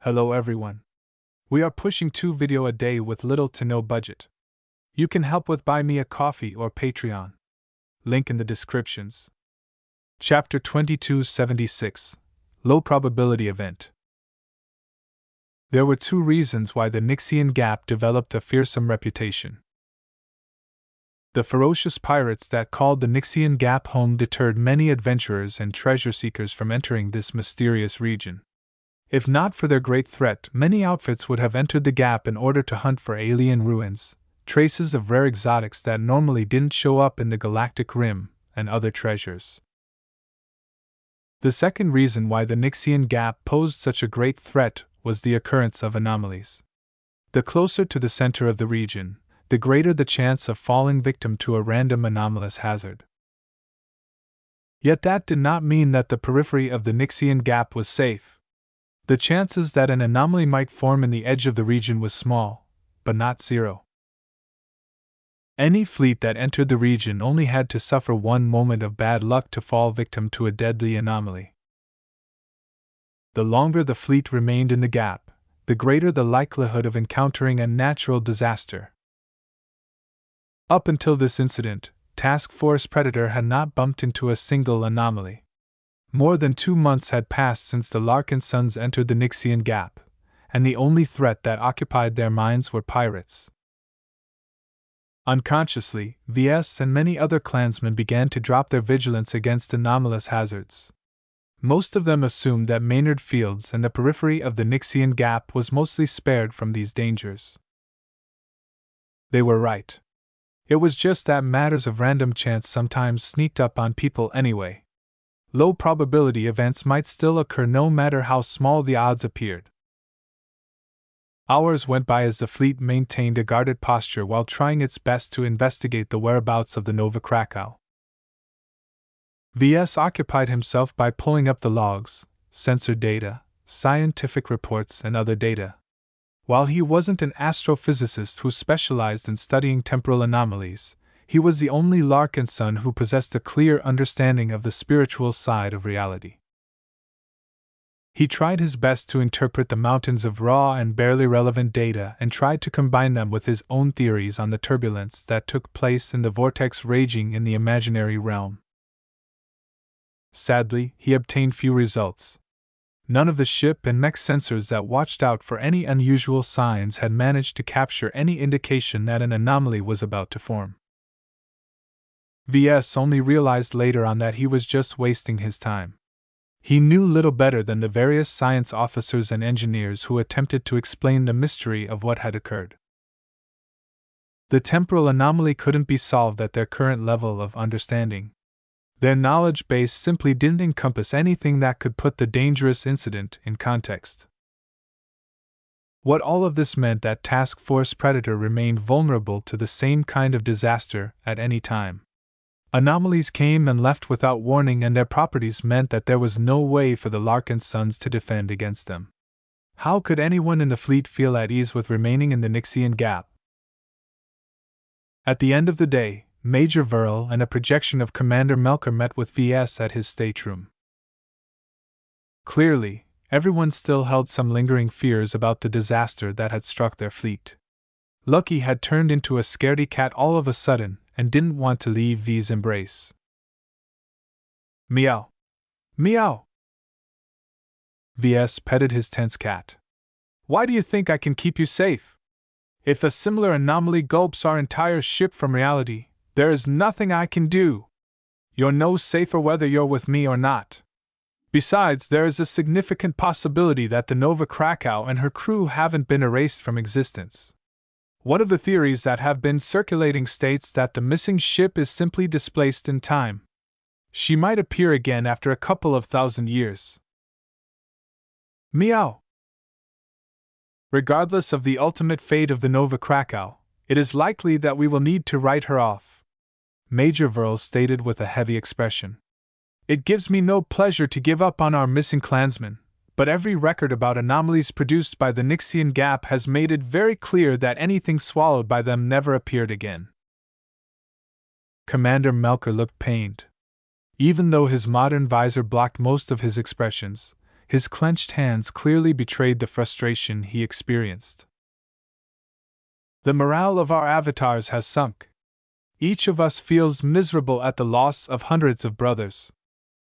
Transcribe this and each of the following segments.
Hello everyone. We are pushing 2 videos a day with little to no budget. You can help with Buy Me a Coffee or Patreon. Link in the descriptions. Chapter 2276 Low Probability Event. There were 2 reasons why the Nyxian Gap developed a fearsome reputation. The ferocious pirates that called the Nyxian Gap home deterred many adventurers and treasure seekers from entering this mysterious region. If not for their great threat, many outfits would have entered the gap in order to hunt for alien ruins, traces of rare exotics that normally didn't show up in the galactic rim, and other treasures. The second reason why the Nyxian Gap posed such a great threat was the occurrence of anomalies. The closer to the center of the region, the greater the chance of falling victim to a random anomalous hazard. Yet that did not mean that the periphery of the Nyxian Gap was safe. The chances that an anomaly might form in the edge of the region was small, but not zero. Any fleet that entered the region only had to suffer one moment of bad luck to fall victim to a deadly anomaly. The longer the fleet remained in the gap, the greater the likelihood of encountering a natural disaster. Up until this incident, Task Force Predator had not bumped into a single anomaly. More than 2 months had passed since the Larkinsons entered the Nyxian Gap, and the only threat that occupied their minds were pirates. Unconsciously, Ves and many other clansmen began to drop their vigilance against anomalous hazards. Most of them assumed that Maynard Fields and the periphery of the Nyxian Gap was mostly spared from these dangers. They were right. It was just that matters of random chance sometimes sneaked up on people anyway. Low probability events might still occur no matter how small the odds appeared. Hours went by as the fleet maintained a guarded posture while trying its best to investigate the whereabouts of the Nova Krakow. Ves occupied himself by pulling up the logs, sensor data, scientific reports, and other data. While he wasn't an astrophysicist who specialized in studying temporal anomalies, he was the only Larkinson who possessed a clear understanding of the spiritual side of reality. He tried his best to interpret the mountains of raw and barely relevant data and tried to combine them with his own theories on the turbulence that took place in the vortex raging in the imaginary realm. Sadly, he obtained few results. None of the ship and mech sensors that watched out for any unusual signs had managed to capture any indication that an anomaly was about to form. Ves only realized later on that he was just wasting his time. He knew little better than the various science officers and engineers who attempted to explain the mystery of what had occurred. The temporal anomaly couldn't be solved at their current level of understanding. Their knowledge base simply didn't encompass anything that could put the dangerous incident in context. What all of this meant that Task Force Predator remained vulnerable to the same kind of disaster at any time. Anomalies came and left without warning, and their properties meant that there was no way for the Larkinsons to defend against them. How could anyone in the fleet feel at ease with remaining in the Nyxian Gap? At the end of the day, Major Verl and a projection of Commander Melker met with Ves at his stateroom. Clearly, everyone still held some lingering fears about the disaster that had struck their fleet. Lucky had turned into a scaredy cat all of a sudden and didn't want to leave V's embrace. Meow! Meow! Ves petted his tense cat. Why do you think I can keep you safe? If a similar anomaly gulps our entire ship from reality, there is nothing I can do. You're no safer whether you're with me or not. Besides, there is a significant possibility that the Nova Krakow and her crew haven't been erased from existence. One of the theories that have been circulating states that the missing ship is simply displaced in time. She might appear again after a couple of thousand years. Meow! Regardless of the ultimate fate of the Nova Krakow, it is likely that we will need to write her off, Major Verl stated with a heavy expression. It gives me no pleasure to give up on our missing clansmen, but every record about anomalies produced by the Nyxian Gap has made it very clear that anything swallowed by them never appeared again. Commander Melker looked pained. Even though his modern visor blocked most of his expressions, His clenched hands clearly betrayed the frustration he experienced. The morale of our avatars has sunk. Each of us feels miserable at the loss of hundreds of brothers.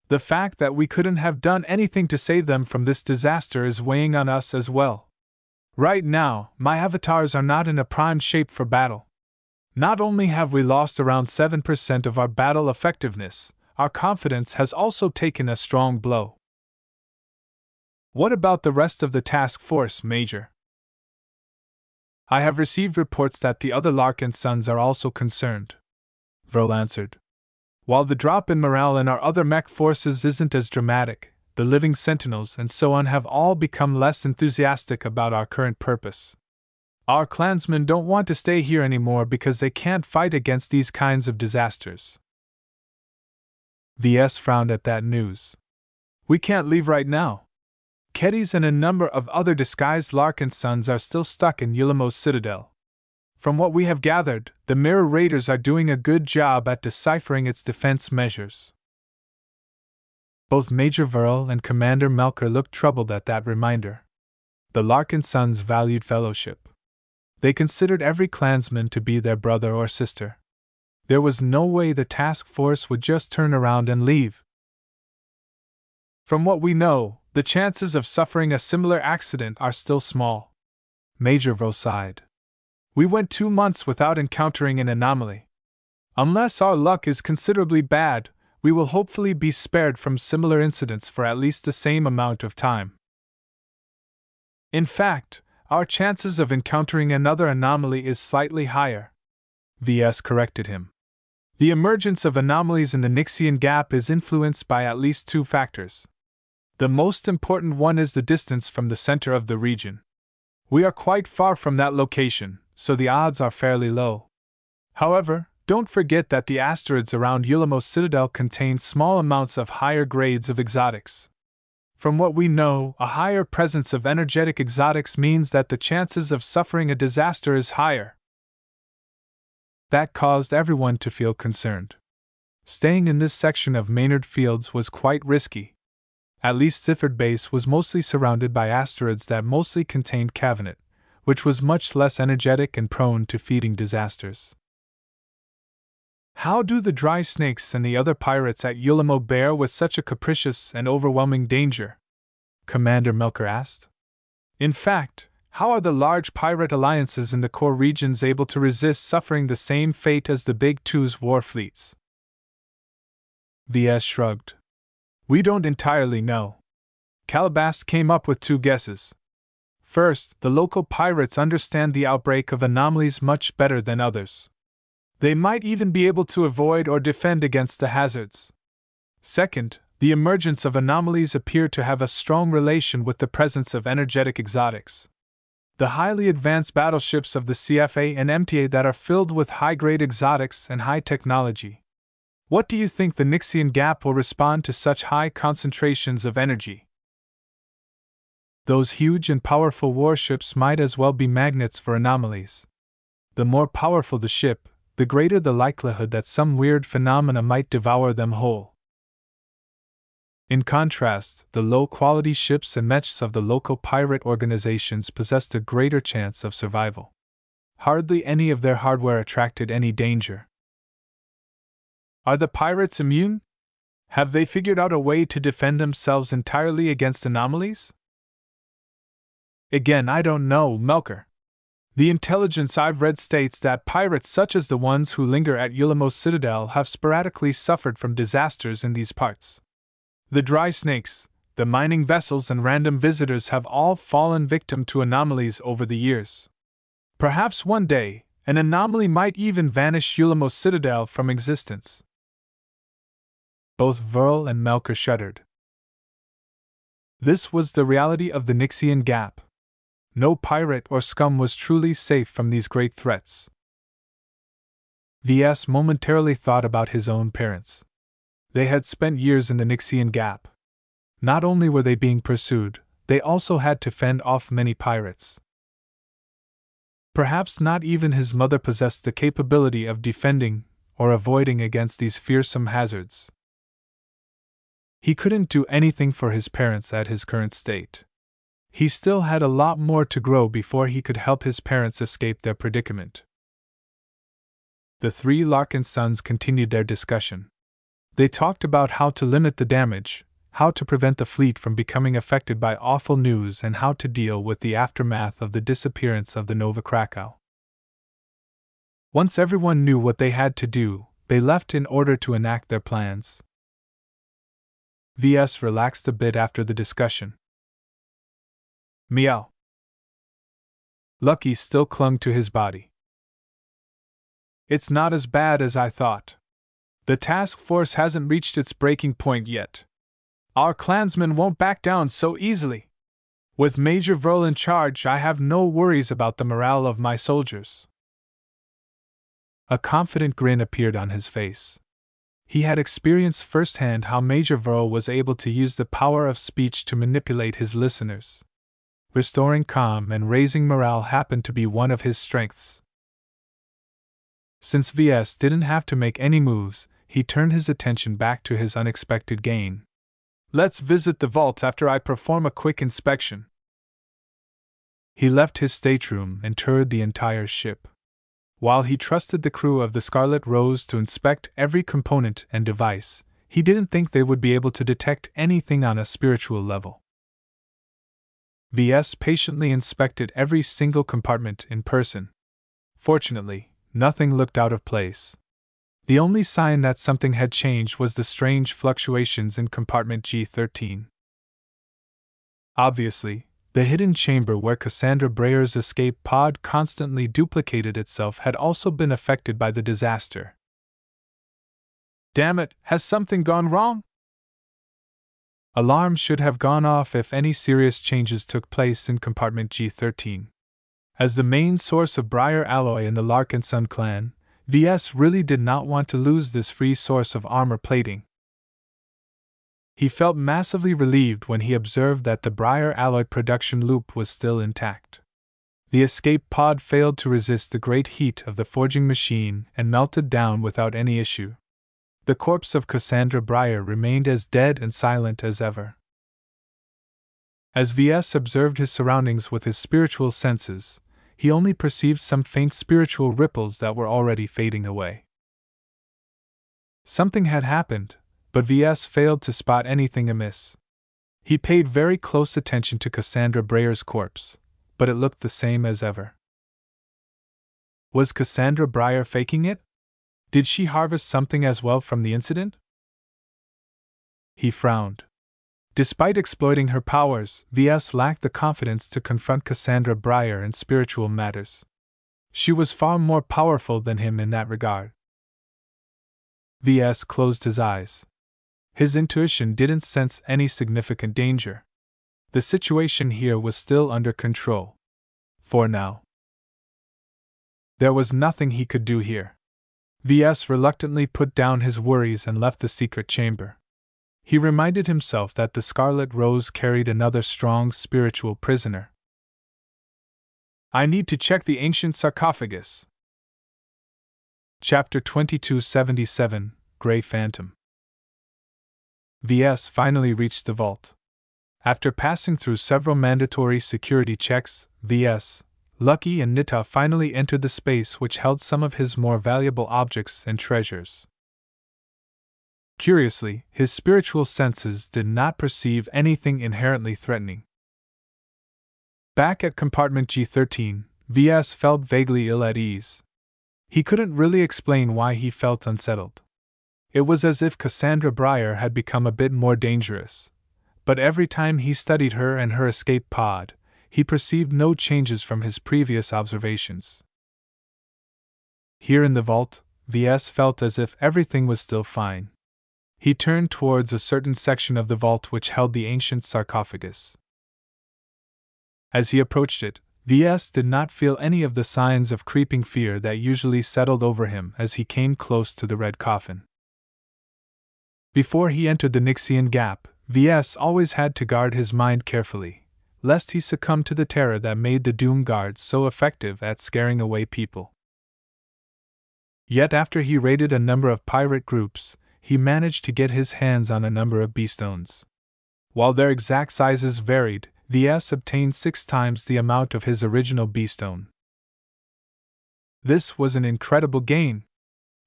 The fact that we couldn't have done anything to save them from this disaster is weighing on us as well. Right now, my avatars are not in a prime shape for battle. Not only have we lost around 7% of our battle effectiveness, our confidence has also taken a strong blow. What about the rest of the task force, Major? I have received reports that the other Larkinsons are also concerned, Vril answered. While the drop in morale in our other mech forces isn't as dramatic, the living sentinels and so on have all become less enthusiastic about our current purpose. Our clansmen don't want to stay here anymore because they can't fight against these kinds of disasters. Ves frowned at that news. We can't leave right now. Keddies and a number of other disguised Larkinsons are still stuck in Yulamo's citadel. From what we have gathered, the Mirror Raiders are doing a good job at deciphering its defense measures. Both Major Vril and Commander Melker looked troubled at that reminder. The Larkinsons valued fellowship. They considered every clansman to be their brother or sister. There was no way the task force would just turn around and leave. From what we know, the chances of suffering a similar accident are still small. Major Vril sighed. We went 2 months without encountering an anomaly. Unless our luck is considerably bad, we will hopefully be spared from similar incidents for at least the same amount of time. In fact, our chances of encountering another anomaly is slightly higher. Ves corrected him. The emergence of anomalies in the Nixian Gap is influenced by at least 2 factors. The most important one is the distance from the center of the region. We are quite far from that location, so the odds are fairly low. However, don't forget that the asteroids around Yulamo's citadel contain small amounts of higher grades of exotics. From what we know, a higher presence of energetic exotics means that the chances of suffering a disaster is higher. That caused everyone to feel concerned. Staying in this section of Maynard Fields was quite risky. At least Zifford Base was mostly surrounded by asteroids that mostly contained cavanite, which was much less energetic and prone to feeding disasters. How do the dry snakes and the other pirates at Yulamo bear with such a capricious and overwhelming danger? Commander Melker asked. In fact, how are the large pirate alliances in the core regions able to resist suffering the same fate as the Big Two's war fleets? Ves shrugged. We don't entirely know. Calabast came up with 2 guesses. First, the local pirates understand the outbreak of anomalies much better than others. They might even be able to avoid or defend against the hazards. Second, the emergence of anomalies appear to have a strong relation with the presence of energetic exotics. The highly advanced battleships of the CFA and MTA that are filled with high-grade exotics and high technology. What do you think the Nixian Gap will respond to such high concentrations of energy? Those huge and powerful warships might as well be magnets for anomalies. The more powerful the ship, the greater the likelihood that some weird phenomena might devour them whole. In contrast, the low-quality ships and mechs of the local pirate organizations possessed a greater chance of survival. Hardly any of their hardware attracted any danger. Are the pirates immune? Have they figured out a way to defend themselves entirely against anomalies? Again, I don't know, Melker. The intelligence I've read states that pirates such as the ones who linger at Yulamo's citadel have sporadically suffered from disasters in these parts. The dry snakes, the mining vessels and random visitors have all fallen victim to anomalies over the years. Perhaps one day, an anomaly might even vanish Yulamo's citadel from existence. Both Vril and Melker shuddered. This was the reality of the Nixian Gap. No pirate or scum was truly safe from these great threats. Ves momentarily thought about his own parents. They had spent years in the Nixian Gap. Not only were they being pursued, they also had to fend off many pirates. Perhaps not even his mother possessed the capability of defending or avoiding against these fearsome hazards. He couldn't do anything for his parents at his current state. He still had a lot more to grow before he could help his parents escape their predicament. The three Larkinsons continued their discussion. They talked about how to limit the damage, how to prevent the fleet from becoming affected by awful news, and how to deal with the aftermath of the disappearance of the Nova Krakow. Once everyone knew what they had to do, they left in order to enact their plans. Ves relaxed a bit after the discussion. Meow. Lucky still clung to his body. It's not as bad as I thought. The task force hasn't reached its breaking point yet. Our clansmen won't back down so easily. With Major Vril in charge, I have no worries about the morale of my soldiers. A confident grin appeared on his face. He had experienced firsthand how Major Vril was able to use the power of speech to manipulate his listeners. Restoring calm and raising morale happened to be one of his strengths. Since Ves didn't have to make any moves, he turned his attention back to his unexpected gain. Let's visit the vault after I perform a quick inspection. He left his stateroom and toured the entire ship. While he trusted the crew of the Scarlet Rose to inspect every component and device, he didn't think they would be able to detect anything on a spiritual level. Ves patiently inspected every single compartment in person. Fortunately, nothing looked out of place. The only sign that something had changed was the strange fluctuations in compartment G13. Obviously, the hidden chamber where Cassandra Breyer's escape pod constantly duplicated itself had also been affected by the disaster. Damn it, has something gone wrong? Alarms should have gone off if any serious changes took place in compartment G13. As the main source of Breyer alloy in the Larkinson clan, Ves really did not want to lose this free source of armor plating. He felt massively relieved when he observed that the Breyer alloy production loop was still intact. The escape pod failed to resist the great heat of the forging machine and melted down without any issue. The corpse of Cassandra Breyer remained as dead and silent as ever. As Ves observed his surroundings with his spiritual senses, he only perceived some faint spiritual ripples that were already fading away. Something had happened, but Ves failed to spot anything amiss. He paid very close attention to Cassandra Breyer's corpse, but it looked the same as ever. Was Cassandra Breyer faking it? Did she harvest something as well from the incident? He frowned. Despite exploiting her powers, Ves lacked the confidence to confront Cassandra Breyer in spiritual matters. She was far more powerful than him in that regard. Ves closed his eyes. His intuition didn't sense any significant danger. The situation here was still under control. For now. There was nothing he could do here. Ves reluctantly put down his worries and left the secret chamber. He reminded himself that the Scarlet Rose carried another strong spiritual prisoner. I need to check the ancient sarcophagus. Chapter 2277, Grey Phantom. Ves finally reached the vault. After passing through several mandatory security checks, Ves, Lucky and Nita finally entered the space which held some of his more valuable objects and treasures. Curiously, his spiritual senses did not perceive anything inherently threatening. Back at compartment G13, Ves felt vaguely ill at ease. He couldn't really explain why he felt unsettled. It was as if Cassandra Breyer had become a bit more dangerous, but every time he studied her and her escape pod, he perceived no changes from his previous observations. Here in the vault, Ves felt as if everything was still fine. He turned towards a certain section of the vault which held the ancient sarcophagus. As he approached it, Ves did not feel any of the signs of creeping fear that usually settled over him as he came close to the red coffin. Before he entered the Nixian Gap, Ves always had to guard his mind carefully, lest he succumb to the terror that made the Doom Guards so effective at scaring away people. Yet after he raided a number of pirate groups, he managed to get his hands on a number of B-stones. While their exact sizes varied, Ves obtained 6 times the amount of his original B-stone. This was an incredible gain.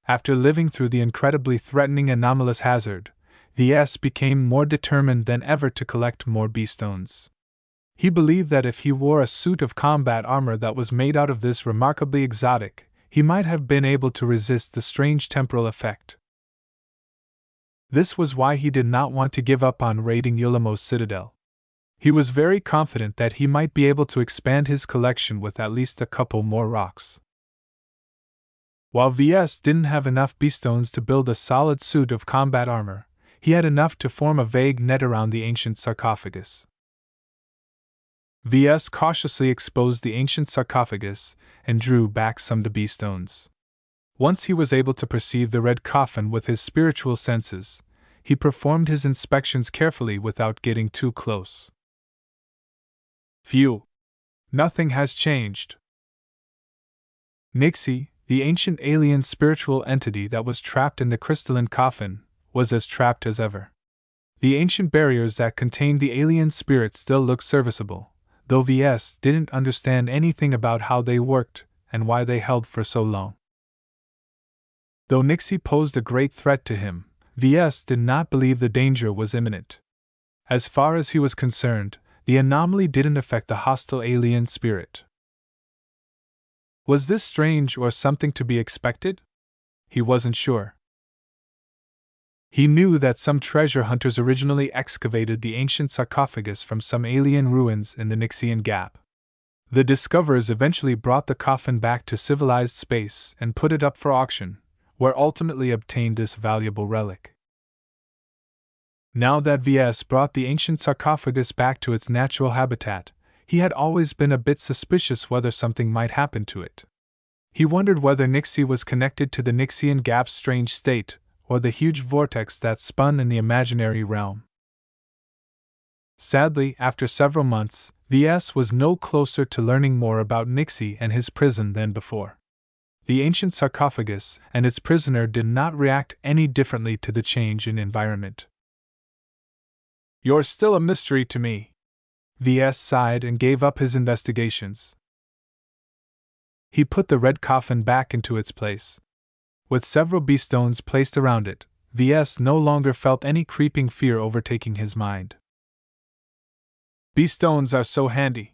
After living through the incredibly threatening anomalous hazard, Ves became more determined than ever to collect more B-stones. He believed that if he wore a suit of combat armor that was made out of this remarkably exotic, he might have been able to resist the strange temporal effect. This was why he did not want to give up on raiding Yulamo's citadel. He was very confident that he might be able to expand his collection with at least a couple more rocks. While Ves didn't have enough B-stones to build a solid suit of combat armor, he had enough to form a vague net around the ancient sarcophagus. Ves cautiously exposed the ancient sarcophagus and drew back some of the B-stones. Once he was able to perceive the red coffin with his spiritual senses, he performed his inspections carefully without getting too close. Phew! Nothing has changed. Nixie, the ancient alien spiritual entity that was trapped in the crystalline coffin, was as trapped as ever. The ancient barriers that contained the alien spirit still looked serviceable, though Ves didn't understand anything about how they worked and why they held for so long. Though Nixie posed a great threat to him, Ves did not believe the danger was imminent. As far as he was concerned, the anomaly didn't affect the hostile alien spirit. Was this strange or something to be expected? He wasn't sure. He knew that some treasure hunters originally excavated the ancient sarcophagus from some alien ruins in the Nixian Gap. The discoverers eventually brought the coffin back to civilized space and put it up for auction, where ultimately obtained this valuable relic. Now that Ves brought the ancient sarcophagus back to its natural habitat, he had always been a bit suspicious whether something might happen to it. He wondered whether Nixie was connected to the Nixian Gap's strange state, or the huge vortex that spun in the imaginary realm. Sadly, after several months, Ves was no closer to learning more about Nixie and his prison than before. The ancient sarcophagus and its prisoner did not react any differently to the change in environment. "You're still a mystery to me." Ves sighed and gave up his investigations. He put the red coffin back into its place. With several B-stones placed around it, Ves no longer felt any creeping fear overtaking his mind. "B-stones are so handy."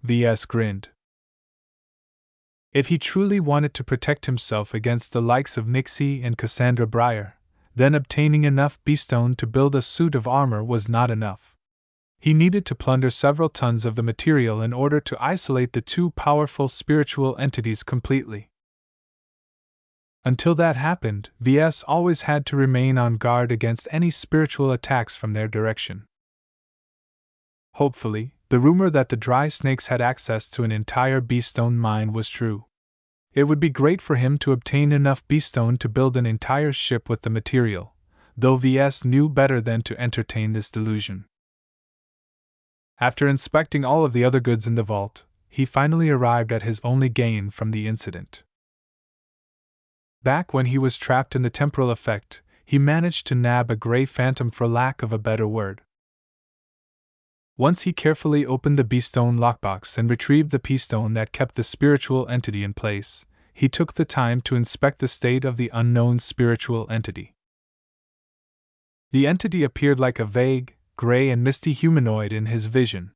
Ves grinned. If he truly wanted to protect himself against the likes of Nixie and Cassandra Breyer, then obtaining enough B-stone to build a suit of armor was not enough. He needed to plunder several tons of the material in order to isolate the two powerful spiritual entities completely. Until that happened, Ves always had to remain on guard against any spiritual attacks from their direction. Hopefully, the rumor that the dry snakes had access to an entire B-stone mine was true. It would be great for him to obtain enough B-stone to build an entire ship with the material, though Ves knew better than to entertain this delusion. After inspecting all of the other goods in the vault, he finally arrived at his only gain from the incident. Back when he was trapped in the temporal effect, he managed to nab a gray phantom for lack of a better word. Once he carefully opened the B-stone lockbox and retrieved the P-stone that kept the spiritual entity in place, he took the time to inspect the state of the unknown spiritual entity. The entity appeared like a vague, gray and misty humanoid in his vision.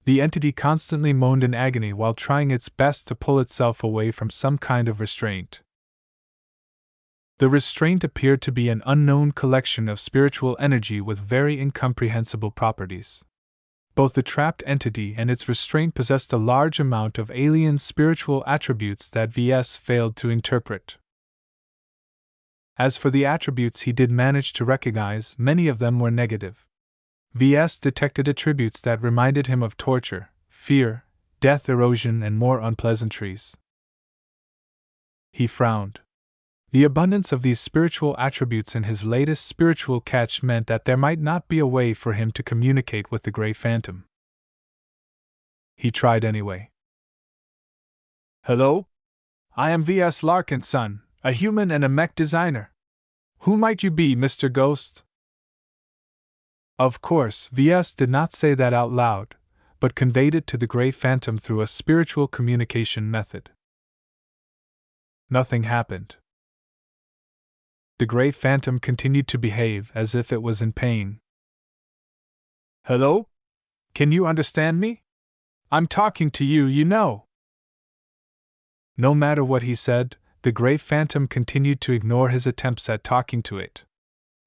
The entity constantly moaned in agony while trying its best to pull itself away from some kind of restraint. The restraint appeared to be an unknown collection of spiritual energy with very incomprehensible properties. Both the trapped entity and its restraint possessed a large amount of alien spiritual attributes that Ves failed to interpret. As for the attributes he did manage to recognize, many of them were negative. Ves detected attributes that reminded him of torture, fear, death, erosion, and more unpleasantries. He frowned. The abundance of these spiritual attributes in his latest spiritual catch meant that there might not be a way for him to communicate with the Grey Phantom. He tried anyway. "Hello? I am Ves Larkinson, a human and a mech designer. Who might you be, Mr. Ghost? Of course, Ves did not say that out loud, but conveyed it to the Grey Phantom through a spiritual communication method. Nothing happened. The Grey Phantom continued to behave as if it was in pain. Hello? Can you understand me? I'm talking to you, you know. No matter what he said, the Grey Phantom continued to ignore his attempts at talking to it.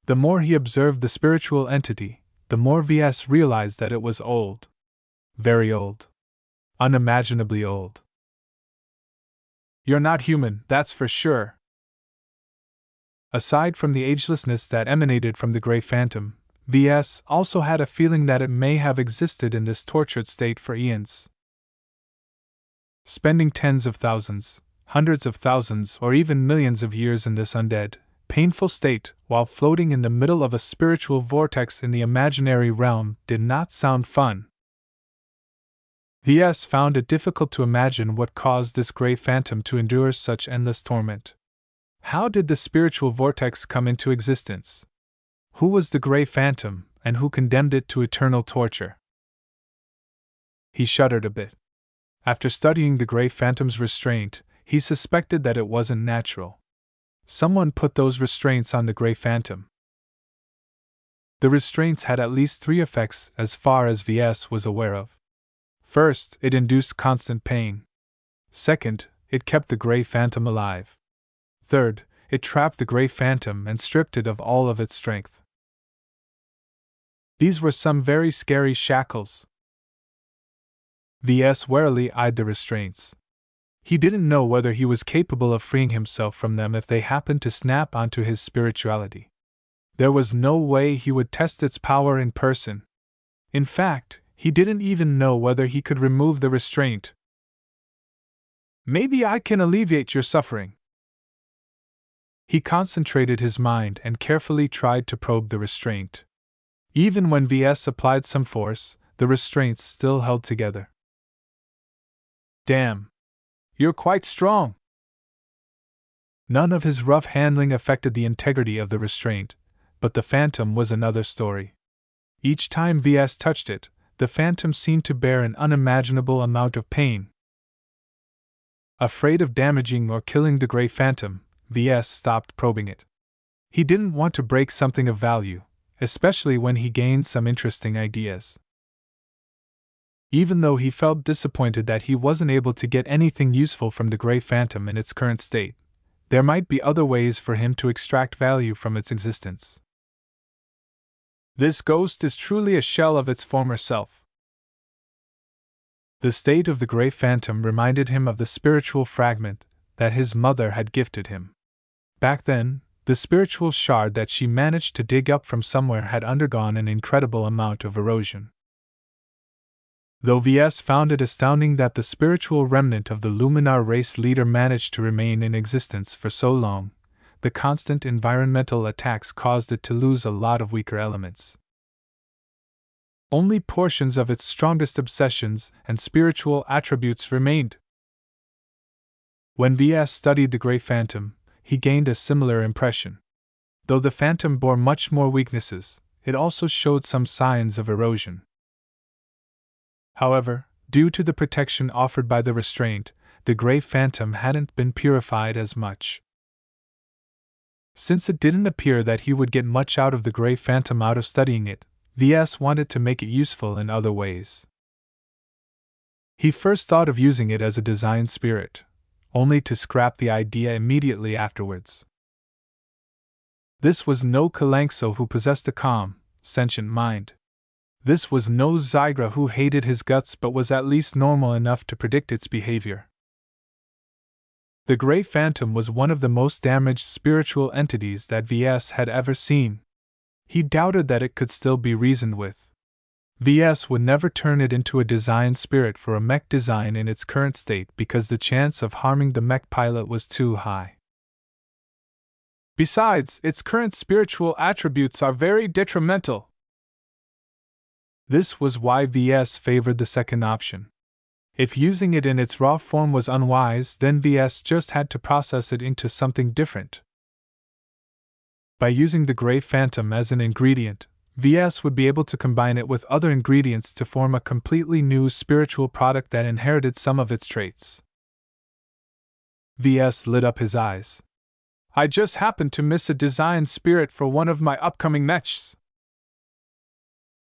The more he observed the spiritual entity, the more Ves realized that it was old. Very old. Unimaginably old. You're not human, that's for sure. Aside from the agelessness that emanated from the Grey Phantom, Ves also had a feeling that it may have existed in this tortured state for eons. Spending tens of thousands, hundreds of thousands, or even millions of years in this undead, painful state, while floating in the middle of a spiritual vortex in the imaginary realm, did not sound fun. Ves found it difficult to imagine what caused this Grey Phantom to endure such endless torment. How did the spiritual vortex come into existence? Who was the Grey Phantom, and who condemned it to eternal torture? He shuddered a bit. After studying the Grey Phantom's restraint, he suspected that it wasn't natural. Someone put those restraints on the Grey Phantom. The restraints had at least 3 effects as far as Ves was aware of. First, it induced constant pain. Second, it kept the Grey Phantom alive. Third, it trapped the Grey Phantom and stripped it of all of its strength. These were some very scary shackles. Ves warily eyed the restraints. He didn't know whether he was capable of freeing himself from them if they happened to snap onto his spirituality. There was no way he would test its power in person. In fact, he didn't even know whether he could remove the restraint. Maybe I can alleviate your suffering. He concentrated his mind and carefully tried to probe the restraint. Even when Ves applied some force, the restraints still held together. Damn! You're quite strong! None of his rough handling affected the integrity of the restraint, but the Phantom was another story. Each time Ves touched it, the Phantom seemed to bear an unimaginable amount of pain. Afraid of damaging or killing the Grey Phantom, Ves stopped probing it. He didn't want to break something of value, especially when he gained some interesting ideas. Even though he felt disappointed that he wasn't able to get anything useful from the Grey Phantom in its current state, there might be other ways for him to extract value from its existence. This ghost is truly a shell of its former self. The state of the Grey Phantom reminded him of the spiritual fragment that his mother had gifted him. Back then, the spiritual shard that she managed to dig up from somewhere had undergone an incredible amount of erosion. Though Ves found it astounding that the spiritual remnant of the Luminar race leader managed to remain in existence for so long, the constant environmental attacks caused it to lose a lot of weaker elements. Only portions of its strongest obsessions and spiritual attributes remained. When Ves studied the Grey Phantom, he gained a similar impression. Though the Phantom bore much more weaknesses, it also showed some signs of erosion. However, due to the protection offered by the restraint, the Grey Phantom hadn't been purified as much. Since it didn't appear that he would get much out of the Grey Phantom out of studying it, Ves wanted to make it useful in other ways. He first thought of using it as a design spirit, only to scrap the idea immediately afterwards. This was no Kalanxo who possessed a calm, sentient mind. This was no Zygra who hated his guts but was at least normal enough to predict its behavior. The Grey Phantom was one of the most damaged spiritual entities that Ves had ever seen. He doubted that it could still be reasoned with. Ves would never turn it into a design spirit for a mech design in its current state because the chance of harming the mech pilot was too high. Besides, its current spiritual attributes are very detrimental. This was why Ves favored the second option. If using it in its raw form was unwise, then Ves just had to process it into something different. By using the Grey Phantom as an ingredient, Ves would be able to combine it with other ingredients to form a completely new spiritual product that inherited some of its traits. Ves lit up his eyes. I just happened to miss a design spirit for one of my upcoming mechs.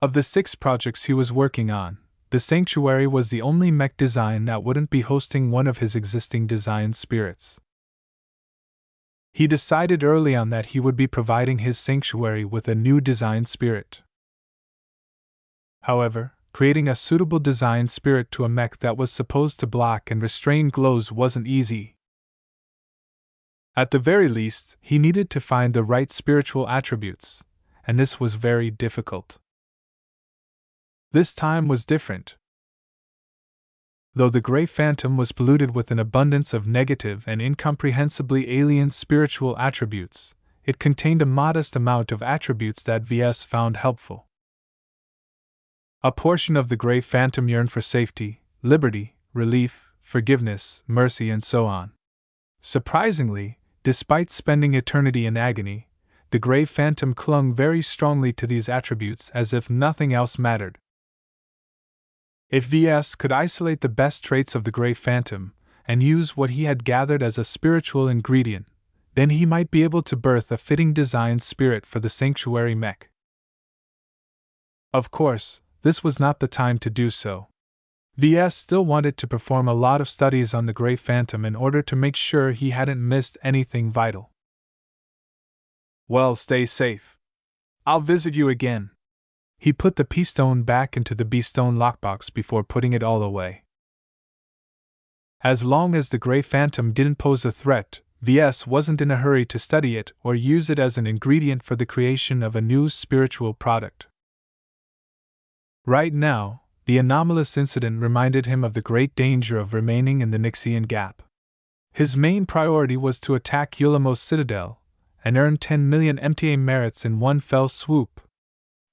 Of the 6 projects he was working on, the Sanctuary was the only mech design that wouldn't be hosting one of his existing design spirits. He decided early on that he would be providing his Sanctuary with a new design spirit. However, creating a suitable design spirit to a mech that was supposed to block and restrain glows wasn't easy. At the very least, he needed to find the right spiritual attributes, and this was very difficult. This time was different. Though the Grey Phantom was polluted with an abundance of negative and incomprehensibly alien spiritual attributes, it contained a modest amount of attributes that Ves found helpful. A portion of the Grey Phantom yearned for safety, liberty, relief, forgiveness, mercy, and so on. Surprisingly, despite spending eternity in agony, the Grey Phantom clung very strongly to these attributes as if nothing else mattered. If Ves could isolate the best traits of the Grey Phantom and use what he had gathered as a spiritual ingredient, then he might be able to birth a fitting design spirit for the Sanctuary mech. Of course, this was not the time to do so. Ves still wanted to perform a lot of studies on the Grey Phantom in order to make sure he hadn't missed anything vital. Well, stay safe. I'll visit you again. He put the P-stone back into the B-stone lockbox before putting it all away. As long as the Grey Phantom didn't pose a threat, Ves wasn't in a hurry to study it or use it as an ingredient for the creation of a new spiritual product. Right now, the anomalous incident reminded him of the great danger of remaining in the Nyxian Gap. His main priority was to attack Ulamos Citadel and earn 10 million MTA merits in one fell swoop.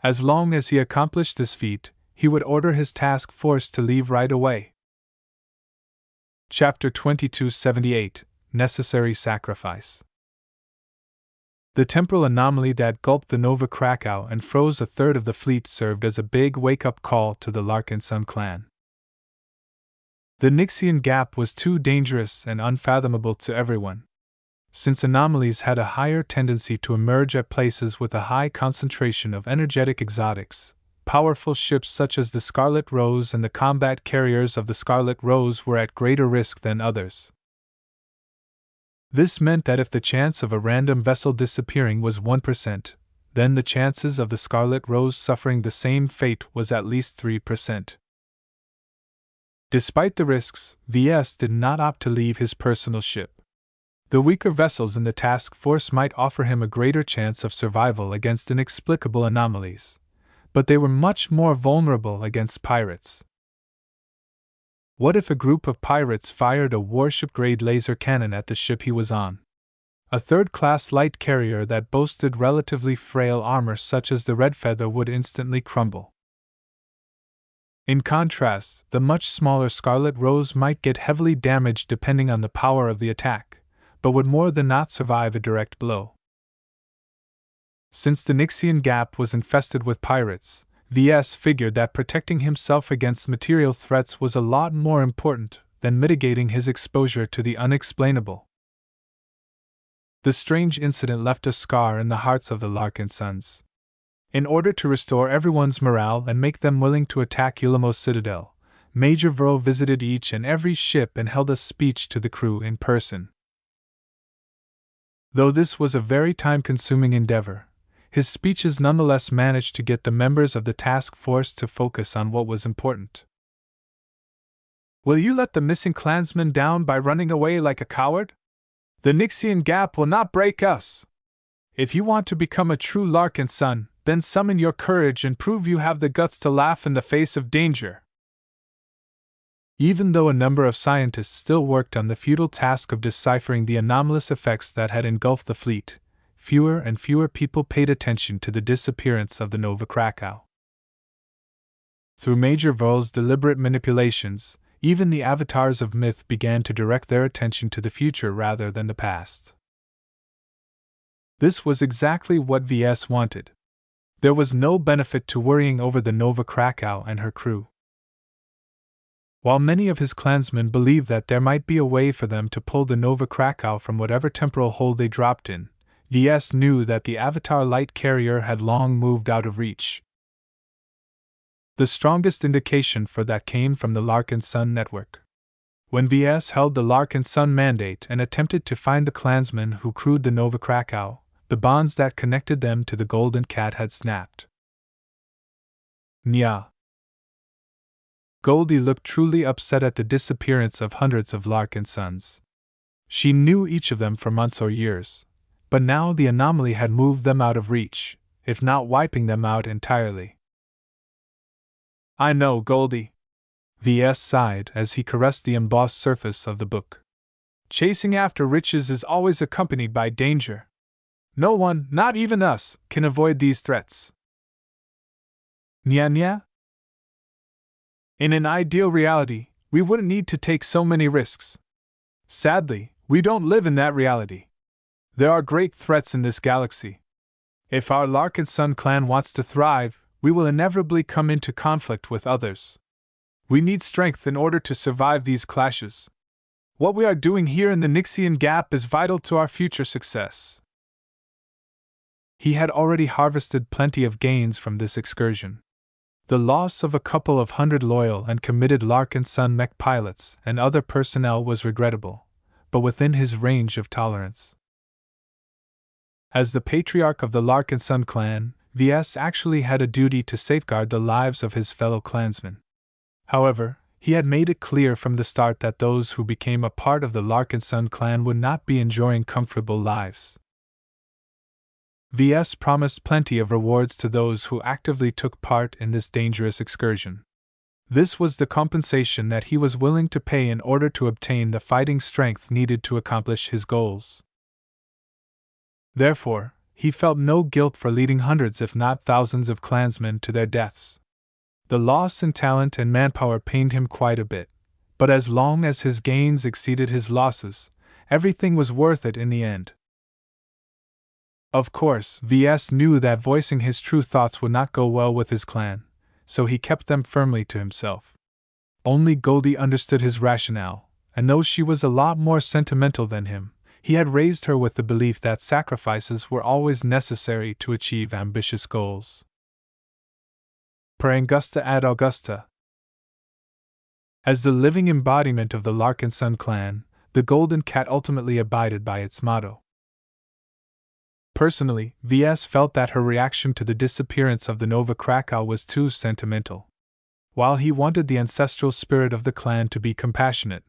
As long as he accomplished this feat, he would order his task force to leave right away. Chapter 2278 Necessary Sacrifice. The temporal anomaly that gulped the Nova Krakow and froze a third of the fleet served as a big wake-up call to the Larkinson clan. The Nyxian Gap was too dangerous and unfathomable to everyone. Since anomalies had a higher tendency to emerge at places with a high concentration of energetic exotics, powerful ships such as the Scarlet Rose and the combat carriers of the Scarlet Rose were at greater risk than others. This meant that if the chance of a random vessel disappearing was 1%, then the chances of the Scarlet Rose suffering the same fate was at least 3%. Despite the risks, Ves did not opt to leave his personal ship. The weaker vessels in the task force might offer him a greater chance of survival against inexplicable anomalies, but they were much more vulnerable against pirates. What if a group of pirates fired a warship-grade laser cannon at the ship he was on? A third-class light carrier that boasted relatively frail armor such as the Red Feather would instantly crumble. In contrast, the much smaller Scarlet Rose might get heavily damaged depending on the power of the attack, but would more than not survive a direct blow. Since the Nyxian Gap was infested with pirates, Ves figured that protecting himself against material threats was a lot more important than mitigating his exposure to the unexplainable. The strange incident left a scar in the hearts of the Larkinsons. In order to restore everyone's morale and make them willing to attack Ulamos Citadel, Major Verl visited each and every ship and held a speech to the crew in person. Though this was a very time-consuming endeavor, his speeches nonetheless managed to get the members of the task force to focus on what was important. Will you let the missing clansman down by running away like a coward? The Nyxian Gap will not break us. If you want to become a true Larkinson, then summon your courage and prove you have the guts to laugh in the face of danger. Even though a number of scientists still worked on the futile task of deciphering the anomalous effects that had engulfed the fleet, fewer and fewer people paid attention to the disappearance of the Nova Krakow. Through Major Verl's deliberate manipulations, even the avatars of myth began to direct their attention to the future rather than the past. This was exactly what Ves wanted. There was no benefit to worrying over the Nova Krakow and her crew. While many of his clansmen believed that there might be a way for them to pull the Nova Krakow from whatever temporal hole they dropped in, Ves knew that the Avatar light carrier had long moved out of reach. The strongest indication for that came from the Larkinson network. When Ves held the Larkinson mandate and attempted to find the clansmen who crewed the Nova Krakow, the bonds that connected them to the Golden Cat had snapped. Nya. Goldie looked truly upset at the disappearance of hundreds of Larkinsons. She knew each of them for months or years, but now the anomaly had moved them out of reach, if not wiping them out entirely. I know, Goldie. Ves sighed as he caressed the embossed surface of the book. Chasing after riches is always accompanied by danger. No one, not even us, can avoid these threats. Nya nya? In an ideal reality, we wouldn't need to take so many risks. Sadly, we don't live in that reality. There are great threats in this galaxy. If our Larkinson clan wants to thrive, we will inevitably come into conflict with others. We need strength in order to survive these clashes. What we are doing here in the Nixian Gap is vital to our future success. He had already harvested plenty of gains from this excursion. The loss of a couple of hundred loyal and committed Larkinson mech pilots and other personnel was regrettable, but within his range of tolerance. As the patriarch of the Larkinson clan, Ves actually had a duty to safeguard the lives of his fellow clansmen. However, he had made it clear from the start that those who became a part of the Larkinson clan would not be enjoying comfortable lives. Ves promised plenty of rewards to those who actively took part in this dangerous excursion. This was the compensation that he was willing to pay in order to obtain the fighting strength needed to accomplish his goals. Therefore, he felt no guilt for leading hundreds if not thousands of clansmen to their deaths. The loss in talent and manpower pained him quite a bit, but as long as his gains exceeded his losses, everything was worth it in the end. Of course, Ves knew that voicing his true thoughts would not go well with his clan, so he kept them firmly to himself. Only Goldie understood his rationale, and though she was a lot more sentimental than him, he had raised her with the belief that sacrifices were always necessary to achieve ambitious goals. Per Angusta ad Augusta. As the living embodiment of the Larkinson clan, the Golden Cat ultimately abided by its motto. Personally, Ves felt that her reaction to the disappearance of the Nova Krakow was too sentimental. While he wanted the ancestral spirit of the clan to be compassionate,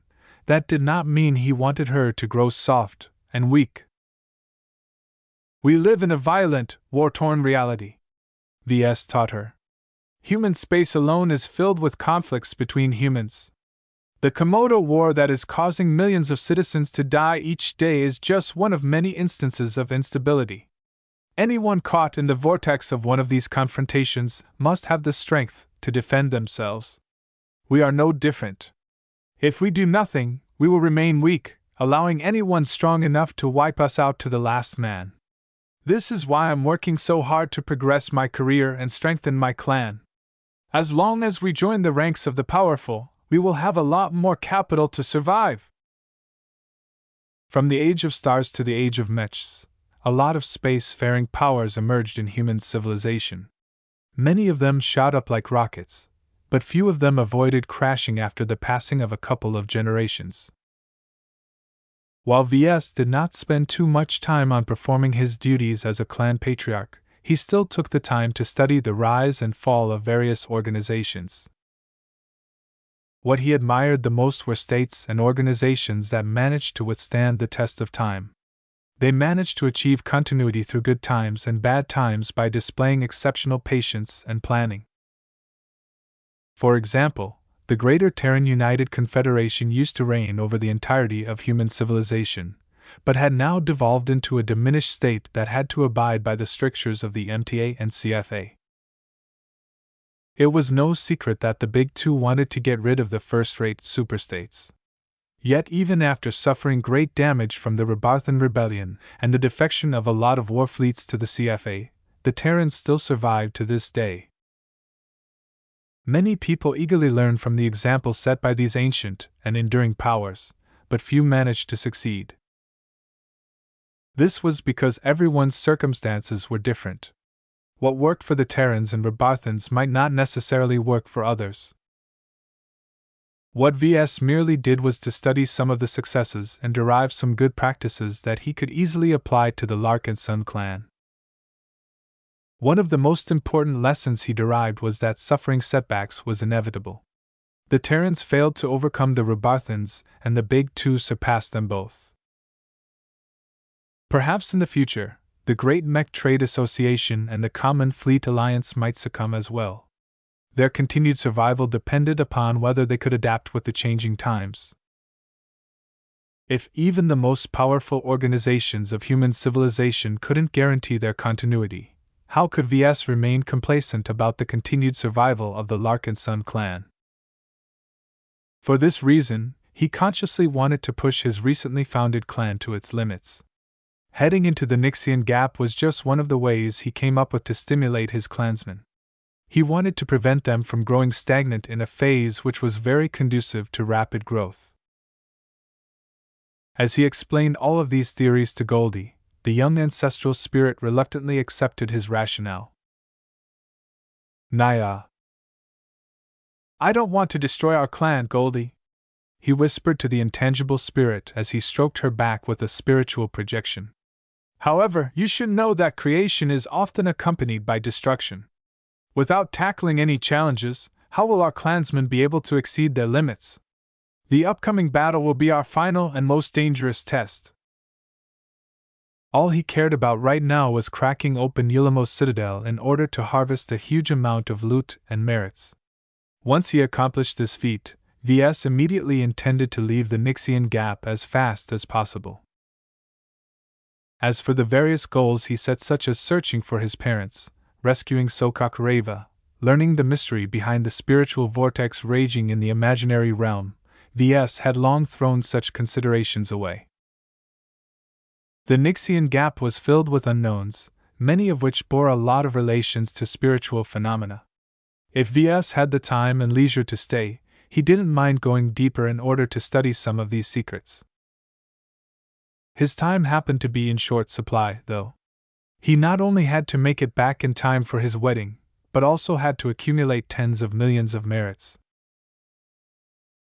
that did not mean he wanted her to grow soft and weak. We live in a violent, war-torn reality, Ves taught her. Human space alone is filled with conflicts between humans. The Komodo War that is causing millions of citizens to die each day is just one of many instances of instability. Anyone caught in the vortex of one of these confrontations must have the strength to defend themselves. We are no different. If we do nothing, we will remain weak, allowing anyone strong enough to wipe us out to the last man. This is why I'm working so hard to progress my career and strengthen my clan. As long as we join the ranks of the powerful, we will have a lot more capital to survive. From the Age of Stars to the Age of Mechs, a lot of space-faring powers emerged in human civilization. Many of them shot up like rockets, but few of them avoided crashing after the passing of a couple of generations. While Ves did not spend too much time on performing his duties as a clan patriarch, he still took the time to study the rise and fall of various organizations. What he admired the most were states and organizations that managed to withstand the test of time. They managed to achieve continuity through good times and bad times by displaying exceptional patience and planning. For example, the Greater Terran United Confederation used to reign over the entirety of human civilization, but had now devolved into a diminished state that had to abide by the strictures of the MTA and CFA. It was no secret that the Big Two wanted to get rid of the first-rate superstates. Yet even after suffering great damage from the Rebarthan Rebellion and the defection of a lot of war fleets to the CFA, the Terrans still survived to this day. Many people eagerly learn from the example set by these ancient and enduring powers, but few managed to succeed. This was because everyone's circumstances were different. What worked for the Terrans and Rebarthans might not necessarily work for others. What Ves merely did was to study some of the successes and derive some good practices that he could easily apply to the Larkinson clan. One of the most important lessons he derived was that suffering setbacks was inevitable. The Terrans failed to overcome the Rebarthans, and the Big Two surpassed them both. Perhaps in the future, the Great Mech Trade Association and the Common Fleet Alliance might succumb as well. Their continued survival depended upon whether they could adapt with the changing times. If even the most powerful organizations of human civilization couldn't guarantee their continuity, how could Ves remain complacent about the continued survival of the Larkinson clan? For this reason, he consciously wanted to push his recently founded clan to its limits. Heading into the Nixian Gap was just one of the ways he came up with to stimulate his clansmen. He wanted to prevent them from growing stagnant in a phase which was very conducive to rapid growth. As he explained all of these theories to Goldie, the young ancestral spirit reluctantly accepted his rationale. Naya. I don't want to destroy our clan, Goldie, he whispered to the intangible spirit as he stroked her back with a spiritual projection. However, you should know that creation is often accompanied by destruction. Without tackling any challenges, how will our clansmen be able to exceed their limits? The upcoming battle will be our final and most dangerous test. All he cared about right now was cracking open Yulamos Citadel in order to harvest a huge amount of loot and merits. Once he accomplished this feat, Ves immediately intended to leave the Nixian Gap as fast as possible. As for the various goals he set, such as searching for his parents, rescuing Sokak Reva, learning the mystery behind the spiritual vortex raging in the imaginary realm, Ves had long thrown such considerations away. The Nixian Gap was filled with unknowns, many of which bore a lot of relations to spiritual phenomena. If Ves had the time and leisure to stay, he didn't mind going deeper in order to study some of these secrets. His time happened to be in short supply, though. He not only had to make it back in time for his wedding, but also had to accumulate tens of millions of merits.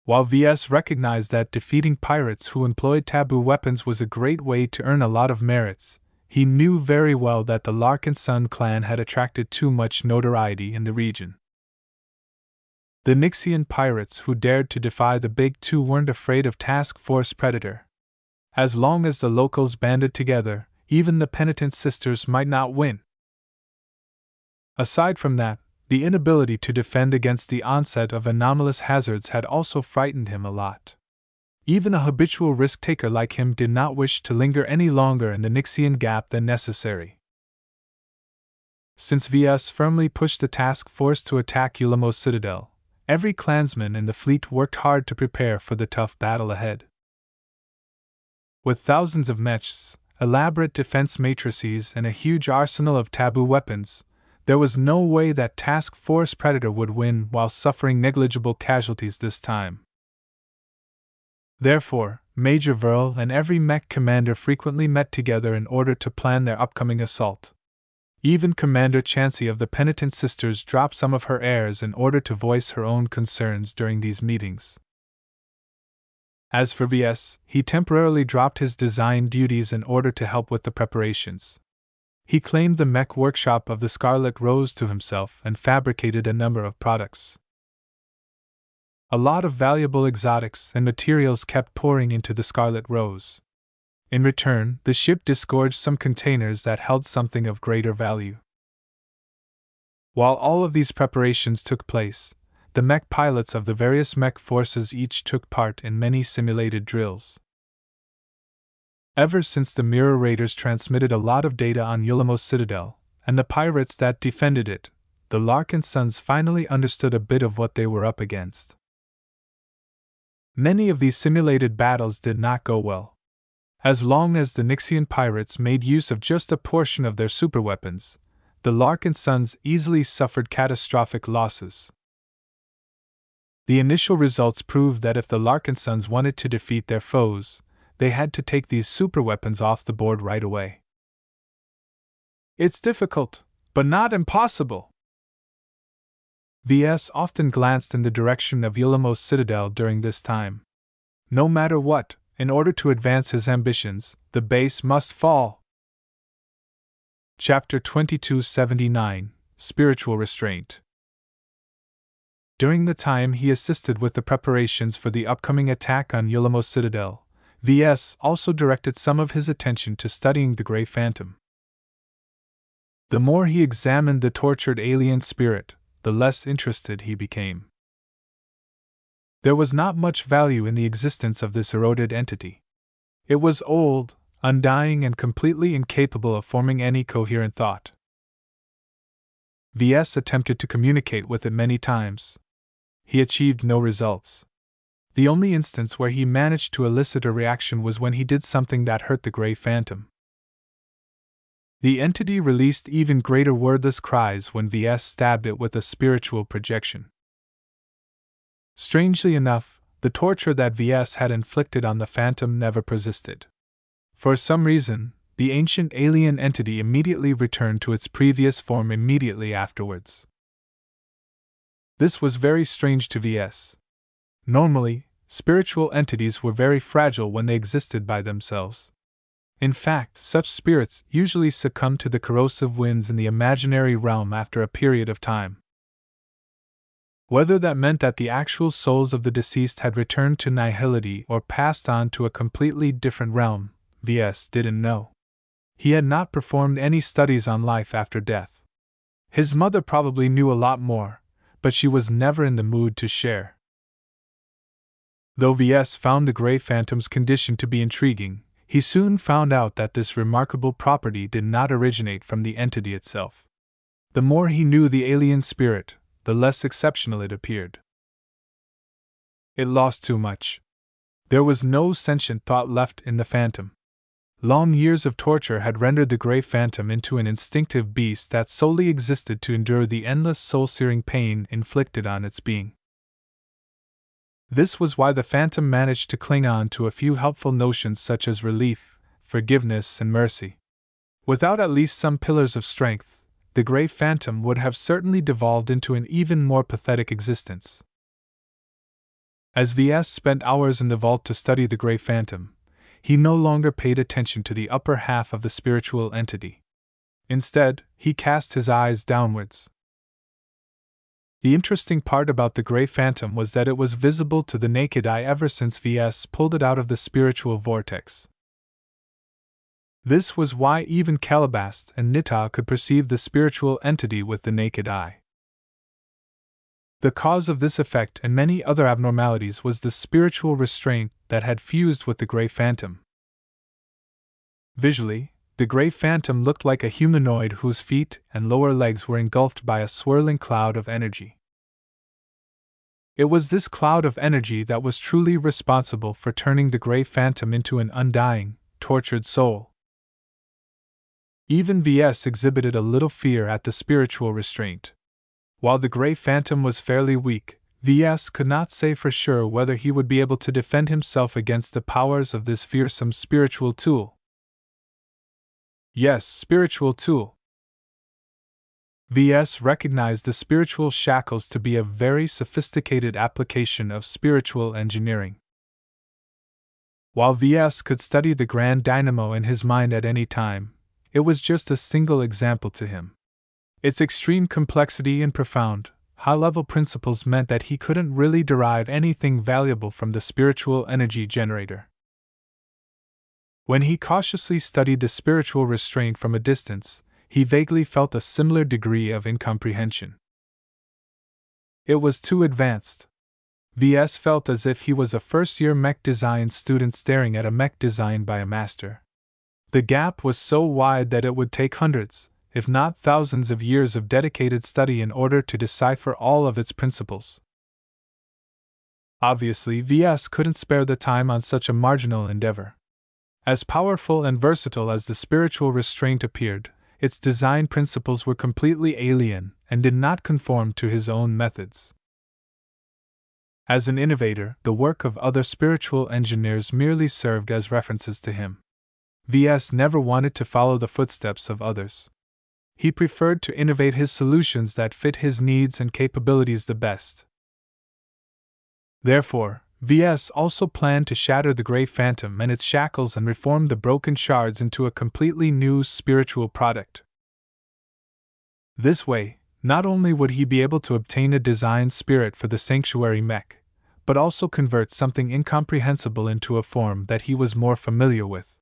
While Ves recognized that defeating pirates who employed taboo weapons was a great way to earn a lot of merits, he knew very well that the Larkinson clan had attracted too much notoriety in the region. The Nixian pirates who dared to defy the Big Two weren't afraid of Task Force Predator. As long as the locals banded together, even the penitent sisters might not win. Aside from that, the inability to defend against the onset of anomalous hazards had also frightened him a lot. Even a habitual risk-taker like him did not wish to linger any longer in the Nixian Gap than necessary. Since Ves firmly pushed the task force to attack Yulamos Citadel, every clansman in the fleet worked hard to prepare for the tough battle ahead. With thousands of mechs, elaborate defense matrices, and a huge arsenal of taboo weapons, there was no way that Task Force Predator would win while suffering negligible casualties this time. Therefore, Major Verl and every mech commander frequently met together in order to plan their upcoming assault. Even Commander Chansey of the Penitent Sisters dropped some of her airs in order to voice her own concerns during these meetings. As for Ves, he temporarily dropped his design duties in order to help with the preparations. He claimed the mech workshop of the Scarlet Rose to himself and fabricated a number of products. A lot of valuable exotics and materials kept pouring into the Scarlet Rose. In return, the ship disgorged some containers that held something of greater value. While all of these preparations took place, the mech pilots of the various mech forces each took part in many simulated drills. Ever since the Mirror Raiders transmitted a lot of data on Yulamos Citadel, and the pirates that defended it, the Larkinsons finally understood a bit of what they were up against. Many of these simulated battles did not go well. As long as the Nixian pirates made use of just a portion of their superweapons, the Larkinsons easily suffered catastrophic losses. The initial results proved that if the Larkinsons wanted to defeat their foes, they had to take these superweapons off the board right away. It's difficult, but not impossible. Ves often glanced in the direction of Yulamos Citadel during this time. No matter what, in order to advance his ambitions, the base must fall. Chapter 2279 Spiritual Restraint. During the time he assisted with the preparations for the upcoming attack on Yulamos Citadel, Ves also directed some of his attention to studying the Grey Phantom. The more he examined the tortured alien spirit, the less interested he became. There was not much value in the existence of this eroded entity. It was old, undying, and completely incapable of forming any coherent thought. Ves attempted to communicate with it many times. He achieved no results. The only instance where he managed to elicit a reaction was when he did something that hurt the Grey Phantom. The entity released even greater wordless cries when Ves stabbed it with a spiritual projection. Strangely enough, the torture that Ves had inflicted on the Phantom never persisted. For some reason, the ancient alien entity immediately returned to its previous form immediately afterwards. This was very strange to Ves. Normally, spiritual entities were very fragile when they existed by themselves. In fact, such spirits usually succumb to the corrosive winds in the imaginary realm after a period of time. Whether that meant that the actual souls of the deceased had returned to nihility or passed on to a completely different realm, Ves didn't know. He had not performed any studies on life after death. His mother probably knew a lot more, but she was never in the mood to share. Though Ves found the Grey Phantom's condition to be intriguing, he soon found out that this remarkable property did not originate from the entity itself. The more he knew the alien spirit, the less exceptional it appeared. It lost too much. There was no sentient thought left in the Phantom. Long years of torture had rendered the Grey Phantom into an instinctive beast that solely existed to endure the endless soul-searing pain inflicted on its being. This was why the Phantom managed to cling on to a few helpful notions such as relief, forgiveness, and mercy. Without at least some pillars of strength, the Grey Phantom would have certainly devolved into an even more pathetic existence. As Ves spent hours in the vault to study the Grey Phantom, he no longer paid attention to the upper half of the spiritual entity. Instead, he cast his eyes downwards. The interesting part about the Grey Phantom was that it was visible to the naked eye ever since Ves pulled it out of the spiritual vortex. This was why even Calabast and Nita could perceive the spiritual entity with the naked eye. The cause of this effect and many other abnormalities was the spiritual restraint that had fused with the Grey Phantom. Visually, the Grey Phantom looked like a humanoid whose feet and lower legs were engulfed by a swirling cloud of energy. It was this cloud of energy that was truly responsible for turning the Grey Phantom into an undying, tortured soul. Even Ves exhibited a little fear at the spiritual restraint. While the Grey Phantom was fairly weak, Ves could not say for sure whether he would be able to defend himself against the powers of this fearsome spiritual tool. Yes, spiritual tool. Ves recognized the spiritual shackles to be a very sophisticated application of spiritual engineering. While Ves could study the grand dynamo in his mind at any time, it was just a single example to him. Its extreme complexity and profound, high-level principles meant that he couldn't really derive anything valuable from the spiritual energy generator. When he cautiously studied the spiritual restraint from a distance, he vaguely felt a similar degree of incomprehension. It was too advanced. Ves felt as if he was a first-year mech design student staring at a mech designed by a master. The gap was so wide that it would take hundreds, if not thousands of years of dedicated study in order to decipher all of its principles. Obviously, Ves couldn't spare the time on such a marginal endeavor. As powerful and versatile as the spiritual restraint appeared, its design principles were completely alien and did not conform to his own methods. As an innovator, the work of other spiritual engineers merely served as references to him. Ves never wanted to follow the footsteps of others. He preferred to innovate his solutions that fit his needs and capabilities the best. Therefore, Ves also planned to shatter the Grey Phantom and its shackles and reform the broken shards into a completely new spiritual product. This way, not only would he be able to obtain a design spirit for the sanctuary mech, but also convert something incomprehensible into a form that he was more familiar with.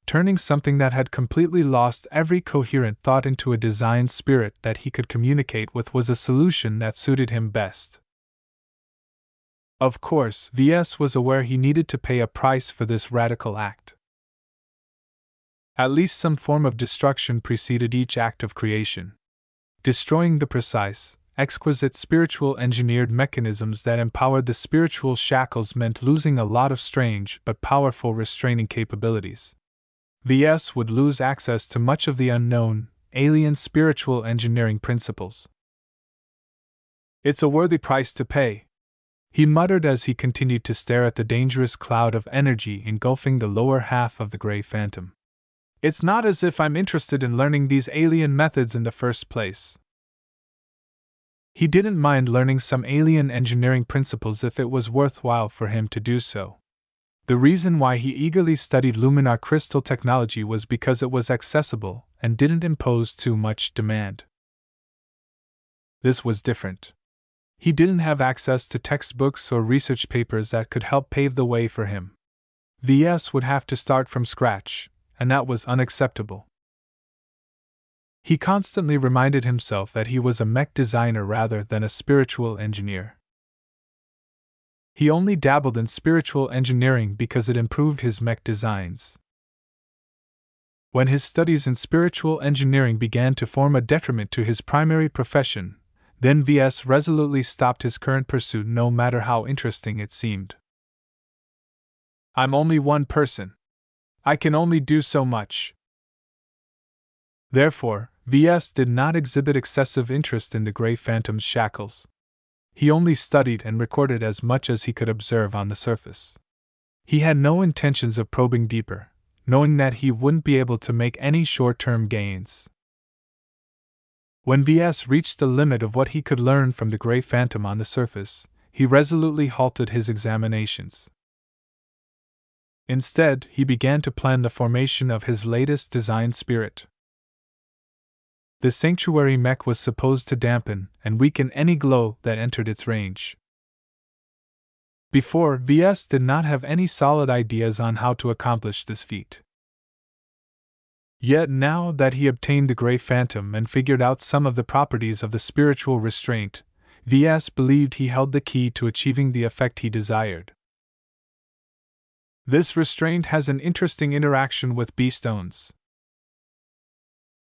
Turning something that had completely lost every coherent thought into a design spirit that he could communicate with was a solution that suited him best. Of course, Ves was aware he needed to pay a price for this radical act. At least some form of destruction preceded each act of creation. Destroying the precise, exquisite spiritual engineered mechanisms that empowered the spiritual shackles meant losing a lot of strange but powerful restraining capabilities. Ves would lose access to much of the unknown, alien spiritual engineering principles. "It's a worthy price to pay," he muttered as he continued to stare at the dangerous cloud of energy engulfing the lower half of the Grey Phantom. "It's not as if I'm interested in learning these alien methods in the first place." He didn't mind learning some alien engineering principles if it was worthwhile for him to do so. The reason why he eagerly studied luminar crystal technology was because it was accessible and didn't impose too much demand. This was different. He didn't have access to textbooks or research papers that could help pave the way for him. Ves would have to start from scratch, and that was unacceptable. He constantly reminded himself that he was a mech designer rather than a spiritual engineer. He only dabbled in spiritual engineering because it improved his mech designs. When his studies in spiritual engineering began to form a detriment to his primary profession, then Ves resolutely stopped his current pursuit no matter how interesting it seemed. "I'm only one person. I can only do so much." Therefore, Ves did not exhibit excessive interest in the Grey Phantom's shackles. He only studied and recorded as much as he could observe on the surface. He had no intentions of probing deeper, knowing that he wouldn't be able to make any short-term gains. When Ves reached the limit of what he could learn from the Grey Phantom on the surface, he resolutely halted his examinations. Instead, he began to plan the formation of his latest design spirit. The sanctuary mech was supposed to dampen and weaken any glow that entered its range. Before, Ves did not have any solid ideas on how to accomplish this feat. Yet now that he obtained the Grey Phantom and figured out some of the properties of the spiritual restraint, Ves believed he held the key to achieving the effect he desired. This restraint has an interesting interaction with B-stones.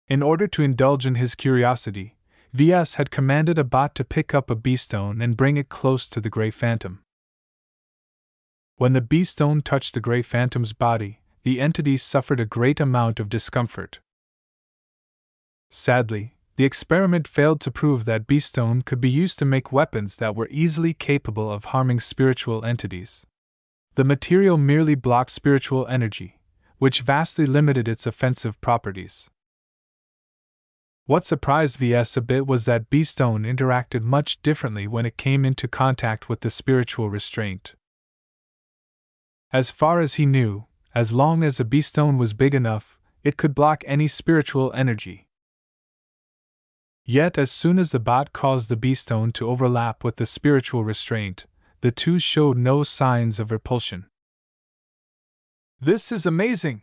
In order to indulge in his curiosity, Ves had commanded a bot to pick up a B-stone and bring it close to the Grey Phantom. When the B-stone touched the Grey Phantom's body, the entity suffered a great amount of discomfort. Sadly, the experiment failed to prove that B-stone could be used to make weapons that were easily capable of harming spiritual entities. The material merely blocked spiritual energy, which vastly limited its offensive properties. What surprised Ves a bit was that B-stone interacted much differently when it came into contact with the spiritual restraint. As far as he knew, as long as a B-stone was big enough, it could block any spiritual energy. Yet as soon as the bot caused the B-stone to overlap with the spiritual restraint, the two showed no signs of repulsion. "This is amazing!"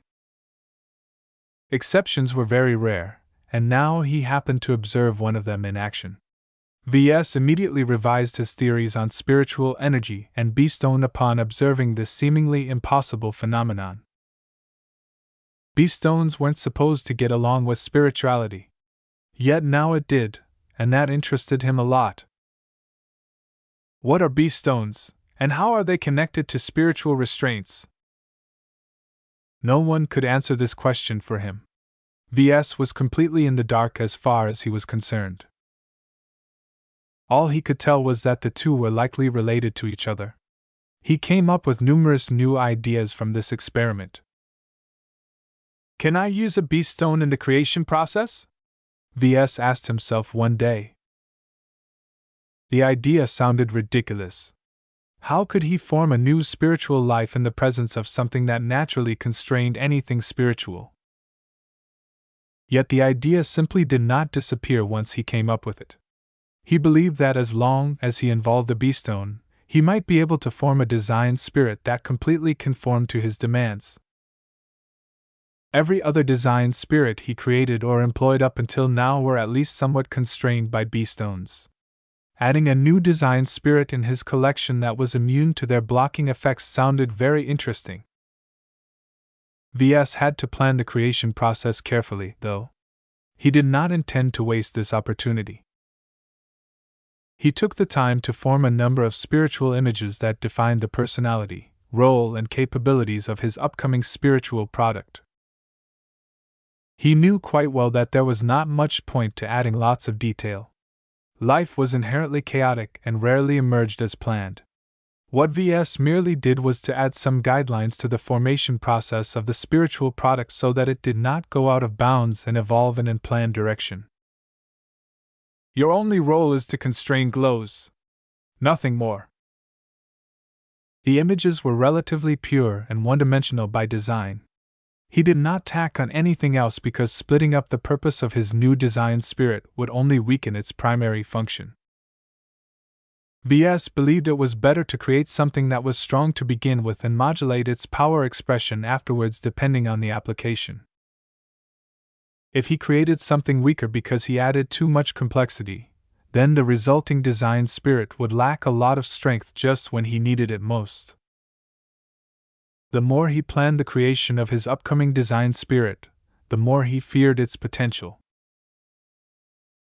Exceptions were very rare, and now he happened to observe one of them in action. Ves immediately revised his theories on spiritual energy and B-stone upon observing this seemingly impossible phenomenon. B-stones weren't supposed to get along with spirituality. Yet now it did, and that interested him a lot. "What are B-stones, And how are they connected to spiritual restraints? No one could answer this question for him. Ves was completely in the dark as far as he was concerned. All he could tell was that the two were likely related to each other. He came up with numerous new ideas from this experiment. Can I use a beast stone in the creation process? Ves asked himself one day. The idea sounded ridiculous. How could he form a new spiritual life in the presence of something that naturally constrained anything spiritual? Yet the idea simply did not disappear once he came up with it. He believed that as long as he involved the beast stone, he might be able to form a design spirit that completely conformed to his demands. Every other design spirit he created or employed up until now were at least somewhat constrained by beast stones. Adding a new design spirit in his collection that was immune to their blocking effects sounded very interesting. Ves had to plan the creation process carefully, though. He did not intend to waste this opportunity. He took the time to form a number of spiritual images that defined the personality, role, and capabilities of his upcoming spiritual product. He knew quite well that there was not much point to adding lots of detail. Life was inherently chaotic and rarely emerged as planned. What Ves merely did was to add some guidelines to the formation process of the spiritual product so that it did not go out of bounds and evolve in an unplanned direction. Your only role is to constrain glows. Nothing more. The images were relatively pure and one-dimensional by design. He did not tack on anything else because splitting up the purpose of his new design spirit would only weaken its primary function. Ves believed it was better to create something that was strong to begin with and modulate its power expression afterwards depending on the application. If he created something weaker because he added too much complexity, then the resulting design spirit would lack a lot of strength just when he needed it most. The more he planned the creation of his upcoming design spirit, the more he feared its potential.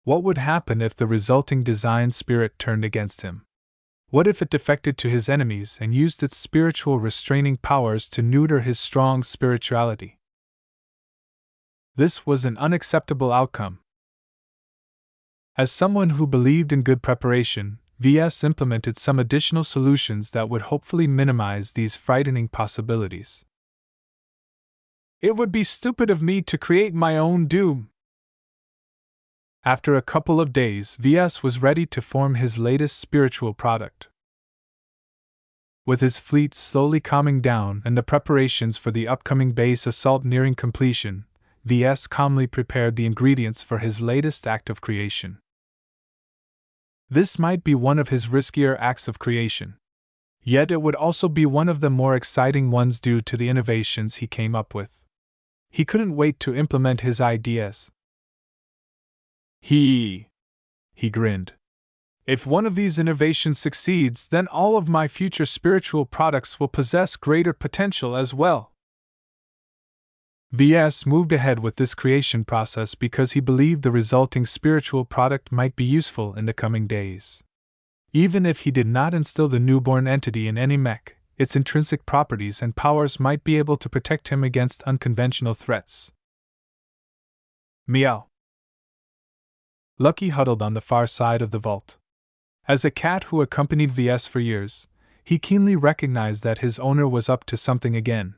What would happen if the resulting design spirit turned against him? What if it defected to his enemies and used its spiritual restraining powers to neuter his strong spirituality? This was an unacceptable outcome. As someone who believed in good preparation, Ves implemented some additional solutions that would hopefully minimize these frightening possibilities. It would be stupid of me to create my own doom. After a couple of days, Ves was ready to form his latest spiritual product. With his fleet slowly calming down and the preparations for the upcoming base assault nearing completion, Ves calmly prepared the ingredients for his latest act of creation. This might be one of his riskier acts of creation. Yet it would also be one of the more exciting ones due to the innovations he came up with. He couldn't wait to implement his ideas. He grinned. If one of these innovations succeeds, then all of my future spiritual products will possess greater potential as well. Ves moved ahead with this creation process because he believed the resulting spiritual product might be useful in the coming days. Even if he did not instill the newborn entity in any mech, its intrinsic properties and powers might be able to protect him against unconventional threats. Meow. Lucky huddled on the far side of the vault. As a cat who accompanied Ves for years, he keenly recognized that his owner was up to something again.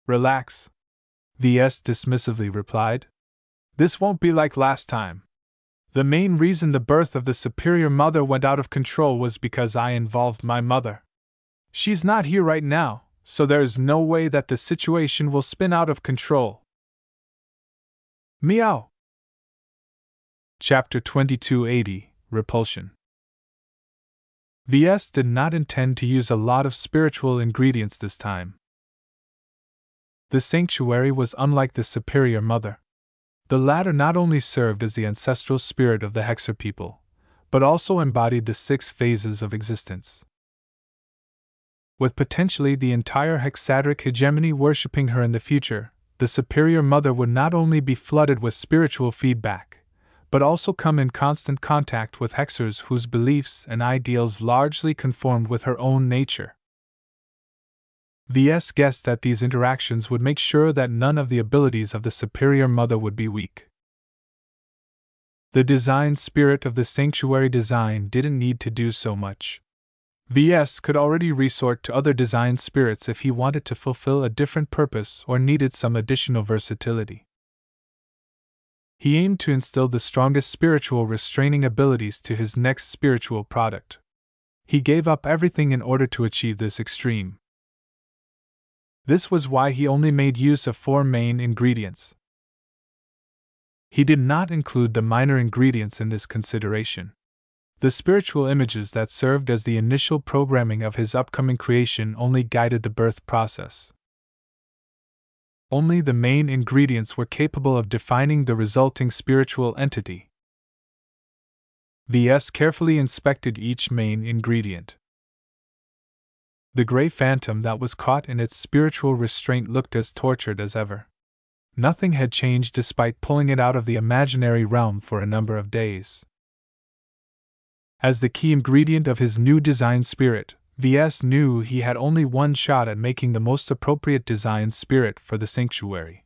Relax, Ves dismissively replied. This won't be like last time. The main reason the birth of the superior mother went out of control was because I involved my mother. She's not here right now, so there is no way that the situation will spin out of control. Meow. Chapter 2280, Repulsion. Ves did not intend to use a lot of spiritual ingredients this time. The sanctuary was unlike the superior mother. The latter not only served as the ancestral spirit of the Hexer people, but also embodied the 6 phases of existence. With potentially the entire hexadric hegemony worshipping her in the future, the superior mother would not only be flooded with spiritual feedback, but also come in constant contact with hexers whose beliefs and ideals largely conformed with her own nature. Ves guessed that these interactions would make sure that none of the abilities of the superior mother would be weak. The design spirit of the sanctuary design didn't need to do so much. Ves could already resort to other design spirits if he wanted to fulfill a different purpose or needed some additional versatility. He aimed to instill the strongest spiritual restraining abilities to his next spiritual product. He gave up everything in order to achieve this extreme. This was why he only made use of 4 main ingredients. He did not include the minor ingredients in this consideration. The spiritual images that served as the initial programming of his upcoming creation only guided the birth process. Only the main ingredients were capable of defining the resulting spiritual entity. Ves carefully inspected each main ingredient. The gray phantom that was caught in its spiritual restraint looked as tortured as ever. Nothing had changed despite pulling it out of the imaginary realm for a number of days. As the key ingredient of his new design spirit, Ves knew he had only one shot at making the most appropriate design spirit for the sanctuary.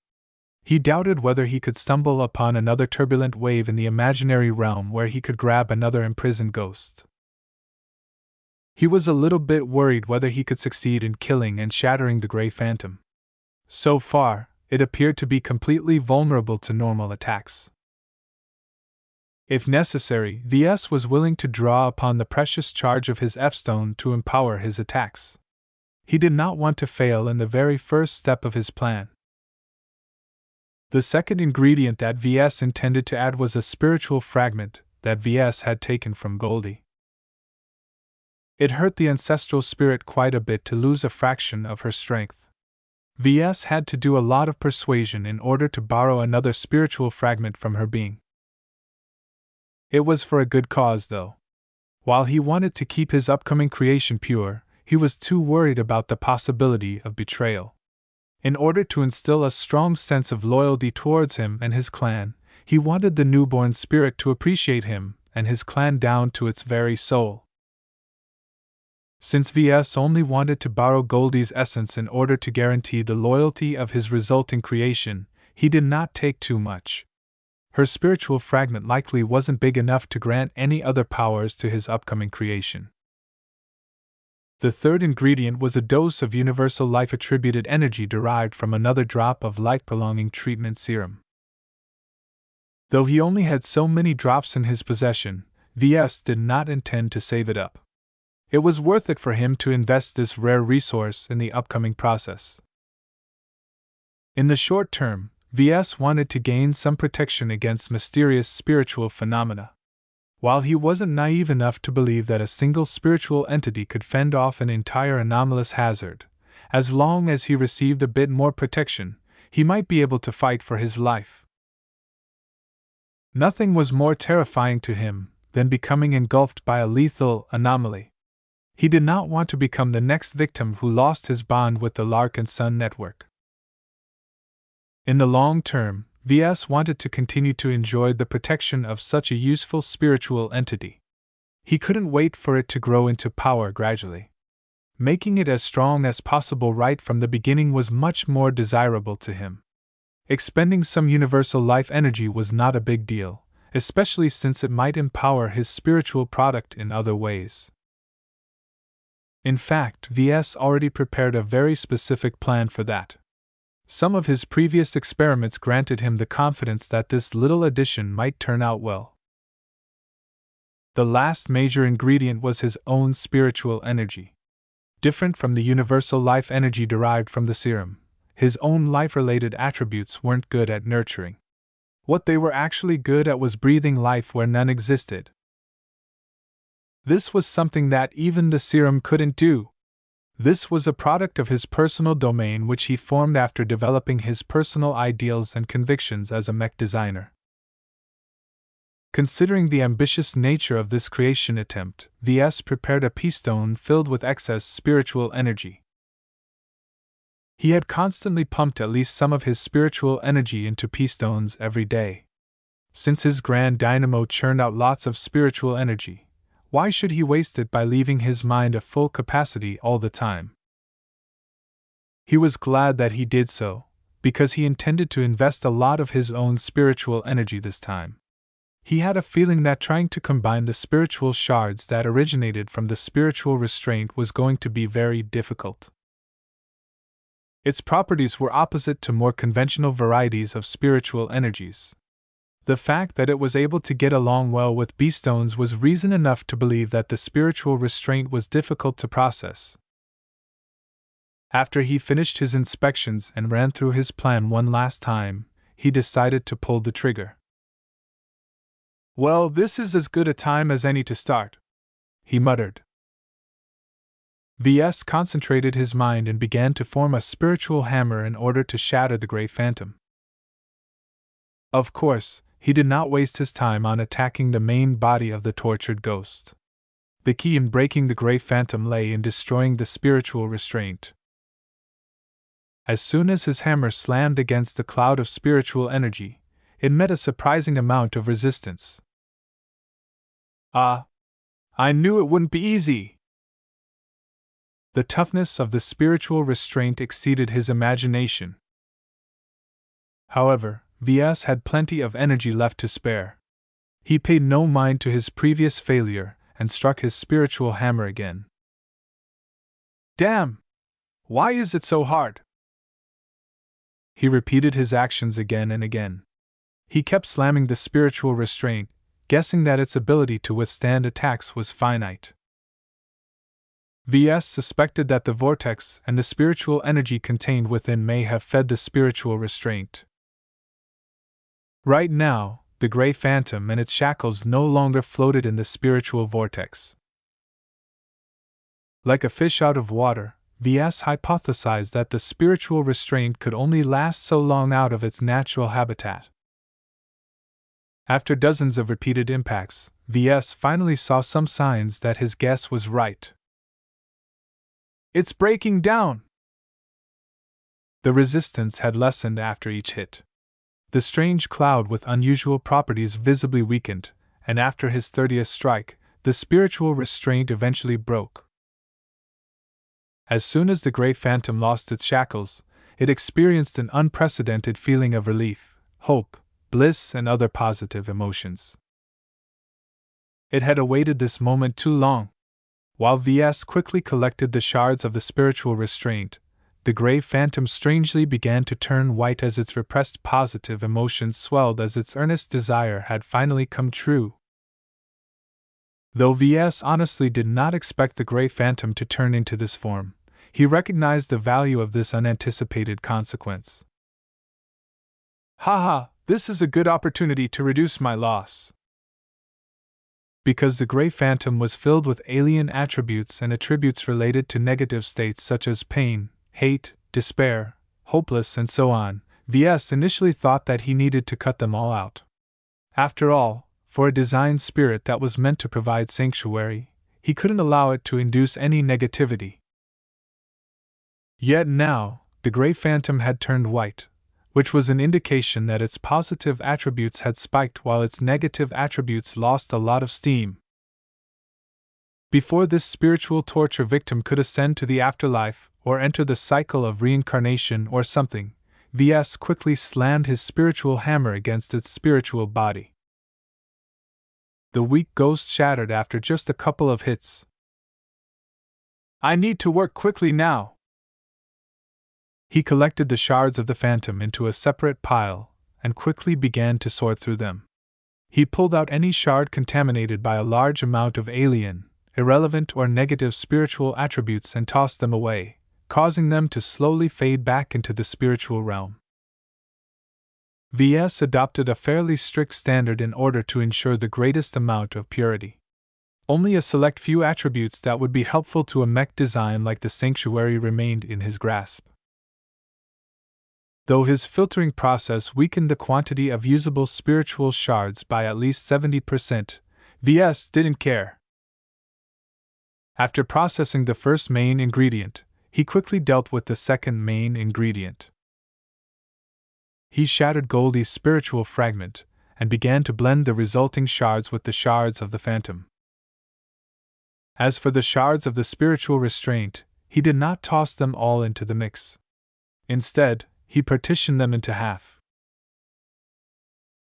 He doubted whether he could stumble upon another turbulent wave in the imaginary realm where he could grab another imprisoned ghost. He was a little bit worried whether he could succeed in killing and shattering the gray phantom. So far, it appeared to be completely vulnerable to normal attacks. If necessary, Ves was willing to draw upon the precious charge of his F-stone to empower his attacks. He did not want to fail in the very first step of his plan. The second ingredient that Ves intended to add was a spiritual fragment that Ves had taken from Goldie. It hurt the ancestral spirit quite a bit to lose a fraction of her strength. Ves had to do a lot of persuasion in order to borrow another spiritual fragment from her being. It was for a good cause, though. While he wanted to keep his upcoming creation pure, he was too worried about the possibility of betrayal. In order to instill a strong sense of loyalty towards him and his clan, he wanted the newborn spirit to appreciate him and his clan down to its very soul. Since Ves only wanted to borrow Goldie's essence in order to guarantee the loyalty of his resulting creation, he did not take too much. Her spiritual fragment likely wasn't big enough to grant any other powers to his upcoming creation. The third ingredient was a dose of universal life-attributed energy derived from another drop of life-prolonging treatment serum. Though he only had so many drops in his possession, Ves did not intend to save it up. It was worth it for him to invest this rare resource in the upcoming process. In the short term, Ves wanted to gain some protection against mysterious spiritual phenomena. While he wasn't naive enough to believe that a single spiritual entity could fend off an entire anomalous hazard, as long as he received a bit more protection, he might be able to fight for his life. Nothing was more terrifying to him than becoming engulfed by a lethal anomaly. He did not want to become the next victim who lost his bond with the Larkinson network. In the long term, Ves wanted to continue to enjoy the protection of such a useful spiritual entity. He couldn't wait for it to grow into power gradually. Making it as strong as possible right from the beginning was much more desirable to him. Expending some universal life energy was not a big deal, especially since it might empower his spiritual product in other ways. In fact, Ves already prepared a very specific plan for that. Some of his previous experiments granted him the confidence that this little addition might turn out well. The last major ingredient was his own spiritual energy. Different from the universal life energy derived from the serum, his own life-related attributes weren't good at nurturing. What they were actually good at was breathing life where none existed. This was something that even the serum couldn't do. This was a product of his personal domain which he formed after developing his personal ideals and convictions as a mech designer. Considering the ambitious nature of this creation attempt, Ves prepared a p-stone filled with excess spiritual energy. He had constantly pumped at least some of his spiritual energy into p-stones every day. Since his grand dynamo churned out lots of spiritual energy, why should he waste it by leaving his mind at full capacity all the time? He was glad that he did so, because he intended to invest a lot of his own spiritual energy this time. He had a feeling that trying to combine the spiritual shards that originated from the spiritual restraint was going to be very difficult. Its properties were opposite to more conventional varieties of spiritual energies. The fact that it was able to get along well with B-stones was reason enough to believe that the spiritual restraint was difficult to process. After he finished his inspections and ran through his plan one last time, he decided to pull the trigger. "Well, this is as good a time as any to start," he muttered. Ves concentrated his mind and began to form a spiritual hammer in order to shatter the Grey Phantom. Of course, he did not waste his time on attacking the main body of the tortured ghost. The key in breaking the Grey Phantom lay in destroying the spiritual restraint. As soon as his hammer slammed against the cloud of spiritual energy, it met a surprising amount of resistance. "Ah! I knew it wouldn't be easy!" The toughness of the spiritual restraint exceeded his imagination. However, Ves had plenty of energy left to spare. He paid no mind to his previous failure and struck his spiritual hammer again. "Damn! Why is it so hard?" He repeated his actions again and again. He kept slamming the spiritual restraint, guessing that its ability to withstand attacks was finite. Ves suspected that the vortex and the spiritual energy contained within may have fed the spiritual restraint. Right now, the Grey Phantom and its shackles no longer floated in the spiritual vortex. Like a fish out of water, Ves hypothesized that the spiritual restraint could only last so long out of its natural habitat. After dozens of repeated impacts, Ves finally saw some signs that his guess was right. "It's breaking down!" The resistance had lessened after each hit. The strange cloud with unusual properties visibly weakened, and after his 30th strike, the spiritual restraint eventually broke. As soon as the Grey Phantom lost its shackles, it experienced an unprecedented feeling of relief, hope, bliss, and other positive emotions. It had awaited this moment too long. While Ves quickly collected the shards of the spiritual restraint, the Grey Phantom strangely began to turn white as its repressed positive emotions swelled as its earnest desire had finally come true. Though Ves honestly did not expect the Grey Phantom to turn into this form, he recognized the value of this unanticipated consequence. "Haha, this is a good opportunity to reduce my loss." Because the Grey Phantom was filled with alien attributes and attributes related to negative states such as pain, hate, despair, hopeless, and so on, Ves initially thought that he needed to cut them all out. After all, for a design spirit that was meant to provide sanctuary, he couldn't allow it to induce any negativity. Yet now, the Grey Phantom had turned white, which was an indication that its positive attributes had spiked while its negative attributes lost a lot of steam. Before this spiritual torture victim could ascend to the afterlife or enter the cycle of reincarnation or something, Ves quickly slammed his spiritual hammer against its spiritual body. The weak ghost shattered after just a couple of hits. "I need to work quickly now." He collected the shards of the phantom into a separate pile and quickly began to sort through them. He pulled out any shard contaminated by a large amount of alien, irrelevant, or negative spiritual attributes and tossed them away, causing them to slowly fade back into the spiritual realm. Ves adopted a fairly strict standard in order to ensure the greatest amount of purity. Only a select few attributes that would be helpful to a mech design like the sanctuary remained in his grasp. Though his filtering process weakened the quantity of usable spiritual shards by at least 70%, Ves didn't care. After processing the first main ingredient, he quickly dealt with the second main ingredient. He shattered Goldie's spiritual fragment and began to blend the resulting shards with the shards of the phantom. As for the shards of the spiritual restraint, he did not toss them all into the mix. Instead, he partitioned them into half.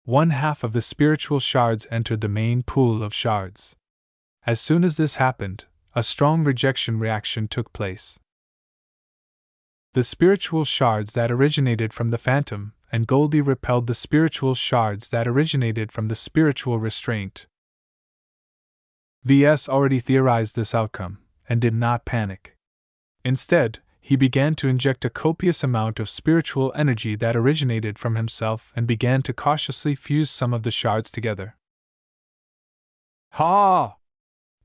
One half of the spiritual shards entered the main pool of shards. As soon as this happened, a strong rejection reaction took place. The spiritual shards that originated from the phantom and Goldie repelled the spiritual shards that originated from the spiritual restraint. Ves already theorized this outcome, and did not panic. Instead, he began to inject a copious amount of spiritual energy that originated from himself and began to cautiously fuse some of the shards together. Ha!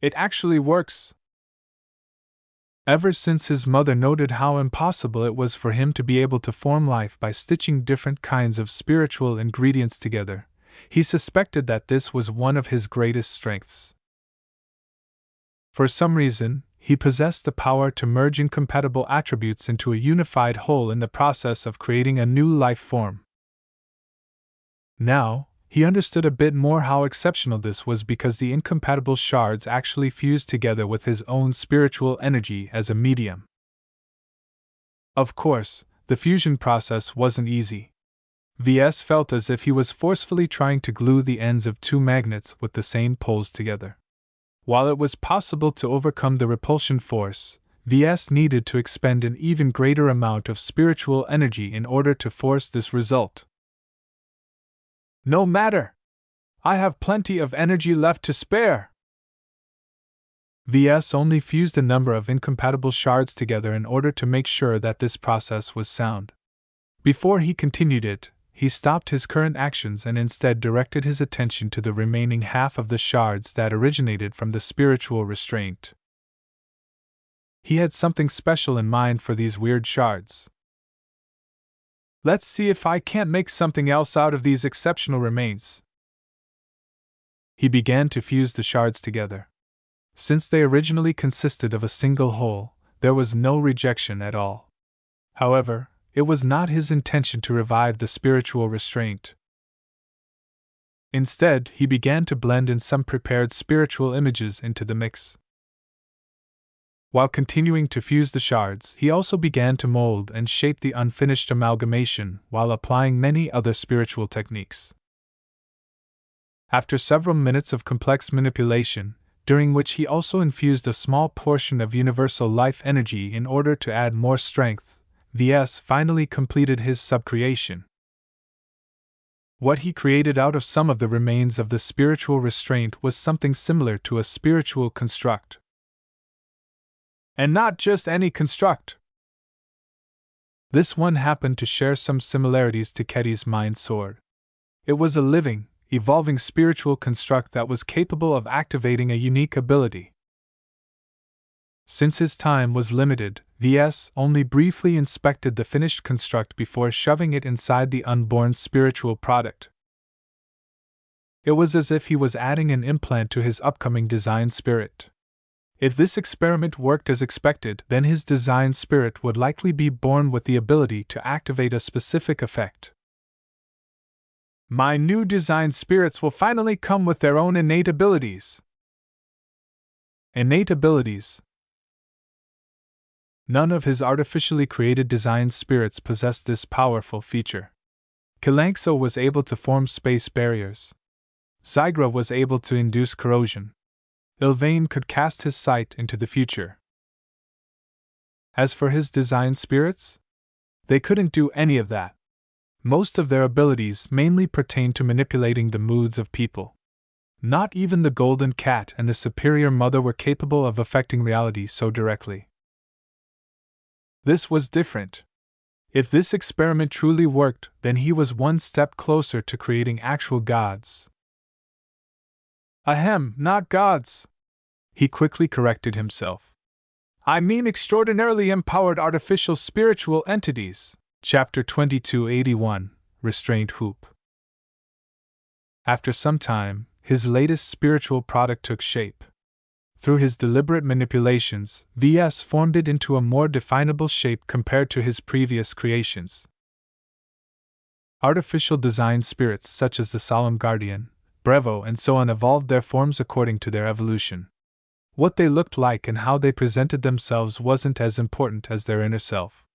It actually works! Ever since his mother noted how impossible it was for him to be able to form life by stitching different kinds of spiritual ingredients together, he suspected that this was one of his greatest strengths. For some reason, he possessed the power to merge incompatible attributes into a unified whole in the process of creating a new life form. Now, he understood a bit more how exceptional this was because the incompatible shards actually fused together with his own spiritual energy as a medium. Of course, the fusion process wasn't easy. Ves felt as if he was forcefully trying to glue the ends of two magnets with the same poles together. While it was possible to overcome the repulsion force, Ves needed to expend an even greater amount of spiritual energy in order to force this result. No matter! I have plenty of energy left to spare! Ves only fused a number of incompatible shards together in order to make sure that this process was sound. Before he continued it, he stopped his current actions and instead directed his attention to the remaining half of the shards that originated from the spiritual restraint. He had something special in mind for these weird shards. Let's see if I can't make something else out of these exceptional remains. He began to fuse the shards together. Since they originally consisted of a single whole, there was no rejection at all. However, it was not his intention to revive the spiritual restraint. Instead, he began to blend in some prepared spiritual images into the mix. While continuing to fuse the shards, he also began to mold and shape the unfinished amalgamation while applying many other spiritual techniques. After several minutes of complex manipulation, during which he also infused a small portion of universal life energy in order to add more strength, Ves finally completed his subcreation. What he created out of some of the remains of the spiritual restraint was something similar to a spiritual construct. And not just any construct. This one happened to share some similarities to Ketty's mind sword. It was a living, evolving spiritual construct that was capable of activating a unique ability. Since his time was limited, Ves only briefly inspected the finished construct before shoving it inside the unborn spiritual product. It was as if he was adding an implant to his upcoming design spirit. If this experiment worked as expected, then his design spirit would likely be born with the ability to activate a specific effect. My new design spirits will finally come with their own innate abilities. Innate abilities. None of his artificially created design spirits possessed this powerful feature. Kilankso was able to form space barriers. Zygra was able to induce corrosion. Ilvain could cast his sight into the future. As for his design spirits, they couldn't do any of that. Most of their abilities mainly pertained to manipulating the moods of people. Not even the Golden Cat and the Superior Mother were capable of affecting reality so directly. This was different. If this experiment truly worked, then he was one step closer to creating actual gods. Ahem, not gods. He quickly corrected himself. I mean extraordinarily empowered artificial spiritual entities. Chapter 2281, Restraint Hoop. After some time, his latest spiritual product took shape. Through his deliberate manipulations, Ves formed it into a more definable shape compared to his previous creations. Artificial design spirits such as the Solemn Guardian, Brevo, and so on evolved their forms according to their evolution. What they looked like and how they presented themselves wasn't as important as their inner self.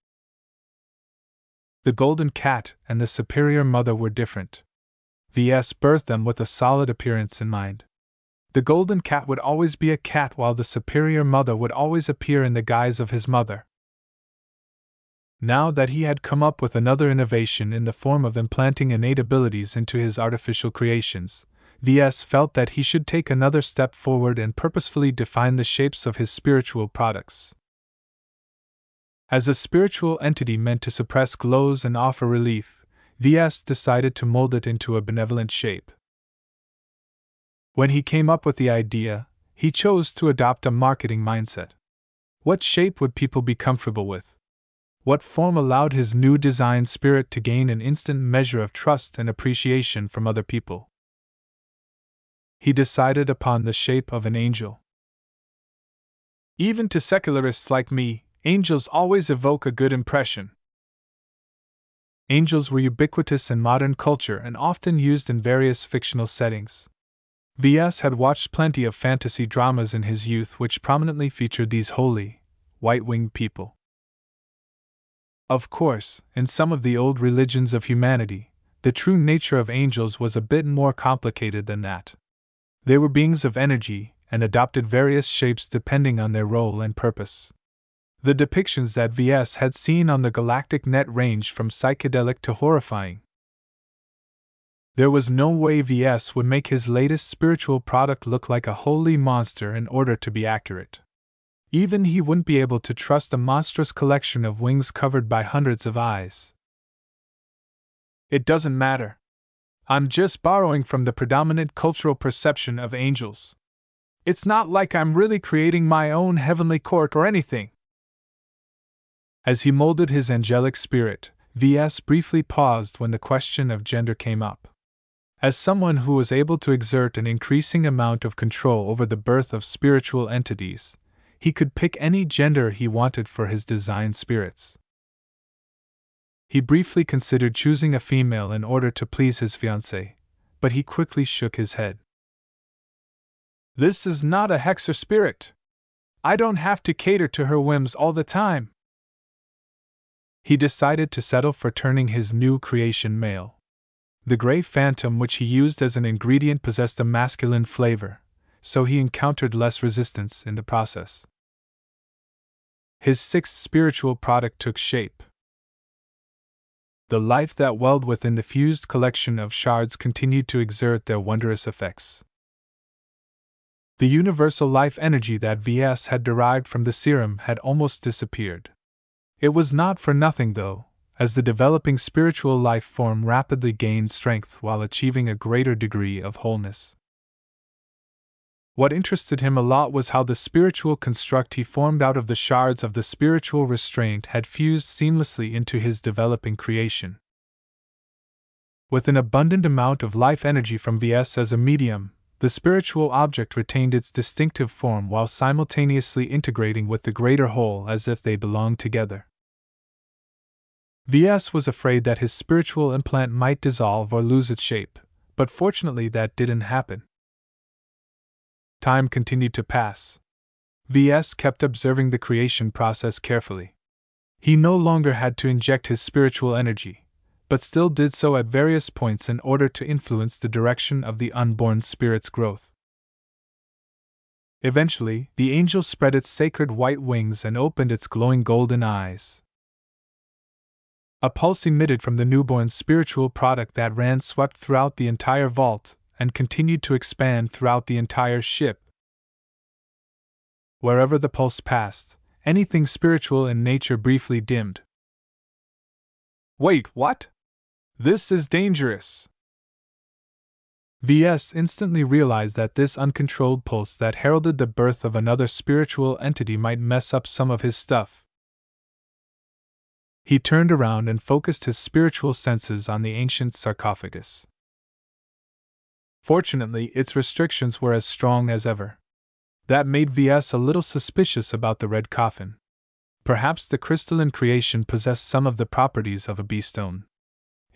The Golden Cat and the Superior Mother were different. Ves birthed them with a solid appearance in mind. The Golden Cat would always be a cat, while the Superior Mother would always appear in the guise of his mother. Now that he had come up with another innovation in the form of implanting innate abilities into his artificial creations, Ves felt that he should take another step forward and purposefully define the shapes of his spiritual products. As a spiritual entity meant to suppress glows and offer relief, Ves decided to mold it into a benevolent shape. When he came up with the idea, he chose to adopt a marketing mindset. What shape would people be comfortable with? What form allowed his new design spirit to gain an instant measure of trust and appreciation from other people? He decided upon the shape of an angel. Even to secularists like me, angels always evoke a good impression. Angels were ubiquitous in modern culture and often used in various fictional settings. Ves had watched plenty of fantasy dramas in his youth which prominently featured these holy, white-winged people. Of course, in some of the old religions of humanity, the true nature of angels was a bit more complicated than that. They were beings of energy and adopted various shapes depending on their role and purpose. The depictions that Ves had seen on the galactic net ranged from psychedelic to horrifying. There was no way Ves would make his latest spiritual product look like a holy monster in order to be accurate. Even he wouldn't be able to trust a monstrous collection of wings covered by hundreds of eyes. It doesn't matter. I'm just borrowing from the predominant cultural perception of angels. It's not like I'm really creating my own heavenly court or anything. As he molded his angelic spirit, Ves briefly paused when the question of gender came up. As someone who was able to exert an increasing amount of control over the birth of spiritual entities, he could pick any gender he wanted for his design spirits. He briefly considered choosing a female in order to please his fiancée, but he quickly shook his head. This is not a hexer spirit. I don't have to cater to her whims all the time. He decided to settle for turning his new creation male. The gray phantom which he used as an ingredient possessed a masculine flavor, so he encountered less resistance in the process. His sixth spiritual product took shape. The life that welled within the fused collection of shards continued to exert their wondrous effects. The universal life energy that Ves had derived from the serum had almost disappeared. It was not for nothing, though, as the developing spiritual life form rapidly gained strength while achieving a greater degree of wholeness. What interested him a lot was how the spiritual construct he formed out of the shards of the spiritual restraint had fused seamlessly into his developing creation. With an abundant amount of life energy from Ves as a medium, the spiritual object retained its distinctive form while simultaneously integrating with the greater whole as if they belonged together. Ves was afraid that his spiritual implant might dissolve or lose its shape, but fortunately that didn't happen. Time continued to pass. Ves kept observing the creation process carefully. He no longer had to inject his spiritual energy, but still did so at various points in order to influence the direction of the unborn spirit's growth. Eventually, the angel spread its sacred white wings and opened its glowing golden eyes. A pulse emitted from the newborn spiritual product that ran swept throughout the entire vault and continued to expand throughout the entire ship. Wherever the pulse passed, anything spiritual in nature briefly dimmed. Wait, what? This is dangerous. Ves instantly realized that this uncontrolled pulse that heralded the birth of another spiritual entity might mess up some of his stuff. He turned around and focused his spiritual senses on the ancient sarcophagus. Fortunately, its restrictions were as strong as ever. That made Ves a little suspicious about the red coffin. Perhaps the crystalline creation possessed some of the properties of a bee stone.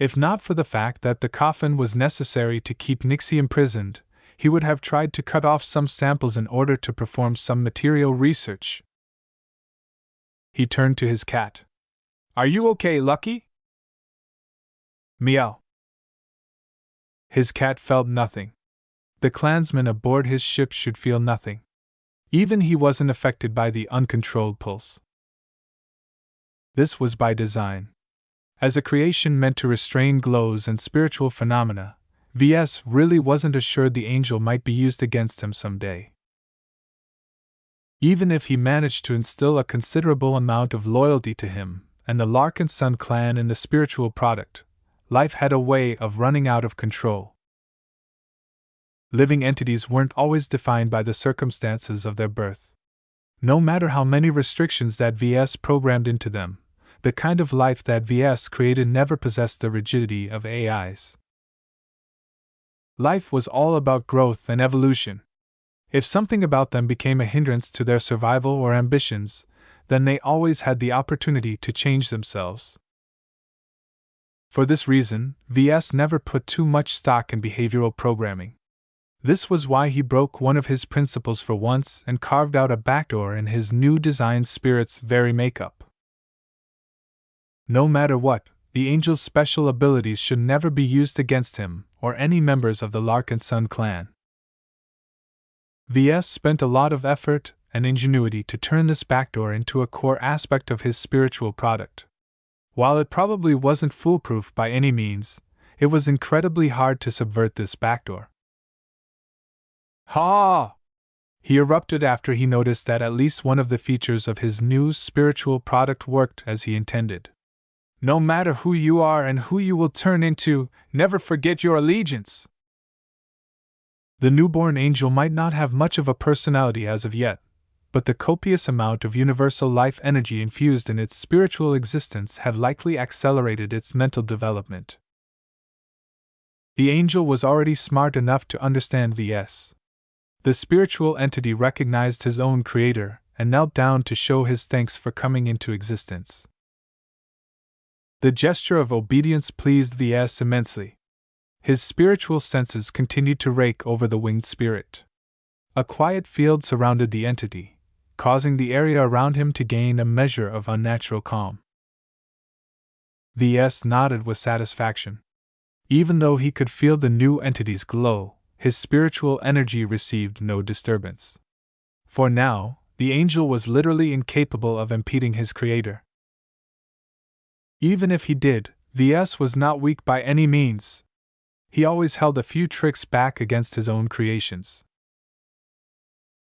If not for the fact that the coffin was necessary to keep Nixie imprisoned, he would have tried to cut off some samples in order to perform some material research. He turned to his cat. "Are you okay, Lucky?" Meow. His cat felt nothing. The clansman aboard his ship should feel nothing. Even he wasn't affected by the uncontrolled pulse. This was by design. As a creation meant to restrain glows and spiritual phenomena, Ves really wasn't assured the angel might be used against him someday. Even if he managed to instill a considerable amount of loyalty to him and the Larkinson clan in the spiritual product, life had a way of running out of control. Living entities weren't always defined by the circumstances of their birth. No matter how many restrictions that Ves programmed into them, the kind of life that Ves created never possessed the rigidity of AIs. Life was all about growth and evolution. If something about them became a hindrance to their survival or ambitions, then they always had the opportunity to change themselves. For this reason, Ves never put too much stock in behavioral programming. This was why he broke one of his principles for once and carved out a backdoor in his new design spirit's very makeup. No matter what, the angel's special abilities should never be used against him or any members of the Larkinson clan. Ves spent a lot of effort and ingenuity to turn this backdoor into a core aspect of his spiritual product. While it probably wasn't foolproof by any means, it was incredibly hard to subvert this backdoor. "Ha!" he erupted after he noticed that at least one of the features of his new spiritual product worked as he intended. "No matter who you are and who you will turn into, never forget your allegiance." The newborn angel might not have much of a personality as of yet, but the copious amount of universal life energy infused in its spiritual existence had likely accelerated its mental development. The angel was already smart enough to understand Ves. The spiritual entity recognized his own creator and knelt down to show his thanks for coming into existence. The gesture of obedience pleased Ves immensely. His spiritual senses continued to rake over the winged spirit. A quiet field surrounded the entity, causing the area around him to gain a measure of unnatural calm. Ves nodded with satisfaction. Even though he could feel the new entity's glow, his spiritual energy received no disturbance. For now, the angel was literally incapable of impeding his creator. Even if he did, Ves was not weak by any means. He always held a few tricks back against his own creations.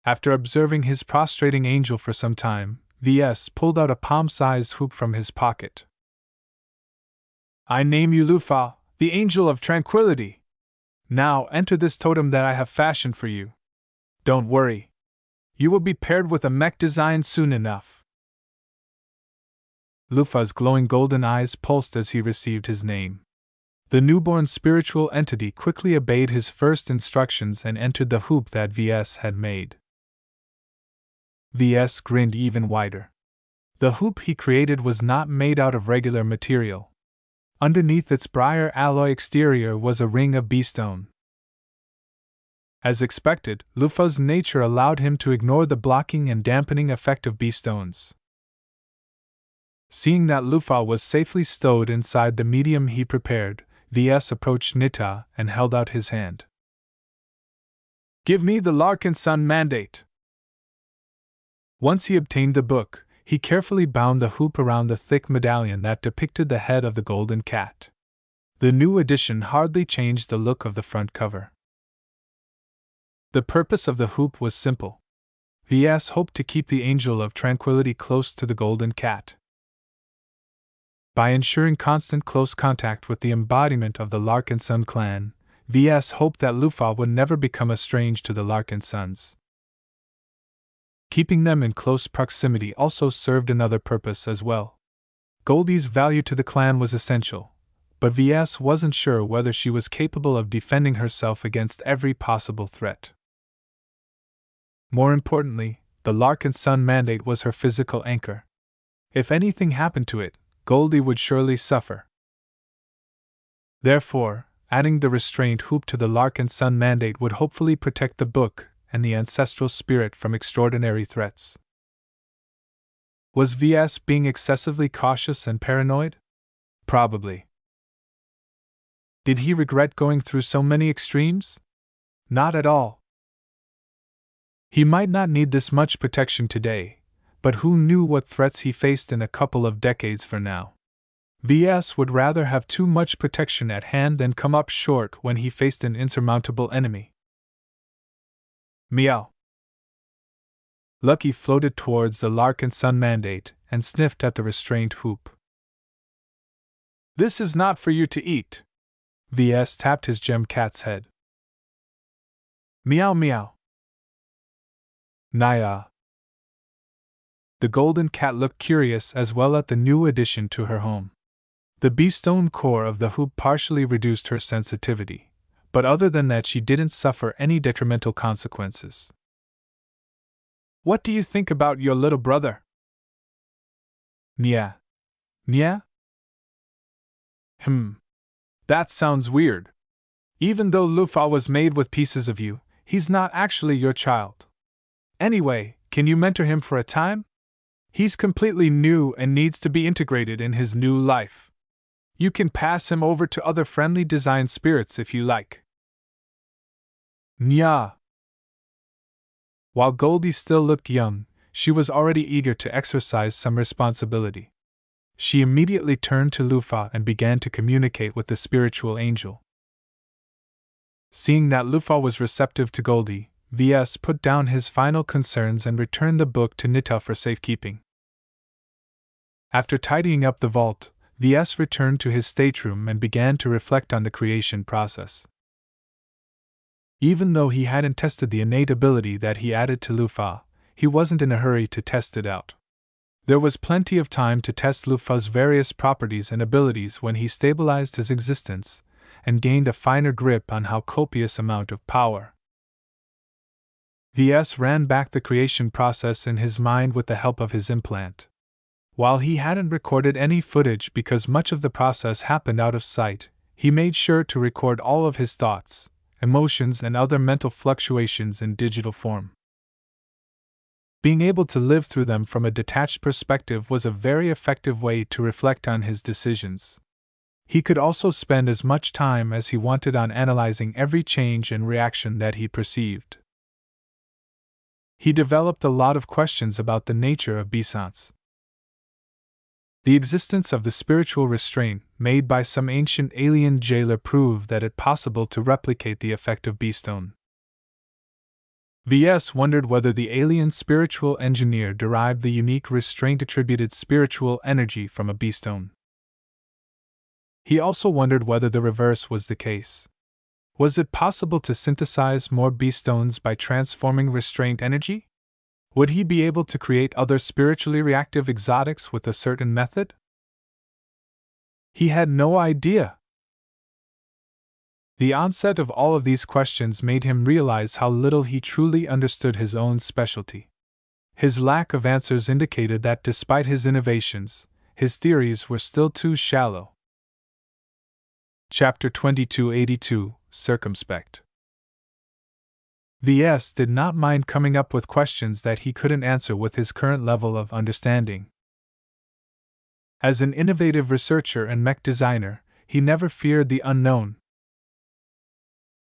After observing his prostrating angel for some time, Ves pulled out a palm-sized hoop from his pocket. "I name you Lufa, the Angel of Tranquility. Now enter this totem that I have fashioned for you. Don't worry. You will be paired with a mech design soon enough." Lufa's glowing golden eyes pulsed as he received his name. The newborn spiritual entity quickly obeyed his first instructions and entered the hoop that Ves had made. Ves grinned even wider. The hoop he created was not made out of regular material. Underneath its briar alloy exterior was a ring of bee-stone. As expected, Lufa's nature allowed him to ignore the blocking and dampening effect of bee-stones. Seeing that Lufa was safely stowed inside the medium he prepared, Ves approached Nita and held out his hand. "Give me the Larkinson mandate." Once he obtained the book, he carefully bound the hoop around the thick medallion that depicted the head of the golden cat. The new edition hardly changed the look of the front cover. The purpose of the hoop was simple. Ves hoped to keep the Angel of Tranquility close to the golden cat. By ensuring constant close contact with the embodiment of the Larkinson clan, Ves hoped that Lufa would never become estranged to the Larkinsons. Keeping them in close proximity also served another purpose as well. Goldie's value to the clan was essential, but Ves wasn't sure whether she was capable of defending herself against every possible threat. More importantly, the Larkinson mandate was her physical anchor. If anything happened to it, Goldie would surely suffer. Therefore, adding the restraint hoop to the Larkinson mandate would hopefully protect the book and the ancestral spirit from extraordinary threats. Was Ves being excessively cautious and paranoid? Probably. Did he regret going through so many extremes? Not at all. He might not need this much protection today, but who knew what threats he faced in a couple of decades from now? Ves would rather have too much protection at hand than come up short when he faced an insurmountable enemy. Meow. Lucky floated towards the Larkinson mandate and sniffed at the restraint hoop. This is not for you to eat. Ves tapped his gem cat's head. Meow meow. Naya. The golden cat looked curious as well at the new addition to her home. The bee-stone core of the hoop partially reduced her sensitivity, but other than that she didn't suffer any detrimental consequences. What do you think about your little brother? Nya. Nya? That sounds weird. Even though Lufa was made with pieces of you, he's not actually your child. Anyway, can you mentor him for a time? He's completely new and needs to be integrated in his new life. You can pass him over to other friendly design spirits if you like. Nya. While Goldie still looked young, she was already eager to exercise some responsibility. She immediately turned to Lufa and began to communicate with the spiritual angel. Seeing that Lufa was receptive to Goldie, Ves put down his final concerns and returned the book to Nita for safekeeping. After tidying up the vault, Ves returned to his stateroom and began to reflect on the creation process. Even though he hadn't tested the innate ability that he added to Lufa, he wasn't in a hurry to test it out. There was plenty of time to test Lufa's various properties and abilities when he stabilized his existence and gained a finer grip on how copious amount of power. Ves ran back the creation process in his mind with the help of his implant. While he hadn't recorded any footage because much of the process happened out of sight, he made sure to record all of his thoughts, emotions, and other mental fluctuations in digital form. Being able to live through them from a detached perspective was a very effective way to reflect on his decisions. He could also spend as much time as he wanted on analyzing every change and reaction that he perceived. He developed a lot of questions about the nature of Bisance. The existence of the spiritual restraint made by some ancient alien jailer proved that it possible to replicate the effect of B-stone. Ves wondered whether the alien spiritual engineer derived the unique restraint-attributed spiritual energy from a B-stone. He also wondered whether the reverse was the case. Was it possible to synthesize more B-stones by transforming restraint energy? Would he be able to create other spiritually reactive exotics with a certain method? He had no idea. The onset of all of these questions made him realize how little he truly understood his own specialty. His lack of answers indicated that despite his innovations, his theories were still too shallow. Chapter 2282, Circumspect. Ves did not mind coming up with questions that he couldn't answer with his current level of understanding. As an innovative researcher and mech designer, he never feared the unknown.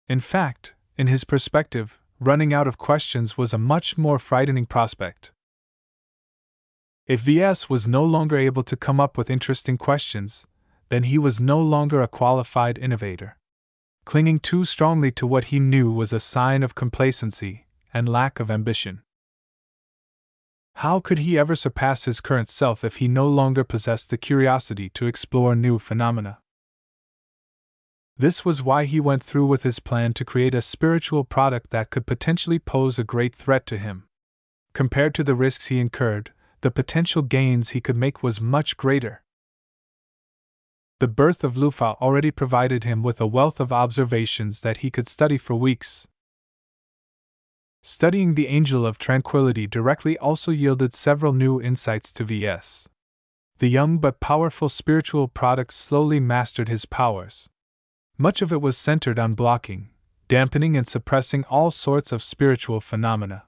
In fact, in his perspective, running out of questions was a much more frightening prospect. If Ves was no longer able to come up with interesting questions, then he was no longer a qualified innovator. Clinging too strongly to what he knew was a sign of complacency and lack of ambition. How could he ever surpass his current self if he no longer possessed the curiosity to explore new phenomena? This was why he went through with his plan to create a spiritual product that could potentially pose a great threat to him. Compared to the risks he incurred, the potential gains he could make was much greater. The birth of Lufa already provided him with a wealth of observations that he could study for weeks. Studying the Angel of Tranquility directly also yielded several new insights to Ves. The young but powerful spiritual product slowly mastered his powers. Much of it was centered on blocking, dampening, and suppressing all sorts of spiritual phenomena.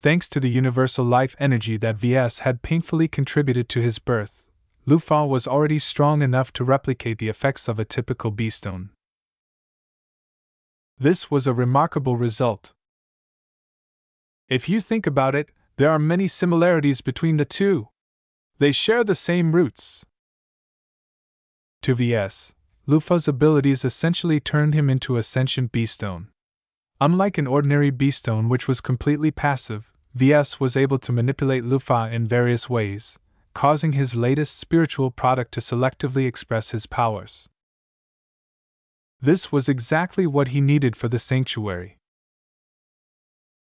Thanks to the universal life energy that Ves had painfully contributed to his birth, Lufa was already strong enough to replicate the effects of a typical beastone. This was a remarkable result. If you think about it, there are many similarities between the two. They share the same roots. To Ves, Lufa's abilities essentially turned him into a sentient beastone. Unlike an ordinary beastone which was completely passive, Ves was able to manipulate Lufa in various ways, causing his latest spiritual product to selectively express his powers. This was exactly what he needed for the sanctuary.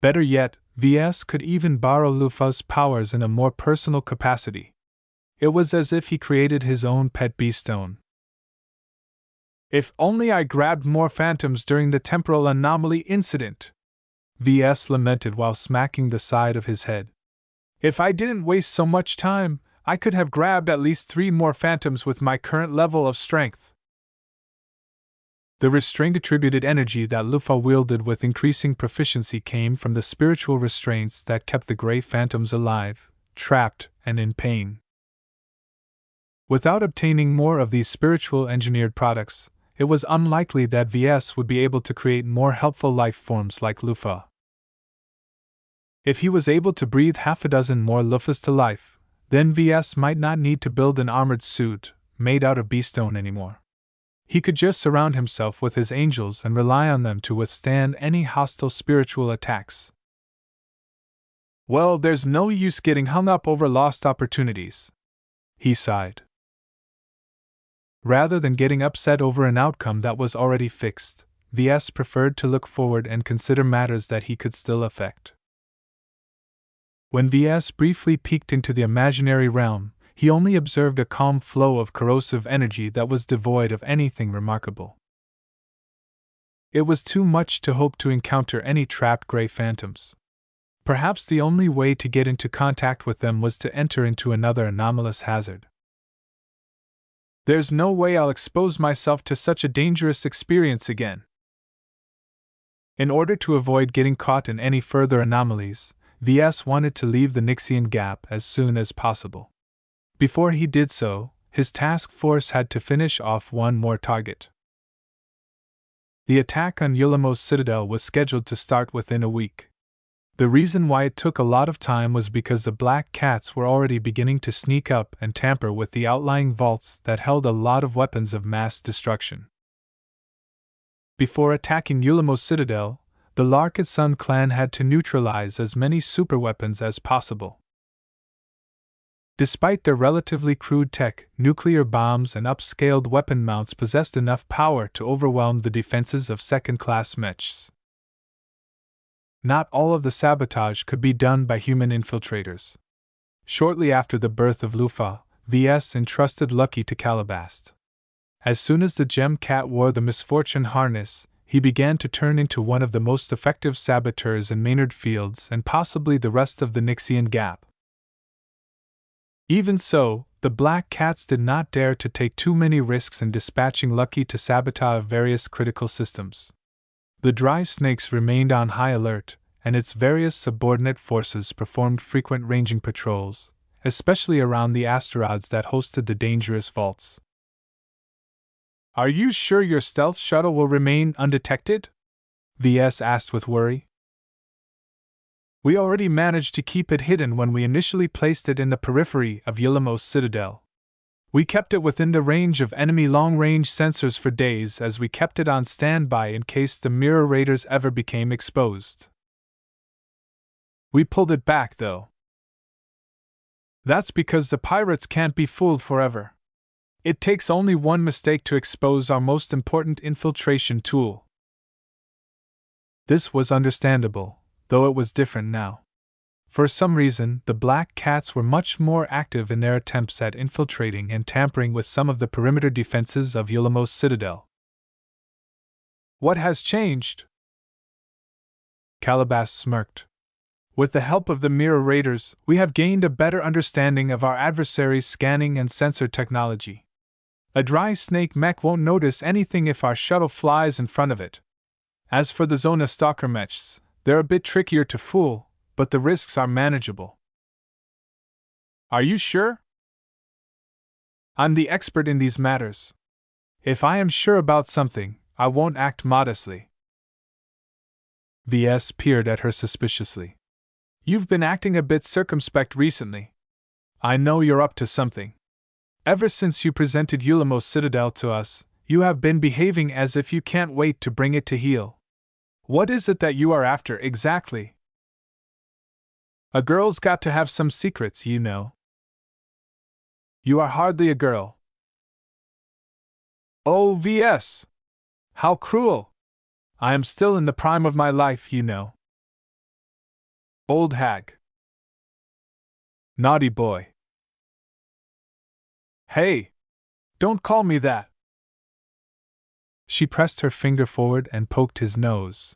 Better yet, Ves could even borrow Lufa's powers in a more personal capacity. It was as if he created his own pet beastone. If only I grabbed more phantoms during the temporal anomaly incident, Ves lamented while smacking the side of his head. If I didn't waste so much time, I could have grabbed at least 3 more phantoms with my current level of strength. The restrained attributed energy that Lufa wielded with increasing proficiency came from the spiritual restraints that kept the gray phantoms alive, trapped, and in pain. Without obtaining more of these spiritual engineered products, it was unlikely that Ves would be able to create more helpful life forms like Lufa. If he was able to breathe 6 more Lufas to life, then Ves might not need to build an armored suit made out of beastone anymore. He could just surround himself with his angels and rely on them to withstand any hostile spiritual attacks. Well, there's no use getting hung up over lost opportunities, he sighed. Rather than getting upset over an outcome that was already fixed, Ves preferred to look forward and consider matters that he could still affect. When Ves briefly peeked into the imaginary realm, he only observed a calm flow of corrosive energy that was devoid of anything remarkable. It was too much to hope to encounter any trapped gray phantoms. Perhaps the only way to get into contact with them was to enter into another anomalous hazard. There's no way I'll expose myself to such a dangerous experience again. In order to avoid getting caught in any further anomalies, Ves wanted to leave the Nixian Gap as soon as possible. Before he did so, his task force had to finish off one more target. The attack on Yulamo's citadel was scheduled to start within a week. The reason why it took a lot of time was because the Black Cats were already beginning to sneak up and tamper with the outlying vaults that held a lot of weapons of mass destruction. Before attacking Yulamo's citadel, the Larkinson clan had to neutralize as many superweapons as possible. Despite their relatively crude tech, nuclear bombs and upscaled weapon mounts possessed enough power to overwhelm the defenses of second-class mechs. Not all of the sabotage could be done by human infiltrators. Shortly after the birth of Lufa, Ves entrusted Lucky to Calabast. As soon as the gem cat wore the misfortune harness, he began to turn into one of the most effective saboteurs in Maynard Fields and possibly the rest of the Nixian Gap. Even so, the Black Cats did not dare to take too many risks in dispatching Lucky to sabotage various critical systems. The Dry Snakes remained on high alert, and its various subordinate forces performed frequent ranging patrols, especially around the asteroids that hosted the dangerous vaults. Are you sure your stealth shuttle will remain undetected? Ves asked with worry. We already managed to keep it hidden when we initially placed it in the periphery of Yulamo's citadel. We kept it within the range of enemy long-range sensors for days as we kept it on standby in case the mirror raiders ever became exposed. We pulled it back, though. That's because the pirates can't be fooled forever. It takes only one mistake to expose our most important infiltration tool. This was understandable, though it was different now. For some reason, the Black Cats were much more active in their attempts at infiltrating and tampering with some of the perimeter defenses of Yulamo's citadel. What has changed? Calabas smirked. With the help of the mirror raiders, we have gained a better understanding of our adversaries' scanning and sensor technology. A dry snake mech won't notice anything if our shuttle flies in front of it. As for the Zona Stalker mechs, they're a bit trickier to fool, but the risks are manageable. Are you sure? I'm the expert in these matters. If I am sure about something, I won't act modestly. Ves peered at her suspiciously. You've been acting a bit circumspect recently. I know you're up to something. Ever since you presented Ulamos Citadel to us, you have been behaving as if you can't wait to bring it to heel. What is it that you are after exactly? A girl's got to have some secrets, you know. You are hardly a girl. Oh, Ves! How cruel! I am still in the prime of my life, you know. Old hag. Naughty boy. Hey! Don't call me that! She pressed her finger forward and poked his nose.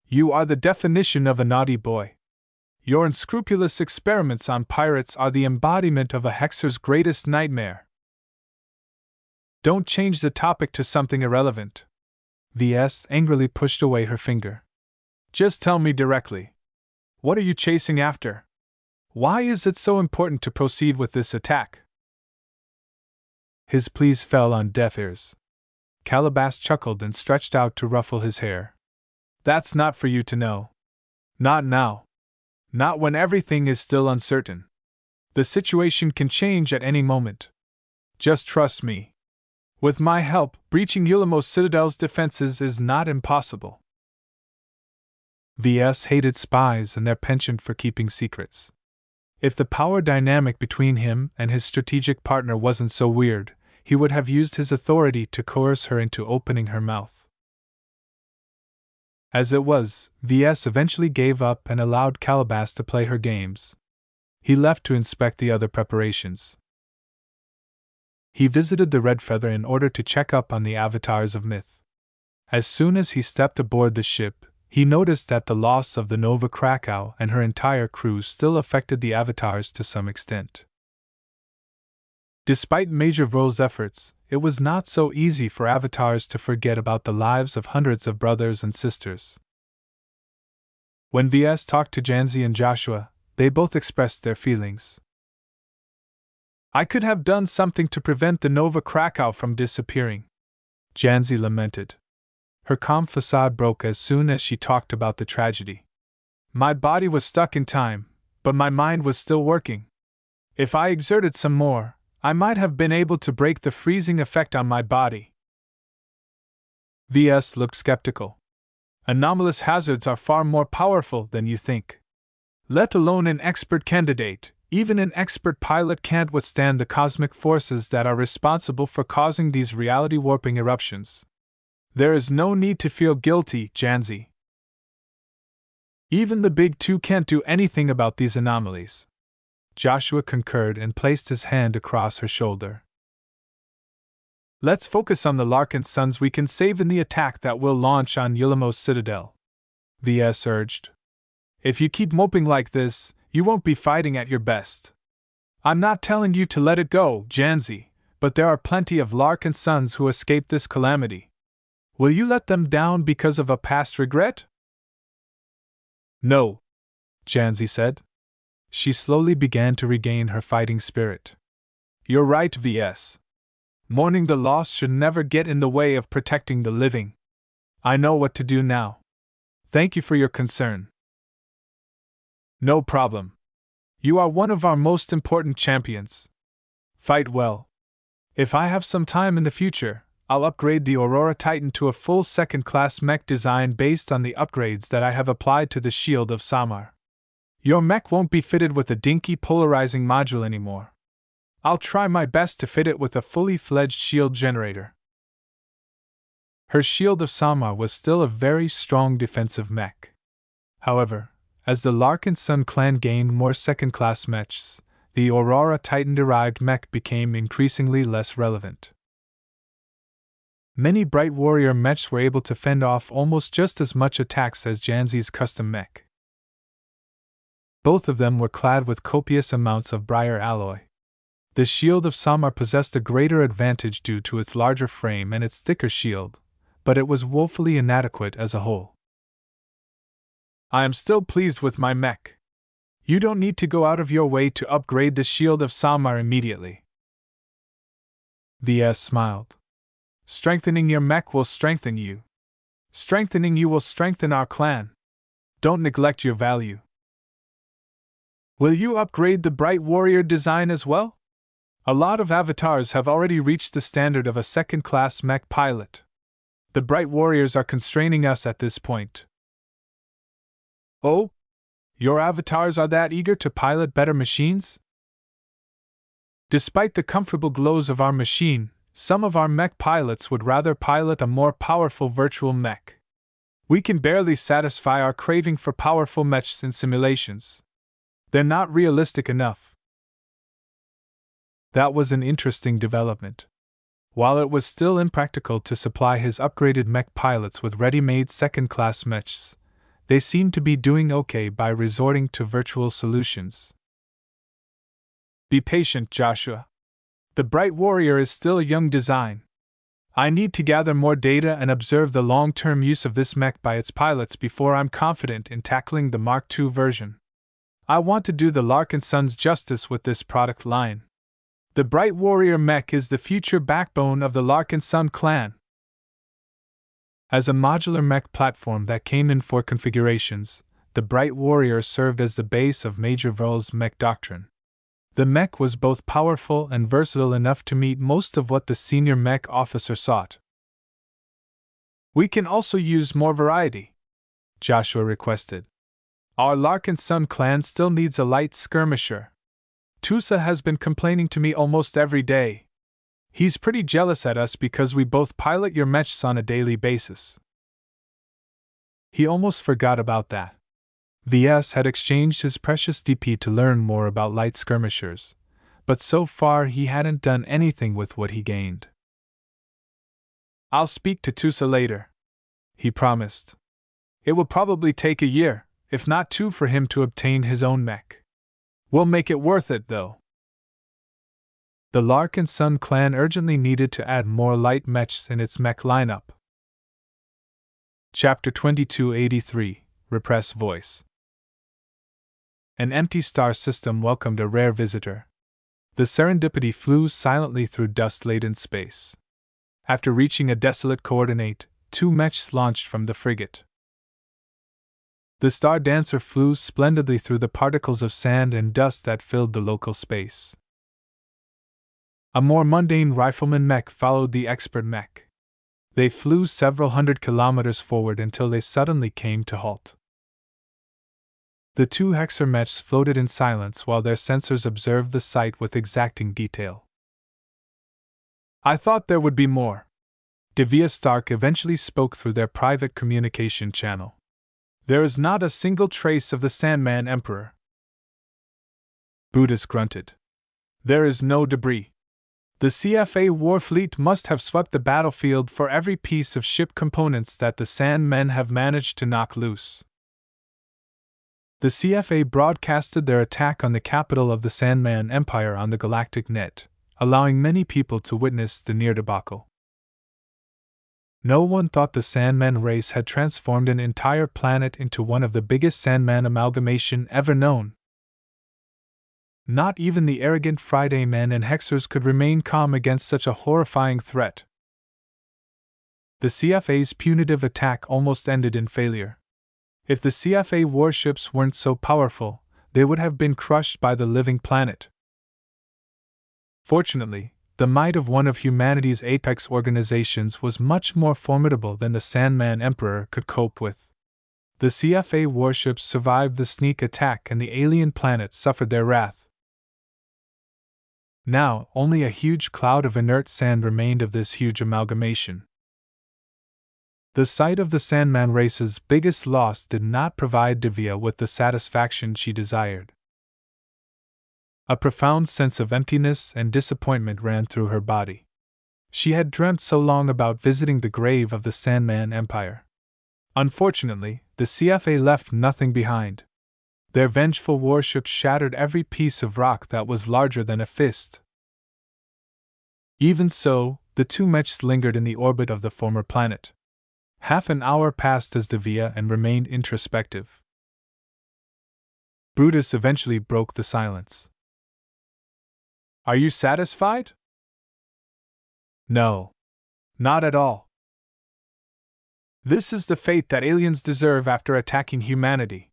You are the definition of a naughty boy. Your unscrupulous experiments on pirates are the embodiment of a hexer's greatest nightmare. Don't change the topic to something irrelevant. Ves angrily pushed away her finger. Just tell me directly. What are you chasing after? Why is it so important to proceed with this attack? His pleas fell on deaf ears. Calabas chuckled and stretched out to ruffle his hair. That's not for you to know. Not now. Not when everything is still uncertain. The situation can change at any moment. Just trust me. With my help, breaching Ulamos Citadel's defenses is not impossible. Ves hated spies and their penchant for keeping secrets. If the power dynamic between him and his strategic partner wasn't so weird, he would have used his authority to coerce her into opening her mouth. As it was, Ves eventually gave up and allowed Calabas to play her games. He left to inspect the other preparations. He visited the Red Feather in order to check up on the avatars of myth. As soon as he stepped aboard the ship, he noticed that the loss of the Nova Krakow and her entire crew still affected the avatars to some extent. Despite Major Vrol's efforts, it was not so easy for avatars to forget about the lives of hundreds of brothers and sisters. When Ves talked to Janzi and Joshua, they both expressed their feelings. I could have done something to prevent the Nova Krakow from disappearing, Janzi lamented. Her calm facade broke as soon as she talked about the tragedy. My body was stuck in time, but my mind was still working. If I exerted some more, I might have been able to break the freezing effect on my body. Ves looked skeptical. Anomalous hazards are far more powerful than you think. Let alone an expert candidate, even an expert pilot can't withstand the cosmic forces that are responsible for causing these reality-warping eruptions. There is no need to feel guilty, Janzi. Even the Big Two can't do anything about these anomalies. Joshua concurred and placed his hand across her shoulder. Let's focus on the Larkinsons we can save in the attack that we'll launch on Ulamos Citadel, Ves urged. If you keep moping like this, you won't be fighting at your best. I'm not telling you to let it go, Janzi, but there are plenty of Larkinsons who escaped this calamity. Will you let them down because of a past regret? No, Janzi said. She slowly began to regain her fighting spirit. You're right, Ves. Mourning the loss should never get in the way of protecting the living. I know what to do now. Thank you for your concern. No problem. You are one of our most important champions. Fight well. If I have some time in the future, I'll upgrade the Aurora Titan to a full second-class mech design based on the upgrades that I have applied to the shield of Samar. Your mech won't be fitted with a dinky polarizing module anymore. I'll try my best to fit it with a fully fledged shield generator. Her shield of Samar was still a very strong defensive mech. However, as the Larkinson clan gained more second-class mechs, the Aurora Titan-derived mech became increasingly less relevant. Many Bright Warrior mechs were able to fend off almost just as much attacks as Janzi's custom mech. Both of them were clad with copious amounts of briar alloy. The shield of Samar possessed a greater advantage due to its larger frame and its thicker shield, but it was woefully inadequate as a whole. I am still pleased with my mech. You don't need to go out of your way to upgrade the shield of Samar immediately. Ves smiled. Strengthening your mech will strengthen you. Strengthening you will strengthen our clan. Don't neglect your value. Will you upgrade the Bright Warrior design as well? A lot of avatars have already reached the standard of a second-class mech pilot. The Bright Warriors are constraining us at this point. Oh? Your avatars are that eager to pilot better machines? Despite the comfortable glows of our machine, some of our mech pilots would rather pilot a more powerful virtual mech. We can barely satisfy our craving for powerful mechs in simulations. They're not realistic enough. That was an interesting development. While it was still impractical to supply his upgraded mech pilots with ready-made second-class mechs, they seemed to be doing okay by resorting to virtual solutions. Be patient, Joshua. The Bright Warrior is still a young design. I need to gather more data and observe the long-term use of this mech by its pilots before I'm confident in tackling the Mark II version. I want to do the Larkinsons justice with this product line. The Bright Warrior mech is the future backbone of the Larkinson clan. As a modular mech platform that came in 4 configurations, the Bright Warrior served as the base of Major Verl's mech doctrine. The mech was both powerful and versatile enough to meet most of what the senior mech officer sought. We can also use more variety, Joshua requested. Our Larkinson clan still needs a light skirmisher. Tusa has been complaining to me almost every day. He's pretty jealous at us because we both pilot your mechs on a daily basis. He almost forgot about that. Ves had exchanged his precious DP to learn more about light skirmishers, but so far he hadn't done anything with what he gained. I'll speak to Tusa later, he promised. It will probably take a year, if not 2, for him to obtain his own mech. We'll make it worth it, though. The Larkinson clan urgently needed to add more light mechs in its mech lineup. Chapter 2283, Repress Voice. An empty star system welcomed a rare visitor. The Serendipity flew silently through dust-laden space. After reaching a desolate coordinate, 2 mechs launched from the frigate. The Star Dancer flew splendidly through the particles of sand and dust that filled the local space. A more mundane rifleman mech followed the expert mech. They flew several hundred kilometers forward until they suddenly came to halt. The 2 Hexer mechs floated in silence while their sensors observed the sight with exacting detail. I thought there would be more. Devia Stark eventually spoke through their private communication channel. There is not a single trace of the Sandman Emperor. Buddhist grunted. There is no debris. The CFA Warfleet must have swept the battlefield for every piece of ship components that the Sandmen have managed to knock loose. The CFA broadcasted their attack on the capital of the Sandman Empire on the galactic net, allowing many people to witness the near debacle. No one thought the Sandman race had transformed an entire planet into one of the biggest Sandman amalgamation ever known. Not even the arrogant Friday men and Hexers could remain calm against such a horrifying threat. The CFA's punitive attack almost ended in failure. If the CFA warships weren't so powerful, they would have been crushed by the living planet. Fortunately, the might of one of humanity's apex organizations was much more formidable than the Sandman Emperor could cope with. The CFA warships survived the sneak attack and the alien planet suffered their wrath. Now, only a huge cloud of inert sand remained of this huge amalgamation. The sight of the Sandman race's biggest loss did not provide Devia with the satisfaction she desired. A profound sense of emptiness and disappointment ran through her body. She had dreamt so long about visiting the grave of the Sandman Empire. Unfortunately, the CFA left nothing behind. Their vengeful warships shattered every piece of rock that was larger than a fist, Even so, the two mechs lingered in the orbit of the former planet. Half an hour passed as Devia and remained introspective. Brutus eventually broke the silence. Are you satisfied? No. Not at all. This is the fate that aliens deserve after attacking humanity.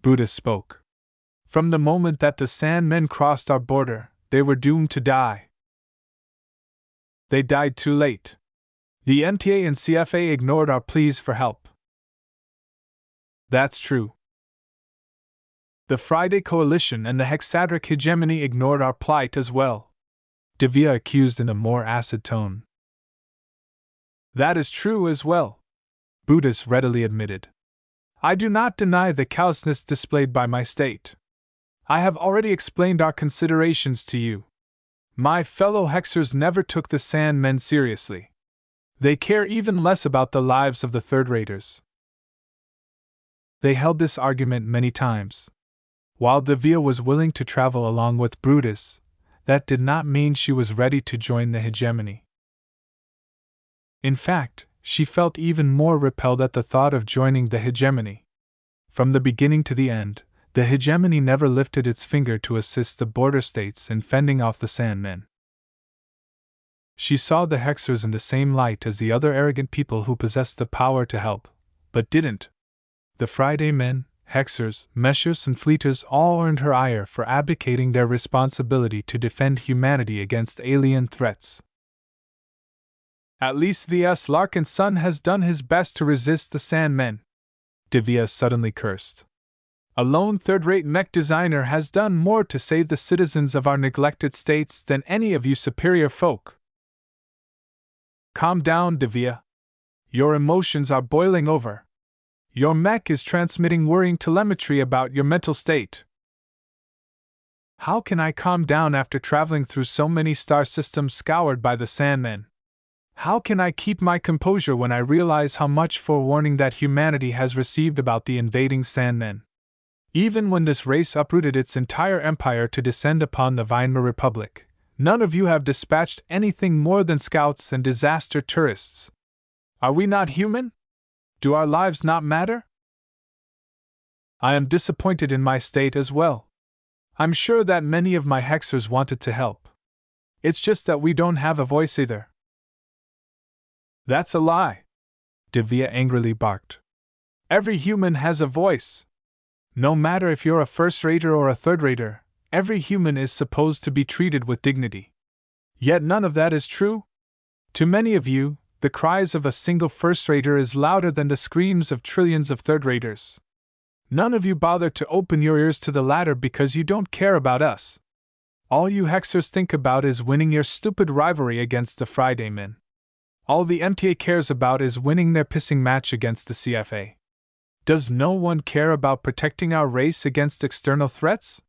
Brutus spoke. From the moment that the Sandmen crossed our border, they were doomed to die. They died too late. The MTA and CFA ignored our pleas for help. That's true. The Friday Coalition and the Hexadric Hegemony ignored our plight as well. Devia accused in a more acid tone. That is true as well, Brutus readily admitted. I do not deny the callousness displayed by my state. I have already explained our considerations to you. My fellow Hexers never took the Sandmen seriously. They care even less about the lives of the third-raters. They held this argument many times. While Devia was willing to travel along with Brutus, that did not mean she was ready to join the hegemony. In fact, she felt even more repelled at the thought of joining the hegemony. From the beginning to the end, the hegemony never lifted its finger to assist the border states in fending off the Sandmen. She saw the Hexers in the same light as the other arrogant people who possessed the power to help, but didn't. The Friday men, Hexers, Meshers, and Fleeters all earned her ire for abdicating their responsibility to defend humanity against alien threats. At least Ves Larkinson has done his best to resist the Sandmen, Devia suddenly cursed. A lone third-rate mech designer has done more to save the citizens of our neglected states than any of you superior folk. Calm down, Devia. Your emotions are boiling over. Your mech is transmitting worrying telemetry about your mental state. How can I calm down after traveling through so many star systems scoured by the Sandmen? How can I keep my composure when I realize how much forewarning that humanity has received about the invading Sandmen? Even when this race uprooted its entire empire to descend upon the Weimar Republic, none of you have dispatched anything more than scouts and disaster tourists. Are we not human? Do our lives not matter? I am disappointed in my state as well. I'm sure that many of my Hexers wanted to help. It's just that we don't have a voice either. That's a lie, Devia angrily barked. Every human has a voice. No matter if you're a first-rater or a third-rater, every human is supposed to be treated with dignity. Yet none of that is true. To many of you, the cries of a single first-rater is louder than the screams of trillions of third-raters. None of you bother to open your ears to the latter because you don't care about us. All you Hexers think about is winning your stupid rivalry against the Friday men. All the MTA cares about is winning their pissing match against the CFA. Does no one care about protecting our race against external threats?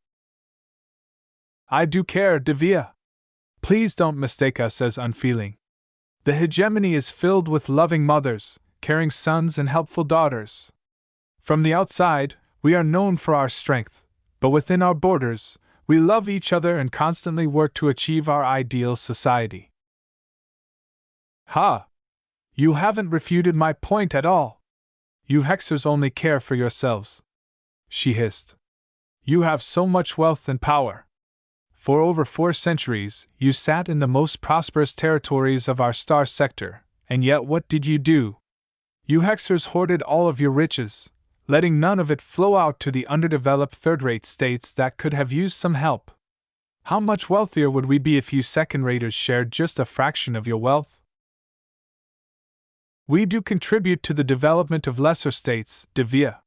I do care, Devia. Please don't mistake us as unfeeling. The hegemony is filled with loving mothers, caring sons, and helpful daughters. From the outside, we are known for our strength, but within our borders, we love each other and constantly work to achieve our ideal society. Ha! You haven't refuted my point at all. You Hexers only care for yourselves, she hissed. You have so much wealth and power. For over 4 centuries, you sat in the most prosperous territories of our star sector, and yet what did you do? You Hexers hoarded all of your riches, letting none of it flow out to the underdeveloped third-rate states that could have used some help. How much wealthier would we be if you second-raters shared just a fraction of your wealth? We do contribute to the development of lesser states, Devia.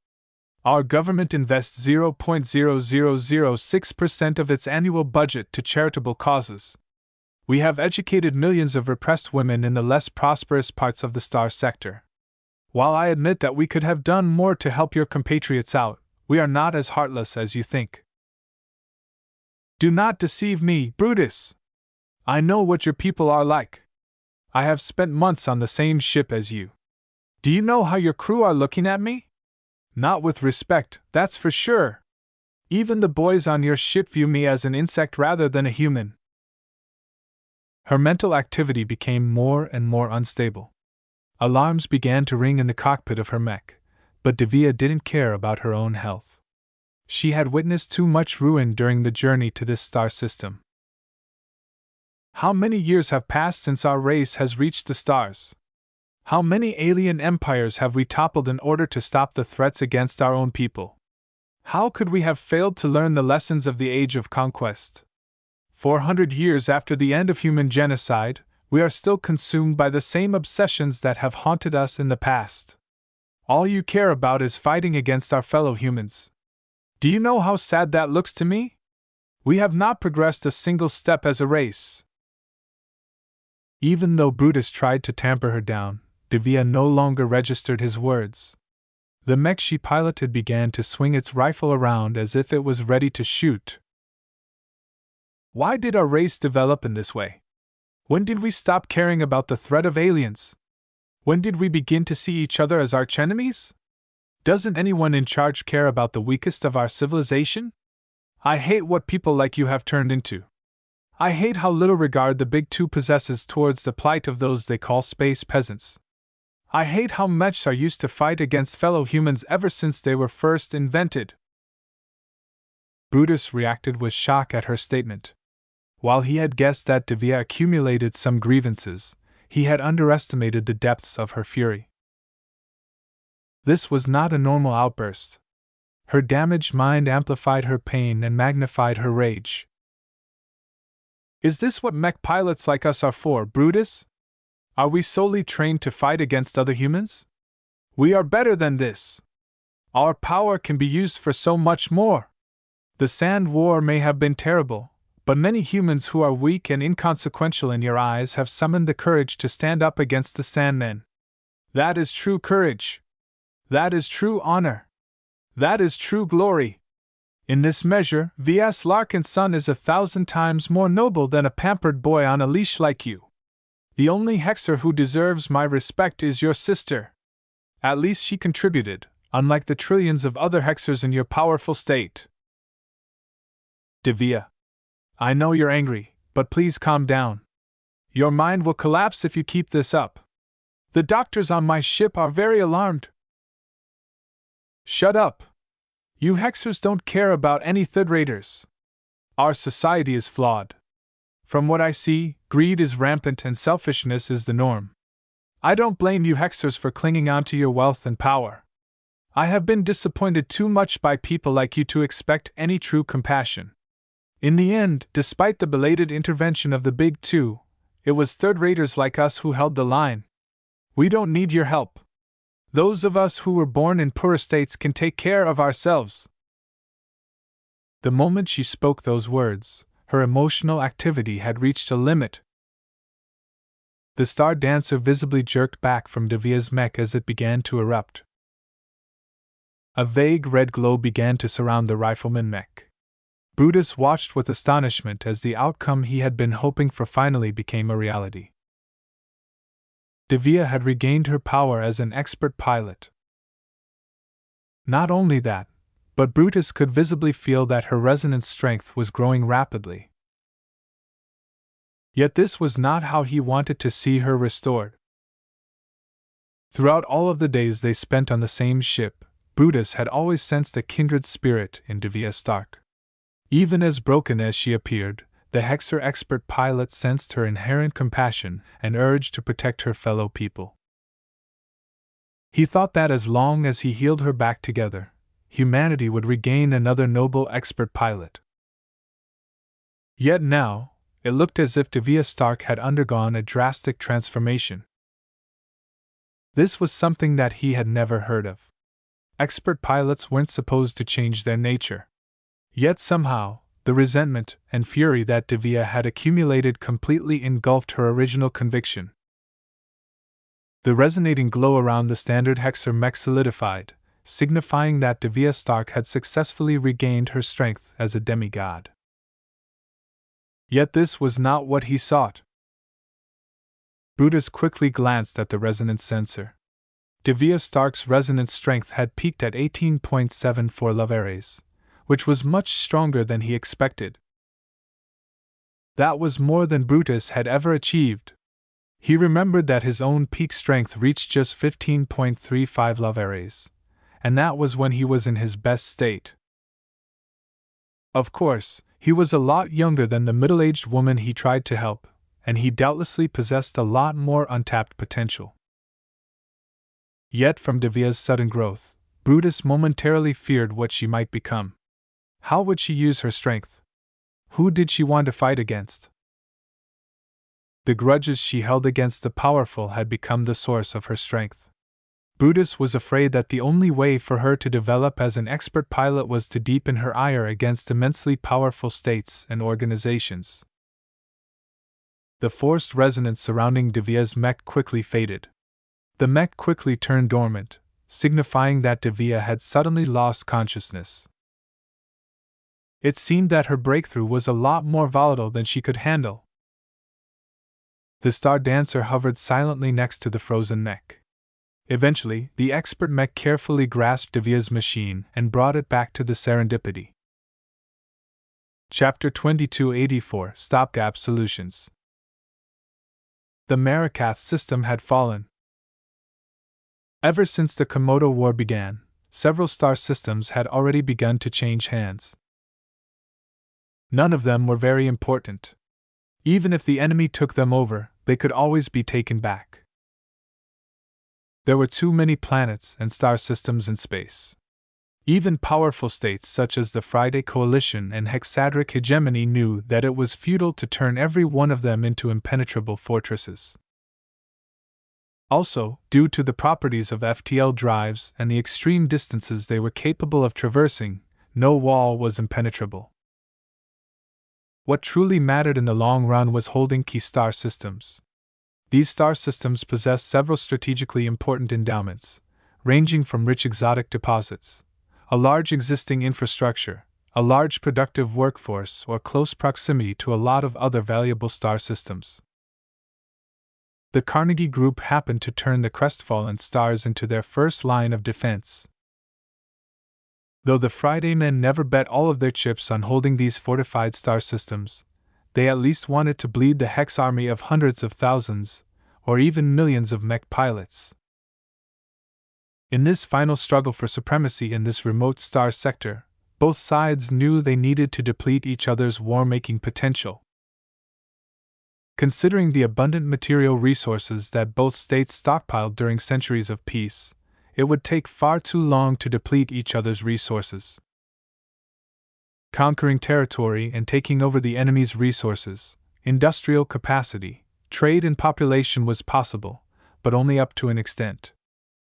Our government invests 0.0006% of its annual budget to charitable causes. We have educated millions of repressed women in the less prosperous parts of the star sector. While I admit that we could have done more to help your compatriots out, we are not as heartless as you think. Do not deceive me, Brutus. I know what your people are like. I have spent months on the same ship as you. Do you know how your crew are looking at me? Not with respect, that's for sure. Even the boys on your ship view me as an insect rather than a human. Her mental activity became more and more unstable. Alarms began to ring in the cockpit of her mech, but Devia didn't care about her own health. She had witnessed too much ruin during the journey to this star system. How many years have passed since our race has reached the stars? How many alien empires have we toppled in order to stop the threats against our own people? How could we have failed to learn the lessons of the Age of Conquest? 400 years after the end of human genocide, we are still consumed by the same obsessions that have haunted us in the past. All you care about is fighting against our fellow humans. Do you know how sad that looks to me? We have not progressed a single step as a race. Even though Brutus tried to tamper her down, Devia no longer registered his words. The mech she piloted began to swing its rifle around as if it was ready to shoot. Why did our race develop in this way? When did we stop caring about the threat of aliens? When did we begin to see each other as archenemies? Doesn't anyone in charge care about the weakest of our civilization? I hate what people like you have turned into. I hate how little regard the Big Two possesses towards the plight of those they call space peasants. I hate how mechs are used to fight against fellow humans ever since they were first invented. Brutus reacted with shock at her statement. While he had guessed that Devia accumulated some grievances, he had underestimated the depths of her fury. This was not a normal outburst. Her damaged mind amplified her pain and magnified her rage. Is this what mech pilots like us are for, Brutus? Are we solely trained to fight against other humans? We are better than this. Our power can be used for so much more. The Sand War may have been terrible, but many humans who are weak and inconsequential in your eyes have summoned the courage to stand up against the Sandmen. That is true courage. That is true honor. That is true glory. In this measure, Ves Larkinson is 1,000 times more noble than a pampered boy on a leash like you. The only hexer who deserves my respect is your sister. At least she contributed, unlike the trillions of other hexers in your powerful state. Devia. I know you're angry, but please calm down. Your mind will collapse if you keep this up. The doctors on my ship are very alarmed. Shut up. You hexers don't care about any third raters. Our society is flawed. From what I see, greed is rampant and selfishness is the norm. I don't blame you hexers for clinging on to your wealth and power. I have been disappointed too much by people like you to expect any true compassion. In the end, despite the belated intervention of the Big Two, it was third-raters like us who held the line. We don't need your help. Those of us who were born in poor estates can take care of ourselves. The moment she spoke those words, her emotional activity had reached a limit. The star dancer visibly jerked back from Devia's mech as it began to erupt. A vague red glow began to surround the rifleman mech. Brutus watched with astonishment as the outcome he had been hoping for finally became a reality. Devia had regained her power as an expert pilot. Not only that, but Brutus could visibly feel that her resonance strength was growing rapidly. Yet this was not how he wanted to see her restored. Throughout all of the days they spent on the same ship, Brutus had always sensed a kindred spirit in Devia Stark. Even as broken as she appeared, the Hexer expert pilot sensed her inherent compassion and urge to protect her fellow people. He thought that as long as he healed her back together, humanity would regain another noble expert pilot. Yet now, it looked as if Devia Stark had undergone a drastic transformation. This was something that he had never heard of. Expert pilots weren't supposed to change their nature. Yet somehow, the resentment and fury that Devia had accumulated completely engulfed her original conviction. The resonating glow around the standard Hexer mech solidified, signifying that Devia Stark had successfully regained her strength as a demigod. Yet this was not what he sought. Brutus quickly glanced at the resonance sensor. Devia Stark's resonance strength had peaked at 18.74 lavares, which was much stronger than he expected. That was more than Brutus had ever achieved. He remembered that his own peak strength reached just 15.35 lavares, and that was when he was in his best state. Of course, he was a lot younger than the middle-aged woman he tried to help, and he doubtlessly possessed a lot more untapped potential. Yet from Devia's sudden growth, Brutus momentarily feared what she might become. How would she use her strength? Who did she want to fight against? The grudges she held against the powerful had become the source of her strength. Brutus was afraid that the only way for her to develop as an expert pilot was to deepen her ire against immensely powerful states and organizations. The forced resonance surrounding Devia's mech quickly faded. The mech quickly turned dormant, signifying that Devia had suddenly lost consciousness. It seemed that her breakthrough was a lot more volatile than she could handle. The Star Dancer hovered silently next to the frozen mech. Eventually, the expert mech carefully grasped Devia's machine and brought it back to the Serendipity. Chapter 2284 Stopgap Solutions. The Marikath system had fallen. Ever since the Komodo War began, several star systems had already begun to change hands. None of them were very important. Even if the enemy took them over, they could always be taken back. There were too many planets and star systems in space. Even powerful states such as the Friday Coalition and Hexadric Hegemony knew that it was futile to turn every one of them into impenetrable fortresses. Also, due to the properties of FTL drives and the extreme distances they were capable of traversing, no wall was impenetrable. What truly mattered in the long run was holding key star systems. These star systems possessed several strategically important endowments, ranging from rich exotic deposits, a large existing infrastructure, a large productive workforce, or close proximity to a lot of other valuable star systems. The Carnegie Group happened to turn the crestfallen stars into their first line of defense. Though the Friday men never bet all of their chips on holding these fortified star systems, they at least wanted to bleed the Hex army of hundreds of thousands, or even millions of mech pilots. In this final struggle for supremacy in this remote star sector, both sides knew they needed to deplete each other's war-making potential. Considering the abundant material resources that both states stockpiled during centuries of peace, it would take far too long to deplete each other's resources. Conquering territory and taking over the enemy's resources, industrial capacity, trade and population was possible, but only up to an extent.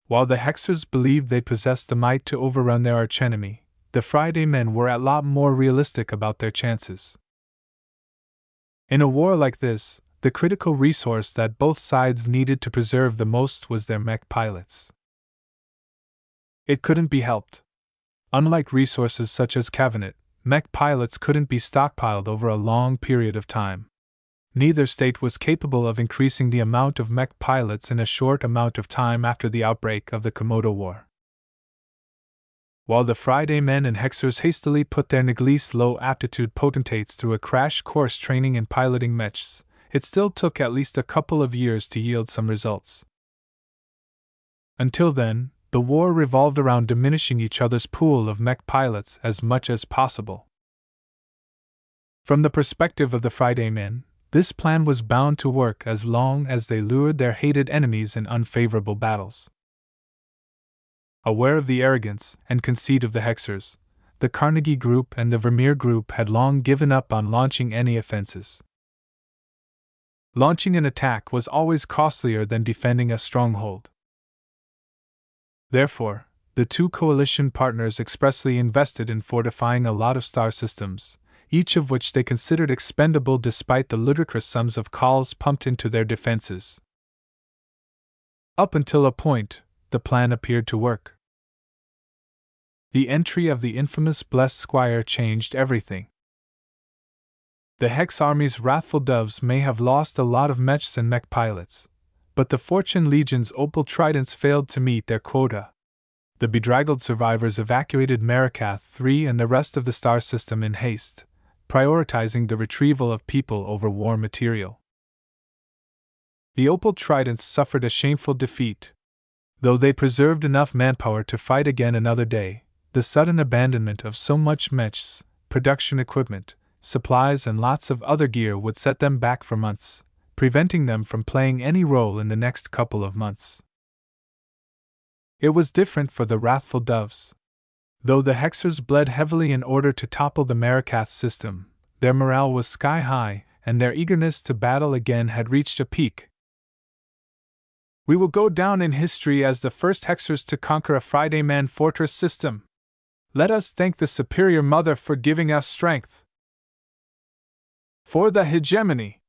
While the Hexers believed they possessed the might to overrun their archenemy, the Friday men were a lot more realistic about their chances. In a war like this, the critical resource that both sides needed to preserve the most was their mech pilots. It couldn't be helped. Unlike resources such as Cabinet, mech pilots couldn't be stockpiled over a long period of time. Neither state was capable of increasing the amount of mech pilots in a short amount of time after the outbreak of the Komodo War. While the Friday men and Hexers hastily put their Neglis low-aptitude potentates through a crash course training in piloting mechs, it still took at least a couple of years to yield some results. Until then, the war revolved around diminishing each other's pool of mech pilots as much as possible. From the perspective of the Friday men, this plan was bound to work as long as they lured their hated enemies in unfavorable battles. Aware of the arrogance and conceit of the Hexers, the Carnegie Group and the Vermeer Group had long given up on launching any offenses. Launching an attack was always costlier than defending a stronghold. Therefore, the two coalition partners expressly invested in fortifying a lot of star systems, each of which they considered expendable despite the ludicrous sums of calls pumped into their defenses. Up until a point, the plan appeared to work. The entry of the infamous Blessed Squire changed everything. The Hex Army's wrathful doves may have lost a lot of mechs and mech pilots, but the Fortune Legion's opal tridents failed to meet their quota. The bedraggled survivors evacuated Marikath 3 and the rest of the star system in haste, prioritizing the retrieval of people over war material. The Opal Tridents suffered a shameful defeat. Though they preserved enough manpower to fight again another day, the sudden abandonment of so much mechs, production equipment, supplies, and lots of other gear would set them back for months, preventing them from playing any role in the next couple of months. It was different for the wrathful doves. Though the Hexers bled heavily in order to topple the Marikath system, their morale was sky high, and their eagerness to battle again had reached a peak. "We will go down in history as the first Hexers to conquer a Friday Man fortress system. Let us thank the Superior Mother for giving us strength. For the hegemony!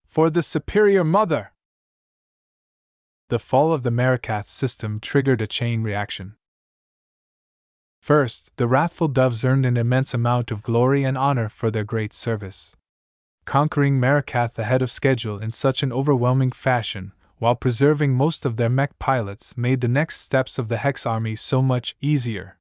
For the Superior Mother!" The fall of the Marikath system triggered a chain reaction. First, the wrathful doves earned an immense amount of glory and honor for their great service. Conquering Marikath ahead of schedule in such an overwhelming fashion, while preserving most of their mech pilots, made the next steps of the Hex army so much easier.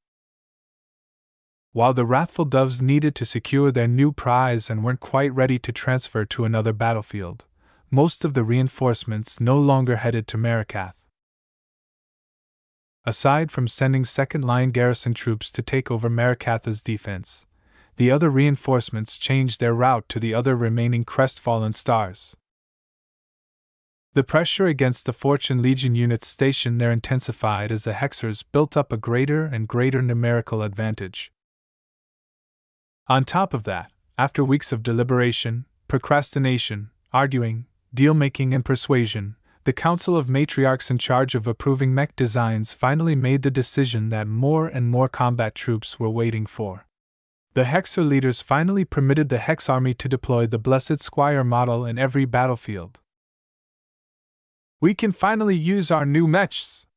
While the wrathful doves needed to secure their new prize and weren't quite ready to transfer to another battlefield, most of the reinforcements no longer headed to Marikath. Aside from sending second-line garrison troops to take over Marikath's defense, the other reinforcements changed their route to the other remaining crestfallen stars. The pressure against the Fortune Legion units stationed there intensified as the Hexers built up a greater and greater numerical advantage. On top of that, after weeks of deliberation, procrastination, arguing, deal-making, and persuasion, the Council of Matriarchs in charge of approving mech designs finally made the decision that more and more combat troops were waiting for. The Hexer leaders finally permitted the Hex army to deploy the Blessed Squire model in every battlefield. "We can finally use our new mechs.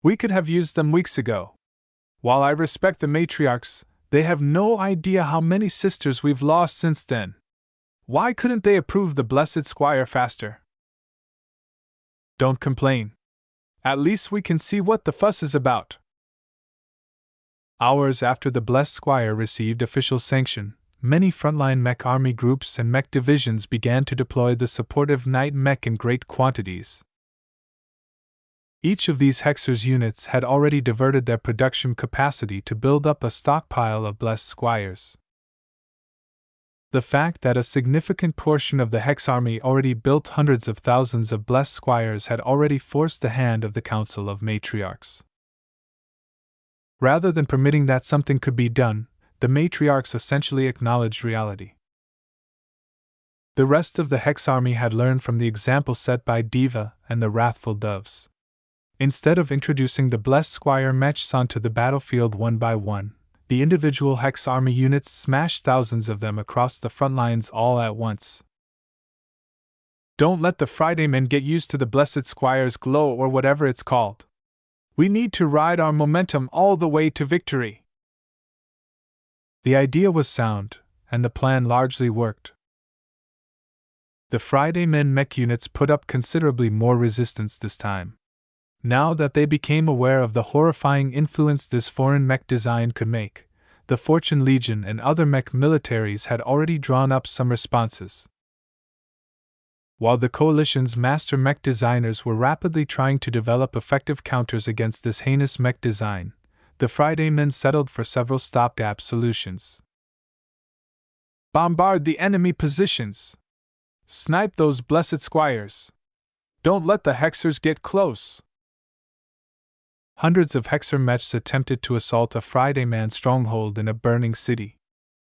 We could have used them weeks ago. While I respect the matriarchs, they have no idea how many sisters we've lost since then. Why couldn't they approve the Blessed Squire faster? Don't complain. At least we can see what the fuss is about." Hours after the Blessed Squire received official sanction, many frontline mech army groups and mech divisions began to deploy the supportive night mech in great quantities. Each of these Hexers units had already diverted their production capacity to build up a stockpile of Blessed Squires. The fact that a significant portion of the Hex army already built hundreds of thousands of Blessed Squires had already forced the hand of the Council of Matriarchs. Rather than permitting that something could be done, the Matriarchs essentially acknowledged reality. The rest of the Hex army had learned from the example set by Diva and the Wrathful Doves. Instead of introducing the Blessed Squire mechs onto the battlefield one by one, the individual Hex army units smashed thousands of them across the front lines all at once. "Don't let the Friday men get used to the Blessed Squire's glow or whatever it's called. We need to ride our momentum all the way to victory." The idea was sound, and the plan largely worked. The Friday men mech units put up considerably more resistance this time. Now that they became aware of the horrifying influence this foreign mech design could make, the Fortune Legion and other mech militaries had already drawn up some responses. While the coalition's master mech designers were rapidly trying to develop effective counters against this heinous mech design, the Friday men settled for several stopgap solutions. "Bombard the enemy positions. Snipe those Blessed Squires. Don't let the Hexers get close." Hundreds of Hexer mechs attempted to assault a Friday man stronghold in a burning city.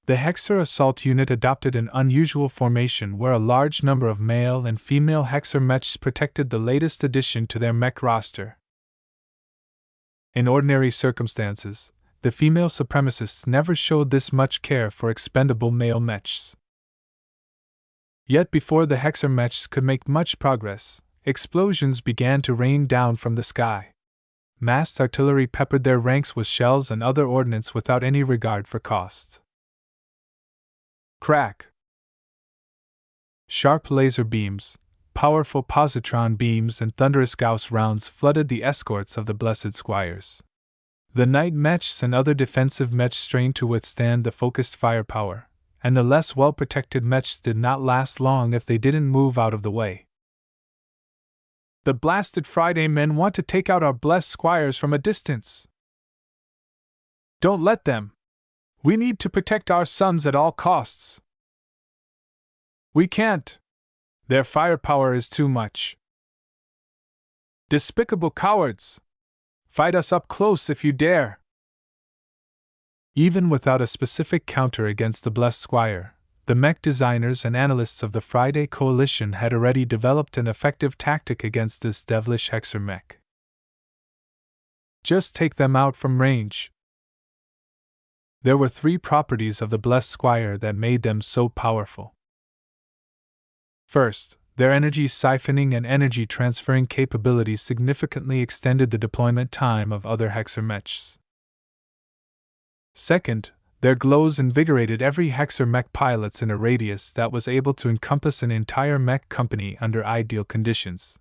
The Hexer assault unit adopted an unusual formation where a large number of male and female Hexer mechs protected the latest addition to their mech roster. In ordinary circumstances, the female supremacists never showed this much care for expendable male mechs. Yet before the Hexer mechs could make much progress, explosions began to rain down from the sky. Massed artillery peppered their ranks with shells and other ordnance without any regard for cost. Crack! Sharp laser beams, powerful positron beams, and thunderous Gauss rounds flooded the escorts of the Blessed Squires. The night mechs and other defensive mechs strained to withstand the focused firepower, and the less well-protected mechs did not last long if they didn't move out of the way. The blasted Friday men want to take out our blessed squires from a distance. Don't let them. We need to protect our sons at all costs. We can't. Their firepower is too much. Despicable cowards! Fight us up close if you dare! Even without a specific counter against the blessed squire, the mech designers and analysts of the Friday Coalition had already developed an effective tactic against this devilish hexer mech. Just take them out from range. There were 3 properties of the blessed squire that made them so powerful. First, their energy siphoning and energy transferring capabilities significantly extended the deployment time of other hexer mechs. Second, their glows invigorated every hexer mech pilots in a radius that was able to encompass an entire mech company under ideal conditions.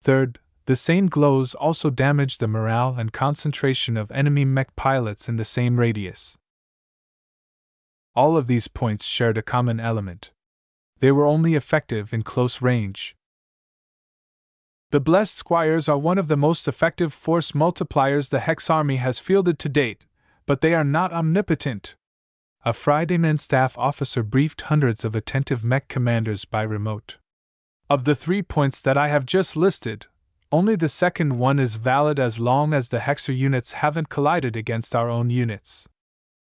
Third, the same glows also damaged the morale and concentration of enemy mech pilots in the same radius. All of these points shared a common element. They were only effective in close range. The blessed squires are one of the most effective force multipliers the Hex army has fielded to date, but they are not omnipotent. A Fridayman staff officer briefed hundreds of attentive mech commanders by remote. Of the 3 points that I have just listed, only the second one is valid as long as the Hexer units haven't collided against our own units.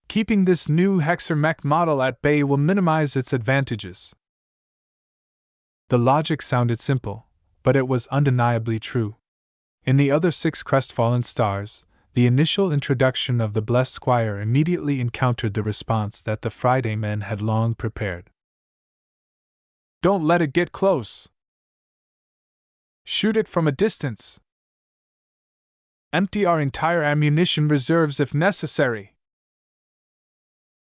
Keeping this new Hexer mech model at bay will minimize its advantages. The logic sounded simple, but it was undeniably true. In the other 6 crestfallen stars, the initial introduction of the blessed squire immediately encountered the response that the Friday men had long prepared. Don't let it get close. Shoot it from a distance. Empty our entire ammunition reserves if necessary.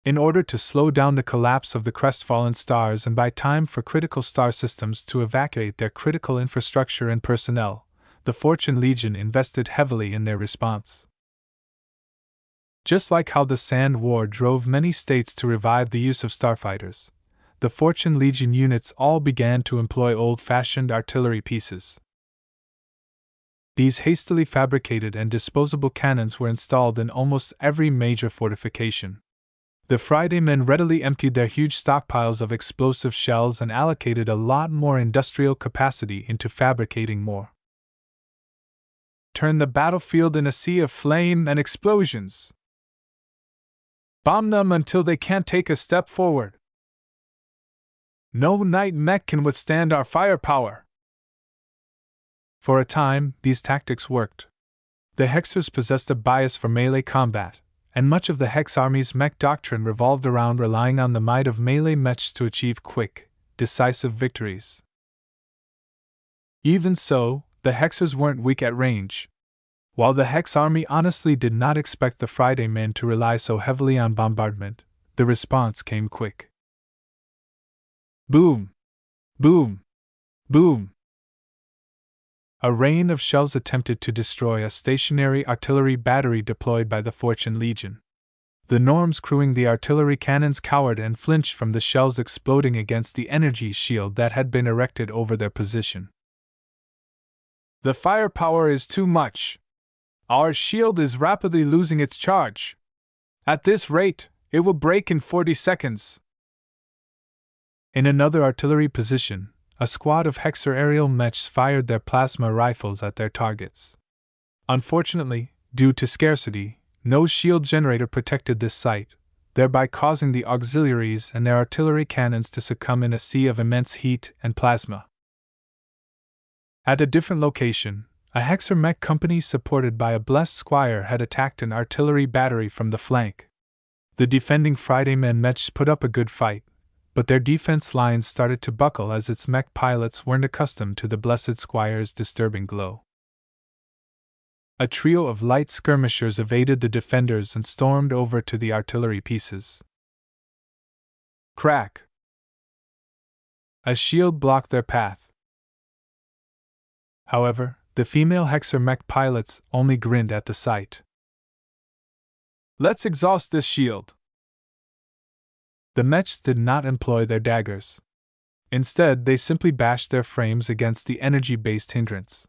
In order to slow down the collapse of the crestfallen stars and buy time for critical star systems to evacuate their critical infrastructure and personnel, the Fortune Legion invested heavily in their response. Just like how the Sand War drove many states to revive the use of starfighters, the Fortune Legion units all began to employ old-fashioned artillery pieces. These hastily fabricated and disposable cannons were installed in almost every major fortification. The Friday men readily emptied their huge stockpiles of explosive shells and allocated a lot more industrial capacity into fabricating more. Turn the battlefield in a sea of flame and explosions. Bomb them until they can't take a step forward. No night mech can withstand our firepower. For a time, these tactics worked. The Hexers possessed a bias for melee combat, and much of the Hex Army's mech doctrine revolved around relying on the might of melee mechs to achieve quick, decisive victories. Even so, the Hexers weren't weak at range. While the Hex Army honestly did not expect the Friday men to rely so heavily on bombardment, the response came quick. Boom! Boom! Boom! A rain of shells attempted to destroy a stationary artillery battery deployed by the Fortune Legion. The Norms crewing the artillery cannons cowered and flinched from the shells exploding against the energy shield that had been erected over their position. The firepower is too much. Our shield is rapidly losing its charge. At this rate, it will break in 40 seconds. In another artillery position, a squad of Hexer aerial mechs fired their plasma rifles at their targets. Unfortunately, due to scarcity, no shield generator protected this site, thereby causing the auxiliaries and their artillery cannons to succumb in a sea of immense heat and plasma. At a different location, a Hexer mech company supported by a blessed squire had attacked an artillery battery from the flank. The defending Friday men mechs put up a good fight, but their defense lines started to buckle as its mech pilots weren't accustomed to the blessed squire's disturbing glow. A trio of light skirmishers evaded the defenders and stormed over to the artillery pieces. Crack! A shield blocked their path. However, The female Hexer mech pilots only grinned at the sight. "Let's exhaust this shield." The mechs did not employ their daggers. Instead, they simply bashed their frames against the energy-based hindrance.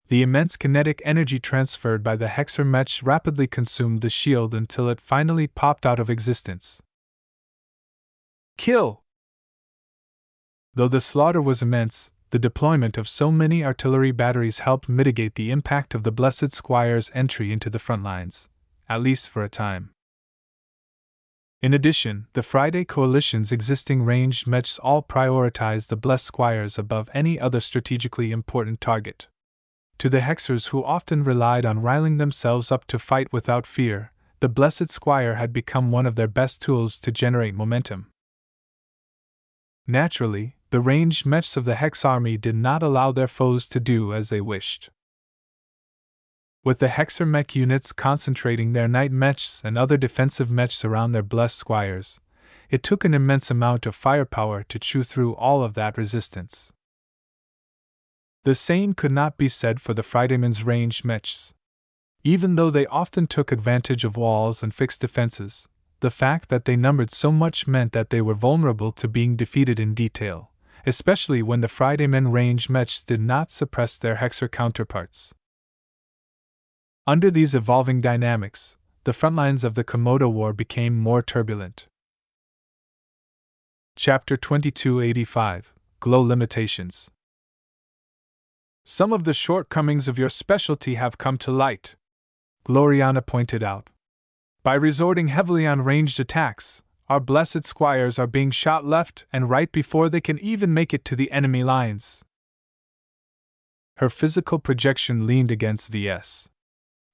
The immense kinetic energy transferred by the Hexer mechs rapidly consumed the shield until it finally popped out of existence. Kill! Though the slaughter was immense, the deployment of so many artillery batteries helped mitigate the impact of the Blessed Squire's entry into the front lines, at least for a time. In addition, the Friday Coalition's existing ranged mechs all prioritized the Blessed Squires above any other strategically important target. To the Hexers who often relied on riling themselves up to fight without fear, the Blessed Squire had become one of their best tools to generate momentum. Naturally, the ranged mechs of the Hex army did not allow their foes to do as they wished. With the Hexer mech units concentrating their night mechs and other defensive mechs around their Blessed Squires, it took an immense amount of firepower to chew through all of that resistance. The same could not be said for the Fridaymen's ranged mechs. Even though they often took advantage of walls and fixed defenses, the fact that they numbered so much meant that they were vulnerable to being defeated in detail, especially when the Fridaymen ranged mechs did not suppress their Hexer counterparts. Under these evolving dynamics, the frontlines of the Komodo War became more turbulent. Chapter 2285 Glow Limitations. Some of the shortcomings of your specialty have come to light, Gloriana pointed out. By resorting heavily on ranged attacks, our Blessed Squires are being shot left and right before they can even make it to the enemy lines. Her physical projection leaned against Ves.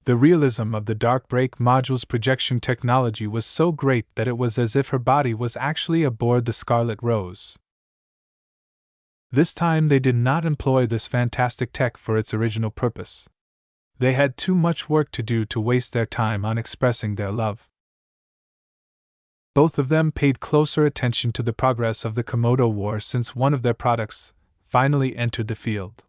The realism of the Dark Break module's projection technology was so great that it was as if her body was actually aboard the Scarlet Rose. This time they did not employ this fantastic tech for its original purpose. They had too much work to do to waste their time on expressing their love. Both of them paid closer attention to the progress of the Komodo War since one of their products finally entered the field.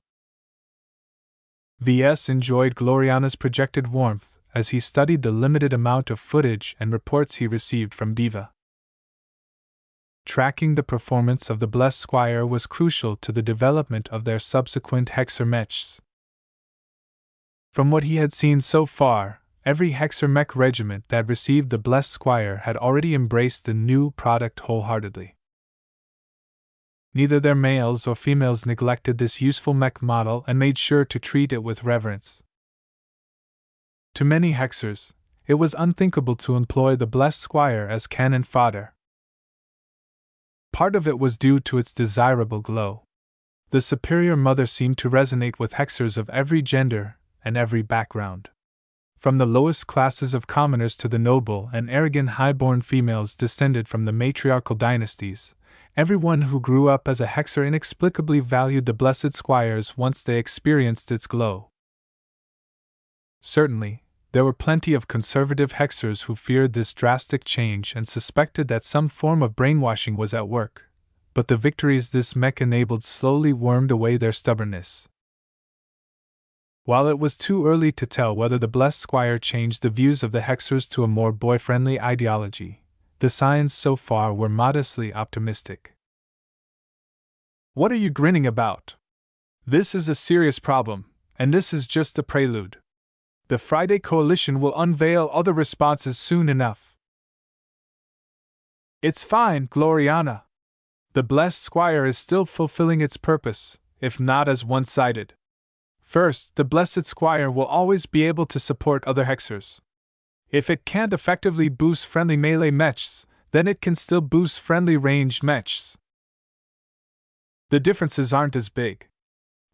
Ves enjoyed Gloriana's projected warmth as he studied the limited amount of footage and reports he received from Diva. Tracking the performance of the Blessed Squire was crucial to the development of their subsequent Hexer mechs. From what he had seen so far, every Hexer mech regiment that received the Blessed Squire had already embraced the new product wholeheartedly. Neither their males or females neglected this useful mech model and made sure to treat it with reverence. To many Hexers, it was unthinkable to employ the Blessed Squire as cannon fodder. Part of it was due to its desirable glow. The superior mother seemed to resonate with Hexers of every gender and every background. From the lowest classes of commoners to the noble and arrogant high-born females descended from the matriarchal dynasties, everyone who grew up as a Hexer inexplicably valued the Blessed Squires once they experienced its glow. Certainly, there were plenty of conservative Hexers who feared this drastic change and suspected that some form of brainwashing was at work, but the victories this mech enabled slowly wormed away their stubbornness. While it was too early to tell whether the Blessed Squire changed the views of the Hexers to a more boy-friendly ideology, the signs so far were modestly optimistic. What are you grinning about? This is a serious problem, and this is just the prelude. The Friday Coalition will unveil other responses soon enough. It's fine, Gloriana. The Blessed Squire is still fulfilling its purpose, if not as one-sided. First, the Blessed Squire will always be able to support other Hexers. If it can't effectively boost friendly melee mechs, then it can still boost friendly ranged mechs. The differences aren't as big.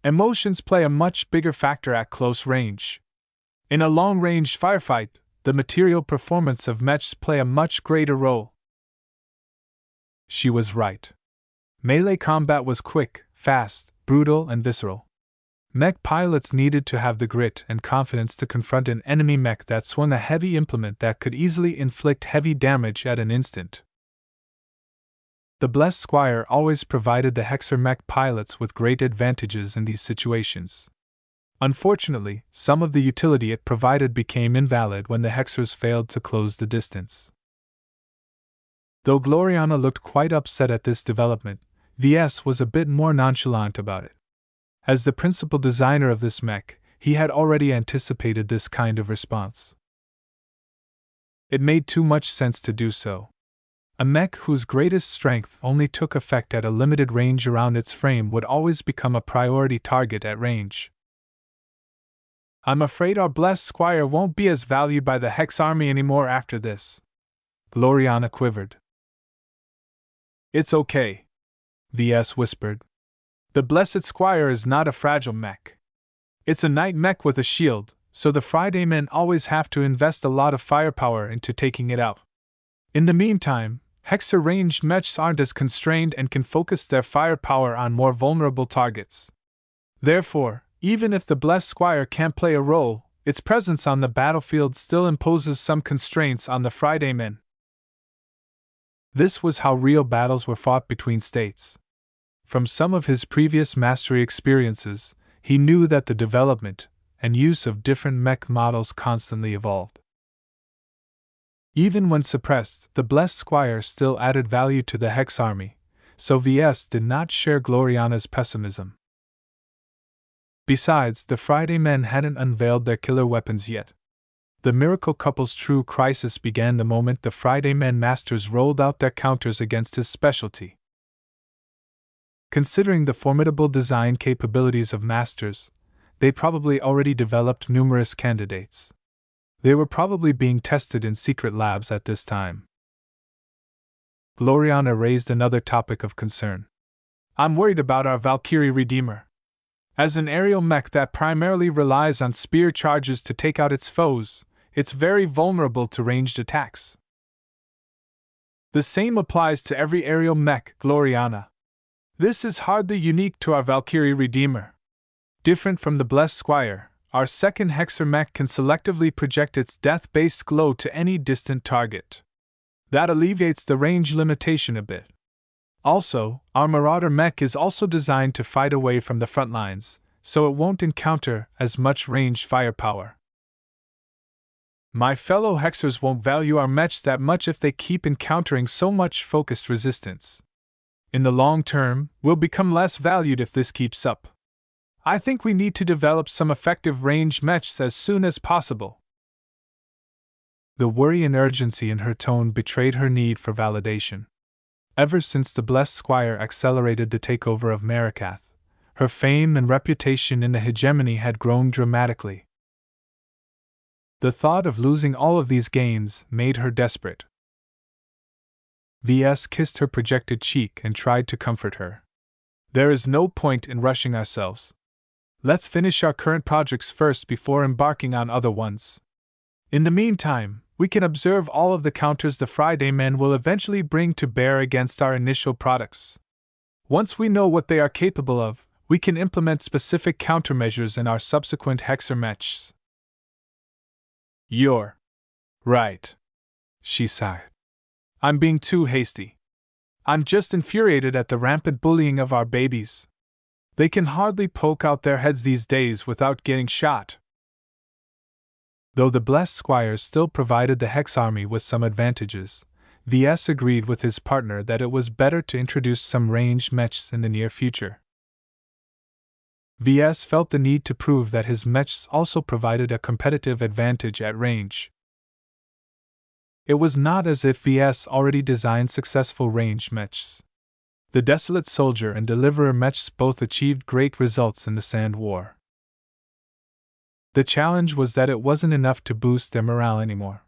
Emotions play a much bigger factor at close range. In a long-range firefight, the material performance of mechs play a much greater role. She was right. Melee combat was quick, fast, brutal, and visceral. Mech pilots needed to have the grit and confidence to confront an enemy mech that swung a heavy implement that could easily inflict heavy damage at an instant. The Blessed Squire always provided the Hexer mech pilots with great advantages in these situations. Unfortunately, some of the utility it provided became invalid when the hexers failed to close the distance. Though Gloriana looked quite upset at this development, Ves was a bit more nonchalant about it. As the principal designer of this mech, he had already anticipated this kind of response. It made too much sense to do so. A mech whose greatest strength only took effect at a limited range around its frame would always become a priority target at range. I'm afraid our blessed squire won't be as valued by the Hex army anymore after this. Gloriana quivered. It's okay, Ves whispered. The blessed squire is not a fragile mech. It's a knight mech with a shield, so the Friday men always have to invest a lot of firepower into taking it out. In the meantime, Hexer ranged mechs aren't as constrained and can focus their firepower on more vulnerable targets. Therefore, even if the blessed squire can't play a role, its presence on the battlefield still imposes some constraints on the Friday men. This was how real battles were fought between states. From some of his previous mastery experiences, he knew that the development and use of different mech models constantly evolved. Even when suppressed, the blessed squire still added value to the Hex army, so Ves did not share Gloriana's pessimism. Besides, the Friday men hadn't unveiled their killer weapons yet. The miracle couple's true crisis began the moment the Friday men masters rolled out their counters against his specialty. Considering the formidable design capabilities of masters, they probably already developed numerous candidates. They were probably being tested in secret labs at this time. Gloriana raised another topic of concern. I'm worried about our Valkyrie Redeemer. As an aerial mech that primarily relies on spear charges to take out its foes, it's very vulnerable to ranged attacks. The same applies to every aerial mech, Gloriana. This is hardly unique to our Valkyrie Redeemer. Different from the Blessed Squire, our second Hexer mech can selectively project its death-based glow to any distant target. That alleviates the range limitation a bit. Also, our Marauder mech is also designed to fight away from the front lines, so it won't encounter as much ranged firepower. My fellow Hexers won't value our mechs that much if they keep encountering so much focused resistance. In the long term, we'll become less valued if this keeps up. I think we need to develop some effective ranged mechs as soon as possible. The worry and urgency in her tone betrayed her need for validation. Ever since the Blessed Squire accelerated the takeover of Marikath, her fame and reputation in the hegemony had grown dramatically. The thought of losing all of these gains made her desperate. Ves kissed her projected cheek and tried to comfort her. There is no point in rushing ourselves. Let's finish our current projects first before embarking on other ones. In the meantime, we can observe all of the counters the Friday men will eventually bring to bear against our initial products. Once we know what they are capable of, we can implement specific countermeasures in our subsequent Hexer mechs. You're right, she sighed. I'm being too hasty. I'm just infuriated at the rampant bullying of our babies. They can hardly poke out their heads these days without getting shot. Though the Blessed Squires still provided the Hex army with some advantages, Ves agreed with his partner that it was better to introduce some ranged mechs in the near future. Ves felt the need to prove that his mechs also provided a competitive advantage at range. It was not as if Ves already designed successful ranged mechs. The Desolate Soldier and Deliverer mechs both achieved great results in the Sand War. The challenge was that it wasn't enough to boost their morale anymore.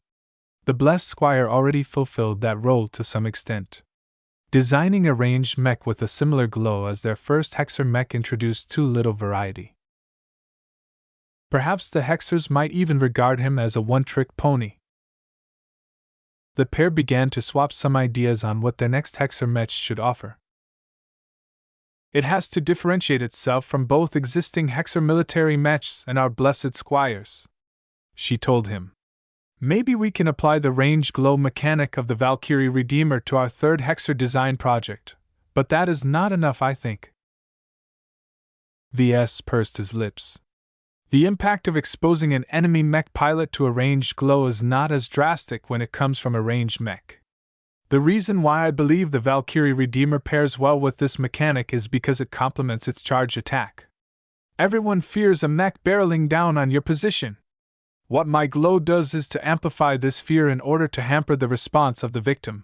The Blessed Squire already fulfilled that role to some extent. Designing a ranged mech with a similar glow as their first Hexer mech introduced too little variety. Perhaps the Hexers might even regard him as a one-trick pony. The pair began to swap some ideas on what their next Hexer mech should offer. It has to differentiate itself from both existing Hexer military mechs and our Blessed Squires, she told him. Maybe we can apply the range glow mechanic of the Valkyrie Redeemer to our third Hexer design project, but that is not enough, I think. Ves pursed his lips. The impact of exposing an enemy mech pilot to a ranged glow is not as drastic when it comes from a ranged mech. The reason why I believe the Valkyrie Redeemer pairs well with this mechanic is because it complements its charge attack. Everyone fears a mech barreling down on your position. What my glow does is to amplify this fear in order to hamper the response of the victim.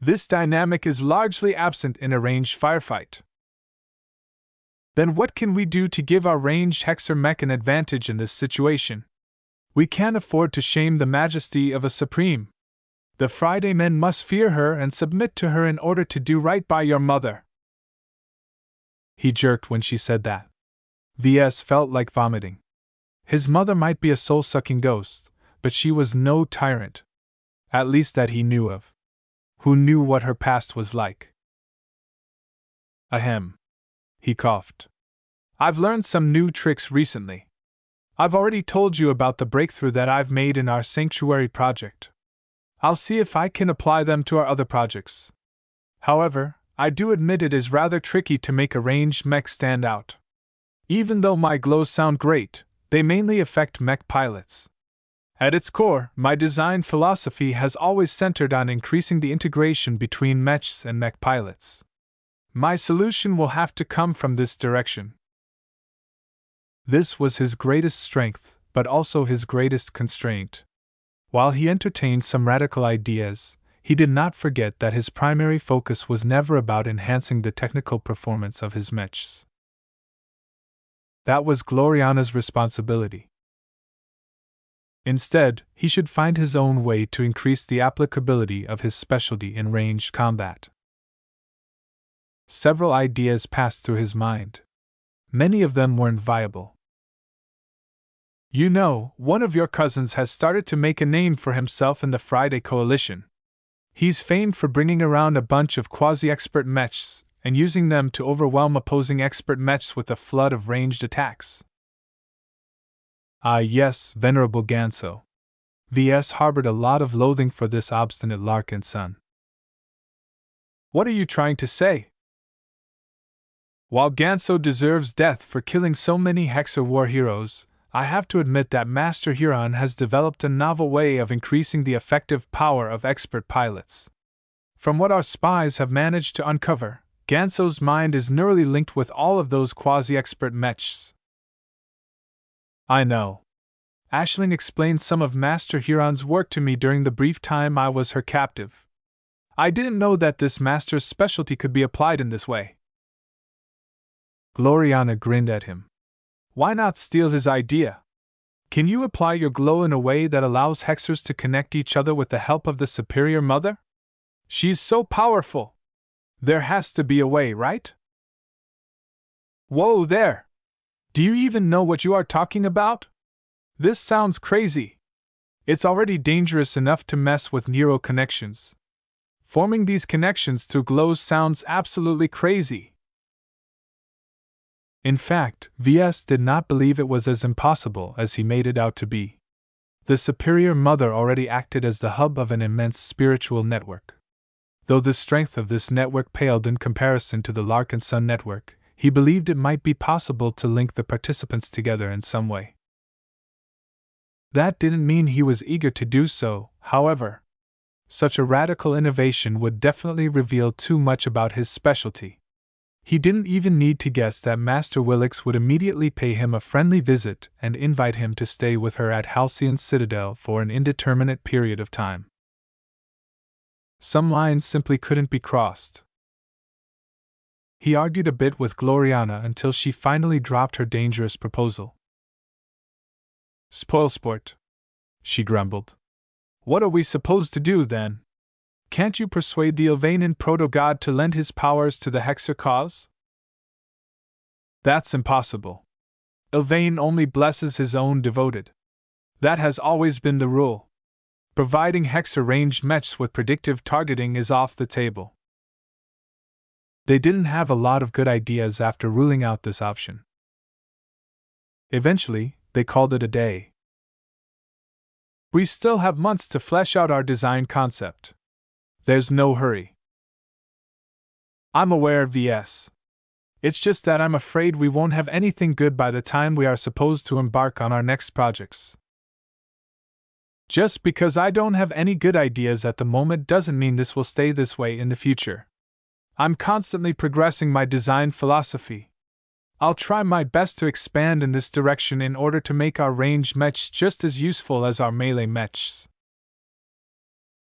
This dynamic is largely absent in a ranged firefight. Then what can we do to give our ranged Hexer mech an advantage in this situation? We can't afford to shame the majesty of a Supreme. The Friday men must fear her and submit to her in order to do right by your mother. He jerked when she said that. Ves felt like vomiting. His mother might be a soul-sucking ghost, but she was no tyrant. At least that he knew of. Who knew what her past was like? Ahem. He coughed. I've learned some new tricks recently. I've already told you about the breakthrough that I've made in our sanctuary project. I'll see if I can apply them to our other projects. However, I do admit it is rather tricky to make a ranged mech stand out. Even though my glows sound great, they mainly affect mech pilots. At its core, my design philosophy has always centered on increasing the integration between mechs and mech pilots. My solution will have to come from this direction. This was his greatest strength, but also his greatest constraint. While he entertained some radical ideas, he did not forget that his primary focus was never about enhancing the technical performance of his mechs. That was Gloriana's responsibility. Instead, he should find his own way to increase the applicability of his specialty in ranged combat. Several ideas passed through his mind. Many of them weren't viable. You know, one of your cousins has started to make a name for himself in the Friday Coalition. He's famed for bringing around a bunch of quasi-expert mechs and using them to overwhelm opposing expert mechs with a flood of ranged attacks. Ah yes, Venerable Ganso. Ves harbored a lot of loathing for this obstinate Larkinson. What are you trying to say? While Ganso deserves death for killing so many Hexer war heroes, I have to admit that Master Huron has developed a novel way of increasing the effective power of expert pilots. From what our spies have managed to uncover, Ganso's mind is neurally linked with all of those quasi-expert mechs. I know. Aisling explained some of Master Huron's work to me during the brief time I was her captive. I didn't know that this master's specialty could be applied in this way. Gloriana grinned at him. Why not steal his idea? Can you apply your glow in a way that allows Hexers to connect each other with the help of the Superior Mother? She's so powerful. There has to be a way, right? Whoa there! Do you even know what you are talking about? This sounds crazy. It's already dangerous enough to mess with neural connections. Forming these connections through glows sounds absolutely crazy. In fact, Ves did not believe it was as impossible as he made it out to be. The Superior Mother already acted as the hub of an immense spiritual network. Though the strength of this network paled in comparison to the Larkinson network, he believed it might be possible to link the participants together in some way. That didn't mean he was eager to do so, however. Such a radical innovation would definitely reveal too much about his specialty. He didn't even need to guess that Master Willix would immediately pay him a friendly visit and invite him to stay with her at Halcyon's Citadel for an indeterminate period of time. Some lines simply couldn't be crossed. He argued a bit with Gloriana until she finally dropped her dangerous proposal. Spoilsport, she grumbled. What are we supposed to do then? Can't you persuade the Ilvanan proto-god to lend his powers to the Hexer cause? That's impossible. Ilvain only blesses his own devoted. That has always been the rule. Providing Hexer ranged mechs with predictive targeting is off the table. They didn't have a lot of good ideas after ruling out this option. Eventually, they called it a day. We still have months to flesh out our design concept. There's no hurry. I'm aware, Ves. It's just that I'm afraid we won't have anything good by the time we are supposed to embark on our next projects. Just because I don't have any good ideas at the moment doesn't mean this will stay this way in the future. I'm constantly progressing my design philosophy. I'll try my best to expand in this direction in order to make our ranged mechs just as useful as our melee mechs.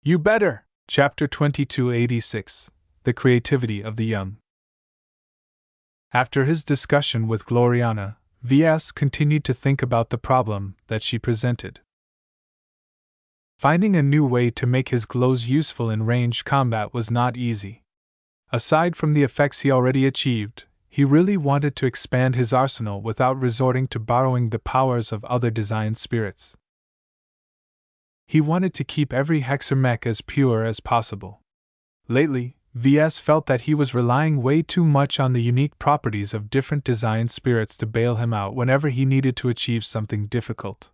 You better! Chapter 2286 The Creativity of the Young. After his discussion with Gloriana, Ves continued to think about the problem that she presented. Finding a new way to make his glows useful in ranged combat was not easy. Aside from the effects he already achieved, he really wanted to expand his arsenal without resorting to borrowing the powers of other design spirits. He wanted to keep every hexer mech as pure as possible. Lately, Ves felt that he was relying way too much on the unique properties of different design spirits to bail him out whenever he needed to achieve something difficult.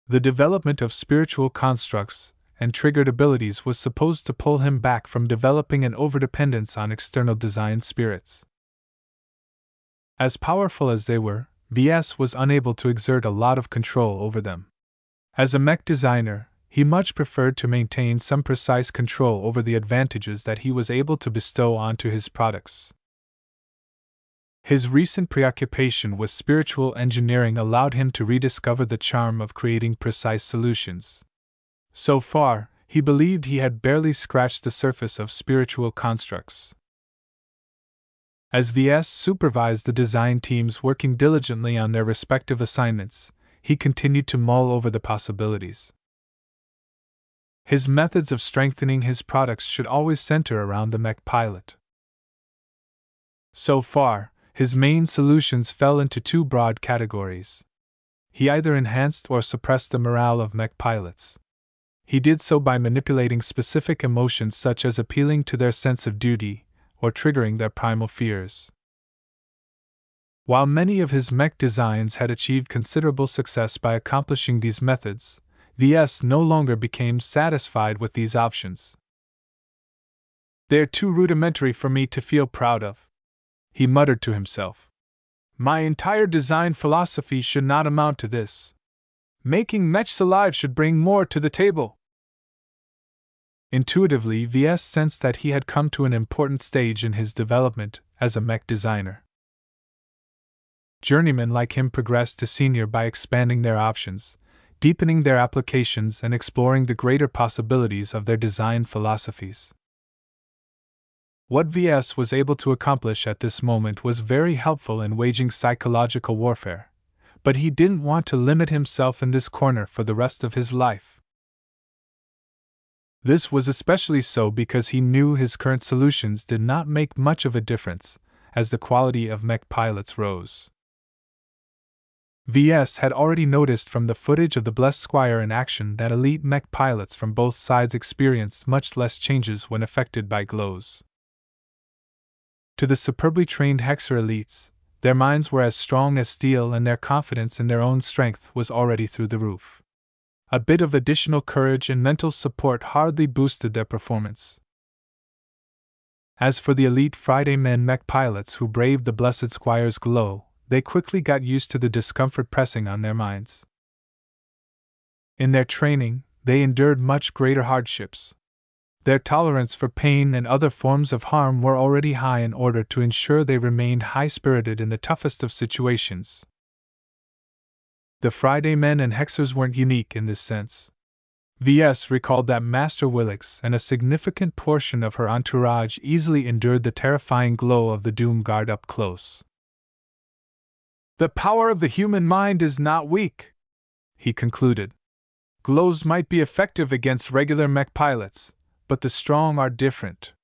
The development of spiritual constructs and triggered abilities was supposed to pull him back from developing an overdependence on external design spirits. As powerful as they were, Ves was unable to exert a lot of control over them. As a mech designer, he much preferred to maintain some precise control over the advantages that he was able to bestow onto his products. His recent preoccupation with spiritual engineering allowed him to rediscover the charm of creating precise solutions. So far, he believed he had barely scratched the surface of spiritual constructs. As Ves supervised the design teams working diligently on their respective assignments, he continued to mull over the possibilities. His methods of strengthening his products should always center around the mech pilot. So far, his main solutions fell into two broad categories. He either enhanced or suppressed the morale of mech pilots. He did so by manipulating specific emotions such as appealing to their sense of duty or triggering their primal fears. While many of his mech designs had achieved considerable success by accomplishing these methods, Ves no longer became satisfied with these options. "They're too rudimentary for me to feel proud of," he muttered to himself. "My entire design philosophy should not amount to this. Making mechs alive should bring more to the table." Intuitively, Ves sensed that he had come to an important stage in his development as a mech designer. Journeymen like him progressed to senior by expanding their options, deepening their applications, and exploring the greater possibilities of their design philosophies. What Ves was able to accomplish at this moment was very helpful in waging psychological warfare, but he didn't want to limit himself in this corner for the rest of his life. This was especially so because he knew his current solutions did not make much of a difference as the quality of mech pilots rose. Ves had already noticed from the footage of the Blessed Squire in action that elite mech pilots from both sides experienced much less changes when affected by glows. To the superbly trained Hexer elites, their minds were as strong as steel and their confidence in their own strength was already through the roof. A bit of additional courage and mental support hardly boosted their performance. As for the elite Friday men mech pilots who braved the Blessed Squire's glow, they quickly got used to the discomfort pressing on their minds. In their training, they endured much greater hardships. Their tolerance for pain and other forms of harm were already high in order to ensure they remained high-spirited in the toughest of situations. The Friday men and Hexers weren't unique in this sense. Ves recalled that Master Willix and a significant portion of her entourage easily endured the terrifying glow of the Doom Guard up close. "The power of the human mind is not weak," he concluded. "Glows might be effective against regular mech pilots, but the strong are different.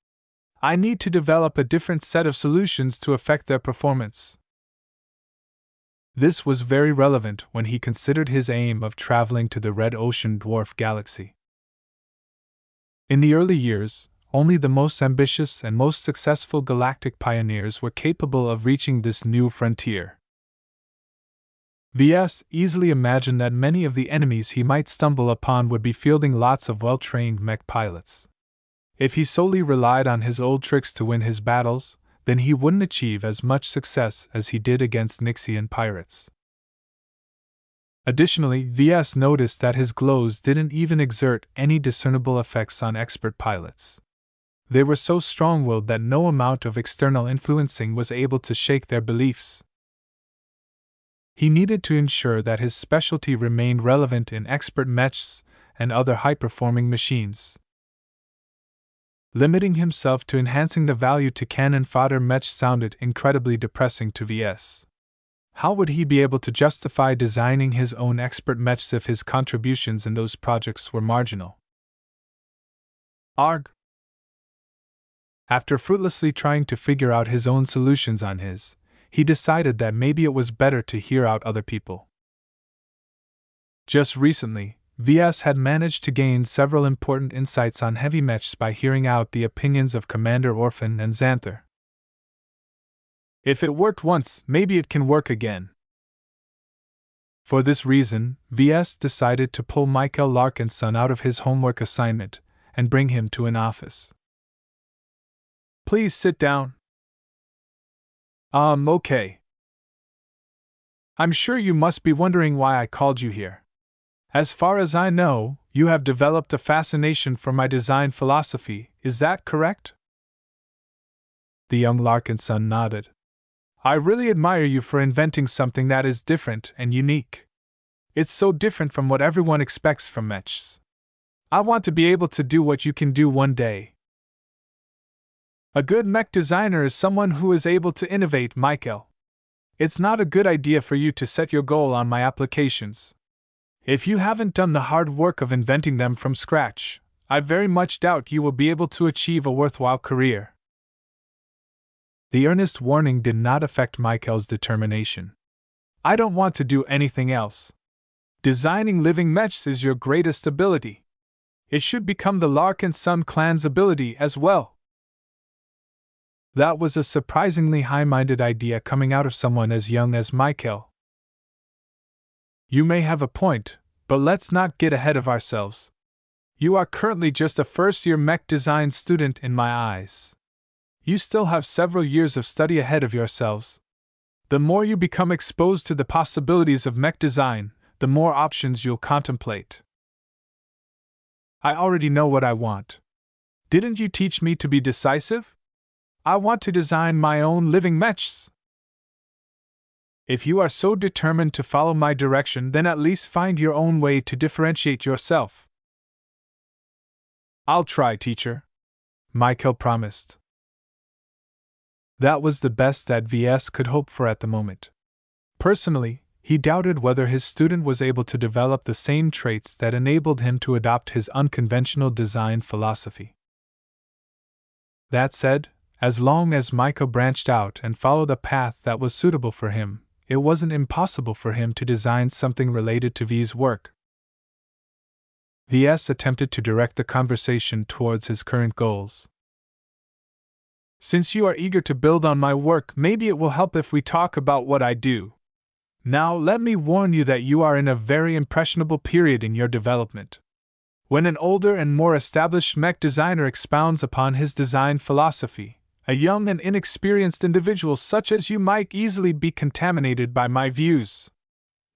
I need to develop a different set of solutions to affect their performance." This was very relevant when he considered his aim of traveling to the Red Ocean Dwarf Galaxy. In the early years, only the most ambitious and most successful galactic pioneers were capable of reaching this new frontier. Ves easily imagined that many of the enemies he might stumble upon would be fielding lots of well-trained mech pilots. If he solely relied on his old tricks to win his battles, then he wouldn't achieve as much success as he did against Nixian pirates. Additionally, Ves noticed that his glows didn't even exert any discernible effects on expert pilots. They were so strong-willed that no amount of external influencing was able to shake their beliefs. He needed to ensure that his specialty remained relevant in expert mechs and other high-performing machines. Limiting himself to enhancing the value to cannon fodder mech sounded incredibly depressing to Ves. How would he be able to justify designing his own expert mechs if his contributions in those projects were marginal? Arg! After fruitlessly trying to figure out his own solutions on his, he decided that maybe it was better to hear out other people. Just recently, Ves had managed to gain several important insights on heavy mechs by hearing out the opinions of Commander Orphan and Xanther. If it worked once, maybe it can work again. For this reason, Ves decided to pull Mech Larkinson out of his homework assignment and bring him to an office. Please sit down. Okay. I'm sure you must be wondering why I called you here. As far as I know, you have developed a fascination for my design philosophy, is that correct? The young Larkinson nodded. I really admire you for inventing something that is different and unique. It's so different from what everyone expects from mechs. I want to be able to do what you can do one day. A good mech designer is someone who is able to innovate, Michael. It's not a good idea for you to set your goal on my applications. If you haven't done the hard work of inventing them from scratch, I very much doubt you will be able to achieve a worthwhile career. The earnest warning did not affect Michael's determination. I don't want to do anything else. Designing living mechs is your greatest ability. It should become the Larkinson clan's ability as well. That was a surprisingly high-minded idea coming out of someone as young as Michael. You may have a point, but let's not get ahead of ourselves. You are currently just a first-year mech design student in my eyes. You still have several years of study ahead of yourselves. The more you become exposed to the possibilities of mech design, the more options you'll contemplate. I already know what I want. Didn't you teach me to be decisive? I want to design my own living mechs. If you are so determined to follow my direction, then at least find your own way to differentiate yourself. I'll try, teacher, Michael promised. That was the best that Ves could hope for at the moment. Personally, he doubted whether his student was able to develop the same traits that enabled him to adopt his unconventional design philosophy. That said, as long as Michael branched out and followed a path that was suitable for him, it wasn't impossible for him to design something related to V's work. Ves attempted to direct the conversation towards his current goals. Since you are eager to build on my work, maybe it will help if we talk about what I do. Now, let me warn you that you are in a very impressionable period in your development. When an older and more established mech designer expounds upon his design philosophy, a young and inexperienced individual such as you might easily be contaminated by my views.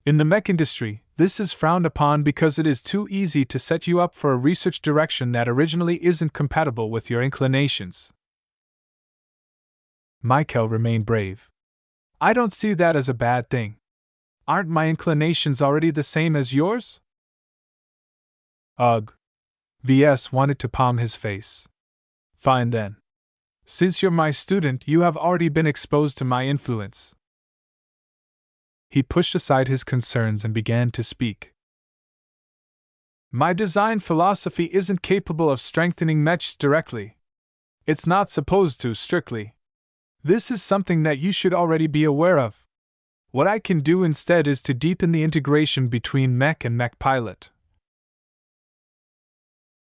In the mech industry, this is frowned upon because it is too easy to set you up for a research direction that originally isn't compatible with your inclinations. Michael remained brave. I don't see that as a bad thing. Aren't my inclinations already the same as yours? Ugh. Ves wanted to palm his face. Fine then. Since you're my student, you have already been exposed to my influence. He pushed aside his concerns and began to speak. My design philosophy isn't capable of strengthening mechs directly. It's not supposed to, strictly. This is something that you should already be aware of. What I can do instead is to deepen the integration between mech and mech pilot.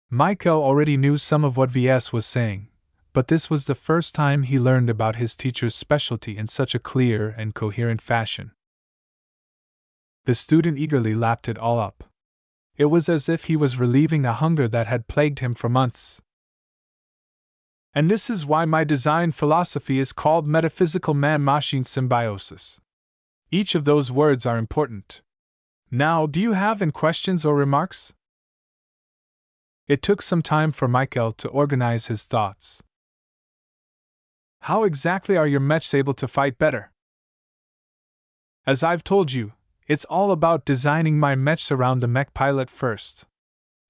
Michael already knew some of what Ves was saying, but this was the first time he learned about his teacher's specialty in such a clear and coherent fashion. The student eagerly lapped it all up. It was as if he was relieving a hunger that had plagued him for months. And this is why my design philosophy is called metaphysical man-machine symbiosis. Each of those words are important. Now, do you have any questions or remarks? It took some time for Michael to organize his thoughts. How exactly are your mechs able to fight better? As I've told you, it's all about designing my mechs around the mech pilot first.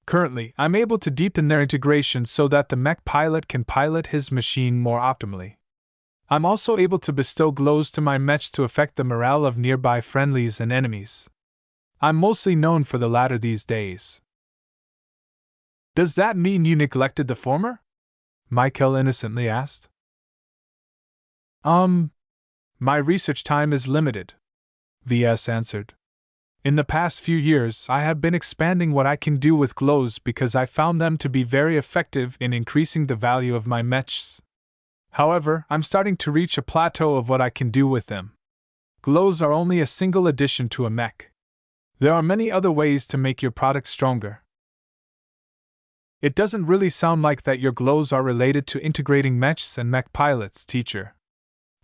Currently, I'm able to deepen their integration so that the mech pilot can pilot his machine more optimally. I'm also able to bestow glows to my mechs to affect the morale of nearby friendlies and enemies. I'm mostly known for the latter these days. Does that mean you neglected the former? Michael innocently asked. My research time is limited, Ves answered. In the past few years, I have been expanding what I can do with glows because I found them to be very effective in increasing the value of my mechs. However, I'm starting to reach a plateau of what I can do with them. Glows are only a single addition to a mech. There are many other ways to make your product stronger. It doesn't really sound like that your glows are related to integrating mechs and mech pilots, teacher.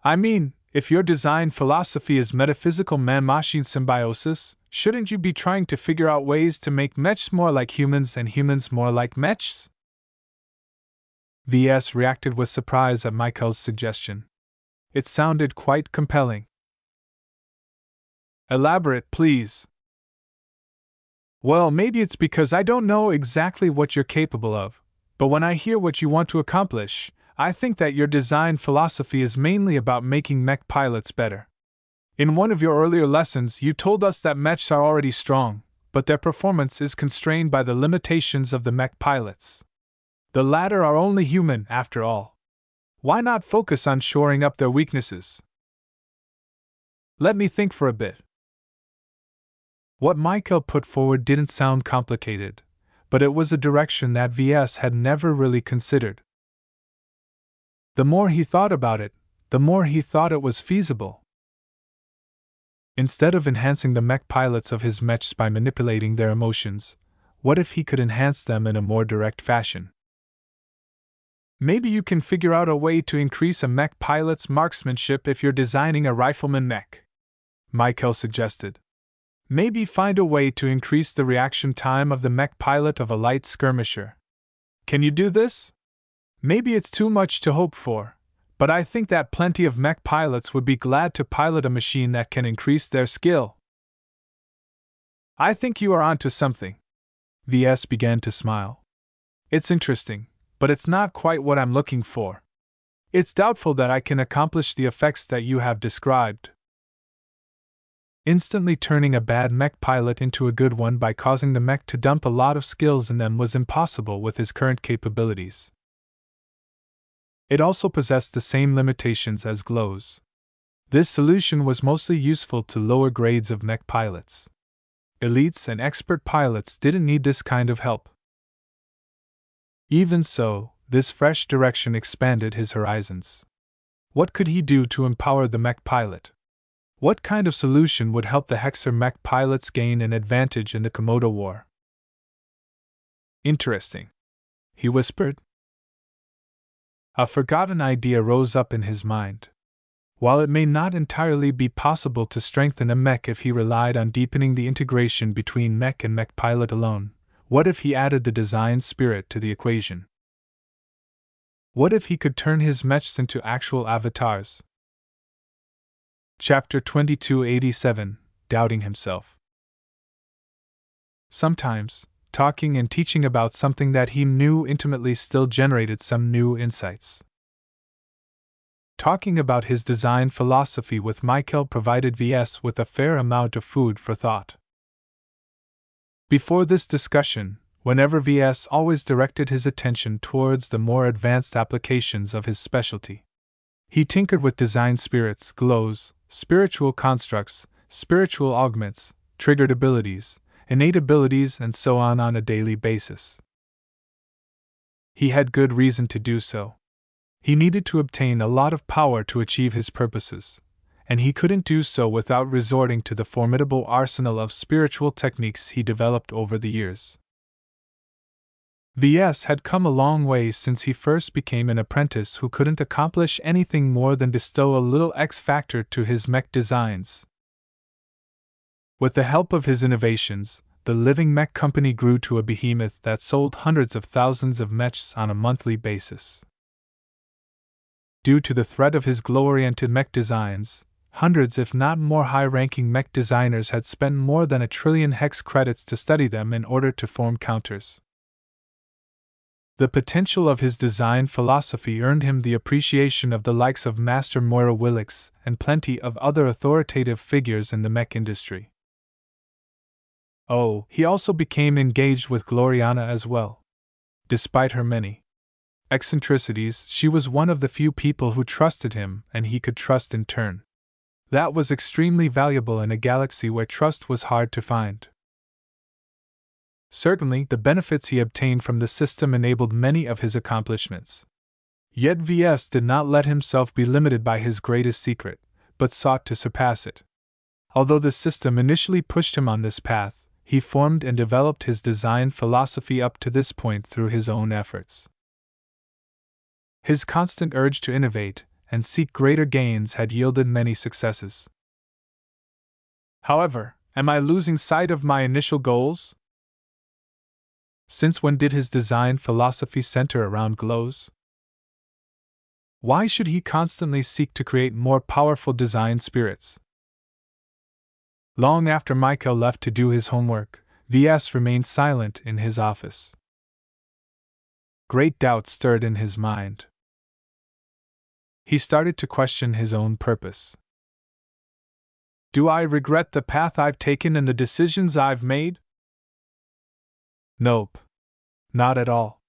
I mean, if your design philosophy is metaphysical man-machine symbiosis, shouldn't you be trying to figure out ways to make mechs more like humans and humans more like mechs? Ves reacted with surprise at Michael's suggestion. It sounded quite compelling. Elaborate, please. Well, maybe it's because I don't know exactly what you're capable of, but when I hear what you want to accomplish, I think that your design philosophy is mainly about making mech pilots better. In one of your earlier lessons, you told us that mechs are already strong, but their performance is constrained by the limitations of the mech pilots. The latter are only human, after all. Why not focus on shoring up their weaknesses? Let me think for a bit. What Michael put forward didn't sound complicated, but it was a direction that Ves had never really considered. The more he thought about it, the more he thought it was feasible. Instead of enhancing the mech pilots of his mechs by manipulating their emotions, what if he could enhance them in a more direct fashion? Maybe you can figure out a way to increase a mech pilot's marksmanship if you're designing a rifleman mech, Michael suggested. Maybe find a way to increase the reaction time of the mech pilot of a light skirmisher. Can you do this? Maybe it's too much to hope for, but I think that plenty of mech pilots would be glad to pilot a machine that can increase their skill. I think you are onto something. Ves began to smile. It's interesting, but it's not quite what I'm looking for. It's doubtful that I can accomplish the effects that you have described. Instantly turning a bad mech pilot into a good one by causing the mech to dump a lot of skills in them was impossible with his current capabilities. It also possessed the same limitations as glows. This solution was mostly useful to lower grades of mech pilots. Elites and expert pilots didn't need this kind of help. Even so, this fresh direction expanded his horizons. What could he do to empower the mech pilot? What kind of solution would help the Hexer mech pilots gain an advantage in the Komodo War? Interesting, he whispered. A forgotten idea rose up in his mind. While it may not entirely be possible to strengthen a mech if he relied on deepening the integration between mech and mech pilot alone, what if he added the design spirit to the equation? What if he could turn his mechs into actual avatars? Chapter 2287, Doubting Himself. Sometimes, talking and teaching about something that he knew intimately still generated some new insights. Talking about his design philosophy with Michael provided Ves with a fair amount of food for thought. Before this discussion, whenever Ves always directed his attention towards the more advanced applications of his specialty. He tinkered with design spirits, glows, spiritual constructs, spiritual augments, triggered abilities, innate abilities, and so on a daily basis. He had good reason to do so. He needed to obtain a lot of power to achieve his purposes, and he couldn't do so without resorting to the formidable arsenal of spiritual techniques he developed over the years. Ves had come a long way since he first became an apprentice who couldn't accomplish anything more than bestow a little X factor to his mech designs. With the help of his innovations, the living mech company grew to a behemoth that sold hundreds of thousands of mechs on a monthly basis. Due to the threat of his glow-oriented mech designs, hundreds if not more high-ranking mech designers had spent more than 1 trillion hex credits to study them in order to form counters. The potential of his design philosophy earned him the appreciation of the likes of Master Moira Willix and plenty of other authoritative figures in the mech industry. Oh, he also became engaged with Gloriana as well. Despite her many eccentricities, she was one of the few people who trusted him and he could trust in turn. That was extremely valuable in a galaxy where trust was hard to find. Certainly, the benefits he obtained from the system enabled many of his accomplishments. Yet Ves did not let himself be limited by his greatest secret, but sought to surpass it. Although the system initially pushed him on this path, he formed and developed his design philosophy up to this point through his own efforts. His constant urge to innovate and seek greater gains had yielded many successes. However, am I losing sight of my initial goals? Since when did his design philosophy center around glows? Why should he constantly seek to create more powerful design spirits? Long after Michael left to do his homework, Ves remained silent in his office. Great doubt stirred in his mind. He started to question his own purpose. Do I regret the path I've taken and the decisions I've made? Nope. Not at all.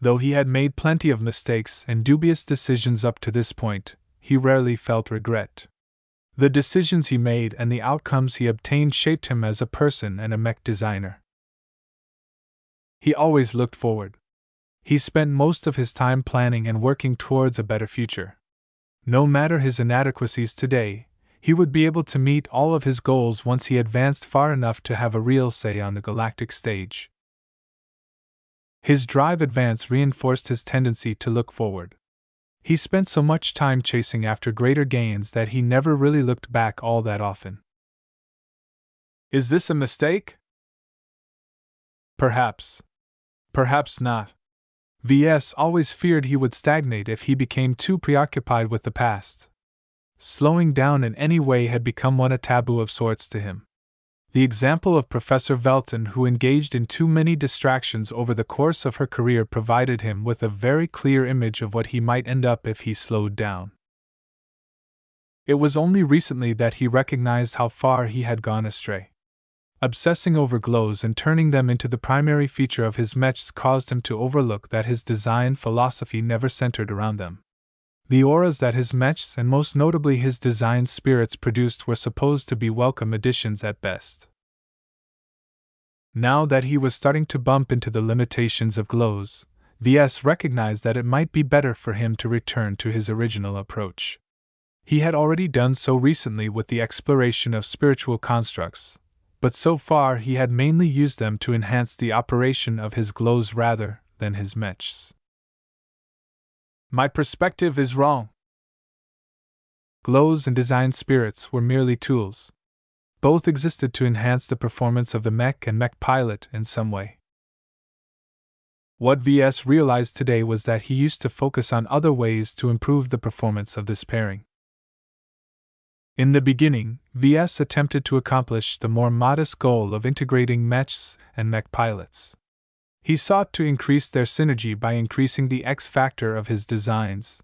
Though he had made plenty of mistakes and dubious decisions up to this point, he rarely felt regret. The decisions he made and the outcomes he obtained shaped him as a person and a mech designer. He always looked forward. He spent most of his time planning and working towards a better future. No matter his inadequacies today, he would be able to meet all of his goals once he advanced far enough to have a real say on the galactic stage. His drive advance reinforced his tendency to look forward. He spent so much time chasing after greater gains that he never really looked back all that often. Is this a mistake? Perhaps. Perhaps not. Ves always feared he would stagnate if he became too preoccupied with the past. Slowing down in any way had become a taboo of sorts to him. The example of Professor Velton, who engaged in too many distractions over the course of her career, provided him with a very clear image of what he might end up if he slowed down. It was only recently that he recognized how far he had gone astray. Obsessing over glows and turning them into the primary feature of his mechs caused him to overlook that his design philosophy never centered around them. The auras that his mechs and most notably his design spirits produced were supposed to be welcome additions at best. Now that he was starting to bump into the limitations of glows, Ves recognized that it might be better for him to return to his original approach. He had already done so recently with the exploration of spiritual constructs, but so far he had mainly used them to enhance the operation of his glows rather than his mechs. My perspective is wrong. Glows and design spirits were merely tools. Both existed to enhance the performance of the mech and mech pilot in some way. What Ves realized today was that he used to focus on other ways to improve the performance of this pairing. In the beginning, Ves attempted to accomplish the more modest goal of integrating mechs and mech pilots. He sought to increase their synergy by increasing the X factor of his designs.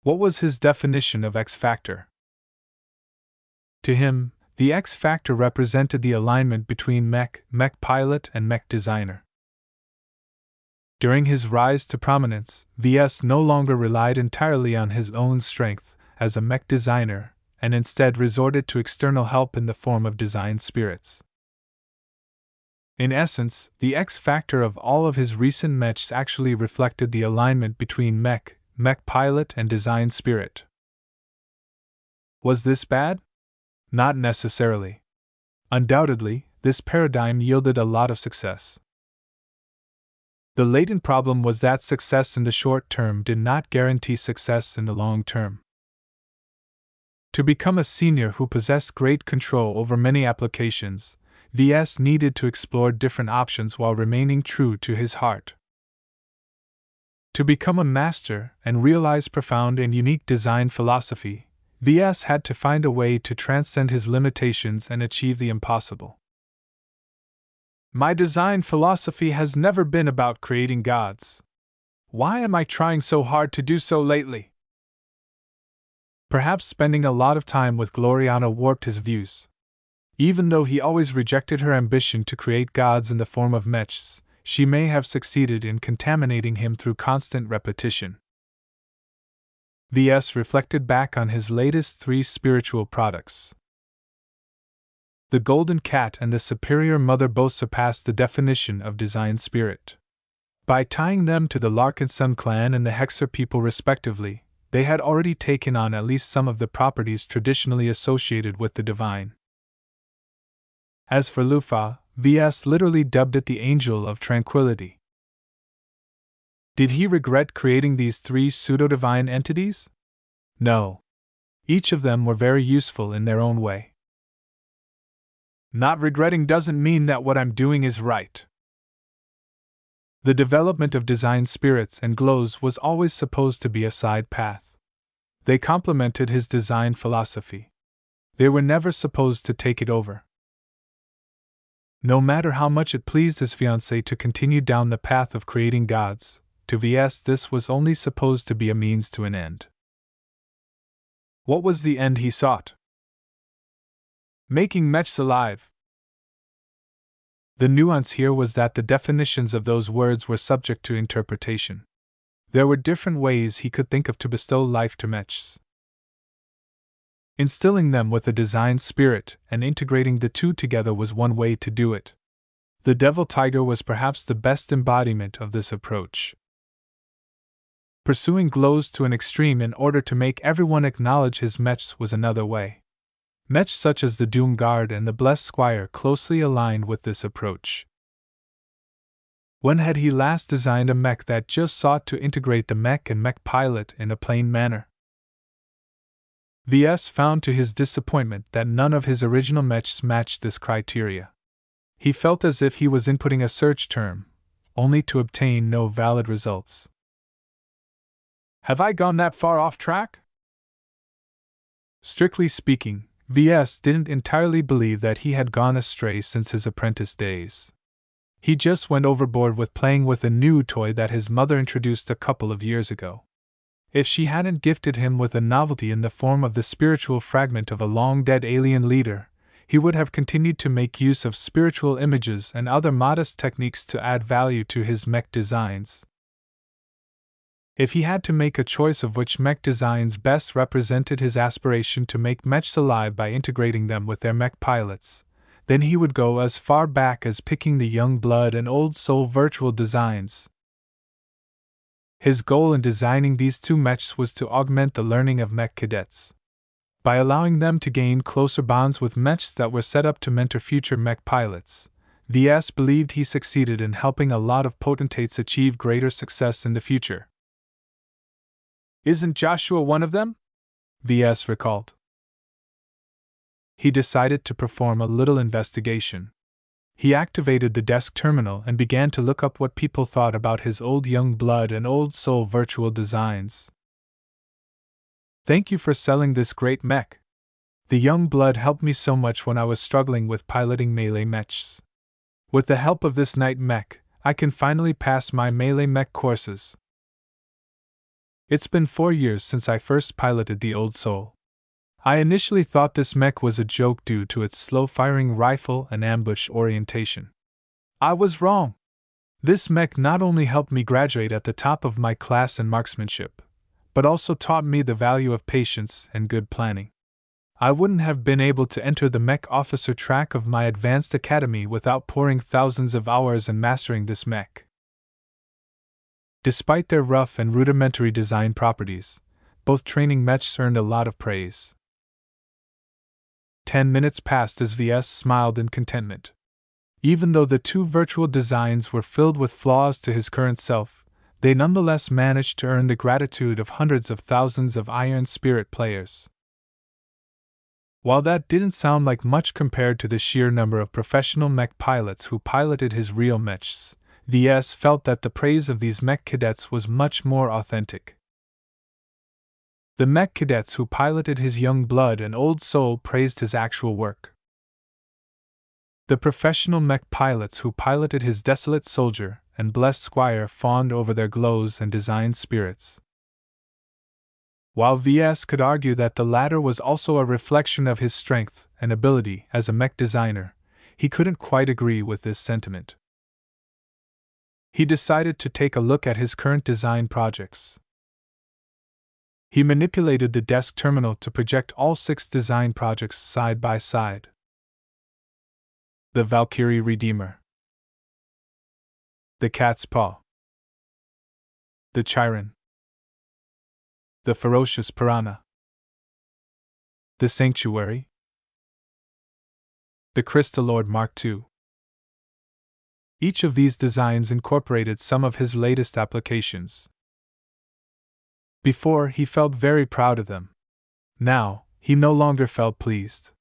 What was his definition of X factor? To him, the X factor represented the alignment between mech pilot, and mech designer. During his rise to prominence, Ves no longer relied entirely on his own strength as a mech designer, and instead resorted to external help in the form of design spirits. In essence, the X factor of all of his recent mechs actually reflected the alignment between mech pilot, and design spirit. Was this bad? Not necessarily. Undoubtedly, this paradigm yielded a lot of success. The latent problem was that success in the short term did not guarantee success in the long term. To become a senior who possessed great control over many applications, Ves needed to explore different options while remaining true to his heart. To become a master and realize profound and unique design philosophy, Ves had to find a way to transcend his limitations and achieve the impossible. My design philosophy has never been about creating gods. Why am I trying so hard to do so lately? Perhaps spending a lot of time with Gloriana warped his views. Even though he always rejected her ambition to create gods in the form of mechs, she may have succeeded in contaminating him through constant repetition. Ves reflected back on his latest 3 spiritual products. The Golden Cat and the Superior Mother both surpassed the definition of design spirit. By tying them to the Larkinson clan and the Hexer people respectively, they had already taken on at least some of the properties traditionally associated with the divine. As for Lufa, Ves literally dubbed it the Angel of Tranquility. Did he regret creating these 3 pseudo-divine entities? No. Each of them were very useful in their own way. Not regretting doesn't mean that what I'm doing is right. The development of design spirits and glows was always supposed to be a side path. They complemented his design philosophy. They were never supposed to take it over. No matter how much it pleased his fiancée to continue down the path of creating gods, to Ves this was only supposed to be a means to an end. What was the end he sought? Making mechs alive. The nuance here was that the definitions of those words were subject to interpretation. There were different ways he could think of to bestow life to mechs. Instilling them with a design spirit and integrating the two together was one way to do it. The Devil Tiger was perhaps the best embodiment of this approach. Pursuing glows to an extreme in order to make everyone acknowledge his mechs was another way. Mechs such as the Doom Guard and the Blessed Squire closely aligned with this approach. When had he last designed a mech that just sought to integrate the mech and mech pilot in a plain manner? Ves found to his disappointment that none of his original mechs matched this criteria. He felt as if he was inputting a search term, only to obtain no valid results. Have I gone that far off track? Strictly speaking, Ves didn't entirely believe that he had gone astray since his apprentice days. He just went overboard with playing with a new toy that his mother introduced a couple of years ago. If she hadn't gifted him with a novelty in the form of the spiritual fragment of a long-dead alien leader, he would have continued to make use of spiritual images and other modest techniques to add value to his mech designs. If he had to make a choice of which mech designs best represented his aspiration to make mechs alive by integrating them with their mech pilots, then he would go as far back as picking the Young Blood and Old Soul virtual designs. His goal in designing these 2 mechs was to augment the learning of mech cadets. By allowing them to gain closer bonds with mechs that were set up to mentor future mech pilots, Ves believed he succeeded in helping a lot of potentates achieve greater success in the future. Isn't Joshua one of them? Ves recalled. He decided to perform a little investigation. He activated the desk terminal and began to look up what people thought about his old Young Blood and Old Soul virtual designs. Thank you for selling this great mech. The Young Blood helped me so much when I was struggling with piloting melee mechs. With the help of this Knight mech, I can finally pass my melee mech courses. It's been 4 years since I first piloted the Old Soul. I initially thought this mech was a joke due to its slow-firing rifle and ambush orientation. I was wrong. This mech not only helped me graduate at the top of my class in marksmanship, but also taught me the value of patience and good planning. I wouldn't have been able to enter the mech officer track of my advanced academy without pouring thousands of hours and mastering this mech. Despite their rough and rudimentary design properties, both training mechs earned a lot of praise. 10 minutes passed as Ves smiled in contentment. Even though the two virtual designs were filled with flaws to his current self, they nonetheless managed to earn the gratitude of hundreds of thousands of Iron Spirit players. While that didn't sound like much compared to the sheer number of professional mech pilots who piloted his real mechs, Ves felt that the praise of these mech cadets was much more authentic. The mech cadets who piloted his young blood and old soul praised his actual work. The professional mech pilots who piloted his desolate soldier and blessed squire fawned over their glows and designed spirits. While Ves could argue that the latter was also a reflection of his strength and ability as a mech designer, he couldn't quite agree with this sentiment. He decided to take a look at his current design projects. He manipulated the desk terminal to project all 6 design projects side by side. The Valkyrie Redeemer, the Cat's Paw, the Chiron, the Ferocious Piranha, the Sanctuary, the Crystallord Mark II. Each of these designs incorporated some of his latest applications. Before, he felt very proud of them. Now, he no longer felt pleased.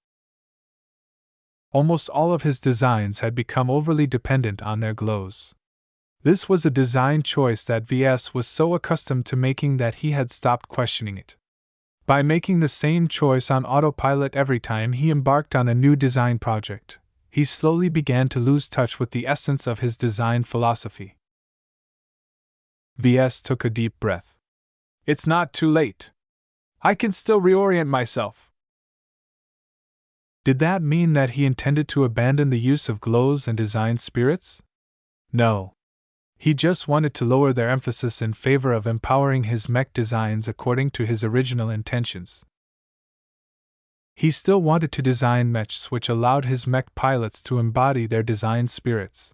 Almost all of his designs had become overly dependent on their glows. This was a design choice that Ves was so accustomed to making that he had stopped questioning it. By making the same choice on autopilot every time he embarked on a new design project, he slowly began to lose touch with the essence of his design philosophy. Ves took a deep breath. It's not too late. I can still reorient myself. Did that mean that he intended to abandon the use of glows and design spirits? No. He just wanted to lower their emphasis in favor of empowering his mech designs according to his original intentions. He still wanted to design mechs which allowed his mech pilots to embody their design spirits.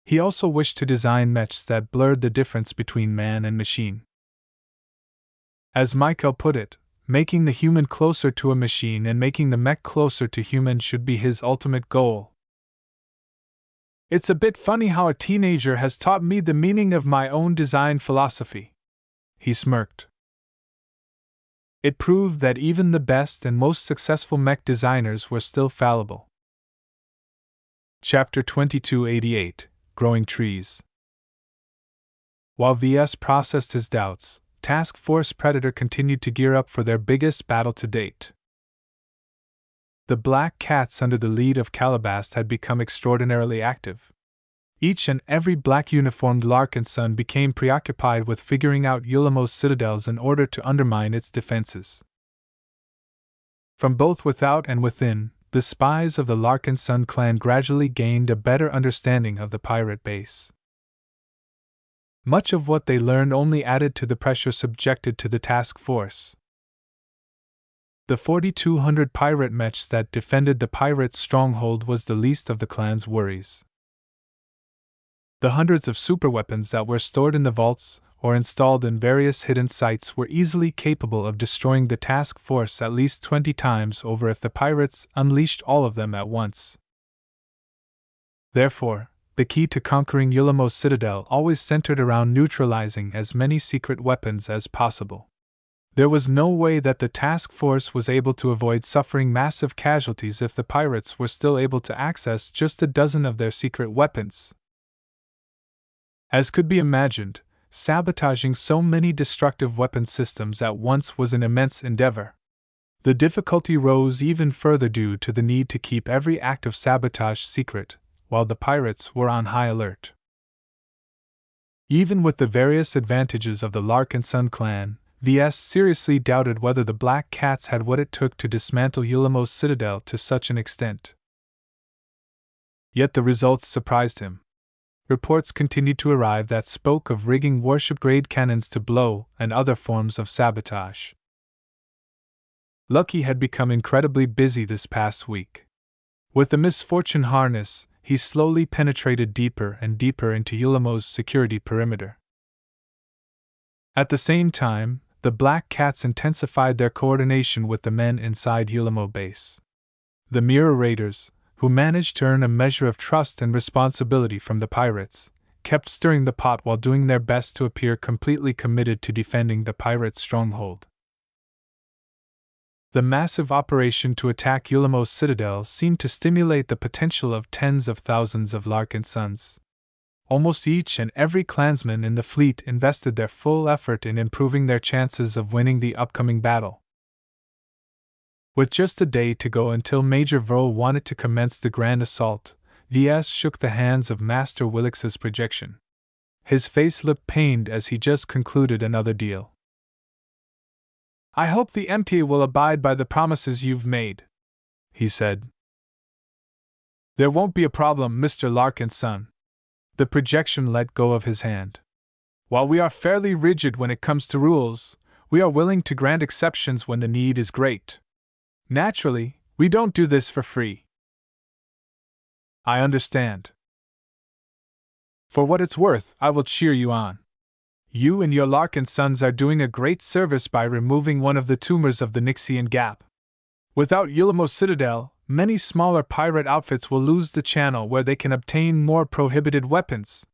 He also wished to design mechs that blurred the difference between man and machine. As Michael put it, making the human closer to a machine and making the mech closer to human should be his ultimate goal. It's a bit funny how a teenager has taught me the meaning of my own design philosophy. He smirked. It proved that even the best and most successful mech designers were still fallible. Chapter 2288, Growing Trees. While Ves processed his doubts, Task Force Predator continued to gear up for their biggest battle to date. The Black Cats under the lead of Calabast had become extraordinarily active. Each and every black-uniformed Larkinson became preoccupied with figuring out Yulamo's citadels in order to undermine its defenses. From both without and within, the spies of the Larkinson clan gradually gained a better understanding of the pirate base. Much of what they learned only added to the pressure subjected to the task force. The 4,200 pirate mechs that defended the pirates' stronghold was the least of the clan's worries. The hundreds of superweapons that were stored in the vaults or installed in various hidden sites were easily capable of destroying the task force at least 20 times over if the pirates unleashed all of them at once. Therefore, the key to conquering Yulamo's citadel always centered around neutralizing as many secret weapons as possible. There was no way that the task force was able to avoid suffering massive casualties if the pirates were still able to access just a dozen of their secret weapons. As could be imagined, sabotaging so many destructive weapon systems at once was an immense endeavor. The difficulty rose even further due to the need to keep every act of sabotage secret, while the pirates were on high alert. Even with the various advantages of the Larkinson clan, Ves seriously doubted whether the Black Cats had what it took to dismantle Yulamo's citadel to such an extent. Yet the results surprised him. Reports continued to arrive that spoke of rigging warship-grade cannons to blow and other forms of sabotage. Lucky had become incredibly busy this past week. With the misfortune harness, he slowly penetrated deeper and deeper into Yulamo's security perimeter. At the same time, the Black Cats intensified their coordination with the men inside Yulamo base. The Mirror Raiders, who managed to earn a measure of trust and responsibility from the pirates, kept stirring the pot while doing their best to appear completely committed to defending the pirates' stronghold. The massive operation to attack Ulemo's citadel seemed to stimulate the potential of tens of thousands of Larkinsons. Almost each and every clansman in the fleet invested their full effort in improving their chances of winning the upcoming battle. With just a day to go until Major Verl wanted to commence the grand assault, Ves shook the hands of Master Willix's projection. His face looked pained as he just concluded another deal. "I hope the MTA will abide by the promises you've made," he said. "There won't be a problem, Mr. Larkinson." The projection let go of his hand. "While we are fairly rigid when it comes to rules, we are willing to grant exceptions when the need is great. Naturally, we don't do this for free." "I understand. For what it's worth, I will cheer you on. You and your Larkinsons are doing a great service by removing one of the tumors of the Nixian Gap. Without Ulemo's citadel, many smaller pirate outfits will lose the channel where they can obtain more prohibited weapons."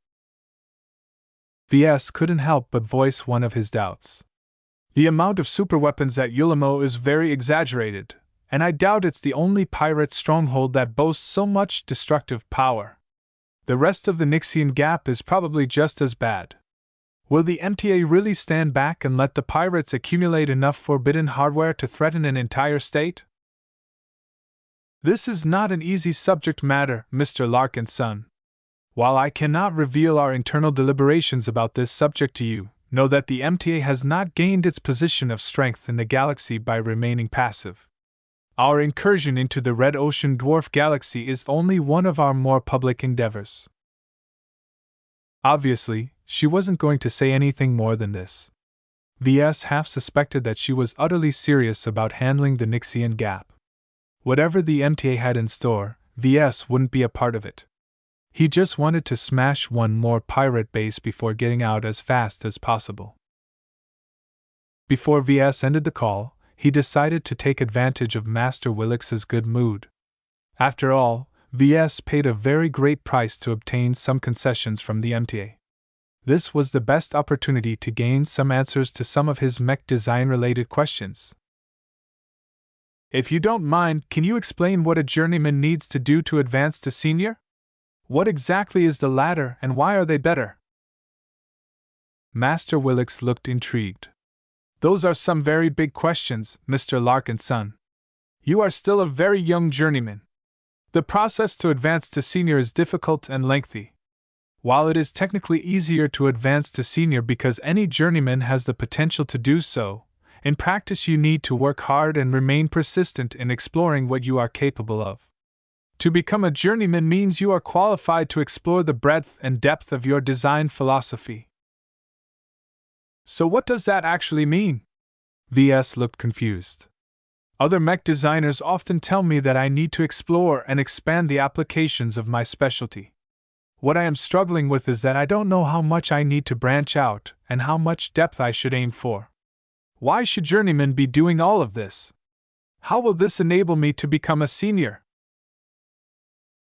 Ves couldn't help but voice one of his doubts. "The amount of superweapons at Ulemo is very exaggerated, and I doubt it's the only pirate stronghold that boasts so much destructive power. The rest of the Nixian Gap is probably just as bad. Will the MTA really stand back and let the pirates accumulate enough forbidden hardware to threaten an entire state?" "This is not an easy subject matter, Mr. Larkinson. While I cannot reveal our internal deliberations about this subject to you, know that the MTA has not gained its position of strength in the galaxy by remaining passive. Our incursion into the Red Ocean Dwarf Galaxy is only one of our more public endeavors." Obviously, she wasn't going to say anything more than this. Ves half suspected that she was utterly serious about handling the Nixian Gap. Whatever the MTA had in store, Ves wouldn't be a part of it. He just wanted to smash one more pirate base before getting out as fast as possible. Before Ves ended the call, he decided to take advantage of Master Willix's good mood. After all, Ves paid a very great price to obtain some concessions from the MTA. This was the best opportunity to gain some answers to some of his mech design-related questions. "If you don't mind, can you explain what a journeyman needs to do to advance to senior? What exactly is the ladder, and why are they better?" Master Willix looked intrigued. "Those are some very big questions, Mr. Larkinson. You are still a very young journeyman. The process to advance to senior is difficult and lengthy. While it is technically easier to advance to senior because any journeyman has the potential to do so, in practice you need to work hard and remain persistent in exploring what you are capable of. To become a journeyman means you are qualified to explore the breadth and depth of your design philosophy." "So what does that actually mean?" Ves looked confused. "Other mech designers often tell me that I need to explore and expand the applications of my specialty. What I am struggling with is that I don't know how much I need to branch out and how much depth I should aim for. Why should journeymen be doing all of this? How will this enable me to become a senior?"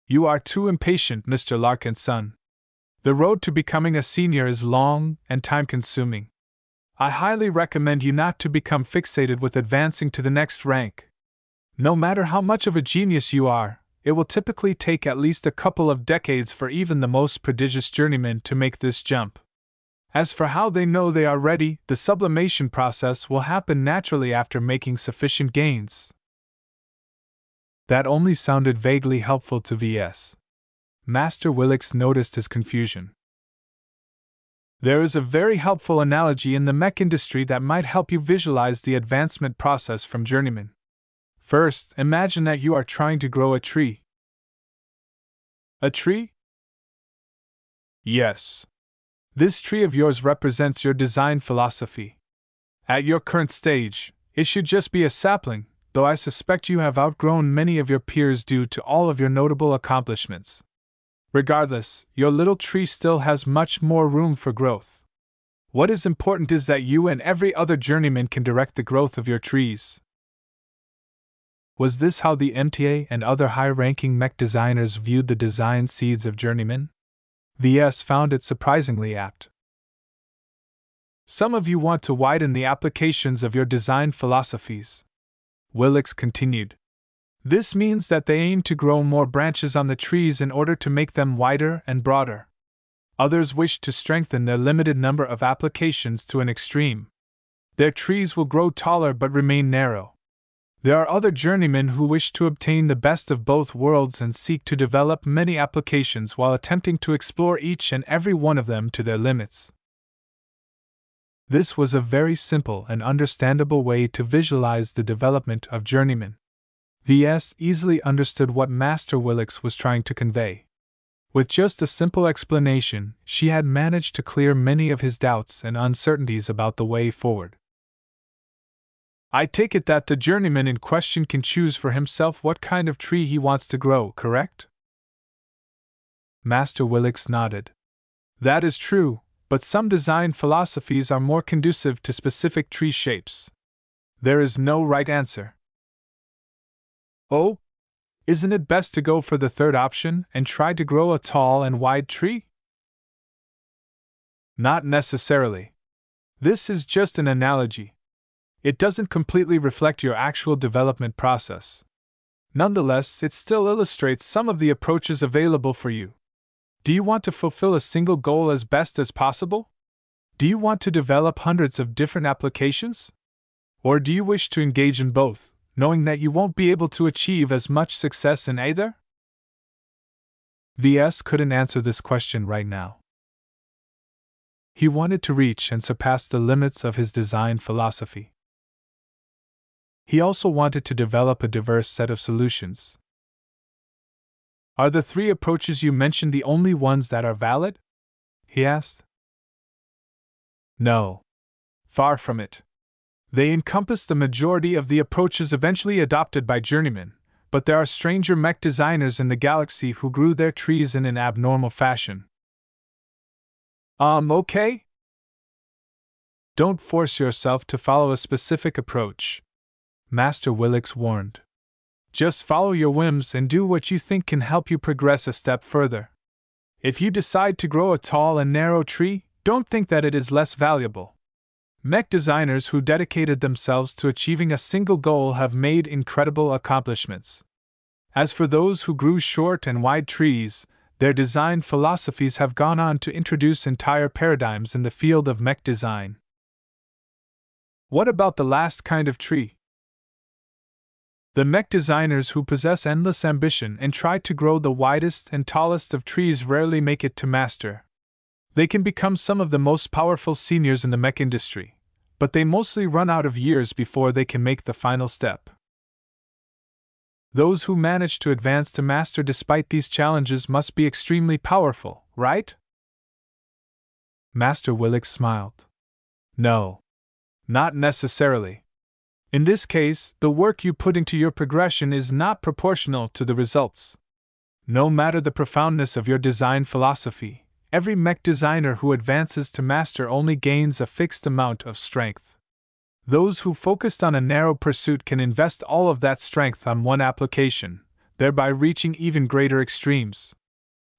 "You are too impatient, Mr. Larkinson. The road to becoming a senior is long and time-consuming. I highly recommend you not to become fixated with advancing to the next rank. No matter how much of a genius you are, it will typically take at least a couple of decades for even the most prodigious journeymen to make this jump. As for how they know they are ready, the sublimation process will happen naturally after making sufficient gains." That only sounded vaguely helpful to Ves. Master Willix noticed his confusion. "There is a very helpful analogy in the mech industry that might help you visualize the advancement process from journeyman. First, imagine that you are trying to grow a tree." "A tree?" "Yes. This tree of yours represents your design philosophy. At your current stage, it should just be a sapling, though I suspect you have outgrown many of your peers due to all of your notable accomplishments. Regardless, your little tree still has much more room for growth. What is important is that you and every other journeyman can direct the growth of your trees." Was this how the MTA and other high-ranking mech designers viewed the design seeds of journeymen? Ves found it surprisingly apt. Some of you want to widen the applications of your design philosophies, Willix continued. This means that they aim to grow more branches on the trees in order to make them wider and broader. Others wish to strengthen their limited number of applications to an extreme. Their trees will grow taller but remain narrow. There are other journeymen who wish to obtain the best of both worlds and seek to develop many applications while attempting to explore each and every one of them to their limits. This was a very simple and understandable way to visualize the development of journeymen. Ves easily understood what Master Willix was trying to convey. With just a simple explanation, she had managed to clear many of his doubts and uncertainties about the way forward. I take it that the journeyman in question can choose for himself what kind of tree he wants to grow, correct? Master Willix nodded. That is true, but some design philosophies are more conducive to specific tree shapes. There is no right answer. Oh? Isn't it best to go for the third option and try to grow a tall and wide tree? Not necessarily. This is just an analogy. It doesn't completely reflect your actual development process. Nonetheless, it still illustrates some of the approaches available for you. Do you want to fulfill a single goal as best as possible? Do you want to develop hundreds of different applications? Or do you wish to engage in both, knowing that you won't be able to achieve as much success in either? Ves couldn't answer this question right now. He wanted to reach and surpass the limits of his design philosophy. He also wanted to develop a diverse set of solutions. Are the three approaches you mentioned the only ones that are valid? He asked. No. Far from it. They encompass the majority of the approaches eventually adopted by journeymen, but there are stranger mech designers in the galaxy who grew their trees in an abnormal fashion. Okay? Don't force yourself to follow a specific approach, Master Willix warned. Just follow your whims and do what you think can help you progress a step further. If you decide to grow a tall and narrow tree, don't think that it is less valuable. Mech designers who dedicated themselves to achieving a single goal have made incredible accomplishments. As for those who grew short and wide trees, their design philosophies have gone on to introduce entire paradigms in the field of mech design. What about the last kind of tree? The mech designers who possess endless ambition and try to grow the widest and tallest of trees rarely make it to master. They can become some of the most powerful seniors in the mech industry, but they mostly run out of years before they can make the final step. Those who manage to advance to master despite these challenges must be extremely powerful, right? Master Willix smiled. No. Not necessarily. In this case, the work you put into your progression is not proportional to the results. No matter the profoundness of your design philosophy, every mech designer who advances to master only gains a fixed amount of strength. Those who focused on a narrow pursuit can invest all of that strength on one application, thereby reaching even greater extremes.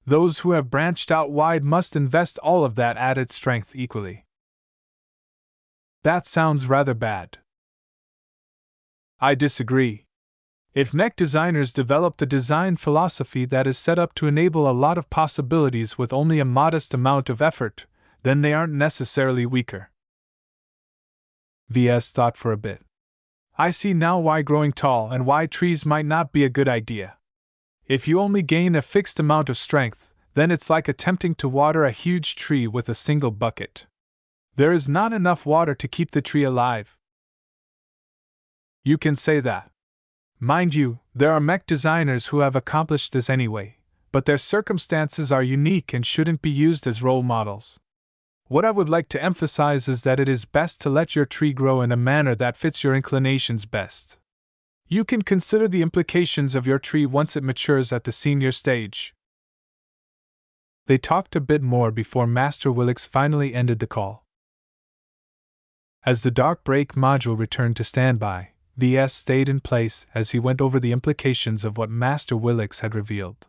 Those who have branched out wide must invest all of that added strength equally. That sounds rather bad. I disagree. If mech designers develop the design philosophy that is set up to enable a lot of possibilities with only a modest amount of effort, then they aren't necessarily weaker. Ves thought for a bit. I see now why growing tall and wide trees might not be a good idea. If you only gain a fixed amount of strength, then it's like attempting to water a huge tree with a single bucket. There is not enough water to keep the tree alive. You can say that. Mind you, there are mech designers who have accomplished this anyway, but their circumstances are unique and shouldn't be used as role models. What I would like to emphasize is that it is best to let your tree grow in a manner that fits your inclinations best. You can consider the implications of your tree once it matures at the senior stage. They talked a bit more before Master Willix finally ended the call. As the dark break module returned to standby, VS stayed in place as he went over the implications of what Master Willix had revealed.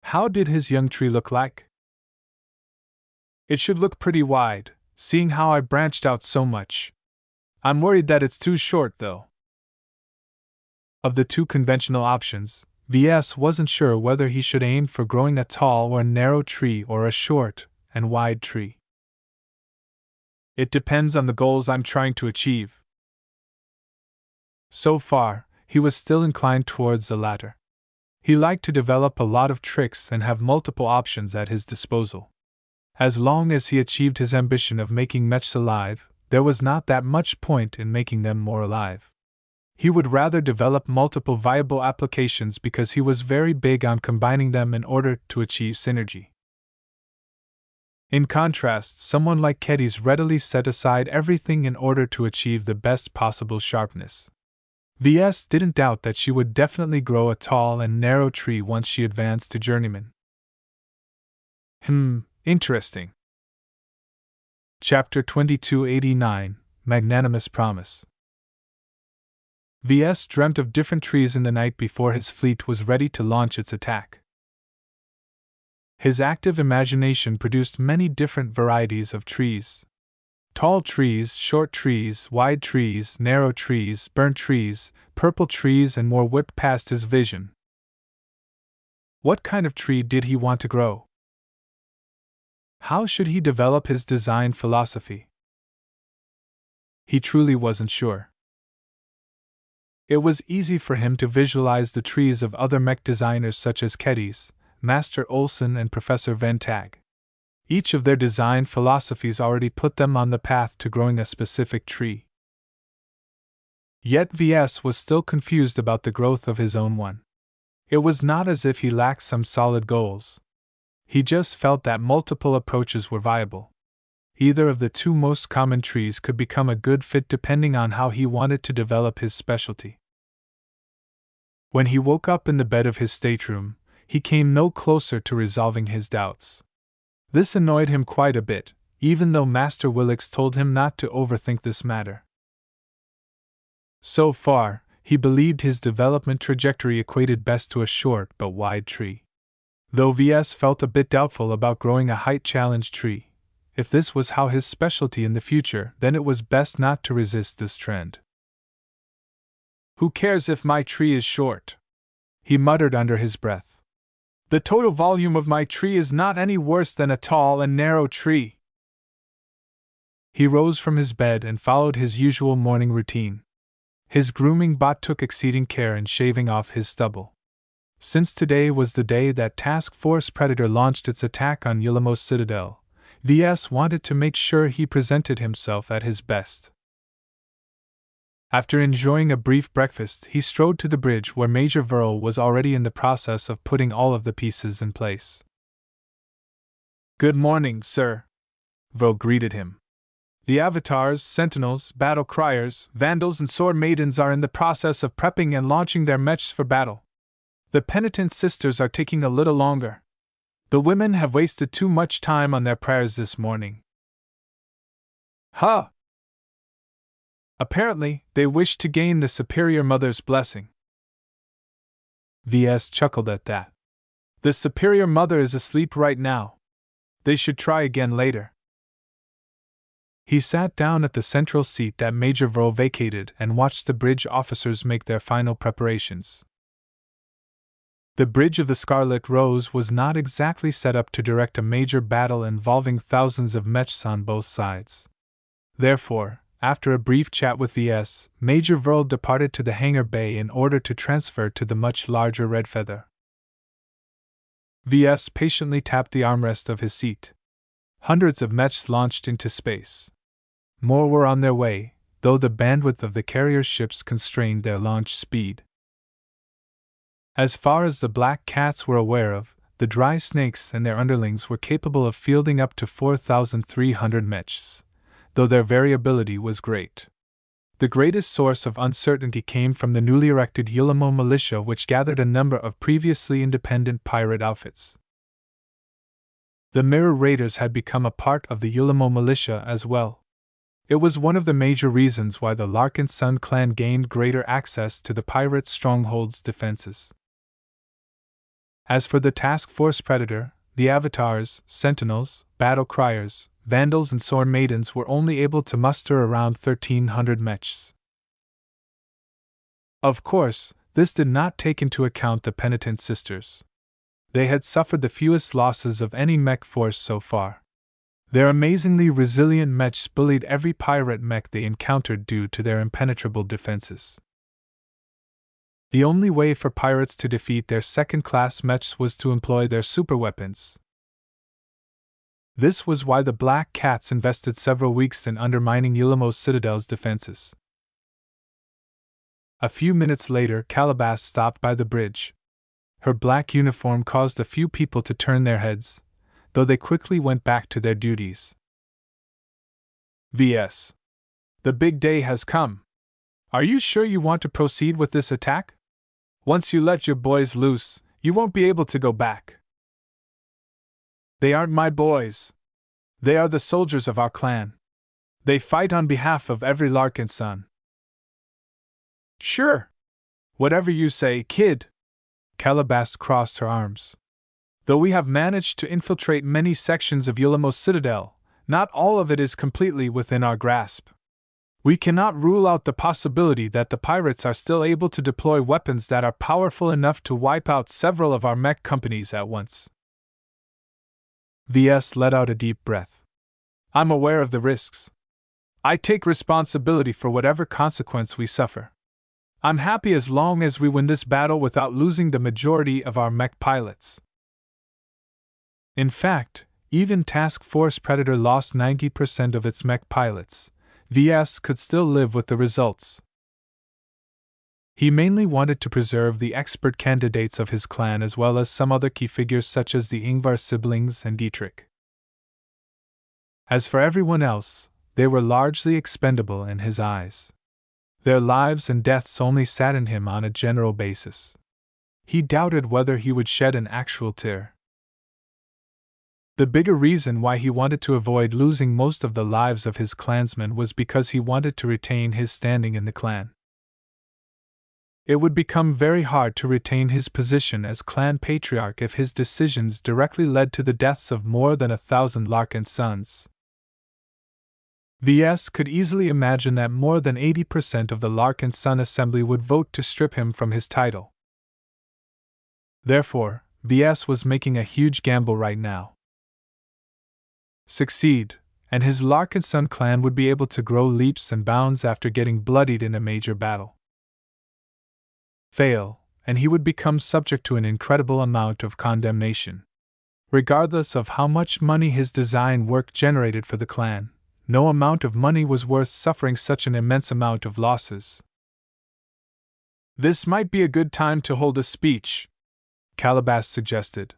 How did his young tree look like? It should look pretty wide, seeing how I branched out so much. I'm worried that it's too short, though. Of the two conventional options, VS wasn't sure whether he should aim for growing a tall or narrow tree or a short and wide tree. It depends on the goals I'm trying to achieve. So far, he was still inclined towards the latter. He liked to develop a lot of tricks and have multiple options at his disposal. As long as he achieved his ambition of making mechs alive, there was not that much point in making them more alive. He would rather develop multiple viable applications because he was very big on combining them in order to achieve synergy. In contrast, someone like Kedis readily set aside everything in order to achieve the best possible sharpness. VS didn't doubt that she would definitely grow a tall and narrow tree once she advanced to journeyman. Interesting. Chapter 2289, Magnanimous Promise. VS dreamt of different trees in the night before his fleet was ready to launch its attack. His active imagination produced many different varieties of trees. Tall trees, short trees, wide trees, narrow trees, burnt trees, purple trees, and more whipped past his vision. What kind of tree did he want to grow? How should he develop his design philosophy? He truly wasn't sure. It was easy for him to visualize the trees of other mech designers such as Kedis, Master Olsen, and Professor Van Tag. Each of their design philosophies already put them on the path to growing a specific tree. Yet VS was still confused about the growth of his own one. It was not as if he lacked some solid goals. He just felt that multiple approaches were viable. Either of the two most common trees could become a good fit depending on how he wanted to develop his specialty. When he woke up in the bed of his stateroom, he came no closer to resolving his doubts. This annoyed him quite a bit, even though Master Willix told him not to overthink this matter. So far, he believed his development trajectory equated best to a short but wide tree. Though VS felt a bit doubtful about growing a height challenge tree, if this was how his specialty in the future, then it was best not to resist this trend. Who cares if my tree is short? He muttered under his breath. The total volume of my tree is not any worse than a tall and narrow tree. He rose from his bed and followed his usual morning routine. His grooming bot took exceeding care in shaving off his stubble. Since today was the day that Task Force Predator launched its attack on Yulamos Citadel, VS wanted to make sure he presented himself at his best. After enjoying a brief breakfast, he strode to the bridge where Major Verl was already in the process of putting all of the pieces in place. Good morning, sir. Verl greeted him. The avatars, sentinels, battle criers, vandals, and sword maidens are in the process of prepping and launching their mechs for battle. The penitent sisters are taking a little longer. The women have wasted too much time on their prayers this morning. Huh! Apparently, they wish to gain the Superior Mother's blessing. VS chuckled at that. The Superior Mother is asleep right now. They should try again later. He sat down at the central seat that Major Verl vacated and watched the bridge officers make their final preparations. The Bridge of the Scarlet Rose was not exactly set up to direct a major battle involving thousands of mechs on both sides. Therefore, after a brief chat with VS, Major Verl departed to the hangar bay in order to transfer to the much larger Red Feather. VS patiently tapped the armrest of his seat. Hundreds of mechs launched into space. More were on their way, though the bandwidth of the carrier ships constrained their launch speed. As far as the Black Cats were aware of, the Dry Snakes and their underlings were capable of fielding up to 4,300 mechs, though their variability was great. The greatest source of uncertainty came from the newly erected Yulamo militia, which gathered a number of previously independent pirate outfits. The Mirror Raiders had become a part of the Yulamo militia as well. It was one of the major reasons why the Larkinson clan gained greater access to the pirates' stronghold's defenses. As for the task force Predator, the Avatars, Sentinels, Battle Criers, Vandals and Sword Maidens were only able to muster around 1,300 mechs. Of course, this did not take into account the Penitent Sisters. They had suffered the fewest losses of any mech force so far. Their amazingly resilient mechs bullied every pirate mech they encountered due to their impenetrable defenses. The only way for pirates to defeat their second-class mechs was to employ their superweapons. This was why the Black Cats invested several weeks in undermining Yulamo's citadel's defenses. A few minutes later, Calabash stopped by the bridge. Her black uniform caused a few people to turn their heads, though they quickly went back to their duties. "VS. The big day has come. Are you sure you want to proceed with this attack? Once you let your boys loose, you won't be able to go back." "They aren't my boys. They are the soldiers of our clan. They fight on behalf of every Larkinson." "Sure. Whatever you say, kid." Calabash crossed her arms. "Though we have managed to infiltrate many sections of Yulamo's citadel, not all of it is completely within our grasp. We cannot rule out the possibility that the pirates are still able to deploy weapons that are powerful enough to wipe out several of our mech companies at once." VS let out a deep breath. "I'm aware of the risks. I take responsibility for whatever consequence we suffer. I'm happy as long as we win this battle without losing the majority of our mech pilots." In fact, even Task Force Predator lost 90% of its mech pilots. VS could still live with the results. He mainly wanted to preserve the expert candidates of his clan as well as some other key figures such as the Ingvar siblings and Dietrich. As for everyone else, they were largely expendable in his eyes. Their lives and deaths only saddened him on a general basis. He doubted whether he would shed an actual tear. The bigger reason why he wanted to avoid losing most of the lives of his clansmen was because he wanted to retain his standing in the clan. It would become very hard to retain his position as clan patriarch if his decisions directly led to the deaths of more than 1,000 Larkin sons. VS could easily imagine that more than 80% of the Larkin Son Assembly would vote to strip him from his title. Therefore, VS was making a huge gamble right now. Succeed, and his Larkinson clan would be able to grow leaps and bounds after getting bloodied in a major battle. Fail, and he would become subject to an incredible amount of condemnation. Regardless of how much money his design work generated for the clan, no amount of money was worth suffering such an immense amount of losses. "This might be a good time to hold a speech," Calabash suggested.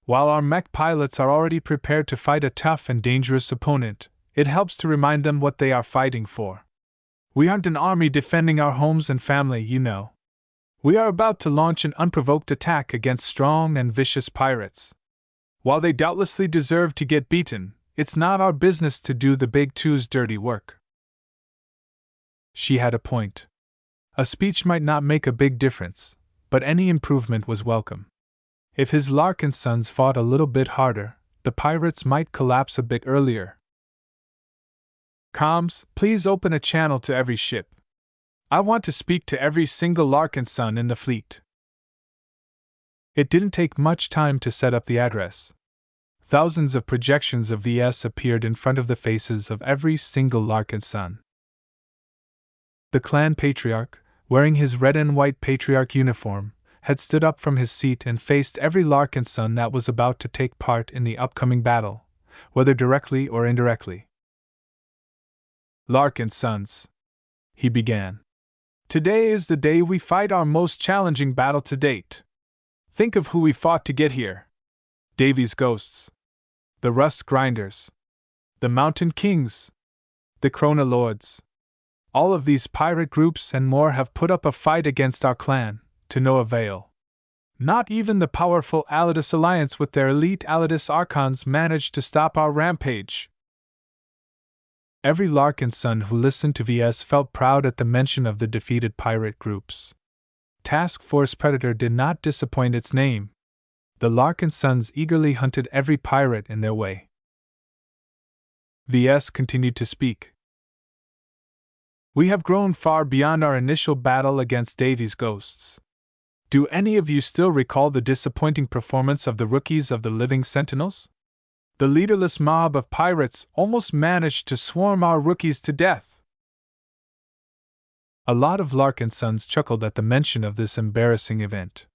"While our mech pilots are already prepared to fight a tough and dangerous opponent, it helps to remind them what they are fighting for. We aren't an army defending our homes and family, you know. We are about to launch an unprovoked attack against strong and vicious pirates. While they doubtlessly deserve to get beaten, it's not our business to do the Big Two's dirty work." She had a point. A speech might not make a big difference, but any improvement was welcome. If his Larkin sons fought a little bit harder, the pirates might collapse a bit earlier. "Comms, please open a channel to every ship. I want to speak to every single Larkin son in the fleet." It didn't take much time to set up the address. Thousands of projections of VS appeared in front of the faces of every single Larkin son. The clan patriarch, wearing his red and white patriarch uniform, had stood up from his seat and faced every Larkin son that was about to take part in the upcoming battle, whether directly or indirectly. "Larkin sons," he began. "Today is the day we fight our most challenging battle to date. Think of who we fought to get here. Davy's Ghosts, the Rust Grinders, the Mountain Kings, the Krona Lords. All of these pirate groups and more have put up a fight against our clan, to no avail. Not even the powerful Alidus Alliance with their elite Alidus Archons managed to stop our rampage. Every Larkinson who listened to VS felt proud at the mention of the defeated pirate groups. Task Force Predator did not disappoint its name. The Larkinsons eagerly hunted every pirate in their way. VS continued to speak. We have grown far beyond our initial battle against Davy's ghosts. Do any of you still recall the disappointing performance of the rookies of the Living Sentinels? The leaderless mob of pirates almost managed to swarm our rookies to death. A lot of Larkinsons chuckled at the mention of this embarrassing event.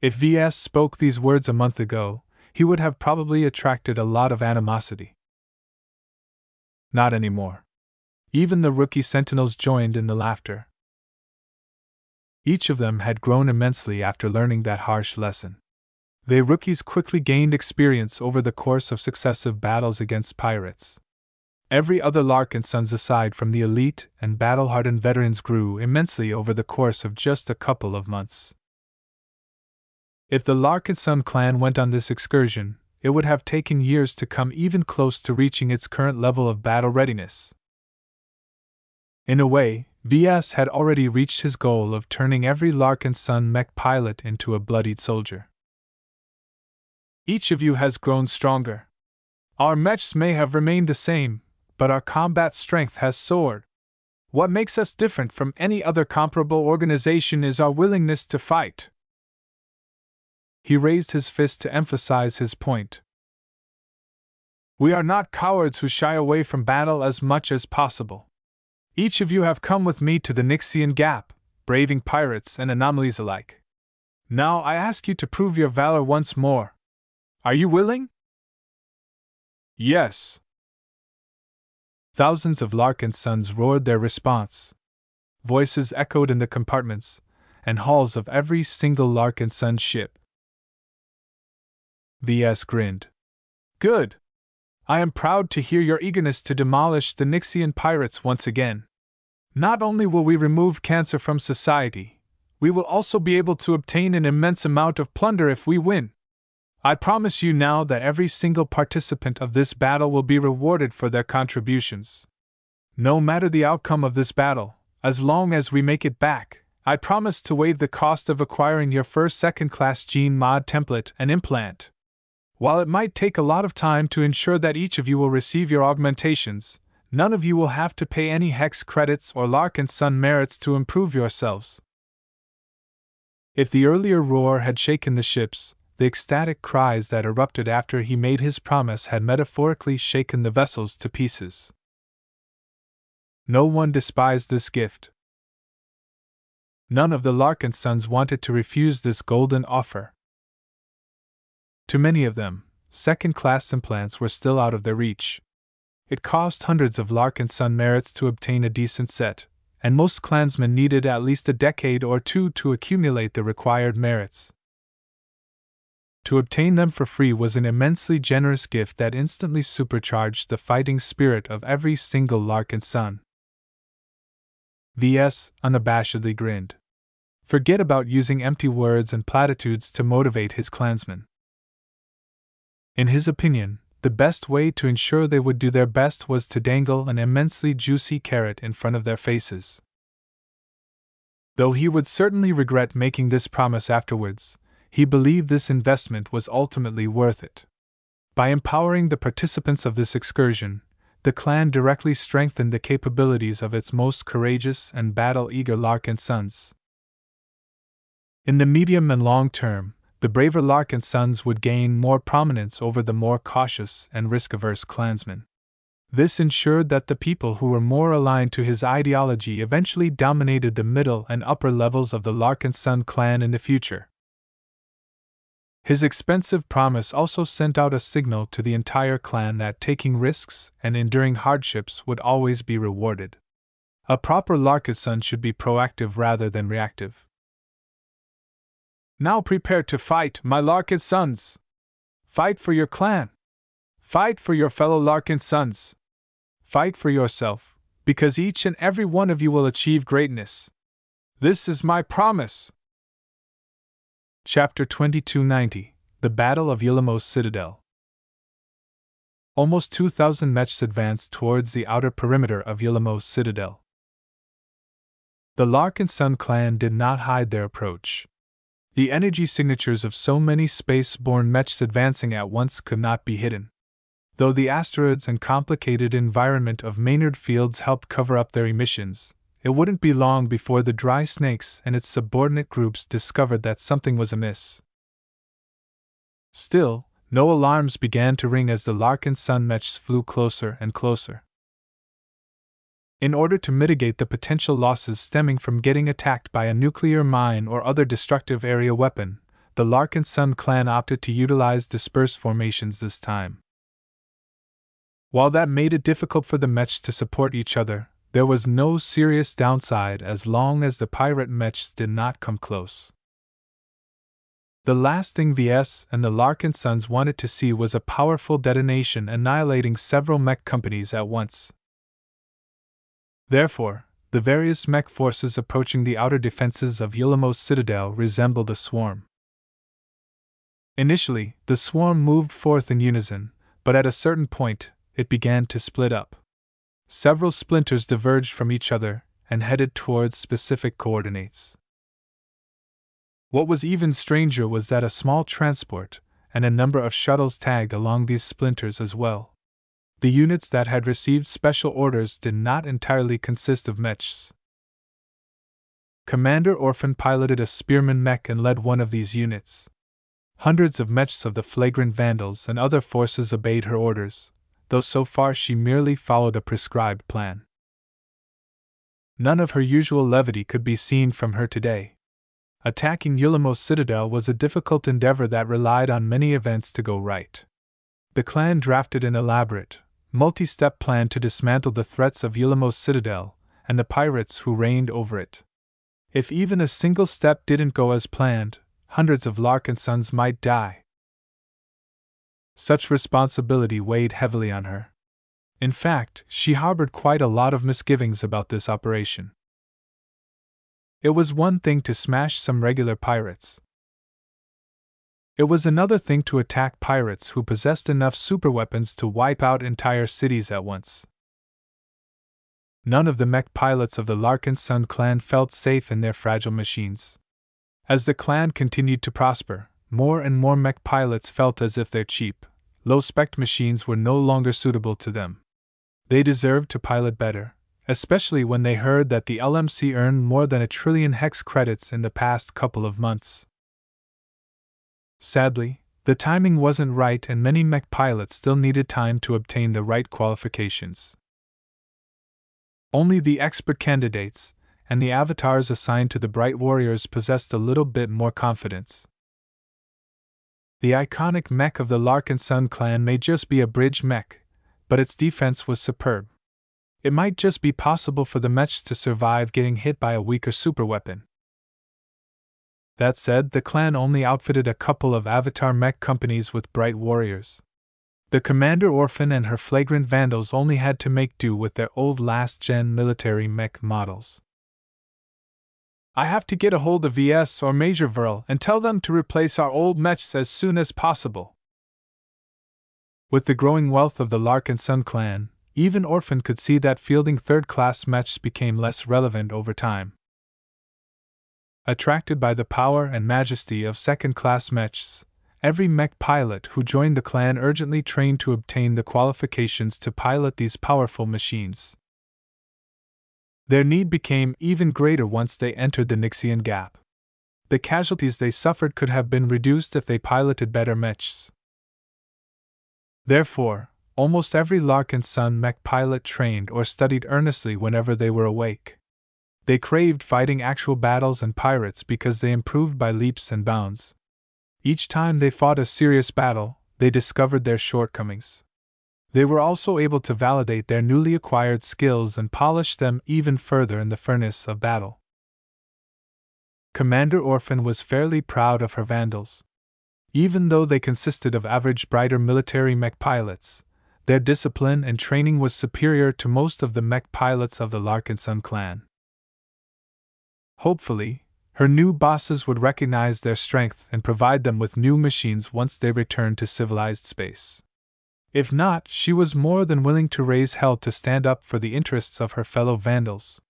If VS spoke these words a month ago, he would have probably attracted a lot of animosity. Not anymore. Even the rookie sentinels joined in the laughter. Each of them had grown immensely after learning that harsh lesson. They rookies quickly gained experience over the course of successive battles against pirates. Every other Larkinsons aside from the elite and battle-hardened veterans grew immensely over the course of just a couple of months. If the Larkinson clan went on this excursion, it would have taken years to come even close to reaching its current level of battle readiness. In a way, VS had already reached his goal of turning every Larkinson mech pilot into a bloodied soldier. Each of you has grown stronger. Our mechs may have remained the same, but our combat strength has soared. What makes us different from any other comparable organization is our willingness to fight. He raised his fist to emphasize his point. We are not cowards who shy away from battle as much as possible. Each of you have come with me to the Nixian Gap, braving pirates and anomalies alike. Now I ask you to prove your valor once more. Are you willing? Yes. Thousands of Larkinsons roared their response. Voices echoed in the compartments and halls of every single Larkinson ship. VS grinned. Good. I am proud to hear your eagerness to demolish the Nixian pirates once again. Not only will we remove cancer from society, we will also be able to obtain an immense amount of plunder if we win. I promise you now that every single participant of this battle will be rewarded for their contributions. No matter the outcome of this battle, as long as we make it back, I promise to waive the cost of acquiring your first second-class gene mod template and implant. While it might take a lot of time to ensure that each of you will receive your augmentations, none of you will have to pay any hex credits or Larkinson merits to improve yourselves. If the earlier roar had shaken the ships, the ecstatic cries that erupted after he made his promise had metaphorically shaken the vessels to pieces. No one despised this gift. None of the Larkinsons wanted to refuse this golden offer. To many of them, second-class implants were still out of their reach. It cost hundreds of Larkinson merits to obtain a decent set, and most clansmen needed at least a decade or two to accumulate the required merits. To obtain them for free was an immensely generous gift that instantly supercharged the fighting spirit of every single Larkinson. VS unabashedly grinned. Forget about using empty words and platitudes to motivate his clansmen. In his opinion, the best way to ensure they would do their best was to dangle an immensely juicy carrot in front of their faces. Though he would certainly regret making this promise afterwards, he believed this investment was ultimately worth it. By empowering the participants of this excursion, the clan directly strengthened the capabilities of its most courageous and battle-eager Larkinsons. In the medium and long term, the braver Larkinsons would gain more prominence over the more cautious and risk-averse clansmen. This ensured that the people who were more aligned to his ideology eventually dominated the middle and upper levels of the Larkinson clan in the future. His expensive promise also sent out a signal to the entire clan that taking risks and enduring hardships would always be rewarded. A proper Larkinson should be proactive rather than reactive. Now prepare to fight, my Larkinsons! Fight for your clan! Fight for your fellow Larkinsons! Fight for yourself, because each and every one of you will achieve greatness. This is my promise! Chapter 2290, The Battle of Yulamos Citadel. almost 2,000 mechs advanced towards the outer perimeter of Yulamo's citadel. The Larkinson clan did not hide their approach. The energy signatures of so many space-borne mechs advancing at once could not be hidden. Though the asteroids and complicated environment of Maynard Fields helped cover up their emissions, it wouldn't be long before the Dry Snakes and its subordinate groups discovered that something was amiss. Still, no alarms began to ring as the Larkinson mechs flew closer and closer. In order to mitigate the potential losses stemming from getting attacked by a nuclear mine or other destructive area weapon, the Larkinson clan opted to utilize dispersed formations this time. While that made it difficult for the mechs to support each other, there was no serious downside as long as the pirate mechs did not come close. The last thing Ves and the Larkinsons wanted to see was a powerful detonation annihilating several mech companies at once. Therefore, the various mech forces approaching the outer defenses of Yulamo's citadel resembled a swarm. Initially, the swarm moved forth in unison, but at a certain point, it began to split up. Several splinters diverged from each other and headed towards specific coordinates. What was even stranger was that a small transport and a number of shuttles tagged along these splinters as well. The units that had received special orders did not entirely consist of mechs. Commander Orphan piloted a spearman mech and led one of these units. Hundreds of mechs of the flagrant vandals and other forces obeyed her orders, though so far she merely followed a prescribed plan. None of her usual levity could be seen from her today. Attacking Yulamo's citadel was a difficult endeavor that relied on many events to go right. The clan drafted an elaborate, multi-step plan to dismantle the threats of Yulamo's citadel and the pirates who reigned over it. If even a single step didn't go as planned, hundreds of Larkinsons might die. Such responsibility weighed heavily on her. In fact, she harbored quite a lot of misgivings about this operation. It was one thing to smash some regular pirates. It was another thing to attack pirates who possessed enough superweapons to wipe out entire cities at once. None of the mech pilots of the Larkinson clan felt safe in their fragile machines. As the clan continued to prosper, more and more mech pilots felt as if their cheap, low-spec machines were no longer suitable to them. They deserved to pilot better, especially when they heard that the LMC earned more than 1 trillion hex credits in the past couple of months. Sadly, the timing wasn't right and many mech pilots still needed time to obtain the right qualifications. Only the expert candidates and the avatars assigned to the Bright Warriors possessed a little bit more confidence. The iconic mech of the Larkinson clan may just be a bridge mech, but its defense was superb. It might just be possible for the mechs to survive getting hit by a weaker superweapon. That said, the clan only outfitted a couple of avatar mech companies with Bright Warriors. The Commander Orphan and her flagrant vandals only had to make do with their old last-gen military mech models. I have to get a hold of Ves or Major Verl and tell them to replace our old mechs as soon as possible. With the growing wealth of the Larkinson clan, even Orphan could see that fielding third-class mechs became less relevant over time. Attracted by the power and majesty of second-class mechs, every mech pilot who joined the clan urgently trained to obtain the qualifications to pilot these powerful machines. Their need became even greater once they entered the Nixian Gap. The casualties they suffered could have been reduced if they piloted better mechs. Therefore, almost every Larkinson mech pilot trained or studied earnestly whenever they were awake. They craved fighting actual battles and pirates because they improved by leaps and bounds. Each time they fought a serious battle, they discovered their shortcomings. They were also able to validate their newly acquired skills and polish them even further in the furnace of battle. Commander Orphan was fairly proud of her vandals. Even though they consisted of average brighter military mech pilots, their discipline and training was superior to most of the mech pilots of the Larkinson clan. Hopefully, her new bosses would recognize their strength and provide them with new machines once they returned to civilized space. If not, she was more than willing to raise hell to stand up for the interests of her fellow Vandals.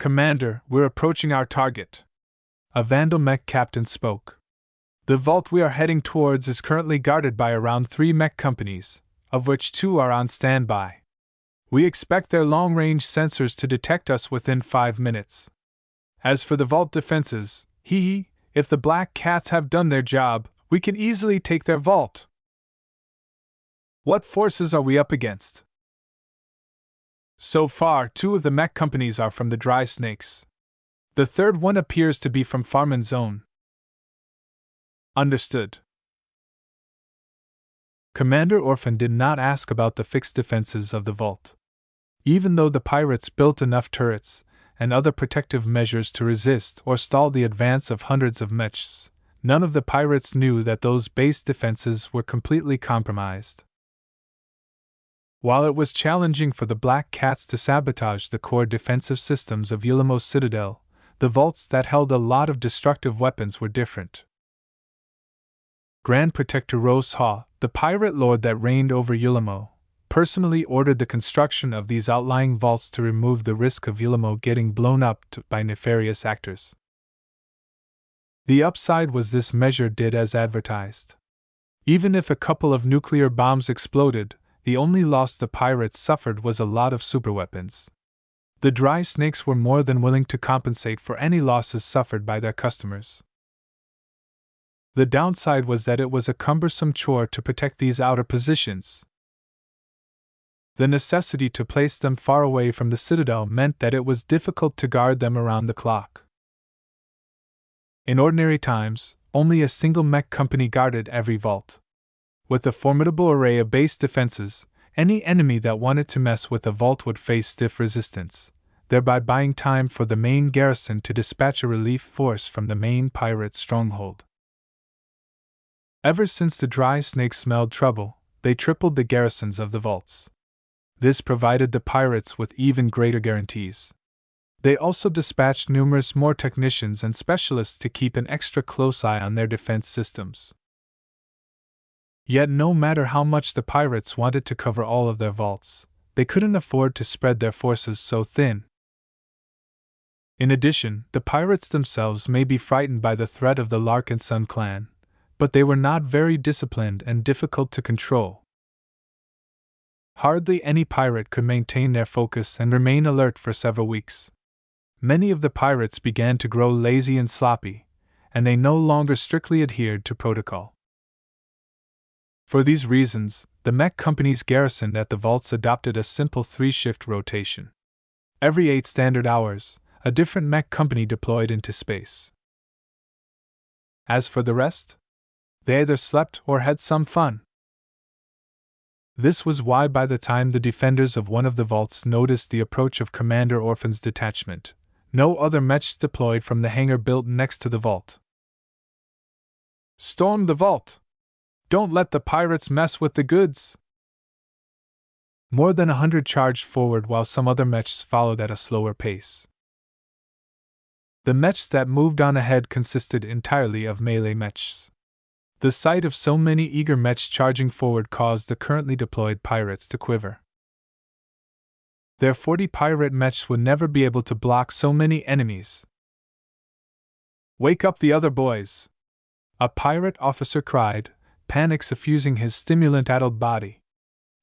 Commander, we're approaching our target. A Vandal mech captain spoke. The vault we are heading towards is currently guarded by around 3 mech companies, of which 2 are on standby. We expect their long-range sensors to detect us within 5 minutes. As for the vault defenses, if the Black Cats have done their job, we can easily take their vault. What forces are we up against? So far, 2 of the mech companies are from the Dry Snakes. The third one appears to be from Farman's Zone. Understood. Commander Orphan did not ask about the fixed defenses of the vault. Even though the pirates built enough turrets and other protective measures to resist or stall the advance of hundreds of mechs, none of the pirates knew that those base defenses were completely compromised. While it was challenging for the Black Cats to sabotage the core defensive systems of Yulamo's citadel, the vaults that held a lot of destructive weapons were different. Grand Protector Rose Haw, the pirate lord that reigned over Yulamo, personally ordered the construction of these outlying vaults to remove the risk of Yulamo getting blown up by nefarious actors. The upside was this measure did as advertised. Even if a couple of nuclear bombs exploded, the only loss the pirates suffered was a lot of superweapons. The Dry Snakes were more than willing to compensate for any losses suffered by their customers. The downside was that it was a cumbersome chore to protect these outer positions. The necessity to place them far away from the citadel meant that it was difficult to guard them around the clock. In ordinary times, only a single mech company guarded every vault. With a formidable array of base defenses, any enemy that wanted to mess with the vault would face stiff resistance, thereby buying time for the main garrison to dispatch a relief force from the main pirate stronghold. Ever since the Dry Snakes smelled trouble, they tripled the garrisons of the vaults. This provided the pirates with even greater guarantees. They also dispatched numerous more technicians and specialists to keep an extra close eye on their defense systems. Yet no matter how much the pirates wanted to cover all of their vaults, they couldn't afford to spread their forces so thin. In addition, the pirates themselves may be frightened by the threat of the Larkinson clan, but they were not very disciplined and difficult to control. Hardly any pirate could maintain their focus and remain alert for several weeks. Many of the pirates began to grow lazy and sloppy, and they no longer strictly adhered to protocol. For these reasons, the mech companies garrisoned at the vaults adopted a simple 3-shift rotation. Every 8 standard hours, a different mech company deployed into space. As for the rest, they either slept or had some fun. This was why by the time the defenders of one of the vaults noticed the approach of Commander Orphan's detachment, no other mechs deployed from the hangar built next to the vault. Storm the vault! Don't let the pirates mess with the goods! More than 100 charged forward while some other mechs followed at a slower pace. The mechs that moved on ahead consisted entirely of melee mechs. The sight of so many eager mechs charging forward caused the currently deployed pirates to quiver. Their 40 pirate mechs would never be able to block so many enemies. "Wake up the other boys!" a pirate officer cried, panic suffusing his stimulant-addled body.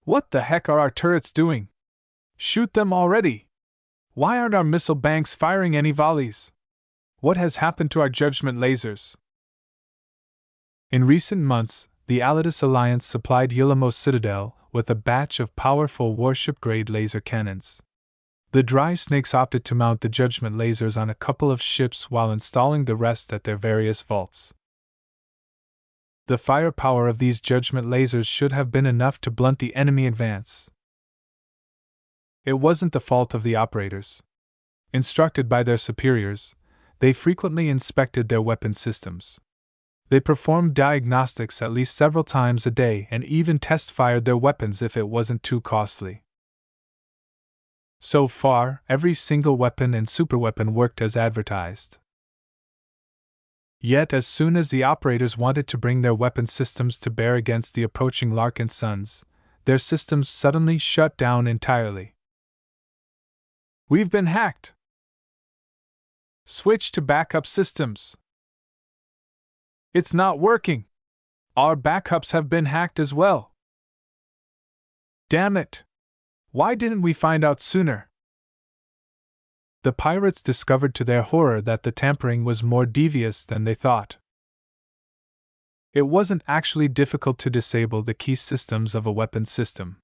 "What the heck are our turrets doing? Shoot them already! Why aren't our missile banks firing any volleys? What has happened to our judgment lasers?" In recent months, the Alidus Alliance supplied Yulamo's citadel with a batch of powerful warship-grade laser cannons. The Dry Snakes opted to mount the judgment lasers on a couple of ships while installing the rest at their various vaults. The firepower of these judgment lasers should have been enough to blunt the enemy advance. It wasn't the fault of the operators. Instructed by their superiors, they frequently inspected their weapon systems. They performed diagnostics at least several times a day and even test-fired their weapons if it wasn't too costly. So far, every single weapon and superweapon worked as advertised. Yet as soon as the operators wanted to bring their weapon systems to bear against the approaching Larkinsons, their systems suddenly shut down entirely. "We've been hacked! Switch to backup systems! It's not working! Our backups have been hacked as well! Damn it! Why didn't we find out sooner?" The pirates discovered to their horror that the tampering was more devious than they thought. It wasn't actually difficult to disable the key systems of a weapon system.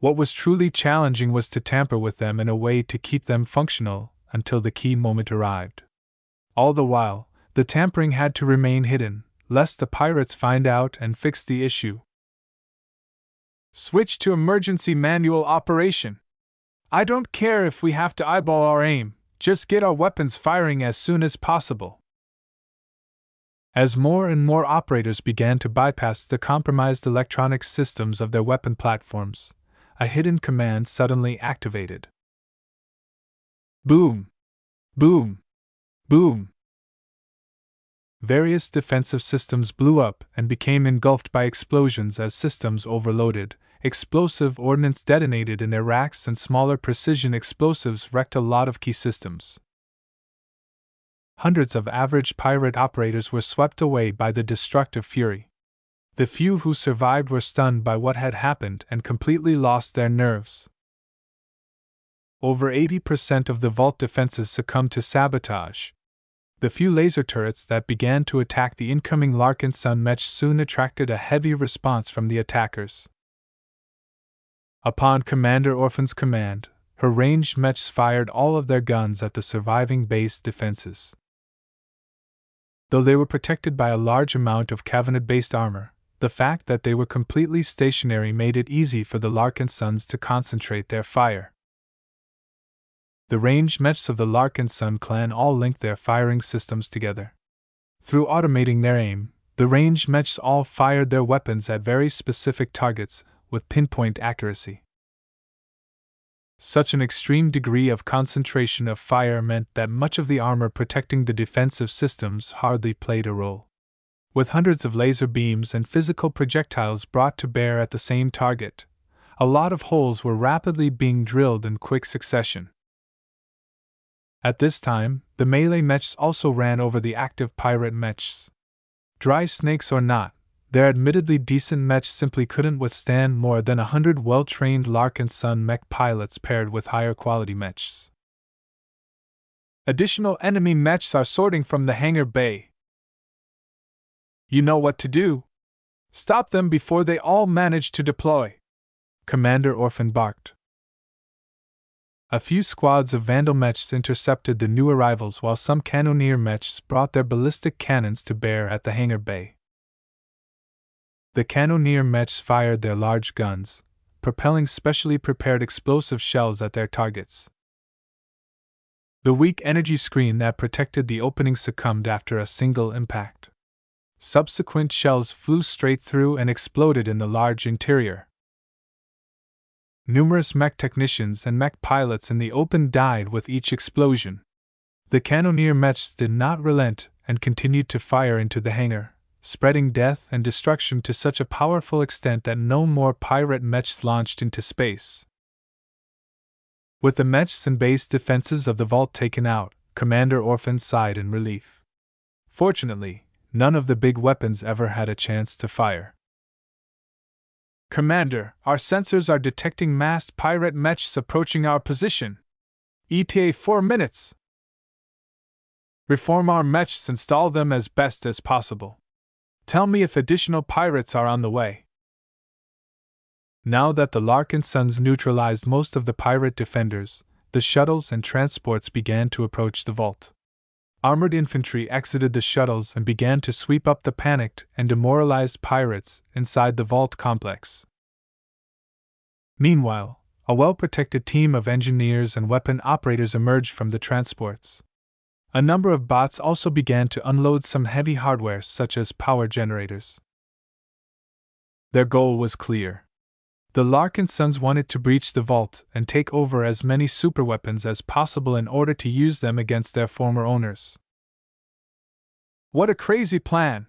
What was truly challenging was to tamper with them in a way to keep them functional until the key moment arrived. All the while, the tampering had to remain hidden, lest the pirates find out and fix the issue. "Switch to emergency manual operation. I don't care if we have to eyeball our aim, just get our weapons firing as soon as possible." As more and more operators began to bypass the compromised electronic systems of their weapon platforms, a hidden command suddenly activated. Boom! Boom! Boom! Various defensive systems blew up and became engulfed by explosions as systems overloaded. Explosive ordnance detonated in their racks, and smaller precision explosives wrecked a lot of key systems. Hundreds of average pirate operators were swept away by the destructive fury. The few who survived were stunned by what had happened and completely lost their nerves. Over 80% of the vault defenses succumbed to sabotage. The few laser turrets that began to attack the incoming Larkinson mech soon attracted a heavy response from the attackers. Upon Commander Orphan's command, her ranged mechs fired all of their guns at the surviving base defenses. Though they were protected by a large amount of cabinet-based armor, the fact that they were completely stationary made it easy for the Larkinsons to concentrate their fire. The ranged mechs of the Larkinson clan all linked their firing systems together. Through automating their aim, the ranged mechs all fired their weapons at very specific targets, with pinpoint accuracy. Such an extreme degree of concentration of fire meant that much of the armor protecting the defensive systems hardly played a role. With hundreds of laser beams and physical projectiles brought to bear at the same target, a lot of holes were rapidly being drilled in quick succession. At this time, the melee mechs also ran over the active pirate mechs. Dry snakes or not, their admittedly decent mechs simply couldn't withstand more than 100 well-trained Larkinson mech pilots paired with higher quality mechs. Additional enemy mechs are sorting from the hangar bay. You know what to do. Stop them before they all manage to deploy, Commander Orphan barked. A few squads of Vandal mechs intercepted the new arrivals while some Cannoneer mechs brought their ballistic cannons to bear at the hangar bay. The Cannoneer mechs fired their large guns, propelling specially prepared explosive shells at their targets. The weak energy screen that protected the opening succumbed after a single impact. Subsequent shells flew straight through and exploded in the large interior. Numerous mech technicians and mech pilots in the open died with each explosion. The Cannoneer mechs did not relent and continued to fire into the hangar, spreading death and destruction to such a powerful extent that no more pirate mechs launched into space. With the mechs and base defenses of the vault taken out, Commander Orphan sighed in relief. Fortunately, none of the big weapons ever had a chance to fire. Commander, our sensors are detecting massed pirate mechs approaching our position. ETA 4 minutes. Reform our mechs, install them as best as possible. Tell me if additional pirates are on the way. Now that the Larkinsons neutralized most of the pirate defenders, the shuttles and transports began to approach the vault. Armored infantry exited the shuttles and began to sweep up the panicked and demoralized pirates inside the vault complex. Meanwhile, a well-protected team of engineers and weapon operators emerged from the transports. A number of bots also began to unload some heavy hardware such as power generators. Their goal was clear. The Larkinsons wanted to breach the vault and take over as many superweapons as possible in order to use them against their former owners. What a crazy plan!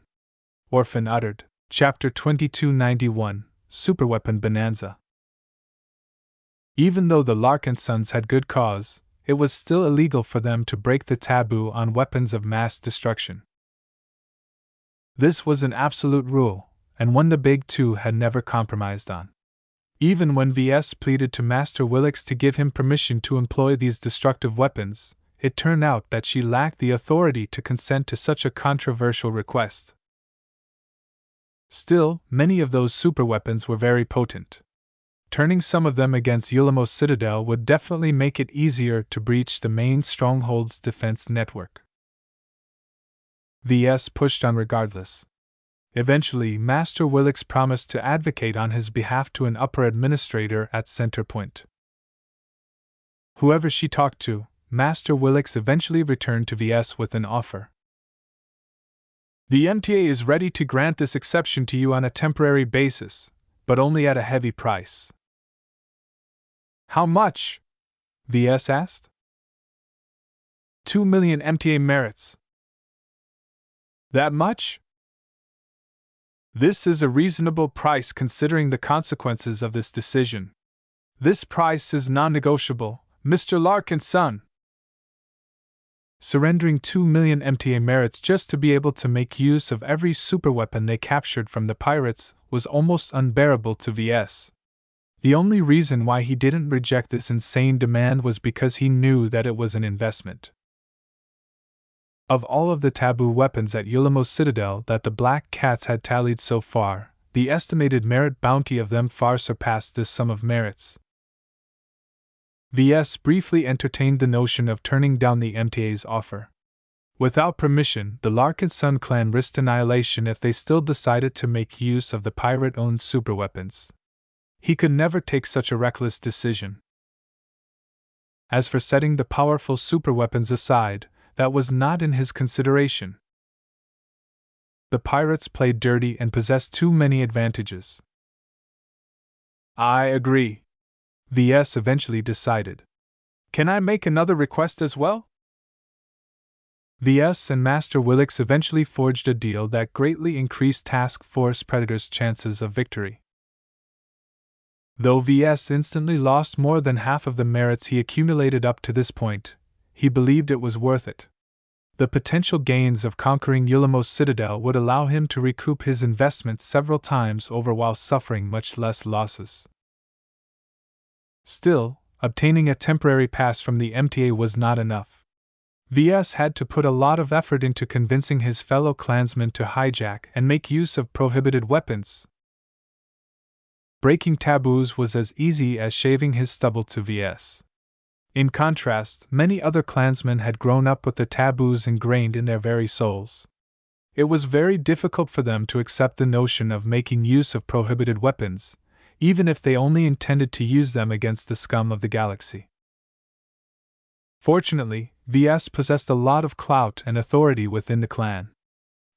Orphan uttered. Chapter 2291, Superweapon Bonanza. Even though the Larkinsons had good cause, it was still illegal for them to break the taboo on weapons of mass destruction. This was an absolute rule, and one the Big Two had never compromised on. Even when Ves pleaded to Master Willix to give him permission to employ these destructive weapons, it turned out that she lacked the authority to consent to such a controversial request. Still, many of those superweapons were very potent. Turning some of them against Ulamos Citadel would definitely make it easier to breach the main stronghold's defense network. Ves pushed on regardless. Eventually, Master Willix promised to advocate on his behalf to an upper administrator at Center Point. Whoever she talked to, Master Willix eventually returned to Ves with an offer. The MTA is ready to grant this exception to you on a temporary basis, but only at a heavy price. How much? Ves asked. 2 million MTA merits. That much? This is a reasonable price considering the consequences of this decision. This price is non-negotiable, Mr. Larkinson. Surrendering 2 million MTA merits just to be able to make use of every superweapon they captured from the pirates was almost unbearable to Ves. The only reason why he didn't reject this insane demand was because he knew that it was an investment. Of all of the taboo weapons at Ulamos Citadel that the Black Cats had tallied so far, the estimated merit bounty of them far surpassed this sum of merits. Ves briefly entertained the notion of turning down the MTA's offer. Without permission, the Larkinson clan risked annihilation if they still decided to make use of the pirate-owned superweapons. He could never take such a reckless decision. As for setting the powerful superweapons aside, that was not in his consideration. The pirates played dirty and possessed too many advantages. I agree, Ves eventually decided. Can I make another request as well? Ves and Master Willix eventually forged a deal that greatly increased Task Force Predator's chances of victory. Though Ves instantly lost more than half of the merits he accumulated up to this point, he believed it was worth it. The potential gains of conquering Ulamos Citadel would allow him to recoup his investment several times over while suffering much less losses. Still, obtaining a temporary pass from the MTA was not enough. Ves had to put a lot of effort into convincing his fellow clansmen to hijack and make use of prohibited weapons. Breaking taboos was as easy as shaving his stubble to Ves. In contrast, many other clansmen had grown up with the taboos ingrained in their very souls. It was very difficult for them to accept the notion of making use of prohibited weapons, even if they only intended to use them against the scum of the galaxy. Fortunately, Ves possessed a lot of clout and authority within the clan.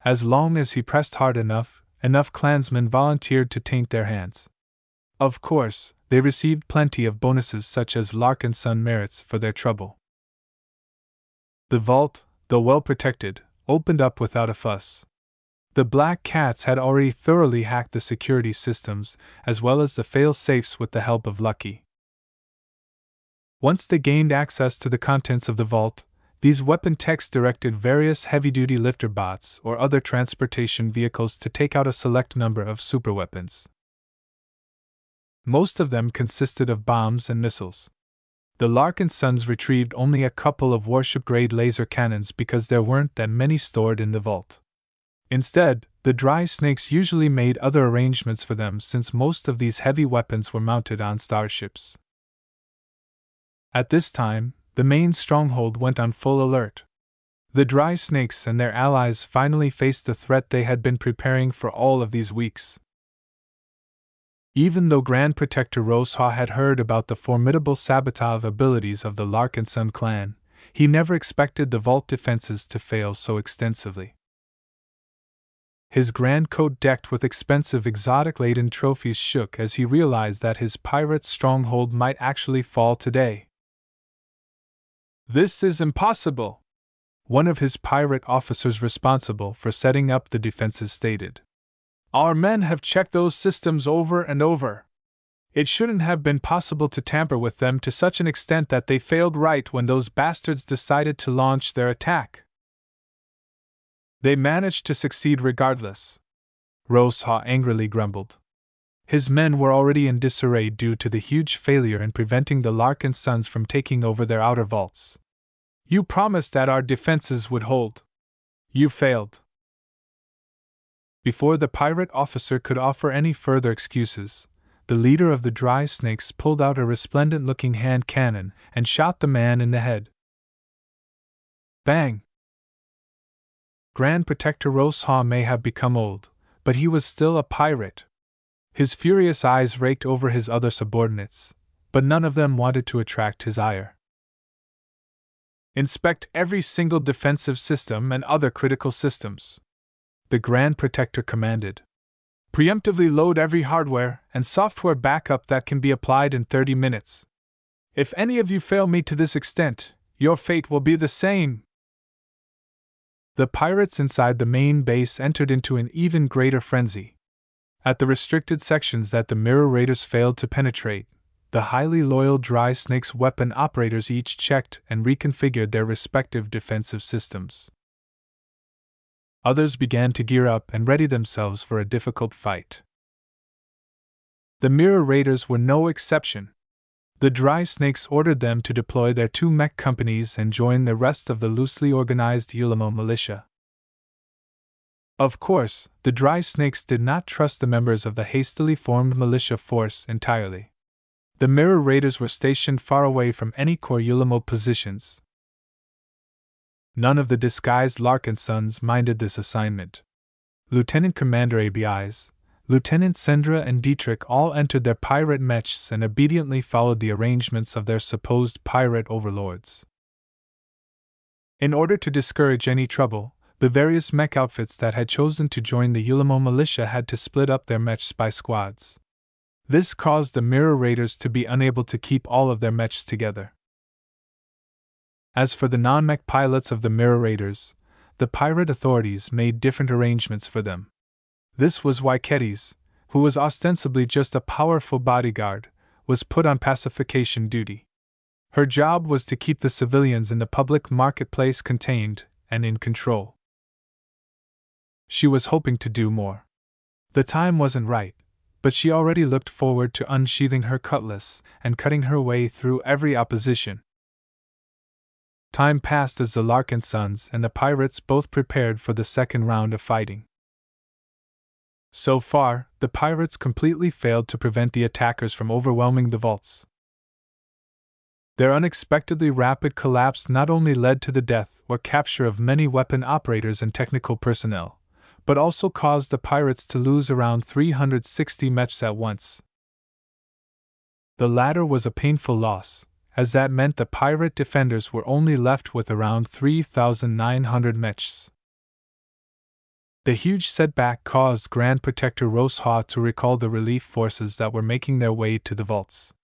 As long as he pressed hard enough clansmen volunteered to taint their hands. Of course, they received plenty of bonuses such as Larkinson merits for their trouble. The vault, though well protected, opened up without a fuss. The Black Cats had already thoroughly hacked the security systems, as well as the fail-safes with the help of Lucky. Once they gained access to the contents of the vault, these weapon techs directed various heavy-duty lifter bots or other transportation vehicles to take out a select number of superweapons. Most of them consisted of bombs and missiles. The Larkinsons retrieved only a couple of warship-grade laser cannons because there weren't that many stored in the vault. Instead, the Dry Snakes usually made other arrangements for them since most of these heavy weapons were mounted on starships. At this time, the main stronghold went on full alert. The Dry Snakes and their allies finally faced the threat they had been preparing for all of these weeks. Even though Grand Protector Roshaw had heard about the formidable sabotage abilities of the Larkinson clan, he never expected the vault defenses to fail so extensively. His grand coat decked with expensive exotic-laden trophies shook as he realized that his pirate stronghold might actually fall today. This is impossible! One of his pirate officers responsible for setting up the defenses stated. Our men have checked those systems over and over. It shouldn't have been possible to tamper with them to such an extent that they failed right when those bastards decided to launch their attack. They managed to succeed regardless, Rosehaw angrily grumbled. His men were already in disarray due to the huge failure in preventing the Larkinsons from taking over their outer vaults. You promised that our defenses would hold. You failed. Before the pirate officer could offer any further excuses, the leader of the Dry Snakes pulled out a resplendent-looking hand cannon and shot the man in the head. Bang! Grand Protector Rosehaw may have become old, but he was still a pirate. His furious eyes raked over his other subordinates, but none of them wanted to attract his ire. Inspect every single defensive system and other critical systems, the Grand Protector commanded. Preemptively load every hardware and software backup that can be applied in 30 minutes. If any of you fail me to this extent, your fate will be the same. The pirates inside the main base entered into an even greater frenzy. At the restricted sections that the Mirror Raiders failed to penetrate, the highly loyal Dry Snake's weapon operators each checked and reconfigured their respective defensive systems. Others began to gear up and ready themselves for a difficult fight. The Mirror Raiders were no exception. The Dry Snakes ordered them to deploy their 2 mech companies and join the rest of the loosely organized Ulamo militia. Of course, the Dry Snakes did not trust the members of the hastily formed militia force entirely. The Mirror Raiders were stationed far away from any core Ulamo positions. None of the disguised Larkinsons minded this assignment. Lieutenant Commander ABIs, Lieutenant Sendra and Dietrich all entered their pirate mechs and obediently followed the arrangements of their supposed pirate overlords. In order to discourage any trouble, the various mech outfits that had chosen to join the Ulamo militia had to split up their mechs by squads. This caused the Mirror Raiders to be unable to keep all of their mechs together. As for the non-mech pilots of the Mirror Raiders, the pirate authorities made different arrangements for them. This was why Kedis, who was ostensibly just a powerful bodyguard, was put on pacification duty. Her job was to keep the civilians in the public marketplace contained and in control. She was hoping to do more. The time wasn't right, but she already looked forward to unsheathing her cutlass and cutting her way through every opposition. Time passed as the Larkinsons and the pirates both prepared for the second round of fighting. So far, the pirates completely failed to prevent the attackers from overwhelming the vaults. Their unexpectedly rapid collapse not only led to the death or capture of many weapon operators and technical personnel, but also caused the pirates to lose around 360 mechs at once. The latter was a painful loss, as that meant the pirate defenders were only left with around 3,900 mechs. The huge setback caused Grand Protector Rosehaw to recall the relief forces that were making their way to the vaults.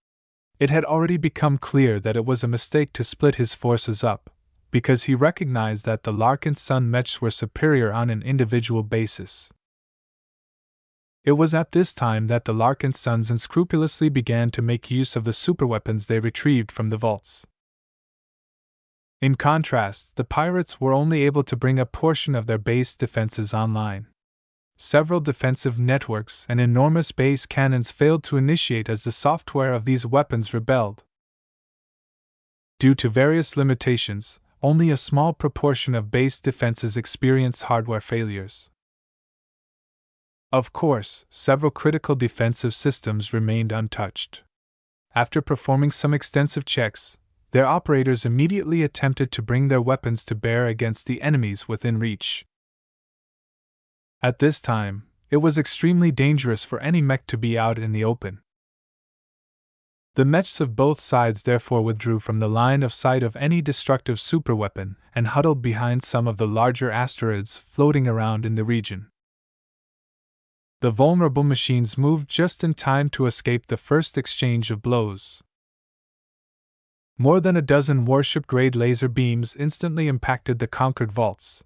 It had already become clear that it was a mistake to split his forces up, because he recognized that the Larkinson mechs were superior on an individual basis. It was at this time that the Larkinsons unscrupulously began to make use of the superweapons they retrieved from the vaults. In contrast, the pirates were only able to bring a portion of their base defenses online. Several defensive networks and enormous base cannons failed to initiate as the software of these weapons rebelled. Due to various limitations, only a small proportion of base defenses experienced hardware failures. Of course, several critical defensive systems remained untouched. After performing some extensive checks, their operators immediately attempted to bring their weapons to bear against the enemies within reach. At this time, it was extremely dangerous for any mech to be out in the open. The mechs of both sides therefore withdrew from the line of sight of any destructive superweapon and huddled behind some of the larger asteroids floating around in the region. The vulnerable machines moved just in time to escape the first exchange of blows. More than a dozen warship-grade laser beams instantly impacted the conquered vaults.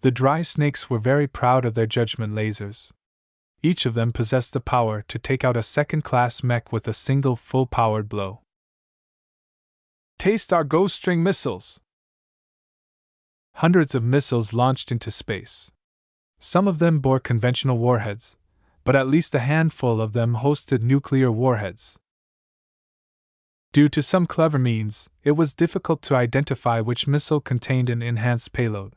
The dry snakes were very proud of their judgment lasers. Each of them possessed the power to take out a second-class mech with a single full-powered blow. Taste our ghost string missiles! Hundreds of missiles launched into space. Some of them bore conventional warheads, but at least a handful of them hosted nuclear warheads. Due to some clever means, it was difficult to identify which missile contained an enhanced payload.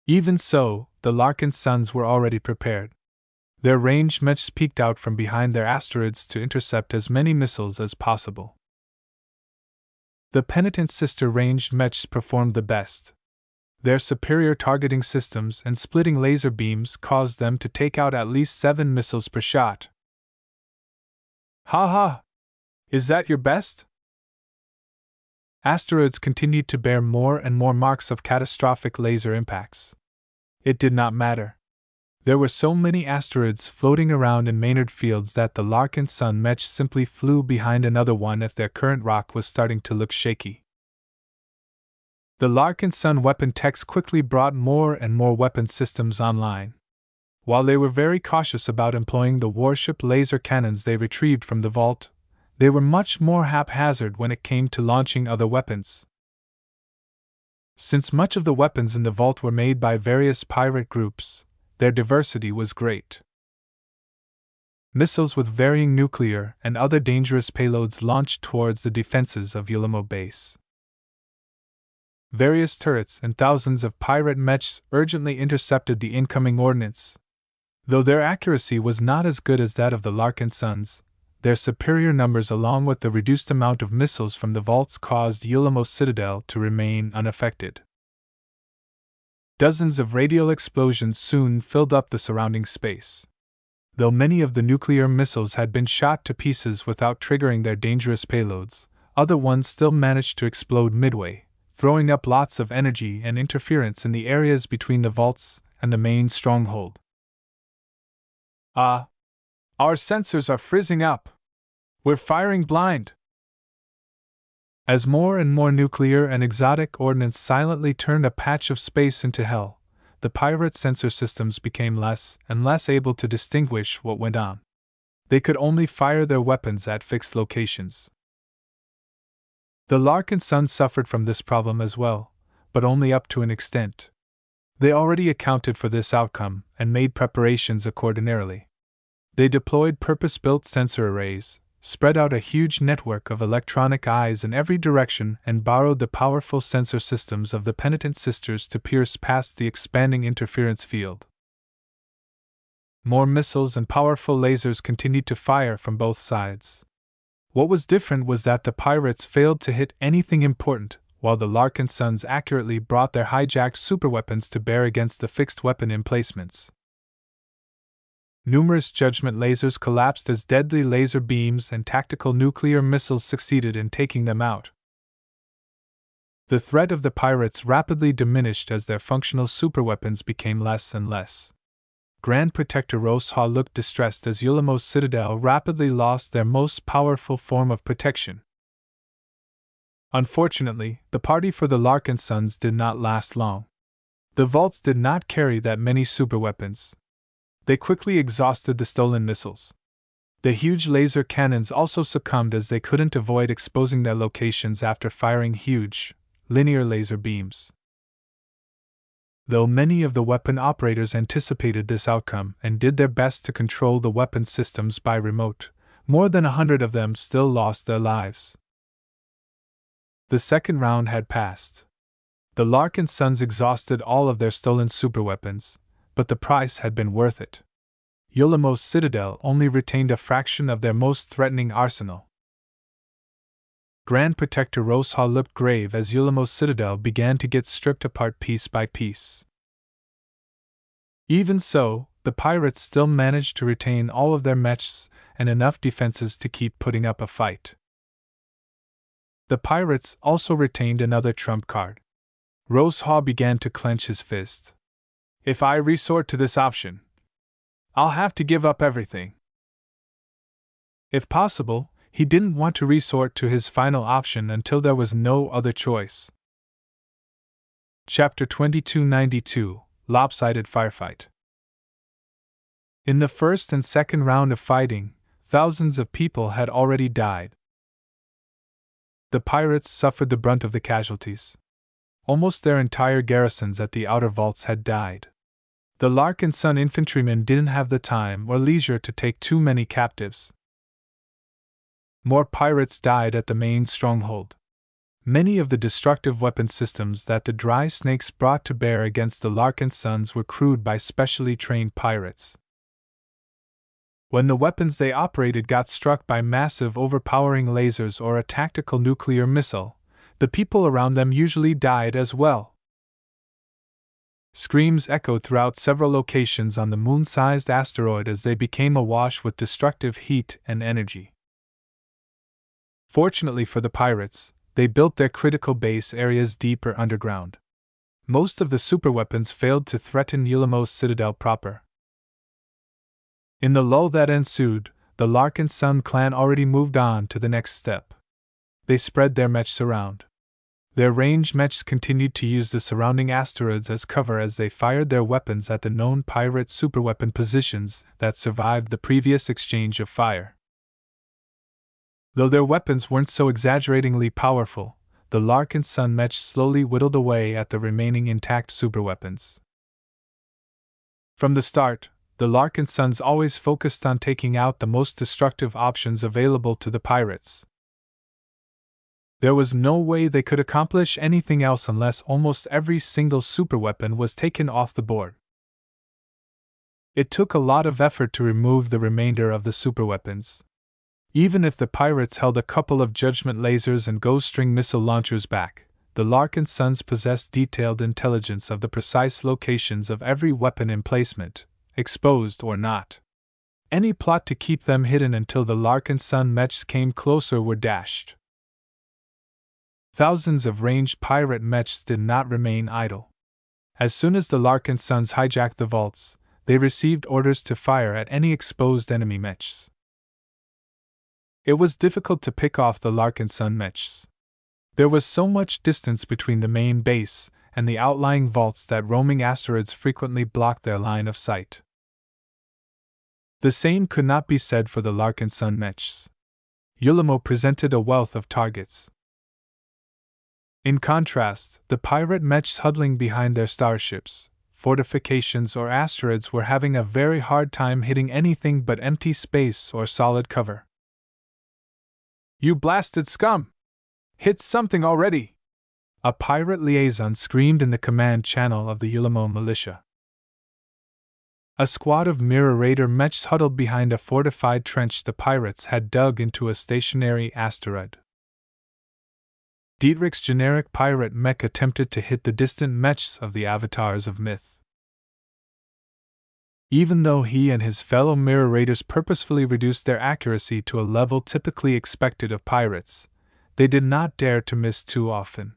Even so, the Larkinsons were already prepared. Their ranged mechs peeked out from behind their asteroids to intercept as many missiles as possible. The penitent sister ranged mechs performed the best. Their superior targeting systems and splitting laser beams caused them to take out at least 7 missiles per shot. Ha ha! Is that your best? Asteroids continued to bear more and more marks of catastrophic laser impacts. It did not matter. There were so many asteroids floating around in Maynard fields that the Larkinson mech simply flew behind another one if their current rock was starting to look shaky. The Larkinson weapon techs quickly brought more and more weapon systems online. While they were very cautious about employing the warship laser cannons they retrieved from the vault, they were much more haphazard when it came to launching other weapons. Since much of the weapons in the vault were made by various pirate groups, their diversity was great. Missiles with varying nuclear and other dangerous payloads launched towards the defenses of Yulimo Base. Various turrets and thousands of pirate mechs urgently intercepted the incoming ordnance. Though their accuracy was not as good as that of the Larkinsons, their superior numbers along with the reduced amount of missiles from the vaults caused Yulimo's citadel to remain unaffected. Dozens of radial explosions soon filled up the surrounding space. Though many of the nuclear missiles had been shot to pieces without triggering their dangerous payloads, other ones still managed to explode midway, throwing up lots of energy and interference in the areas between the vaults and the main stronghold. Our sensors are frizzing up. We're firing blind. As more and more nuclear and exotic ordnance silently turned a patch of space into hell, the pirate sensor systems became less and less able to distinguish what went on. They could only fire their weapons at fixed locations. The Larkinsons suffered from this problem as well, but only up to an extent. They already accounted for this outcome and made preparations accordingly. They deployed purpose-built sensor arrays, spread out a huge network of electronic eyes in every direction, and borrowed the powerful sensor systems of the penitent sisters to pierce past the expanding interference field. More missiles and powerful lasers continued to fire from both sides. What was different was that the pirates failed to hit anything important, while the Larkinsons accurately brought their hijacked superweapons to bear against the fixed weapon emplacements. Numerous judgment lasers collapsed as deadly laser beams and tactical nuclear missiles succeeded in taking them out. The threat of the pirates rapidly diminished as their functional superweapons became less and less. Grand Protector Rosha looked distressed as Yulimo's citadel rapidly lost their most powerful form of protection. Unfortunately, the party for the Larkinsons did not last long. The vaults did not carry that many superweapons. They quickly exhausted the stolen missiles. The huge laser cannons also succumbed as they couldn't avoid exposing their locations after firing huge, linear laser beams. Though many of the weapon operators anticipated this outcome and did their best to control the weapon systems by remote, more than 100 of them still lost their lives. The second round had passed. The Larkinsons exhausted all of their stolen superweapons, but the price had been worth it. Yulimo's citadel only retained a fraction of their most threatening arsenal. Grand Protector Rosha looked grave as Yulimo's citadel began to get stripped apart piece by piece. Even so, the pirates still managed to retain all of their mechs and enough defenses to keep putting up a fight. The pirates also retained another trump card. Rosha began to clench his fist. If I resort to this option, I'll have to give up everything. If possible, He didn't want to resort to his final option until there was no other choice. Chapter 2292 Lopsided Firefight. In the first and second round of fighting, thousands of people had already died. The pirates suffered the brunt of the casualties. Almost their entire garrisons at the outer vaults had died. The Larkinson infantrymen didn't have the time or leisure to take too many captives. More pirates died at the main stronghold. Many of the destructive weapon systems that the dry snakes brought to bear against the Larkinsons were crewed by specially trained pirates. When the weapons they operated got struck by massive overpowering lasers or a tactical nuclear missile, the people around them usually died as well. Screams echoed throughout several locations on the moon-sized asteroid as they became awash with destructive heat and energy. Fortunately for the pirates, they built their critical base areas deeper underground. Most of the superweapons failed to threaten Yulamo's citadel proper. In the lull that ensued, the Larkinson clan already moved on to the next step. They spread their mechs around. Their ranged mechs continued to use the surrounding asteroids as cover as they fired their weapons at the known pirate superweapon positions that survived the previous exchange of fire. Though their weapons weren't so exaggeratingly powerful, the Larkinson mech slowly whittled away at the remaining intact superweapons. From the start, the Larkinsons always focused on taking out the most destructive options available to the pirates. There was no way they could accomplish anything else unless almost every single superweapon was taken off the board. It took a lot of effort to remove the remainder of the superweapons. Even if the pirates held a couple of judgment lasers and ghost-string missile launchers back, the Larkinsons possessed detailed intelligence of the precise locations of every weapon emplacement, exposed or not. Any plot to keep them hidden until the Larkinson mechs came closer were dashed. Thousands of ranged pirate mechs did not remain idle. As soon as the Larkinsons hijacked the vaults, they received orders to fire at any exposed enemy mechs. It was difficult to pick off the Larkinson mechs. There was so much distance between the main base and the outlying vaults that roaming asteroids frequently blocked their line of sight. The same could not be said for the Larkinson mechs. Yulamo presented a wealth of targets. In contrast, the pirate mechs huddling behind their starships, fortifications, or asteroids were having a very hard time hitting anything but empty space or solid cover. "You blasted scum! Hit something already!" a pirate liaison screamed in the command channel of the Yulamo militia. A squad of mirror raider mechs huddled behind a fortified trench the pirates had dug into a stationary asteroid. Dietrich's generic pirate mech attempted to hit the distant mechs of the avatars of myth. Even though he and his fellow mirror raiders purposefully reduced their accuracy to a level typically expected of pirates, they did not dare to miss too often.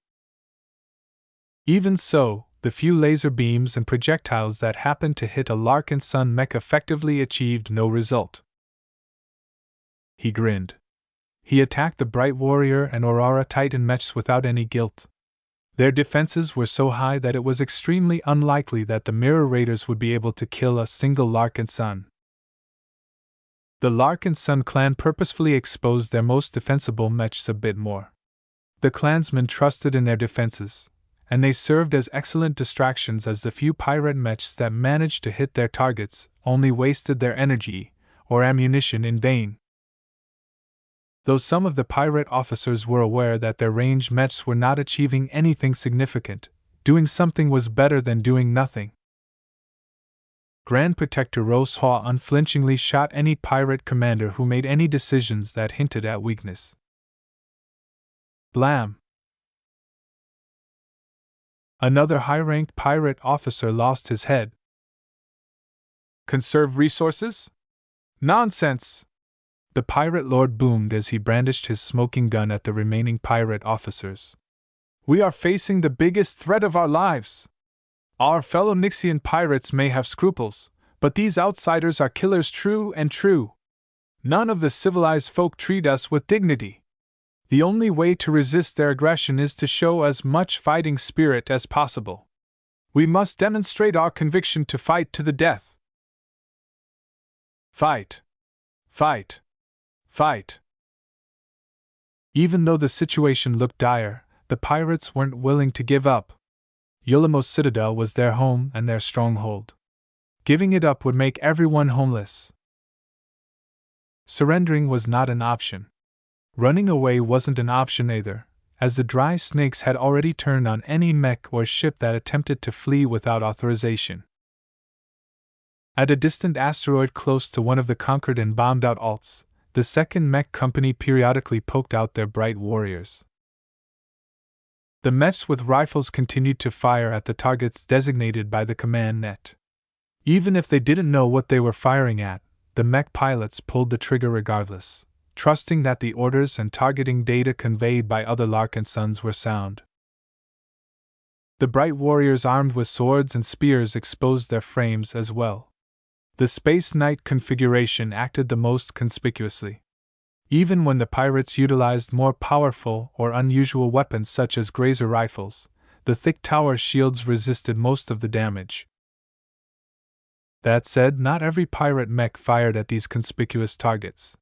Even so, the few laser beams and projectiles that happened to hit a Larkinson mech effectively achieved no result. He grinned. He attacked the Bright Warrior and Aurora Titan mechs without any guilt. Their defenses were so high that it was extremely unlikely that the Mirror Raiders would be able to kill a single Larkinson. The Larkinson clan purposefully exposed their most defensible mechs a bit more. The clansmen trusted in their defenses, and they served as excellent distractions as the few pirate mechs that managed to hit their targets only wasted their energy or ammunition in vain. Though some of the pirate officers were aware that their ranged mechs were not achieving anything significant, doing something was better than doing nothing. Grand Protector Rose Haw unflinchingly shot any pirate commander who made any decisions that hinted at weakness. Blam! Another high-ranked pirate officer lost his head. Conserve resources? Nonsense! The pirate lord boomed as he brandished his smoking gun at the remaining pirate officers. "We are facing the biggest threat of our lives. Our fellow Nixian pirates may have scruples, but these outsiders are killers true and true. None of the civilized folk treat us with dignity. The only way to resist their aggression is to show as much fighting spirit as possible. We must demonstrate our conviction to fight to the death. Fight! Fight! Fight! Even though the situation looked dire, the pirates weren't willing to give up. Yulamos Citadel was their home and their stronghold. Giving it up would make everyone homeless. Surrendering was not an option. Running away wasn't an option either, as the dry snakes had already turned on any mech or ship that attempted to flee without authorization. At a distant asteroid close to one of the conquered and bombed out alts, the second mech company periodically poked out their bright warriors. The mechs with rifles continued to fire at the targets designated by the command net. Even if they didn't know what they were firing at, the mech pilots pulled the trigger regardless, trusting that the orders and targeting data conveyed by other Larkinsons were sound. The bright warriors armed with swords and spears exposed their frames as well. The Space Knight configuration acted the most conspicuously. Even when the pirates utilized more powerful or unusual weapons such as grazer rifles, the thick tower shields resisted most of the damage. That said, not every pirate mech fired at these conspicuous targets.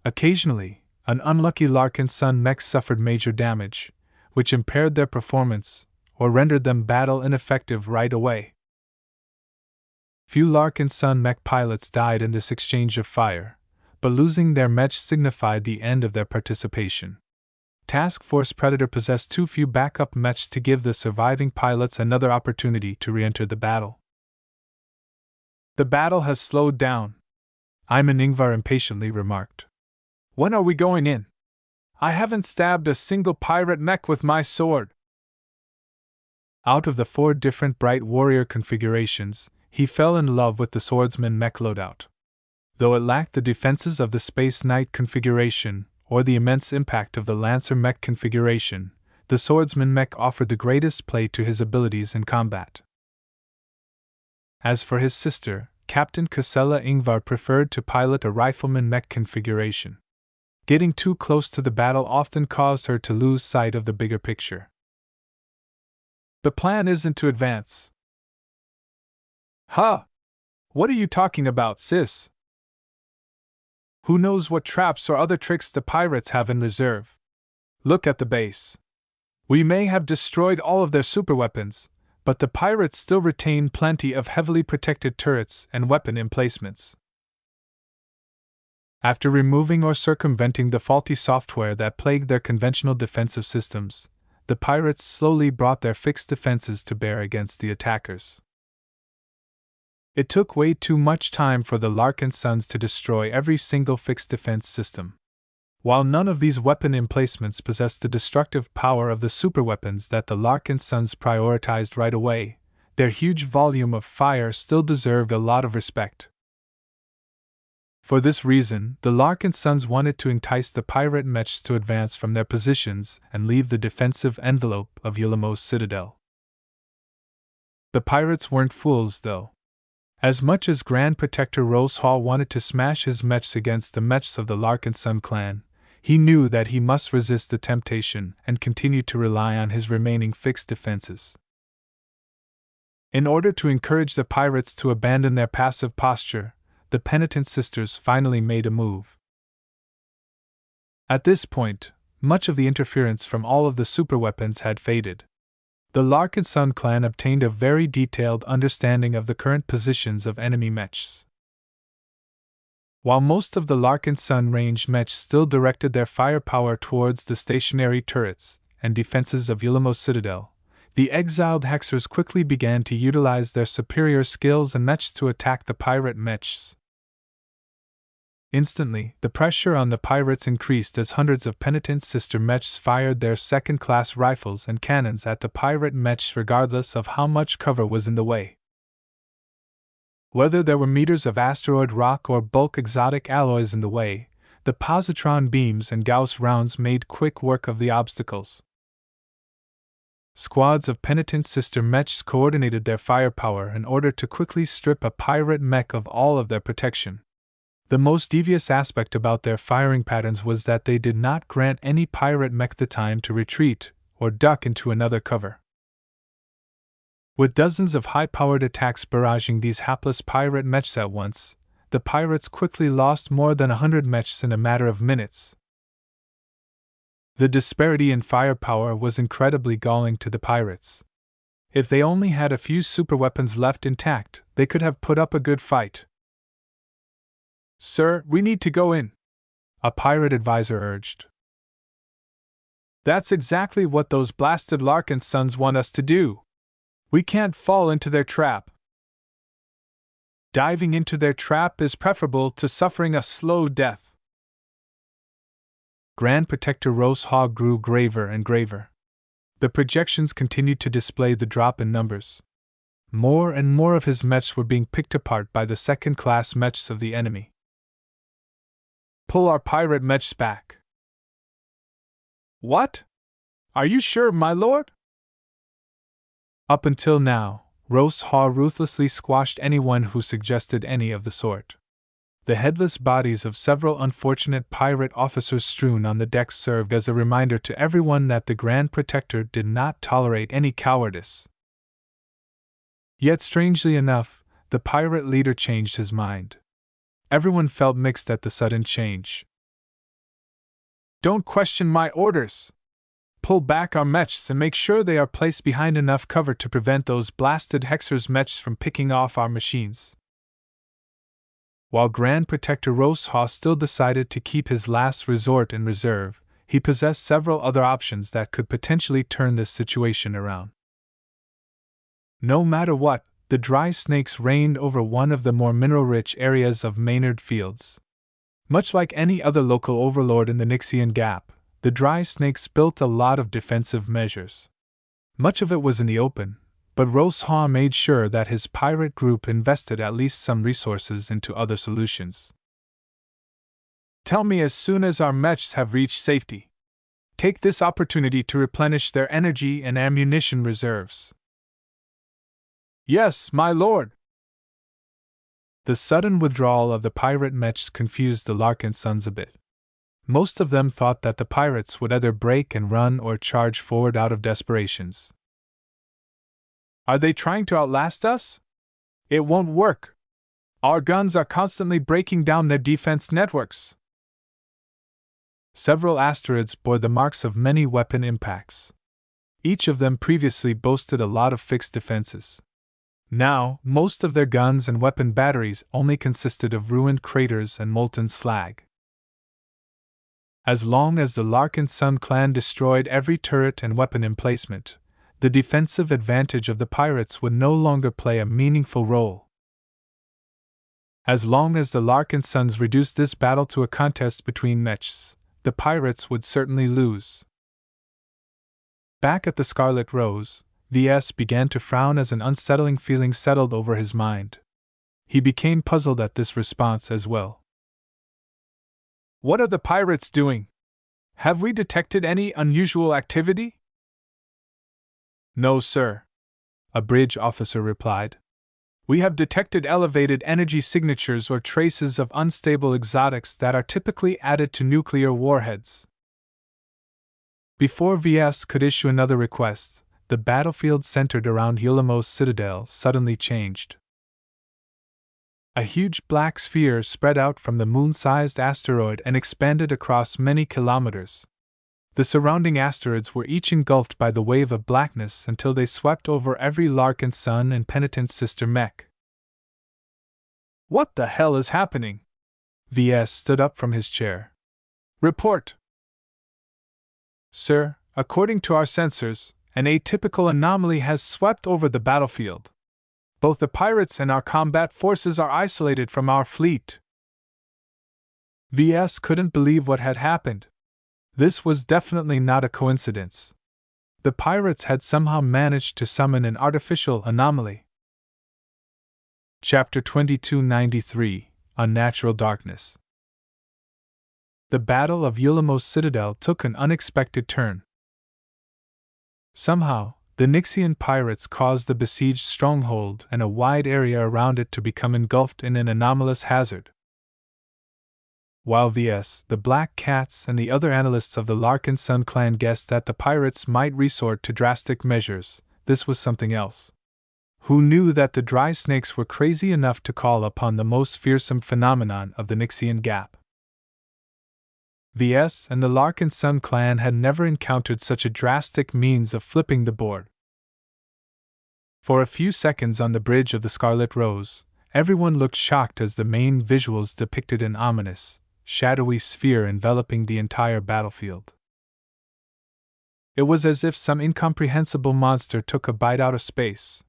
Occasionally, an unlucky Larkinson mech suffered major damage, which impaired their performance or rendered them battle ineffective right away. Few Larkinson mech pilots died in this exchange of fire, but losing their mech signified the end of their participation. Task Force Predator possessed too few backup mechs to give the surviving pilots another opportunity to re-enter the battle. The battle has slowed down, Ayman Ingvar impatiently remarked. When are we going in? I haven't stabbed a single pirate mech with my sword. Out of the 4 different bright warrior configurations, he fell in love with the swordsman mech loadout. Though it lacked the defenses of the Space Knight configuration or the immense impact of the Lancer mech configuration, the swordsman mech offered the greatest play to his abilities in combat. As for his sister, Captain Casella Ingvar preferred to pilot a rifleman mech configuration. Getting too close to the battle often caused her to lose sight of the bigger picture. The plan isn't to advance. Huh? What are you talking about, sis? Who knows what traps or other tricks the pirates have in reserve? Look at the base. We may have destroyed all of their superweapons, but the pirates still retain plenty of heavily protected turrets and weapon emplacements. After removing or circumventing the faulty software that plagued their conventional defensive systems, the pirates slowly brought their fixed defenses to bear against the attackers. It took way too much time for the Larkinsons to destroy every single fixed defense system. While none of these weapon emplacements possessed the destructive power of the superweapons that the Larkinsons prioritized right away, their huge volume of fire still deserved a lot of respect. For this reason, the Larkinsons wanted to entice the pirate mechs to advance from their positions and leave the defensive envelope of Yulamos Citadel. The pirates weren't fools, though. As much as Grand Protector Rose Hall wanted to smash his mechs against the mechs of the Larkinson clan, he knew that he must resist the temptation and continue to rely on his remaining fixed defenses. In order to encourage the pirates to abandon their passive posture, the penitent sisters finally made a move. At this point, much of the interference from all of the superweapons had faded. The Larkinson clan obtained a very detailed understanding of the current positions of enemy mechs. While most of the Larkinson ranged mechs still directed their firepower towards the stationary turrets and defenses of Yulamos Citadel, the exiled Hexers quickly began to utilize their superior skills and mechs to attack the pirate mechs. Instantly, the pressure on the pirates increased as hundreds of penitent sister mechs fired their second-class rifles and cannons at the pirate mechs regardless of how much cover was in the way. Whether there were meters of asteroid rock or bulk exotic alloys in the way, the positron beams and Gauss rounds made quick work of the obstacles. Squads of penitent sister mechs coordinated their firepower in order to quickly strip a pirate mech of all of their protection. The most devious aspect about their firing patterns was that they did not grant any pirate mech the time to retreat or duck into another cover. With dozens of high-powered attacks barraging these hapless pirate mechs at once, the pirates quickly lost more than 100 mechs in a matter of minutes. The disparity in firepower was incredibly galling to the pirates. If they only had a few superweapons left intact, they could have put up a good fight. "Sir, we need to go in," a pirate advisor urged. "That's exactly what those blasted Larkinsons want us to do. We can't fall into their trap. Diving into their trap is preferable to suffering a slow death." Grand Protector Rose Hog grew graver and graver. The projections continued to display the drop in numbers. More and more of his mechs were being picked apart by the second-class mechs of the enemy. "Pull our pirate mechs back." "What? Are you sure, my lord?" Up until now, Rose Haw ruthlessly squashed anyone who suggested any of the sort. The headless bodies of several unfortunate pirate officers strewn on the decks served as a reminder to everyone that the Grand Protector did not tolerate any cowardice. Yet strangely enough, the pirate leader changed his mind. Everyone felt mixed at the sudden change. "Don't question my orders. Pull back our mechs and make sure they are placed behind enough cover to prevent those blasted Hexer's mechs from picking off our machines." While Grand Protector Rosehaw still decided to keep his last resort in reserve, he possessed several other options that could potentially turn this situation around. No matter what, the dry snakes reigned over one of the more mineral-rich areas of Maynard Fields. Much like any other local overlord in the Nixian Gap, the dry snakes built a lot of defensive measures. Much of it was in the open, but Rosehaw made sure that his pirate group invested at least some resources into other solutions. "Tell me as soon as our mechs have reached safety. Take this opportunity to replenish their energy and ammunition reserves." "Yes, my lord." The sudden withdrawal of the pirate mechs confused the Larkinsons a bit. Most of them thought that the pirates would either break and run or charge forward out of desperations. "Are they trying to outlast us? It won't work. Our guns are constantly breaking down their defense networks." Several asteroids bore the marks of many weapon impacts. Each of them previously boasted a lot of fixed defenses. Now, most of their guns and weapon batteries only consisted of ruined craters and molten slag. As long as the Larkinson clan destroyed every turret and weapon emplacement, the defensive advantage of the pirates would no longer play a meaningful role. As long as the Larkinsons reduced this battle to a contest between mechs, the pirates would certainly lose. Back at the Scarlet Rose, Ves began to frown as an unsettling feeling settled over his mind. He became puzzled at this response as well. "What are the pirates doing? Have we detected any unusual activity?" "No, sir," a bridge officer replied. "We have detected elevated energy signatures or traces of unstable exotics that are typically added to nuclear warheads." Before Ves could issue another request, the battlefield centered around Yulamos Citadel suddenly changed. A huge black sphere spread out from the moon-sized asteroid and expanded across many kilometers. The surrounding asteroids were each engulfed by the wave of blackness until they swept over every Larkinson and penitent sister mech. "What the hell is happening?" Ves stood up from his chair. "Report." "Sir, according to our sensors, an atypical anomaly has swept over the battlefield. Both the pirates and our combat forces are isolated from our fleet." Ves couldn't believe what had happened. This was definitely not a coincidence. The pirates had somehow managed to summon an artificial anomaly. Chapter 2293 Unnatural Darkness. The Battle of Yulamos Citadel took an unexpected turn. Somehow, the Nixian pirates caused the besieged stronghold and a wide area around it to become engulfed in an anomalous hazard. While Ves, the Black Cats, and the other analysts of the Larkinson clan guessed that the pirates might resort to drastic measures, this was something else. Who knew that the dry snakes were crazy enough to call upon the most fearsome phenomenon of the Nixian Gap? Ves and the Larkinson clan had never encountered such a drastic means of flipping the board. For a few seconds on the bridge of the Scarlet Rose, everyone looked shocked as the main visuals depicted an ominous, shadowy sphere enveloping the entire battlefield. It was as if some incomprehensible monster took a bite out of space.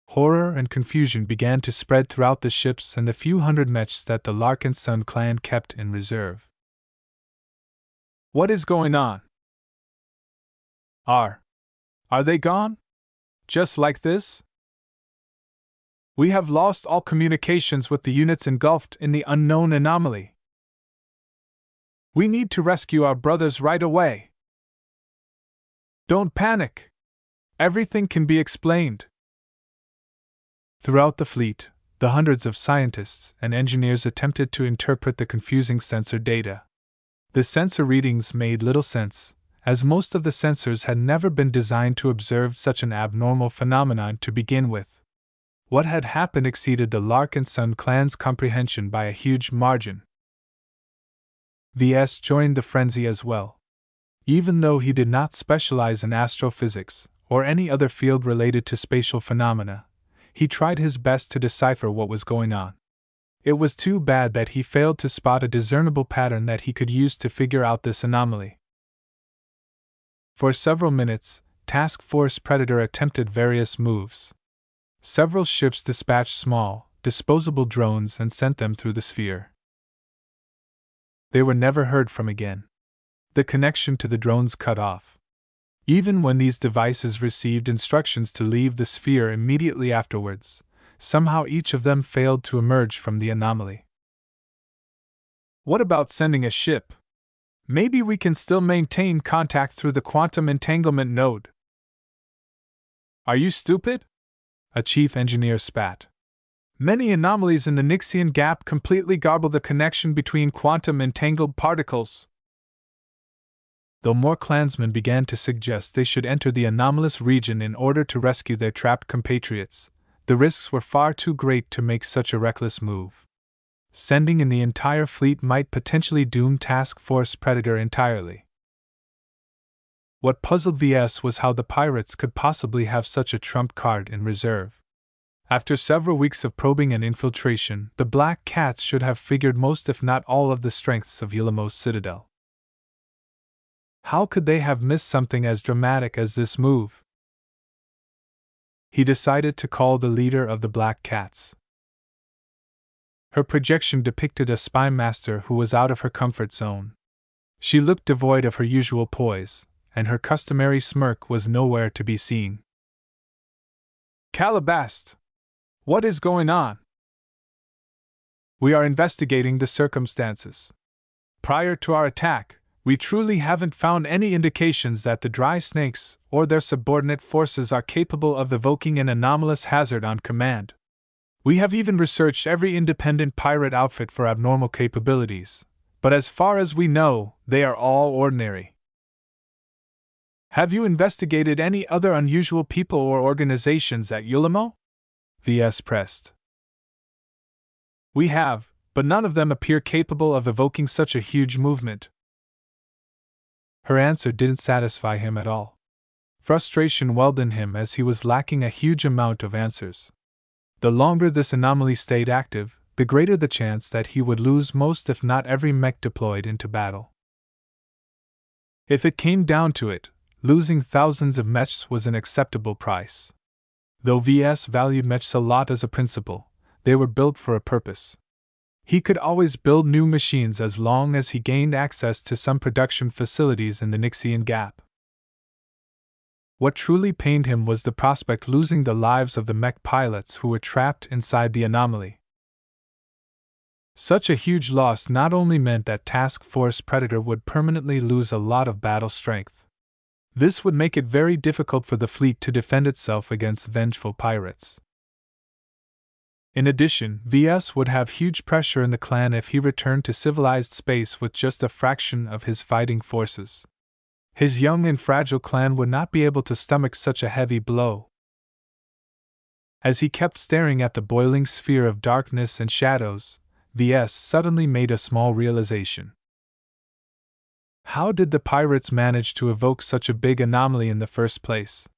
Horror and confusion began to spread throughout the ships and the few hundred mechs that the Larkinson clan kept in reserve. What is going on? Are they gone? Just like this? We have lost all communications with the units engulfed in the unknown anomaly. We need to rescue our brothers right away. Don't panic. Everything can be explained. Throughout the fleet, the hundreds of scientists and engineers attempted to interpret the confusing sensor data. The sensor readings made little sense, as most of the sensors had never been designed to observe such an abnormal phenomenon to begin with. What had happened exceeded the Larkinson clan's comprehension by a huge margin. Ves joined the frenzy as well. Even though he did not specialize in astrophysics or any other field related to spatial phenomena, he tried his best to decipher what was going on. It was too bad that he failed to spot a discernible pattern that he could use to figure out this anomaly. For several minutes, Task Force Predator attempted various moves. Several ships dispatched small, disposable drones and sent them through the sphere. They were never heard from again. The connection to the drones cut off. Even when these devices received instructions to leave the sphere immediately afterwards, somehow each of them failed to emerge from the anomaly. What about sending a ship? Maybe we can still maintain contact through the quantum entanglement node. Are you stupid? A chief engineer spat. Many anomalies in the Nixian Gap completely garble the connection between quantum entangled particles. Though more clansmen began to suggest they should enter the anomalous region in order to rescue their trapped compatriots, the risks were far too great to make such a reckless move. Sending in the entire fleet might potentially doom Task Force Predator entirely. What puzzled Ves was how the pirates could possibly have such a trump card in reserve. After several weeks of probing and infiltration, the Black Cats should have figured most if not all of the strengths of Yulamo's citadel. How could they have missed something as dramatic as this move? He decided to call the leader of the Black Cats. Her projection depicted a spy master who was out of her comfort zone. She looked devoid of her usual poise, and her customary smirk was nowhere to be seen. Calabast! What is going on? We are investigating the circumstances. Prior to our attack, we truly haven't found any indications that the dry snakes or their subordinate forces are capable of evoking an anomalous hazard on command. We have even researched every independent pirate outfit for abnormal capabilities, but as far as we know, they are all ordinary. Have you investigated any other unusual people or organizations at Yulamo? Ves pressed. We have, but none of them appear capable of evoking such a huge movement. Her answer didn't satisfy him at all. Frustration welled in him as he was lacking a huge amount of answers. The longer this anomaly stayed active, the greater the chance that he would lose most if not every mech deployed into battle. If it came down to it, losing thousands of mechs was an acceptable price. Though Ves valued mechs a lot as a principle, they were built for a purpose. He could always build new machines as long as he gained access to some production facilities in the Nixian Gap. What truly pained him was the prospect losing the lives of the mech pilots who were trapped inside the anomaly. Such a huge loss not only meant that Task Force Predator would permanently lose a lot of battle strength. This would make it very difficult for the fleet to defend itself against vengeful pirates. In addition, VS would have huge pressure in the clan if he returned to civilized space with just a fraction of his fighting forces. His young and fragile clan would not be able to stomach such a heavy blow. As he kept staring at the boiling sphere of darkness and shadows, VS suddenly made a small realization. How did the pirates manage to evoke such a big anomaly in the first place?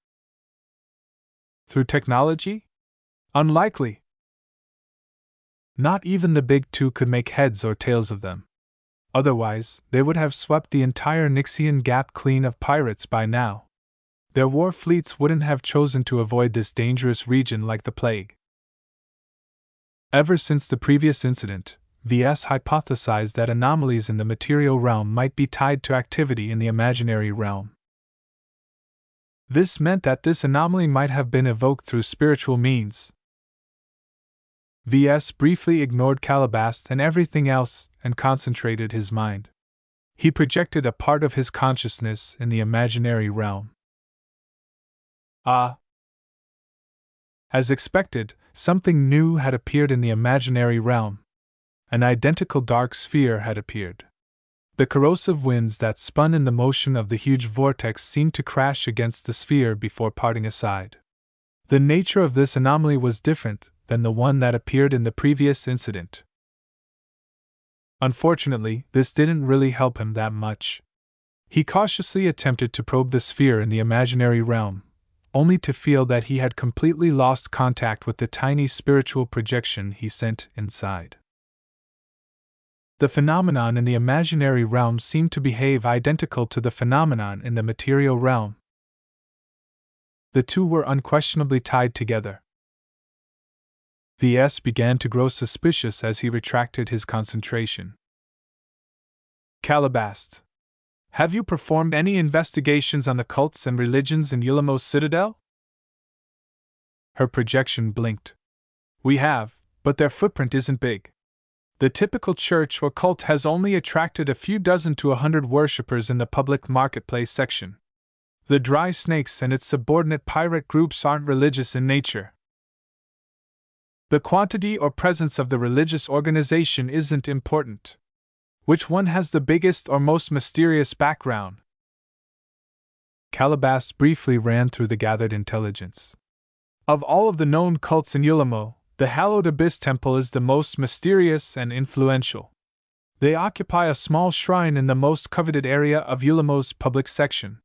Through technology? Unlikely. Not even the big two could make heads or tails of them. Otherwise, they would have swept the entire Nixian Gap clean of pirates by now. Their war fleets wouldn't have chosen to avoid this dangerous region like the plague. Ever since the previous incident, VS hypothesized that anomalies in the material realm might be tied to activity in the imaginary realm. This meant that this anomaly might have been evoked through spiritual means. VS briefly ignored Calabast and everything else and concentrated his mind. He projected a part of his consciousness in the imaginary realm. Ah! As expected, something new had appeared in the imaginary realm. An identical dark sphere had appeared. The corrosive winds that spun in the motion of the huge vortex seemed to crash against the sphere before parting aside. The nature of this anomaly was different than the one that appeared in the previous incident. Unfortunately, this didn't really help him that much. He cautiously attempted to probe the sphere in the imaginary realm, only to feel that he had completely lost contact with the tiny spiritual projection he sent inside. The phenomenon in the imaginary realm seemed to behave identical to the phenomenon in the material realm. The two were unquestionably tied together. VS began to grow suspicious as he retracted his concentration. Calabast, have you performed any investigations on the cults and religions in Yulamo's citadel? Her projection blinked. We have, but their footprint isn't big. The typical church or cult has only attracted a few dozen to 100 worshippers in the public marketplace section. The Dry Snakes and its subordinate pirate groups aren't religious in nature. The quantity or presence of the religious organization isn't important. Which one has the biggest or most mysterious background? Calabast briefly ran through the gathered intelligence. Of all of the known cults in Yulamo, the Hallowed Abyss Temple is the most mysterious and influential. They occupy a small shrine in the most coveted area of Yulamo's public section.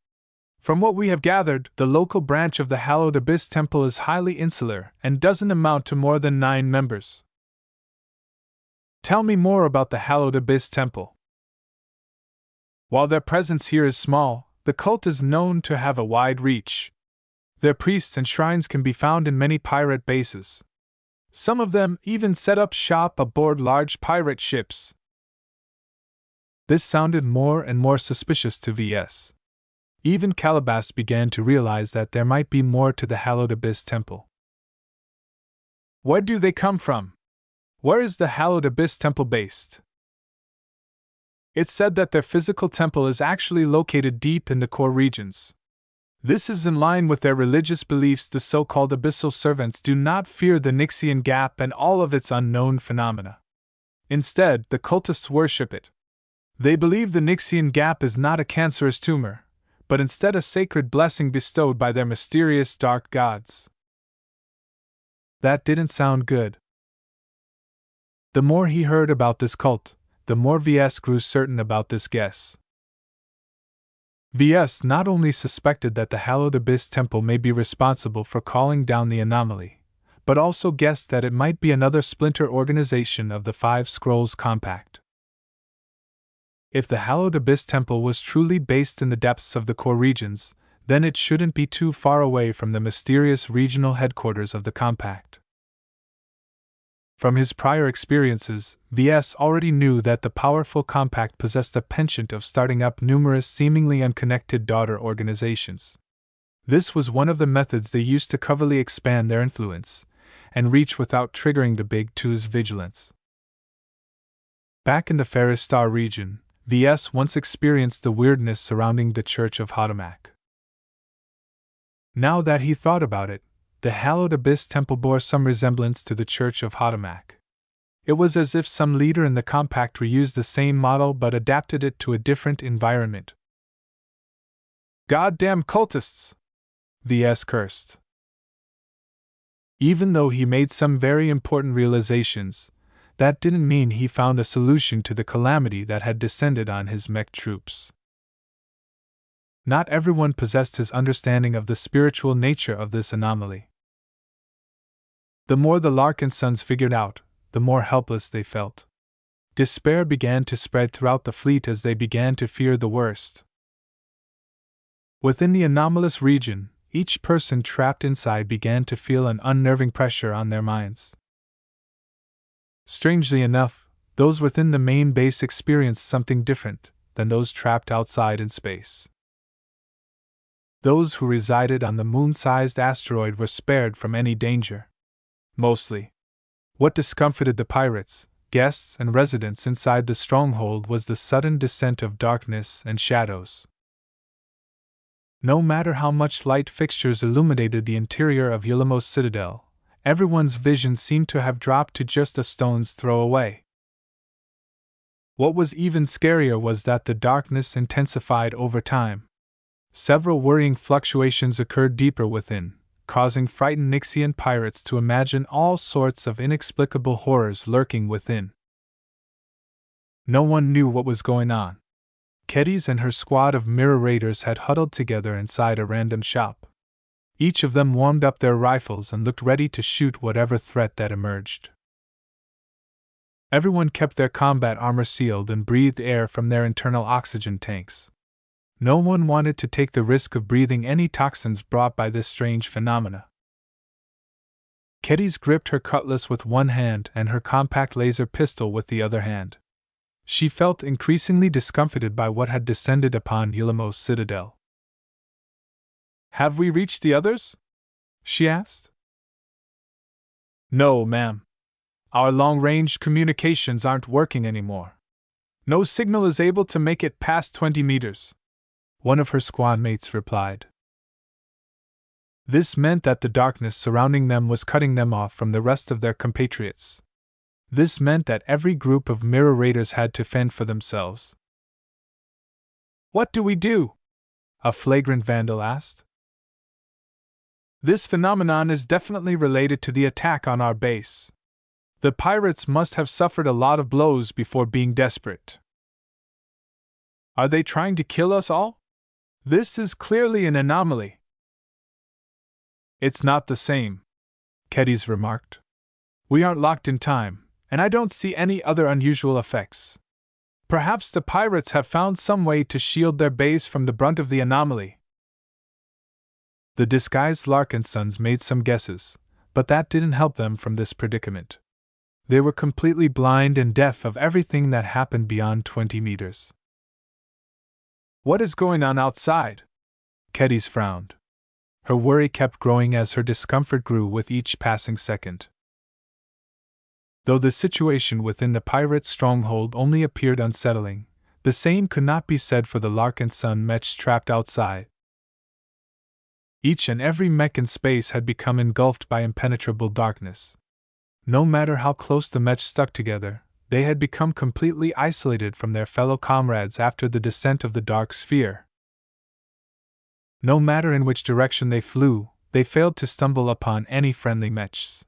From what we have gathered, the local branch of the Hallowed Abyss Temple is highly insular and doesn't amount to more than 9 members. Tell me more about the Hallowed Abyss Temple. While their presence here is small, the cult is known to have a wide reach. Their priests and shrines can be found in many pirate bases. Some of them even set up shop aboard large pirate ships. This sounded more and more suspicious to VS. Even Calabast began to realize that there might be more to the Hallowed Abyss Temple. Where do they come from? Where is the Hallowed Abyss Temple based? It's said that their physical temple is actually located deep in the core regions. This is in line with their religious beliefs. The so-called Abyssal Servants do not fear the Nixian Gap and all of its unknown phenomena. Instead, the cultists worship it. They believe the Nixian Gap is not a cancerous tumor, but instead a sacred blessing bestowed by their mysterious dark gods. That didn't sound good. The more he heard about this cult, the more VS grew certain about this guess. VS not only suspected that the Hallowed Abyss Temple may be responsible for calling down the anomaly, but also guessed that it might be another splinter organization of the Five Scrolls Compact. If the Hallowed Abyss Temple was truly based in the depths of the core regions, then it shouldn't be too far away from the mysterious regional headquarters of the Compact. From his prior experiences, VS already knew that the powerful Compact possessed a penchant of starting up numerous seemingly unconnected daughter organizations. This was one of the methods they used to covertly expand their influence and reach without triggering the Big Two's vigilance. Back in the Ferristar region, VS once experienced the weirdness surrounding the Church of Hotamak. Now that he thought about it, the hallowed abyss temple bore some resemblance to the church of Hotomak. It was as if some leader in the compact reused the same model but adapted it to a different environment. "Goddamn cultists!" Ves cursed. Even though he made some very important realizations, that didn't mean he found a solution to the calamity that had descended on his mech troops. Not everyone possessed his understanding of the spiritual nature of this anomaly. The more the Larkinsons figured out, the more helpless they felt. Despair began to spread throughout the fleet as they began to fear the worst. Within the anomalous region, each person trapped inside began to feel an unnerving pressure on their minds. Strangely enough, those within the main base experienced something different than those trapped outside in space. Those who resided on the moon-sized asteroid were spared from any danger. Mostly. What discomfited the pirates, guests, and residents inside the stronghold was the sudden descent of darkness and shadows. No matter how much light fixtures illuminated the interior of Yulamos Citadel, everyone's vision seemed to have dropped to just a stone's throw away. What was even scarier was that the darkness intensified over time. Several worrying fluctuations occurred deeper within, causing frightened Nixian pirates to imagine all sorts of inexplicable horrors lurking within. No one knew what was going on. Kedis and her squad of mirror raiders had huddled together inside a random shop. Each of them warmed up their rifles and looked ready to shoot whatever threat that emerged. Everyone kept their combat armor sealed and breathed air from their internal oxygen tanks. No one wanted to take the risk of breathing any toxins brought by this strange phenomena. Kedis gripped her cutlass with one hand and her compact laser pistol with the other hand. She felt increasingly discomfited by what had descended upon Yulamos Citadel. "Have we reached the others?" she asked. "No, ma'am. Our long-range communications aren't working anymore. No signal is able to make it past 20 meters. One of her squad mates replied. This meant that the darkness surrounding them was cutting them off from the rest of their compatriots. This meant that every group of mirror raiders had to fend for themselves. "What do we do?" a flagrant vandal asked. "This phenomenon is definitely related to the attack on our base. The pirates must have suffered a lot of blows before being desperate. Are they trying to kill us all? This is clearly an anomaly." "It's not the same," Kedis remarked. "We aren't locked in time, and I don't see any other unusual effects. Perhaps the pirates have found some way to shield their base from the brunt of the anomaly." The disguised Larkinsons made some guesses, but that didn't help them from this predicament. They were completely blind and deaf of everything that happened beyond 20 meters. "What is going on outside?" Kedis frowned. Her worry kept growing as her discomfort grew with each passing second. Though the situation within the pirate stronghold only appeared unsettling, the same could not be said for the Larkinson mechs trapped outside. Each and every mech in space had become engulfed by impenetrable darkness. No matter how close the mechs stuck together, they had become completely isolated from their fellow comrades after the descent of the dark sphere. No matter in which direction they flew, they failed to stumble upon any friendly mechs.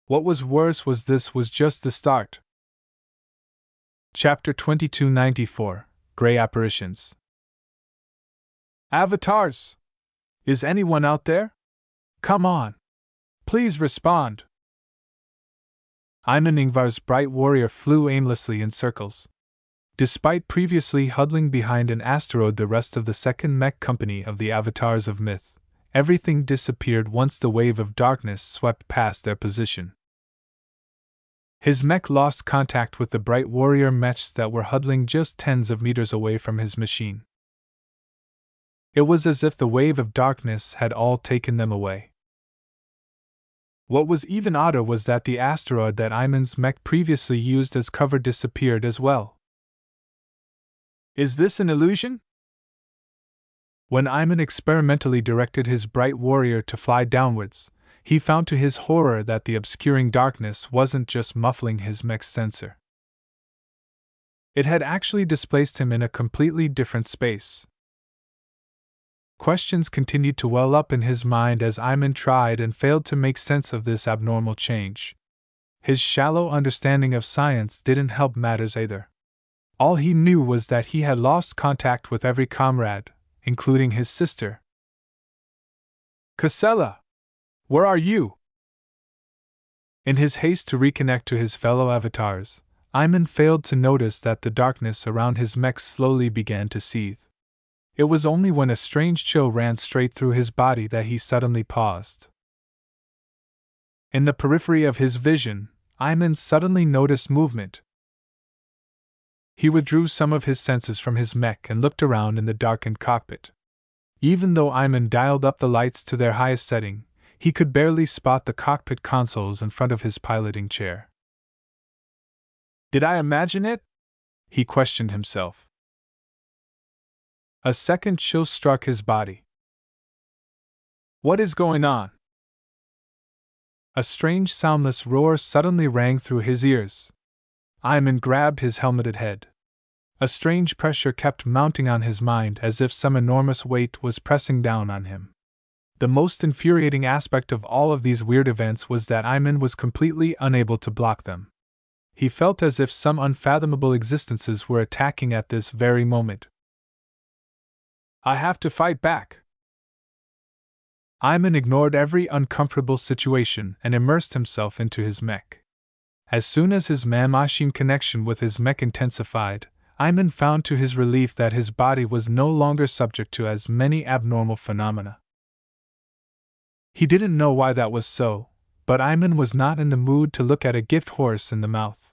What was worse was this was just the start. Chapter 2294, Gray Apparitions. "Avatars! Is anyone out there? Come on! Please respond!" Ayman Ingvar's bright warrior flew aimlessly in circles. Despite previously huddling behind an asteroid the rest of the second mech company of the Avatars of Myth, everything disappeared once the wave of darkness swept past their position. His mech lost contact with the bright warrior mechs that were huddling just tens of meters away from his machine. It was as if the wave of darkness had all taken them away. What was even odder was that the asteroid that Ayman's mech previously used as cover disappeared as well. "Is this an illusion?" When Iman experimentally directed his bright warrior to fly downwards, he found to his horror that the obscuring darkness wasn't just muffling his mech's sensor. It had actually displaced him in a completely different space. Questions continued to well up in his mind as Iman tried and failed to make sense of this abnormal change. His shallow understanding of science didn't help matters either. All he knew was that he had lost contact with every comrade, including his sister. "Casella! Where are you?" In his haste to reconnect to his fellow avatars, Iman failed to notice that the darkness around his mech slowly began to seethe. It was only when a strange chill ran straight through his body that he suddenly paused. In the periphery of his vision, Iman suddenly noticed movement. He withdrew some of his senses from his mech and looked around in the darkened cockpit. Even though Iman dialed up the lights to their highest setting, he could barely spot the cockpit consoles in front of his piloting chair. "Did I imagine it?" he questioned himself. A second chill struck his body. "What is going on?" A strange soundless roar suddenly rang through his ears. Iman grabbed his helmeted head. A strange pressure kept mounting on his mind as if some enormous weight was pressing down on him. The most infuriating aspect of all of these weird events was that Iman was completely unable to block them. He felt as if some unfathomable existences were attacking at this very moment. "I have to fight back." Iman ignored every uncomfortable situation and immersed himself into his mech. As soon as his man-machine connection with his mech intensified, Iman found to his relief that his body was no longer subject to as many abnormal phenomena. He didn't know why that was so, but Iman was not in the mood to look at a gift horse in the mouth.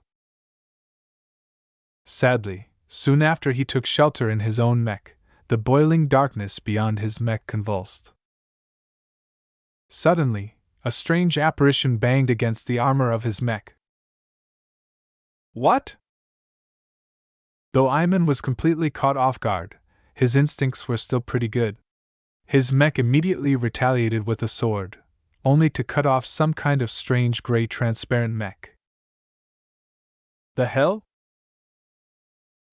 Sadly, soon after he took shelter in his own mech, the boiling darkness beyond his mech convulsed. Suddenly, a strange apparition banged against the armor of his mech. "What?" Though Iman was completely caught off guard, his instincts were still pretty good. His mech immediately retaliated with a sword, only to cut off some kind of strange gray transparent mech. "The hell?"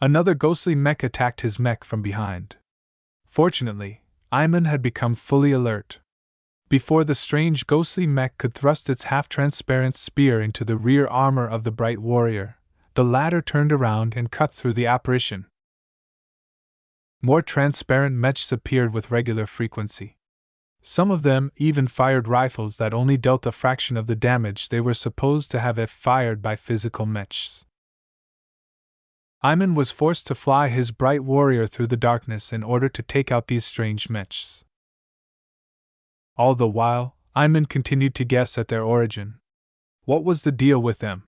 Another ghostly mech attacked his mech from behind. Fortunately, Iman had become fully alert. Before the strange ghostly mech could thrust its half-transparent spear into the rear armor of the bright warrior, the latter turned around and cut through the apparition. More transparent mechs appeared with regular frequency. Some of them even fired rifles that only dealt a fraction of the damage they were supposed to have if fired by physical mechs. Iman was forced to fly his bright warrior through the darkness in order to take out these strange mechs. All the while, Iman continued to guess at their origin. What was the deal with them?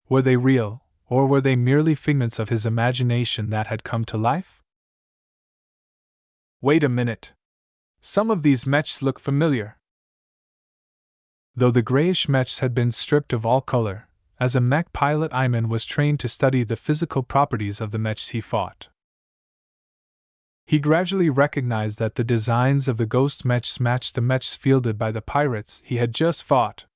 Were they real, or were they merely figments of his imagination that had come to life? Wait a minute. Some of these mechs look familiar. Though the grayish mechs had been stripped of all color, as a mech pilot Iman was trained to study the physical properties of the mechs he fought. He gradually recognized that the designs of the ghost mechs matched the mechs fielded by the pirates he had just fought.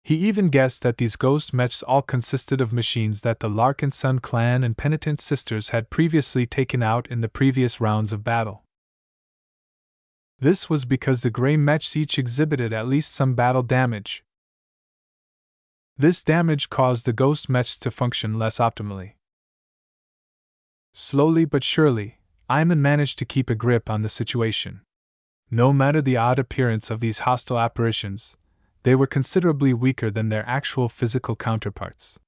He even guessed that these ghost mechs all consisted of machines that the Larkinson clan and penitent sisters had previously taken out in the previous rounds of battle. This was because the gray mechs each exhibited at least some battle damage. This damage caused the ghost mechs to function less optimally. Slowly but surely, Iman managed to keep a grip on the situation. No matter the odd appearance of these hostile apparitions, they were considerably weaker than their actual physical counterparts.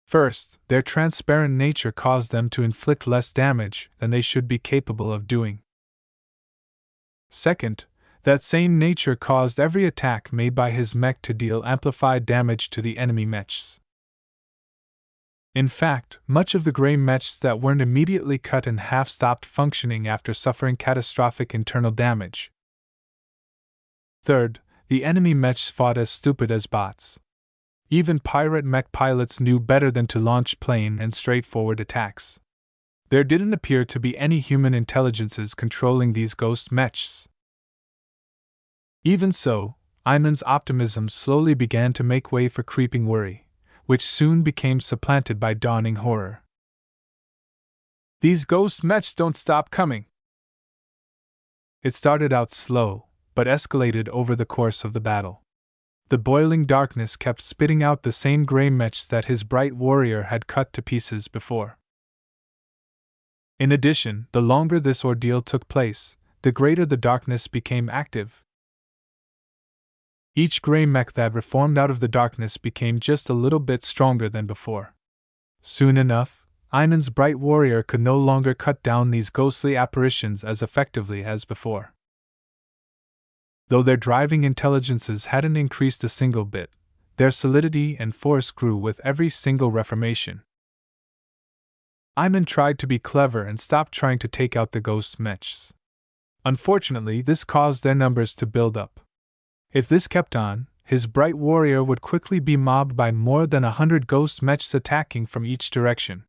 First, their transparent nature caused them to inflict less damage than they should be capable of doing. Second, that same nature caused every attack made by his mech to deal amplified damage to the enemy mechs. In fact, much of the gray mechs that weren't immediately cut in half stopped functioning after suffering catastrophic internal damage. Third, the enemy mechs fought as stupid as bots. Even pirate mech pilots knew better than to launch plain and straightforward attacks. There didn't appear to be any human intelligences controlling these ghost mechs. Even so, Iman's optimism slowly began to make way for creeping worry, which soon became supplanted by dawning horror. These ghost mechs don't stop coming. It started out slow, but escalated over the course of the battle. The boiling darkness kept spitting out the same gray mechs that his bright warrior had cut to pieces before. In addition, the longer this ordeal took place, the greater the darkness became active. Each gray mech that reformed out of the darkness became just a little bit stronger than before. Soon enough, Iman's bright warrior could no longer cut down these ghostly apparitions as effectively as before. Though their driving intelligences hadn't increased a single bit, their solidity and force grew with every single reformation. Iman tried to be clever and stopped trying to take out the ghost mechs. Unfortunately, this caused their numbers to build up. If this kept on, his bright warrior would quickly be mobbed by more than 100 ghost mechs attacking from each direction.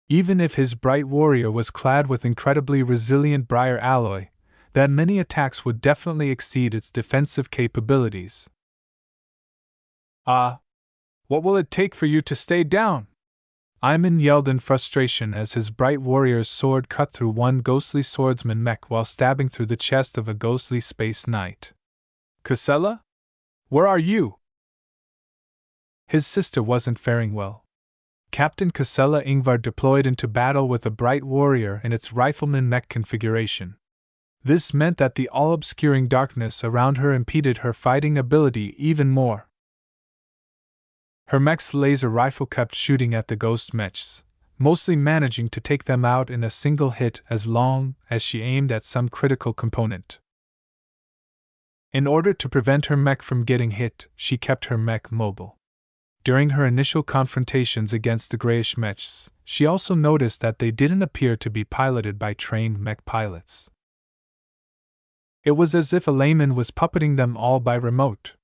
Even if his bright warrior was clad with incredibly resilient briar alloy, that many attacks would definitely exceed its defensive capabilities. What will it take for you to stay down? Iman yelled in frustration as his bright warrior's sword cut through one ghostly swordsman mech while stabbing through the chest of a ghostly space knight. Casella? Where are you? His sister wasn't faring well. Captain Casella Ingvar deployed into battle with a bright warrior in its rifleman mech configuration. This meant that the all-obscuring darkness around her impeded her fighting ability even more. Her mech's laser rifle kept shooting at the ghost mechs, mostly managing to take them out in a single hit as long as she aimed at some critical component. In order to prevent her mech from getting hit, she kept her mech mobile. During her initial confrontations against the grayish mechs, she also noticed that they didn't appear to be piloted by trained mech pilots. It was as if a layman was puppeting them all by remote.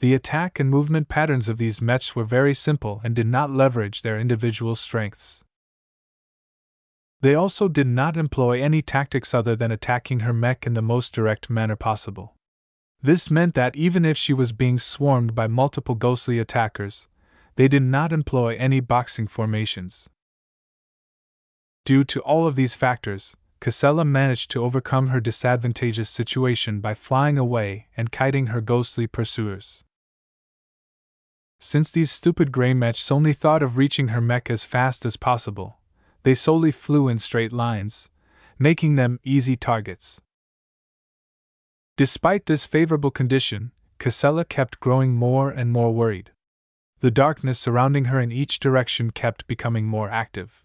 The attack and movement patterns of these mechs were very simple and did not leverage their individual strengths. They also did not employ any tactics other than attacking her mech in the most direct manner possible. This meant that even if she was being swarmed by multiple ghostly attackers, they did not employ any boxing formations. Due to all of these factors, Casella managed to overcome her disadvantageous situation by flying away and kiting her ghostly pursuers. Since these stupid gray mechs only thought of reaching her mech as fast as possible, they solely flew in straight lines, making them easy targets. Despite this favorable condition, Casella kept growing more and more worried. The darkness surrounding her in each direction kept becoming more active.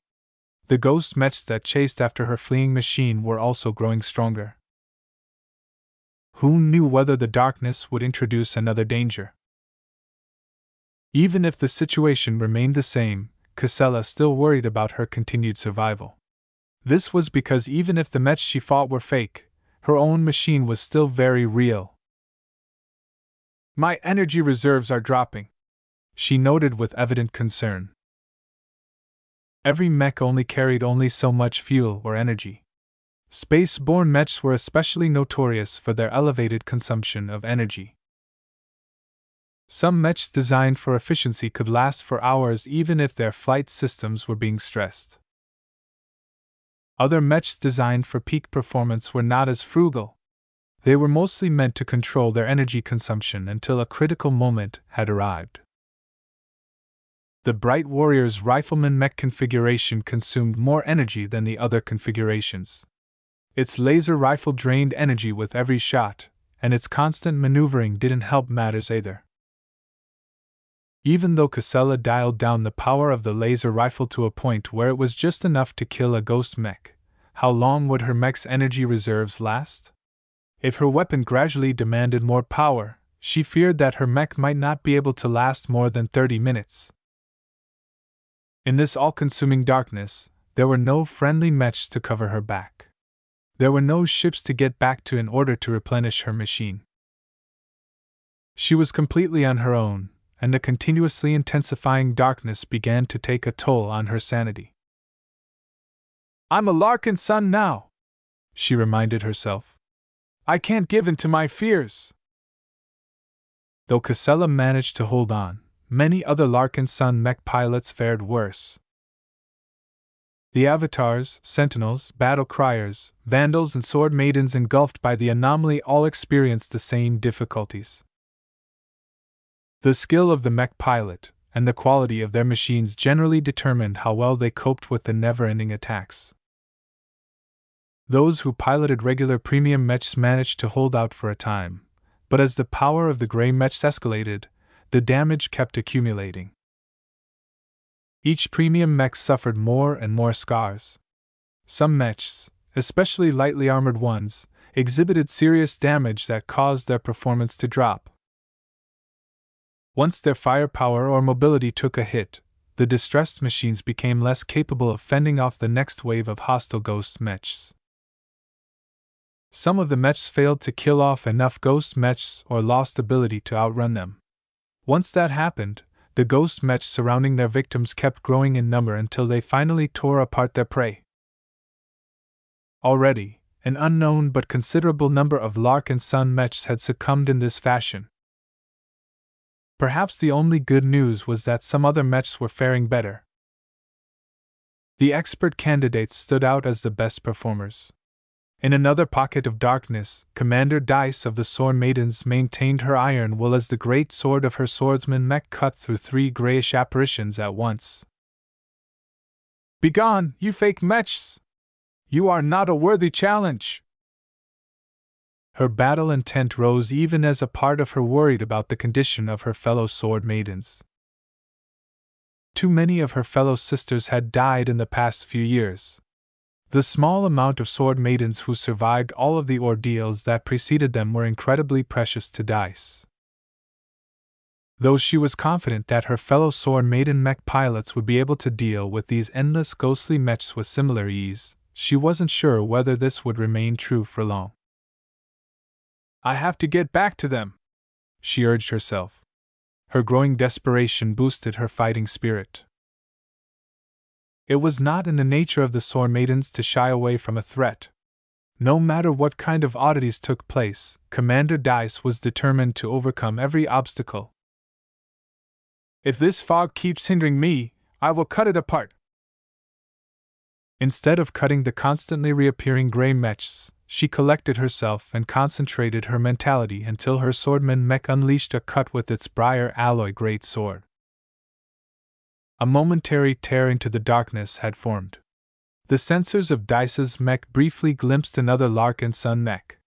The ghost mechs that chased after her fleeing machine were also growing stronger. Who knew whether the darkness would introduce another danger? Even if the situation remained the same, Casella still worried about her continued survival. This was because even if the mechs she fought were fake, her own machine was still very real. My energy reserves are dropping, she noted with evident concern. Every mech only carried so much fuel or energy. Space-borne mechs were especially notorious for their elevated consumption of energy. Some mechs designed for efficiency could last for hours even if their flight systems were being stressed. Other mechs designed for peak performance were not as frugal. They were mostly meant to control their energy consumption until a critical moment had arrived. The Bright Warrior's rifleman mech configuration consumed more energy than the other configurations. Its laser rifle drained energy with every shot, and its constant maneuvering didn't help matters either. Even though Casella dialed down the power of the laser rifle to a point where it was just enough to kill a ghost mech, how long would her mech's energy reserves last? If her weapon gradually demanded more power, she feared that her mech might not be able to last more than 30 minutes. In this all-consuming darkness, there were no friendly mechs to cover her back. There were no ships to get back to in order to replenish her machine. She was completely on her own, and the continuously intensifying darkness began to take a toll on her sanity. "I'm a Larkinson now," she reminded herself. "I can't give in to my fears." Though Casella managed to hold on, many other Larkinson mech pilots fared worse. The avatars, sentinels, battle criers, vandals, and sword maidens engulfed by the anomaly all experienced the same difficulties. The skill of the mech pilot and the quality of their machines generally determined how well they coped with the never-ending attacks. Those who piloted regular premium mechs managed to hold out for a time, but as the power of the gray mechs escalated, the damage kept accumulating. Each premium mech suffered more and more scars. Some mechs, especially lightly armored ones, exhibited serious damage that caused their performance to drop. Once their firepower or mobility took a hit, the distressed machines became less capable of fending off the next wave of hostile ghost mechs. Some of the mechs failed to kill off enough ghost mechs or lost ability to outrun them. Once that happened, the ghost mechs surrounding their victims kept growing in number until they finally tore apart their prey. Already, an unknown but considerable number of Larkinson mechs had succumbed in this fashion. Perhaps the only good news was that some other mechs were faring better. The expert candidates stood out as the best performers. In another pocket of darkness, Commander Dice of the Sword Maidens maintained her iron will as the great sword of her swordsman mech cut through 3 grayish apparitions at once. "Begone, you fake mechs! You are not a worthy challenge!" Her battle intent rose even as a part of her worried about the condition of her fellow sword maidens. Too many of her fellow sisters had died in the past few years. The small amount of sword maidens who survived all of the ordeals that preceded them were incredibly precious to Dice. Though she was confident that her fellow sword maiden mech pilots would be able to deal with these endless ghostly mechs with similar ease, she wasn't sure whether this would remain true for long. "I have to get back to them," she urged herself. Her growing desperation boosted her fighting spirit. It was not in the nature of the sword maidens to shy away from a threat. No matter what kind of oddities took place, Commander Dice was determined to overcome every obstacle. "If this fog keeps hindering me, I will cut it apart." Instead of cutting the constantly reappearing gray mechs, she collected herself and concentrated her mentality until her swordman mech unleashed a cut with its briar alloy great sword. A momentary tear into the darkness had formed. The sensors of Dice's mech briefly glimpsed another Larkinson mech.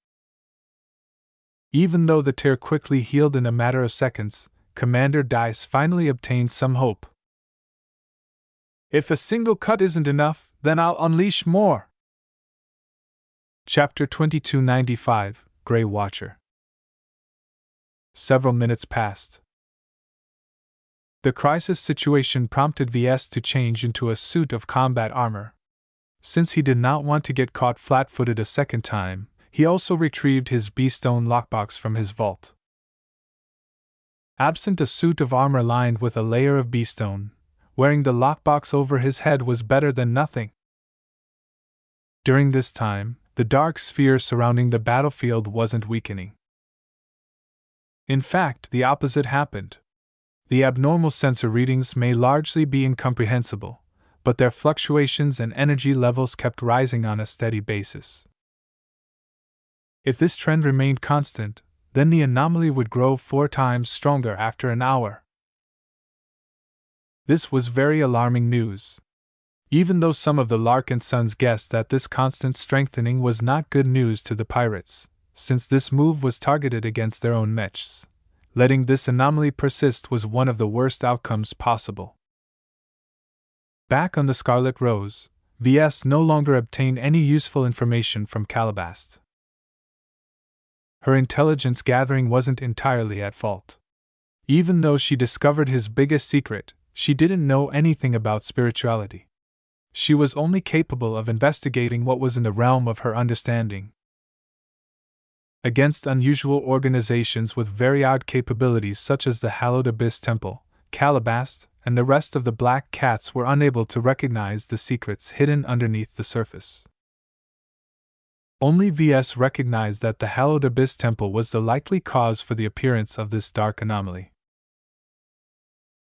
Even though the tear quickly healed in a matter of seconds, Commander Dice finally obtained some hope. "If a single cut isn't enough, then I'll unleash more." Chapter 2295, Grey Watcher. Several minutes passed. The crisis situation prompted Ves to change into a suit of combat armor. Since he did not want to get caught flat-footed a second time, he also retrieved his beastone lockbox from his vault. Absent a suit of armor lined with a layer of beastone, wearing the lockbox over his head was better than nothing. During this time, the dark sphere surrounding the battlefield wasn't weakening. In fact, the opposite happened. The abnormal sensor readings may largely be incomprehensible, but their fluctuations and energy levels kept rising on a steady basis. If this trend remained constant, then the anomaly would grow 4 times stronger after an hour. This was very alarming news. Even though some of the Larkinsons guessed that this constant strengthening was not good news to the pirates, since this move was targeted against their own mechs. Letting this anomaly persist was one of the worst outcomes possible. Back on the Scarlet Rose, Ves no longer obtained any useful information from Calabast. Her intelligence gathering wasn't entirely at fault. Even though she discovered his biggest secret, she didn't know anything about spirituality. She was only capable of investigating what was in the realm of her understanding. against unusual organizations with very odd capabilities such as the Hallowed Abyss Temple, Calabast, and the rest of the Black Cats were unable to recognize the secrets hidden underneath the surface. Only Ves recognized that the Hallowed Abyss Temple was the likely cause for the appearance of this dark anomaly.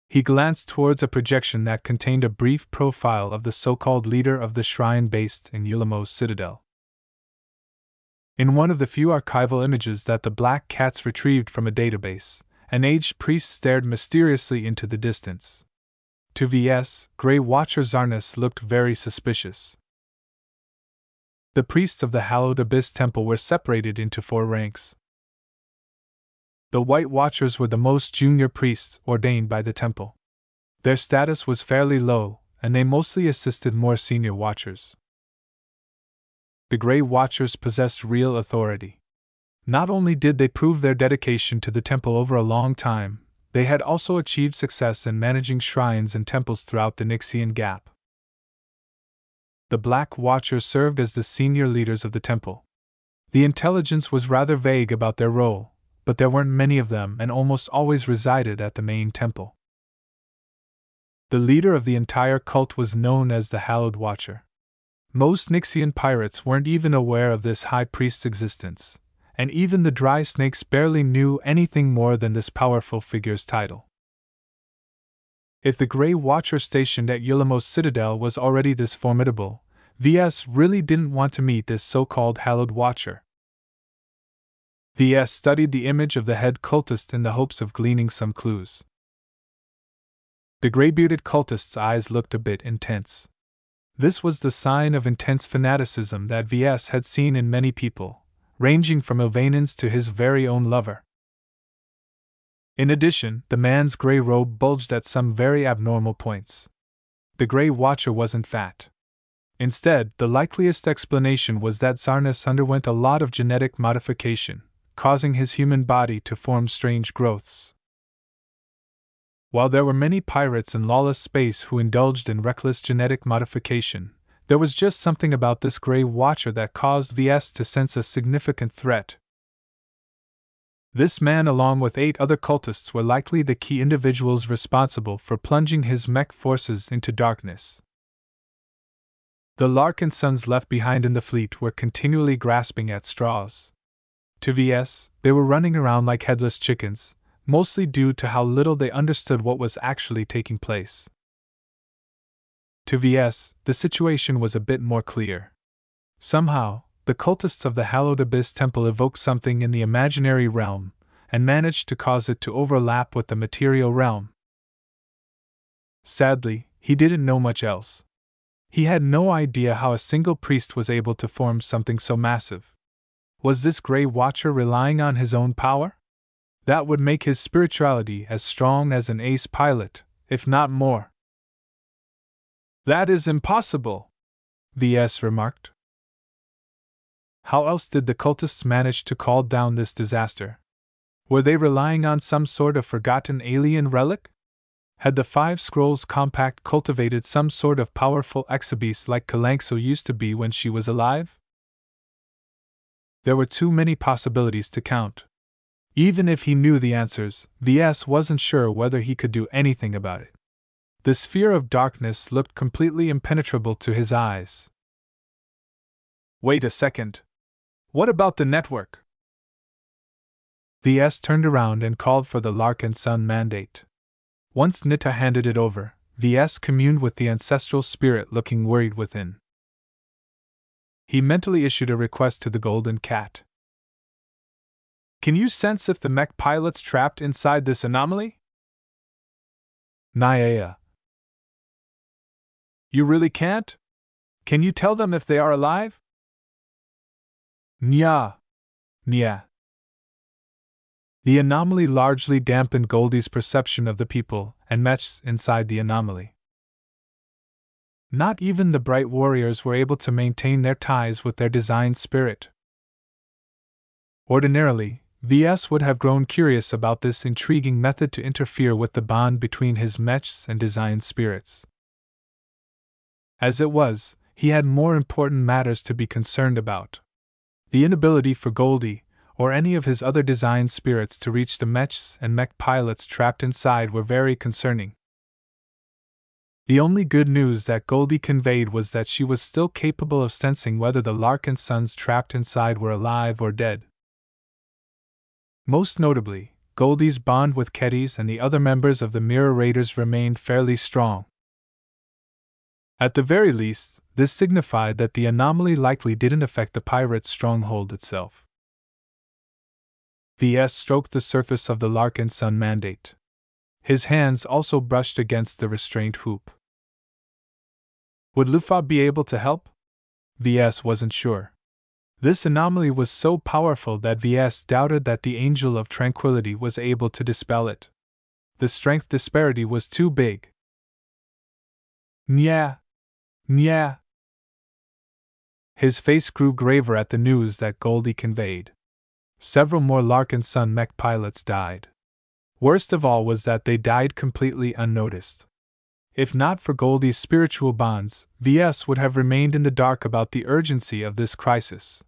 He glanced towards a projection that contained a brief profile of the so-called leader of the shrine based in Yulamo's citadel. In one of the few archival images that the Black Cats retrieved from a database, an aged priest stared mysteriously into the distance. To Ves, Grey Watcher Zarnus looked very suspicious. The priests of the Hallowed Abyss Temple were separated into 4 ranks. The White Watchers were the most junior priests ordained by the temple. Their status was fairly low, and they mostly assisted more senior Watchers. The Grey Watchers possessed real authority. Not only did they prove their dedication to the temple over a long time, they had also achieved success in managing shrines and temples throughout the Nixian Gap. The Black Watchers served as the senior leaders of the temple. The intelligence was rather vague about their role, but there weren't many of them and almost always resided at the main temple. The leader of the entire cult was known as the Hallowed Watcher. Most Nixian pirates weren't even aware of this high priest's existence, and even the dry snakes barely knew anything more than this powerful figure's title. If the Grey Watcher stationed at Yulamo's citadel was already this formidable, Ves really didn't want to meet this so-called Hallowed Watcher. Ves studied the image of the head cultist in the hopes of gleaning some clues. The gray-bearded cultist's eyes looked a bit intense. This was the sign of intense fanaticism that Ves had seen in many people, ranging from Ilvanans to his very own lover. In addition, the man's gray robe bulged at some very abnormal points. The Grey Watcher wasn't fat. Instead, the likeliest explanation was that Zarnus underwent a lot of genetic modification, causing his human body to form strange growths. While there were many pirates in lawless space who indulged in reckless genetic modification, there was just something about this Grey Watcher that caused Ves to sense a significant threat. This man, along with 8 other cultists, were likely the key individuals responsible for plunging his mech forces into darkness. The Larkinsons left behind in the fleet were continually grasping at straws. To Ves, they were running around like headless chickens, mostly due to how little they understood what was actually taking place. To Ves, the situation was a bit more clear. Somehow, the cultists of the Hallowed Abyss Temple evoked something in the imaginary realm, and managed to cause it to overlap with the material realm. Sadly, he didn't know much else. He had no idea how a single priest was able to form something so massive. Was this Grey Watcher relying on his own power? That would make his spirituality as strong as an ace pilot, if not more. "That is impossible," Ves remarked. How else did the cultists manage to call down this disaster? Were they relying on some sort of forgotten alien relic? Had the 5 Scrolls Compact cultivated some sort of powerful exabeast like Kalankso used to be when she was alive? There were too many possibilities to count. Even if he knew the answers, Ves wasn't sure whether he could do anything about it. The sphere of darkness looked completely impenetrable to his eyes. "Wait a second. What about the network?" Ves turned around and called for the Larkinson mandate. Once Nita handed it over, Ves communed with the ancestral spirit looking worried within. He mentally issued a request to the Golden Cat. "Can you sense if the mech pilot's trapped inside this anomaly?" "Nyaya." "You really can't? Can you tell them if they are alive?" "Nya. Nya." The anomaly largely dampened Goldie's perception of the people and mechs inside the anomaly. Not even the bright warriors were able to maintain their ties with their design spirit. Ordinarily, Ves would have grown curious about this intriguing method to interfere with the bond between his mechs and design spirits. As it was, he had more important matters to be concerned about. The inability for Goldie, or any of his other design spirits to reach the mechs and mech pilots trapped inside were very concerning. The only good news that Goldie conveyed was that she was still capable of sensing whether the Larkinsons trapped inside were alive or dead. Most notably, Goldie's bond with Keddies and the other members of the Mirror Raiders remained fairly strong. At the very least, this signified that the anomaly likely didn't affect the pirate's stronghold itself. Ves stroked the surface of the Larkinson mandate. His hands also brushed against the restraint hoop. Would Lufa be able to help? Ves wasn't sure. This anomaly was so powerful that Ves doubted that the Angel of Tranquility was able to dispel it. The strength disparity was too big. Nya. Nya. His face grew graver at the news that Goldie conveyed. Several more Larkinson mech pilots died. Worst of all was that they died completely unnoticed. If not for Goldie's spiritual bonds, Ves would have remained in the dark about the urgency of this crisis.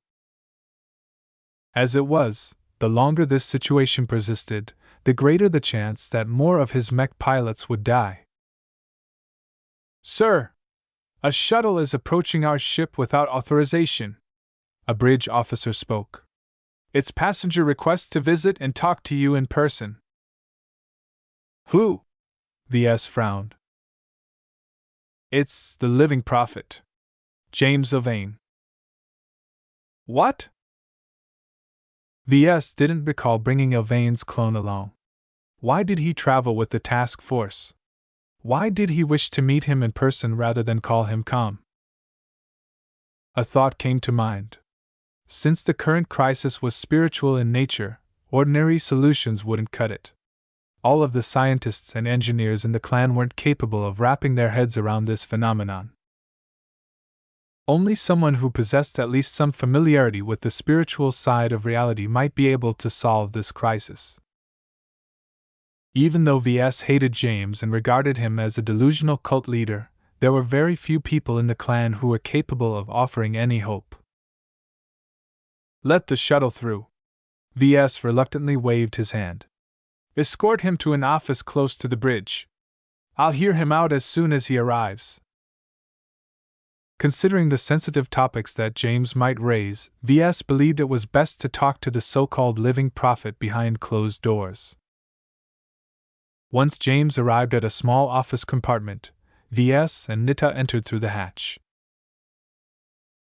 As it was, the longer this situation persisted, the greater the chance that more of his mech pilots would die. "Sir! A shuttle is approaching our ship without authorization," a bridge officer spoke. "Its passenger requests to visit and talk to you in person." "Who?" Ves frowned. "It's the living prophet, James Ylvain." "What?" Ves didn't recall bringing Ylvain's clone along. Why did he travel with the task force? Why did he wish to meet him in person rather than call him calm? A thought came to mind. Since the current crisis was spiritual in nature, ordinary solutions wouldn't cut it. All of the scientists and engineers in the clan weren't capable of wrapping their heads around this phenomenon. Only someone who possessed at least some familiarity with the spiritual side of reality might be able to solve this crisis. Even though Ves hated James and regarded him as a delusional cult leader, there were very few people in the clan who were capable of offering any hope. "Let the shuttle through." Ves reluctantly waved his hand. "Escort him to an office close to the bridge. I'll hear him out as soon as he arrives." Considering the sensitive topics that James might raise, Ves believed it was best to talk to the so-called living prophet behind closed doors. Once James arrived at a small office compartment, Ves and Nita entered through the hatch.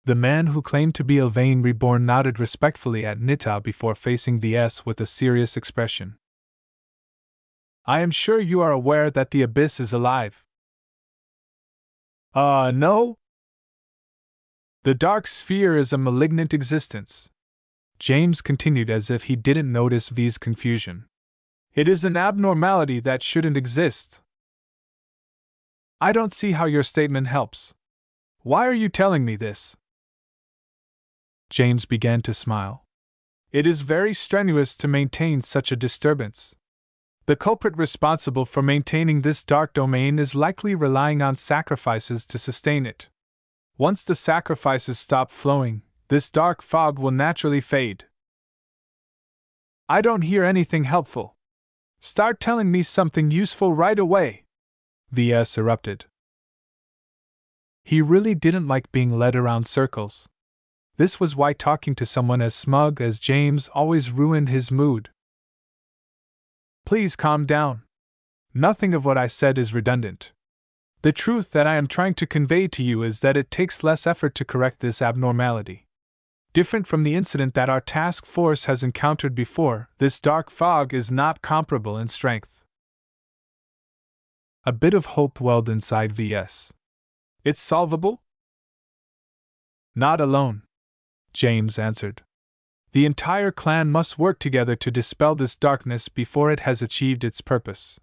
The man who claimed to be Ylvain Reborn nodded respectfully at Nita before facing Ves with a serious expression. "I am sure you are aware that the Abyss is alive." No. "The Dark Sphere is a malignant existence," James continued as if he didn't notice V's confusion. "It is an abnormality that shouldn't exist." "I don't see how your statement helps. Why are you telling me this?" James began to smile. "It is very strenuous to maintain such a disturbance. The culprit responsible for maintaining this dark domain is likely relying on sacrifices to sustain it. Once the sacrifices stop flowing, this dark fog will naturally fade." "I don't hear anything helpful. Start telling me something useful right away," Ves erupted. He really didn't like being led around circles. This was why talking to someone as smug as James always ruined his mood. "Please calm down. Nothing of what I said is redundant. The truth that I am trying to convey to you is that it takes less effort to correct this abnormality. Different from the incident that our task force has encountered before, this dark fog is not comparable in strength." A bit of hope welled inside Ves. "It's solvable?" "Not alone," James answered. "The entire clan must work together to dispel this darkness before it has achieved its purpose.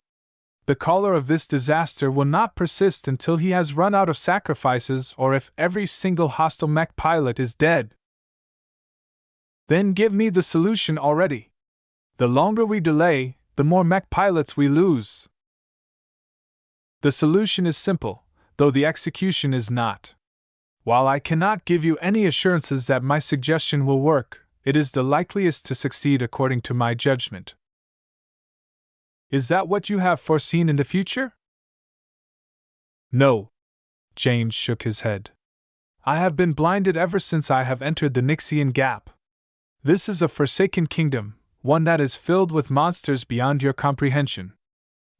The caller of this disaster will not persist until he has run out of sacrifices or if every single hostile mech pilot is dead." "Then give me the solution already. The longer we delay, the more mech pilots we lose." "The solution is simple, though the execution is not. While I cannot give you any assurances that my suggestion will work, It is the likeliest to succeed according to my judgment. Is that what you have foreseen in the future? No. James shook his head. I have been blinded ever since I have entered the Nixian Gap. This is a forsaken kingdom, one that is filled with monsters beyond your comprehension.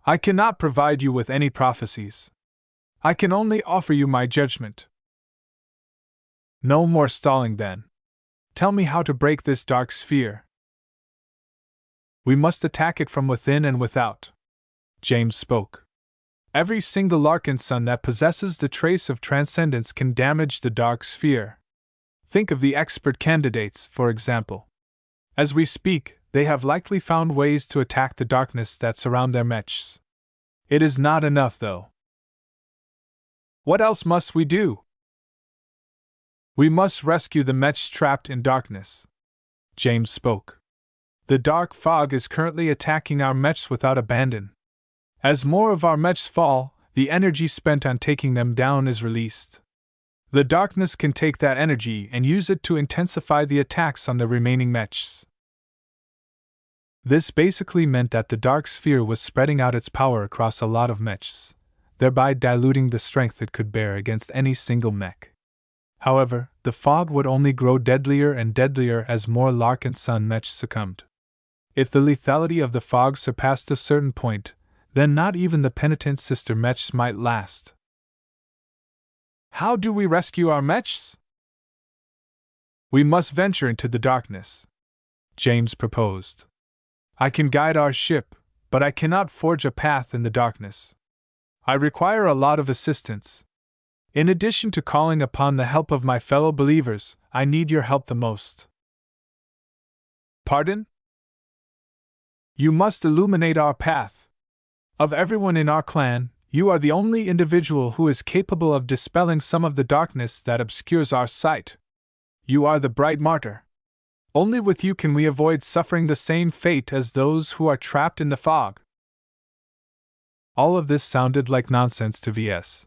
I cannot provide you with any prophecies. I can only offer you my judgment. No more stalling then. Tell me how to break this dark sphere. We must attack it from within and without. James spoke. Every single Larkinson that possesses the trace of transcendence can damage the dark sphere. Think of the expert candidates, for example. As we speak, they have likely found ways to attack the darkness that surround their mechs. It is not enough, though. What else must we do? We must rescue the mechs trapped in darkness. James spoke. The dark fog is currently attacking our mechs without abandon. As more of our mechs fall, the energy spent on taking them down is released. The darkness can take that energy and use it to intensify the attacks on the remaining mechs. This basically meant that the dark sphere was spreading out its power across a lot of mechs, thereby diluting the strength it could bear against any single mech. However, the fog would only grow deadlier and deadlier as more Larkinson mechs succumbed. If the lethality of the fog surpassed a certain point, then not even the penitent sister mechs might last. How do we rescue our mechs? We must venture into the darkness, James proposed. I can guide our ship, but I cannot forge a path in the darkness. I require a lot of assistance. In addition to calling upon the help of my fellow believers, I need your help the most. Pardon? You must illuminate our path. Of everyone in our clan, you are the only individual who is capable of dispelling some of the darkness that obscures our sight. You are the bright martyr. Only with you can we avoid suffering the same fate as those who are trapped in the fog. All of this sounded like nonsense to Ves,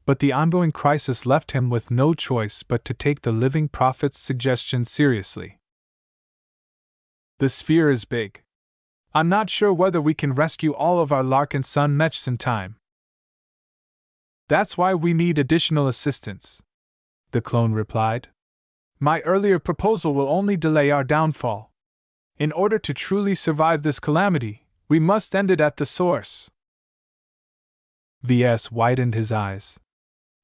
but the ongoing crisis left him with no choice but to take the living prophet's suggestion seriously. The sphere is big. I'm not sure whether we can rescue all of our Larkinson mechs in time. That's why we need additional assistance, the clone replied. My earlier proposal will only delay our downfall. In order to truly survive this calamity, we must end it at the source. Ves widened his eyes.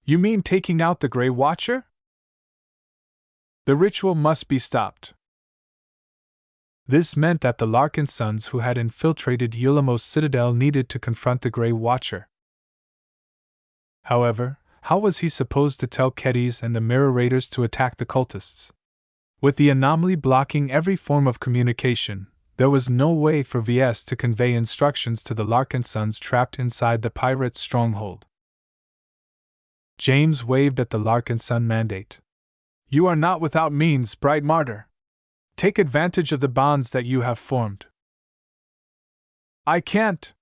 You mean taking out the Grey Watcher? The ritual must be stopped. This meant that the Larkinsons who had infiltrated Yulamo's citadel needed to confront the Grey Watcher. However, how was he supposed to tell Kedis and the Mirror Raiders to attack the cultists? With the anomaly blocking every form of communication, there was no way for Ves to convey instructions to the Larkinsons trapped inside the pirate's stronghold. James waved at the Larkinson mandate. You are not without means, bright martyr. Take advantage of the bonds that you have formed. I can't,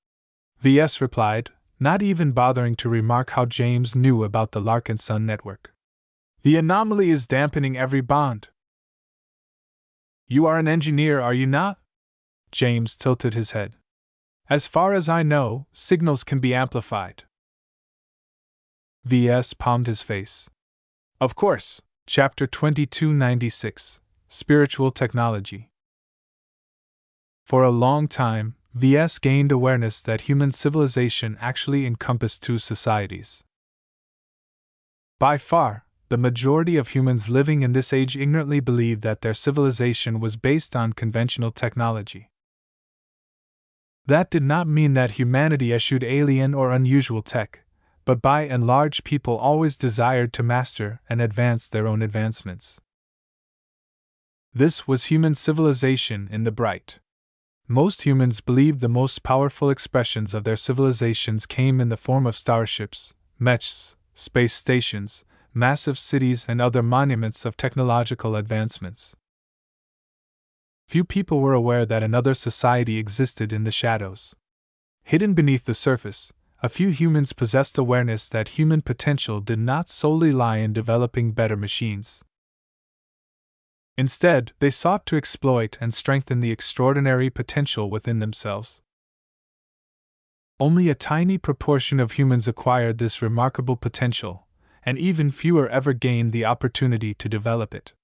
Ves replied, not even bothering to remark how James knew about the Larkinson network. The anomaly is dampening every bond. You are an engineer, are you not? James tilted his head. As far as I know, signals can be amplified. Ves palmed his face. Of course, Chapter 2296, Spiritual Technology. For a long time, Ves gained awareness that human civilization actually encompassed two societies. By far, the majority of humans living in this age ignorantly believed that their civilization was based on conventional technology. That did not mean that humanity eschewed alien or unusual tech, but by and large people always desired to master and advance their own advancements. This was human civilization in the bright. Most humans believed the most powerful expressions of their civilizations came in the form of starships, mechs, space stations, massive cities, and other monuments of technological advancements. Few people were aware that another society existed in the shadows. Hidden beneath the surface, a few humans possessed awareness that human potential did not solely lie in developing better machines. Instead, they sought to exploit and strengthen the extraordinary potential within themselves. Only a tiny proportion of humans acquired this remarkable potential, and even fewer ever gained the opportunity to develop it.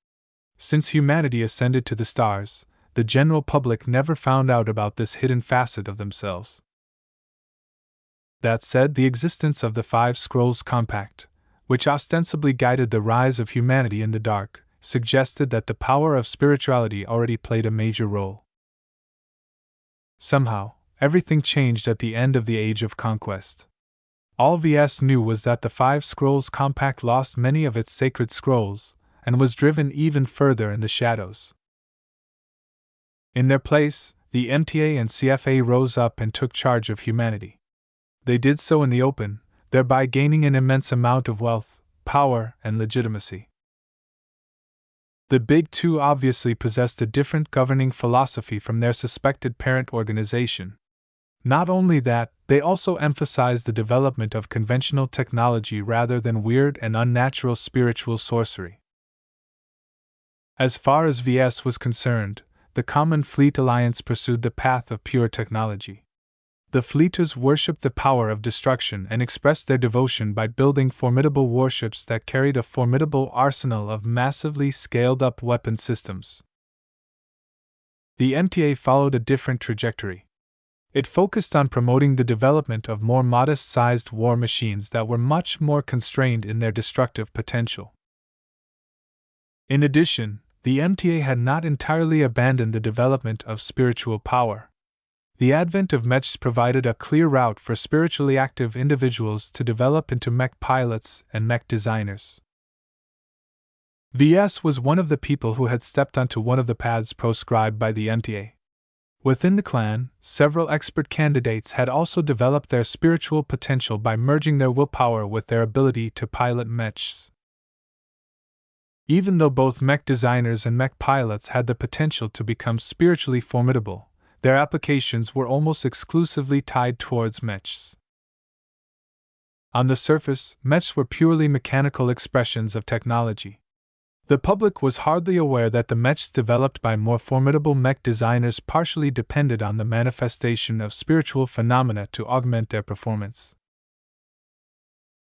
Since humanity ascended to the stars, the general public never found out about this hidden facet of themselves. That said, the existence of the Five Scrolls Compact, which ostensibly guided the rise of humanity in the dark, suggested that the power of spirituality already played a major role. Somehow, everything changed at the end of the Age of Conquest. All Ves knew was that the Five Scrolls Compact lost many of its sacred scrolls, and was driven even further in the shadows. In their place, the MTA and CFA rose up and took charge of humanity. They did so in the open, thereby gaining an immense amount of wealth, power, and legitimacy. The Big Two obviously possessed a different governing philosophy from their suspected parent organization. Not only that, they also emphasized the development of conventional technology rather than weird and unnatural spiritual sorcery. As far as Ves was concerned, the Common Fleet Alliance pursued the path of pure technology. The Fleeters worshipped the power of destruction and expressed their devotion by building formidable warships that carried a formidable arsenal of massively scaled-up weapon systems. The MTA followed a different trajectory. It focused on promoting the development of more modest-sized war machines that were much more constrained in their destructive potential. In addition, the MTA had not entirely abandoned the development of spiritual power. The advent of mechs provided a clear route for spiritually active individuals to develop into mech pilots and mech designers. Ves was one of the people who had stepped onto one of the paths proscribed by the MTA. Within the clan, several expert candidates had also developed their spiritual potential by merging their willpower with their ability to pilot mechs. Even though both mech designers and mech pilots had the potential to become spiritually formidable, their applications were almost exclusively tied towards mechs. On the surface, mechs were purely mechanical expressions of technology. The public was hardly aware that the mechs developed by more formidable mech designers partially depended on the manifestation of spiritual phenomena to augment their performance.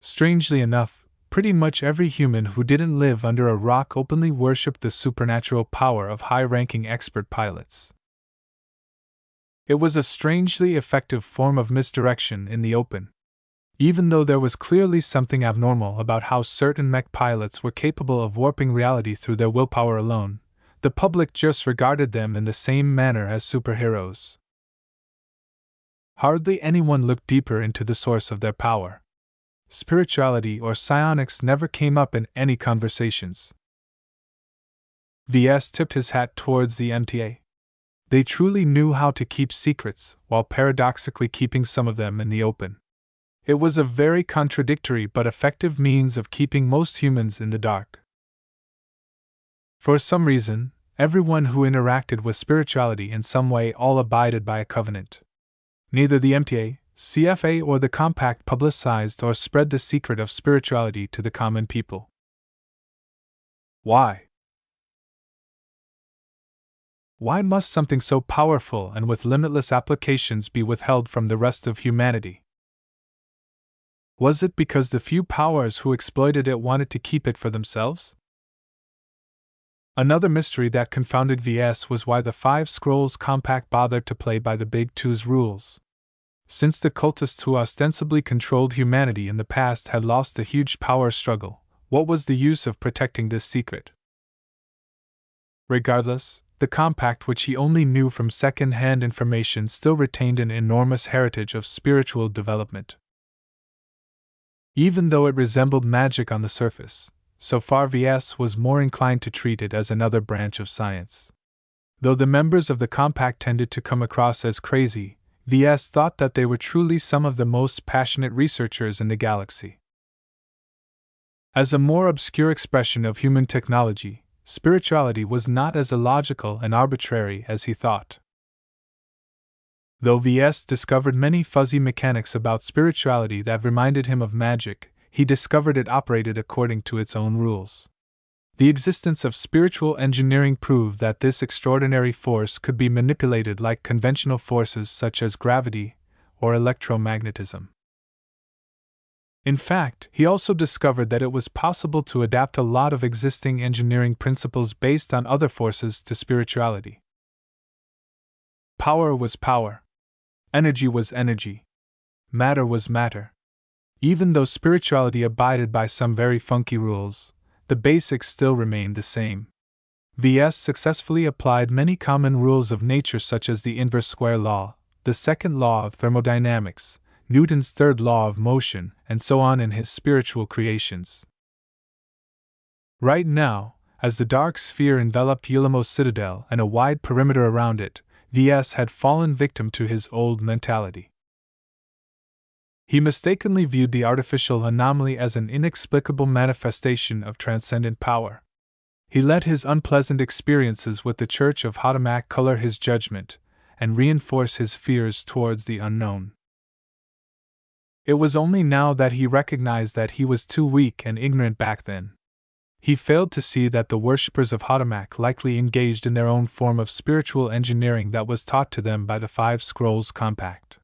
Strangely enough, pretty much every human who didn't live under a rock openly worshipped the supernatural power of high-ranking expert pilots. It was a strangely effective form of misdirection in the open. Even though there was clearly something abnormal about how certain mech pilots were capable of warping reality through their willpower alone, the public just regarded them in the same manner as superheroes. Hardly anyone looked deeper into the source of their power. Spirituality or psionics never came up in any conversations. Ves tipped his hat towards the MTA. They truly knew how to keep secrets, while paradoxically keeping some of them in the open. It was a very contradictory but effective means of keeping most humans in the dark. For some reason, everyone who interacted with spirituality in some way all abided by a covenant. Neither the MTA, CFA, or the Compact publicized or spread the secret of spirituality to the common people. Why? Why must something so powerful and with limitless applications be withheld from the rest of humanity? Was it because the few powers who exploited it wanted to keep it for themselves? Another mystery that confounded Ves was why the Five Scrolls Compact bothered to play by the Big Two's rules. Since the cultists who ostensibly controlled humanity in the past had lost a huge power struggle, what was the use of protecting this secret? Regardless, the Compact, which he only knew from second-hand information, still retained an enormous heritage of spiritual development. Even though it resembled magic on the surface, so far Ves was more inclined to treat it as another branch of science. Though the members of the Compact tended to come across as crazy, Ves thought that they were truly some of the most passionate researchers in the galaxy. As a more obscure expression of human technology, spirituality was not as illogical and arbitrary as he thought. Though Ves discovered many fuzzy mechanics about spirituality that reminded him of magic, he discovered it operated according to its own rules. The existence of spiritual engineering proved that this extraordinary force could be manipulated like conventional forces such as gravity or electromagnetism. In fact, he also discovered that it was possible to adapt a lot of existing engineering principles based on other forces to spirituality. Power was power. Energy was energy. Matter was matter. Even though spirituality abided by some very funky rules, the basics still remained the same. Ves successfully applied many common rules of nature such as the inverse square law, the second law of thermodynamics, Newton's third law of motion, and so on in his spiritual creations. Right now, as the dark sphere enveloped Ulimo's citadel and a wide perimeter around it, Ves had fallen victim to his old mentality. He mistakenly viewed the artificial anomaly as an inexplicable manifestation of transcendent power. He let his unpleasant experiences with the Church of Hisneck color his judgment and reinforce his fears towards the unknown. It was only now that he recognized that he was too weak and ignorant back then. He failed to see that the worshippers of Hisneck likely engaged in their own form of spiritual engineering that was taught to them by the Five Scrolls Compact.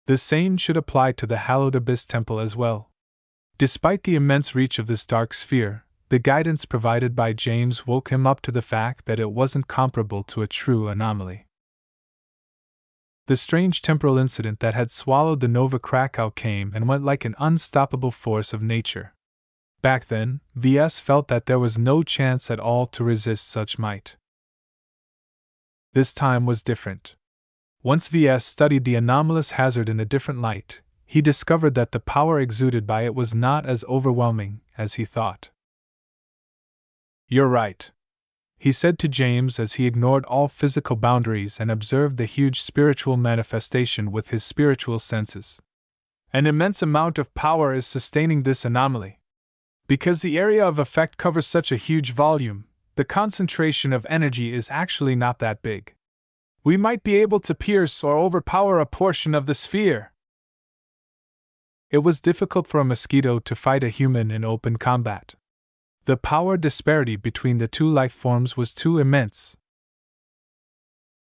The same should apply to the hallowed Abyss Temple as well. Despite the immense reach of this dark sphere, the guidance provided by James woke him up to the fact that it wasn't comparable to a true anomaly. The strange temporal incident that had swallowed the Nova Krakow came and went like an unstoppable force of nature. Back then, Ves felt that there was no chance at all to resist such might. This time was different. Once Ves studied the anomalous hazard in a different light, he discovered that the power exuded by it was not as overwhelming as he thought. "You're right," he said to James as he ignored all physical boundaries and observed the huge spiritual manifestation with his spiritual senses. "An immense amount of power is sustaining this anomaly. Because the area of effect covers such a huge volume, the concentration of energy is actually not that big. We might be able to pierce or overpower a portion of the sphere." It was difficult for a mosquito to fight a human in open combat. The power disparity between the two life forms was too immense.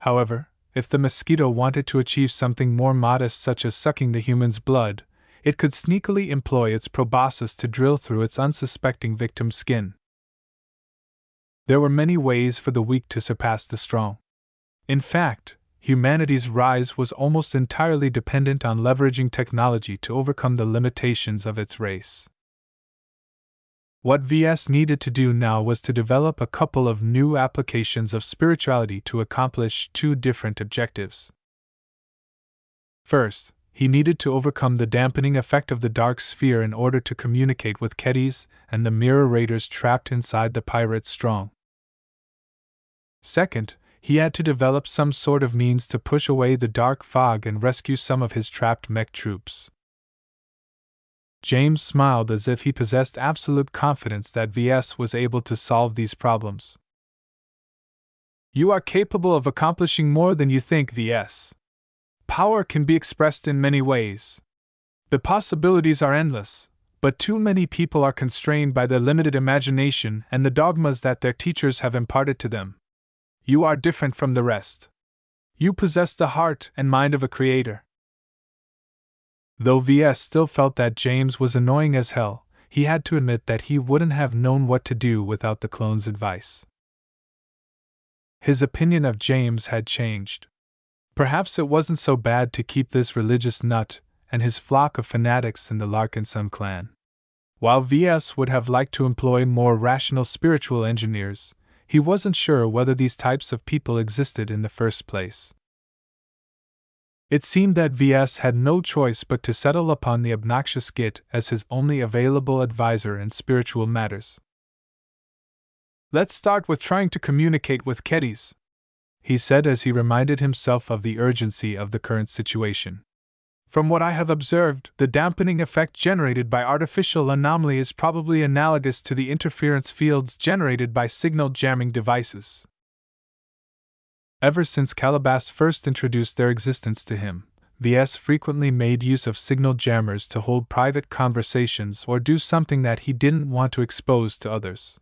However, if the mosquito wanted to achieve something more modest such as sucking the human's blood, it could sneakily employ its proboscis to drill through its unsuspecting victim's skin. There were many ways for the weak to surpass the strong. In fact, humanity's rise was almost entirely dependent on leveraging technology to overcome the limitations of its race. What Ves needed to do now was to develop a couple of new applications of spirituality to accomplish two different objectives. First, he needed to overcome the dampening effect of the dark sphere in order to communicate with Kedis and the mirror raiders trapped inside the pirate's strong. Second, he had to develop some sort of means to push away the dark fog and rescue some of his trapped mech troops. James smiled as if he possessed absolute confidence that Ves was able to solve these problems. "You are capable of accomplishing more than you think, Ves. Power can be expressed in many ways. The possibilities are endless, but too many people are constrained by their limited imagination and the dogmas that their teachers have imparted to them. You are different from the rest. You possess the heart and mind of a creator." Though Ves still felt that James was annoying as hell, he had to admit that he wouldn't have known what to do without the clone's advice. His opinion of James had changed. Perhaps it wasn't so bad to keep this religious nut and his flock of fanatics in the Larkinson clan. While Ves would have liked to employ more rational spiritual engineers, he wasn't sure whether these types of people existed in the first place. It seemed that Ves had no choice but to settle upon the obnoxious Git as his only available advisor in spiritual matters. "Let's start with trying to communicate with Kedis," he said as he reminded himself of the urgency of the current situation. "From what I have observed, the dampening effect generated by artificial anomaly is probably analogous to the interference fields generated by signal jamming devices." Ever since Calabas first introduced their existence to him, Ves frequently made use of signal jammers to hold private conversations or do something that he didn't want to expose to others.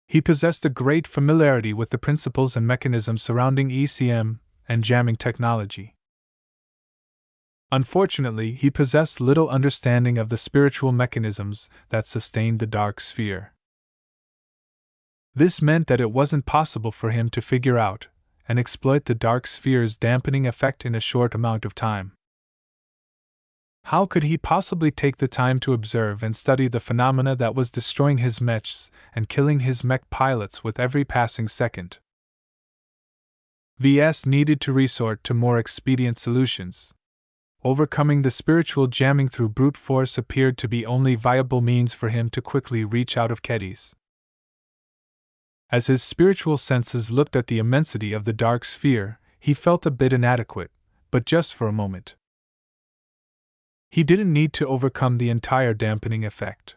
He possessed a great familiarity with the principles and mechanisms surrounding ECM and jamming technology. Unfortunately, he possessed little understanding of the spiritual mechanisms that sustained the dark sphere. This meant that it wasn't possible for him to figure out and exploit the dark sphere's dampening effect in a short amount of time. How could he possibly take the time to observe and study the phenomena that was destroying his mechs and killing his mech pilots with every passing second? Ves needed to resort to more expedient solutions. Overcoming the spiritual jamming through brute force appeared to be only viable means for him to quickly reach out of Kedis. As his spiritual senses looked at the immensity of the dark sphere, he felt a bit inadequate, but just for a moment. He didn't need to overcome the entire dampening effect.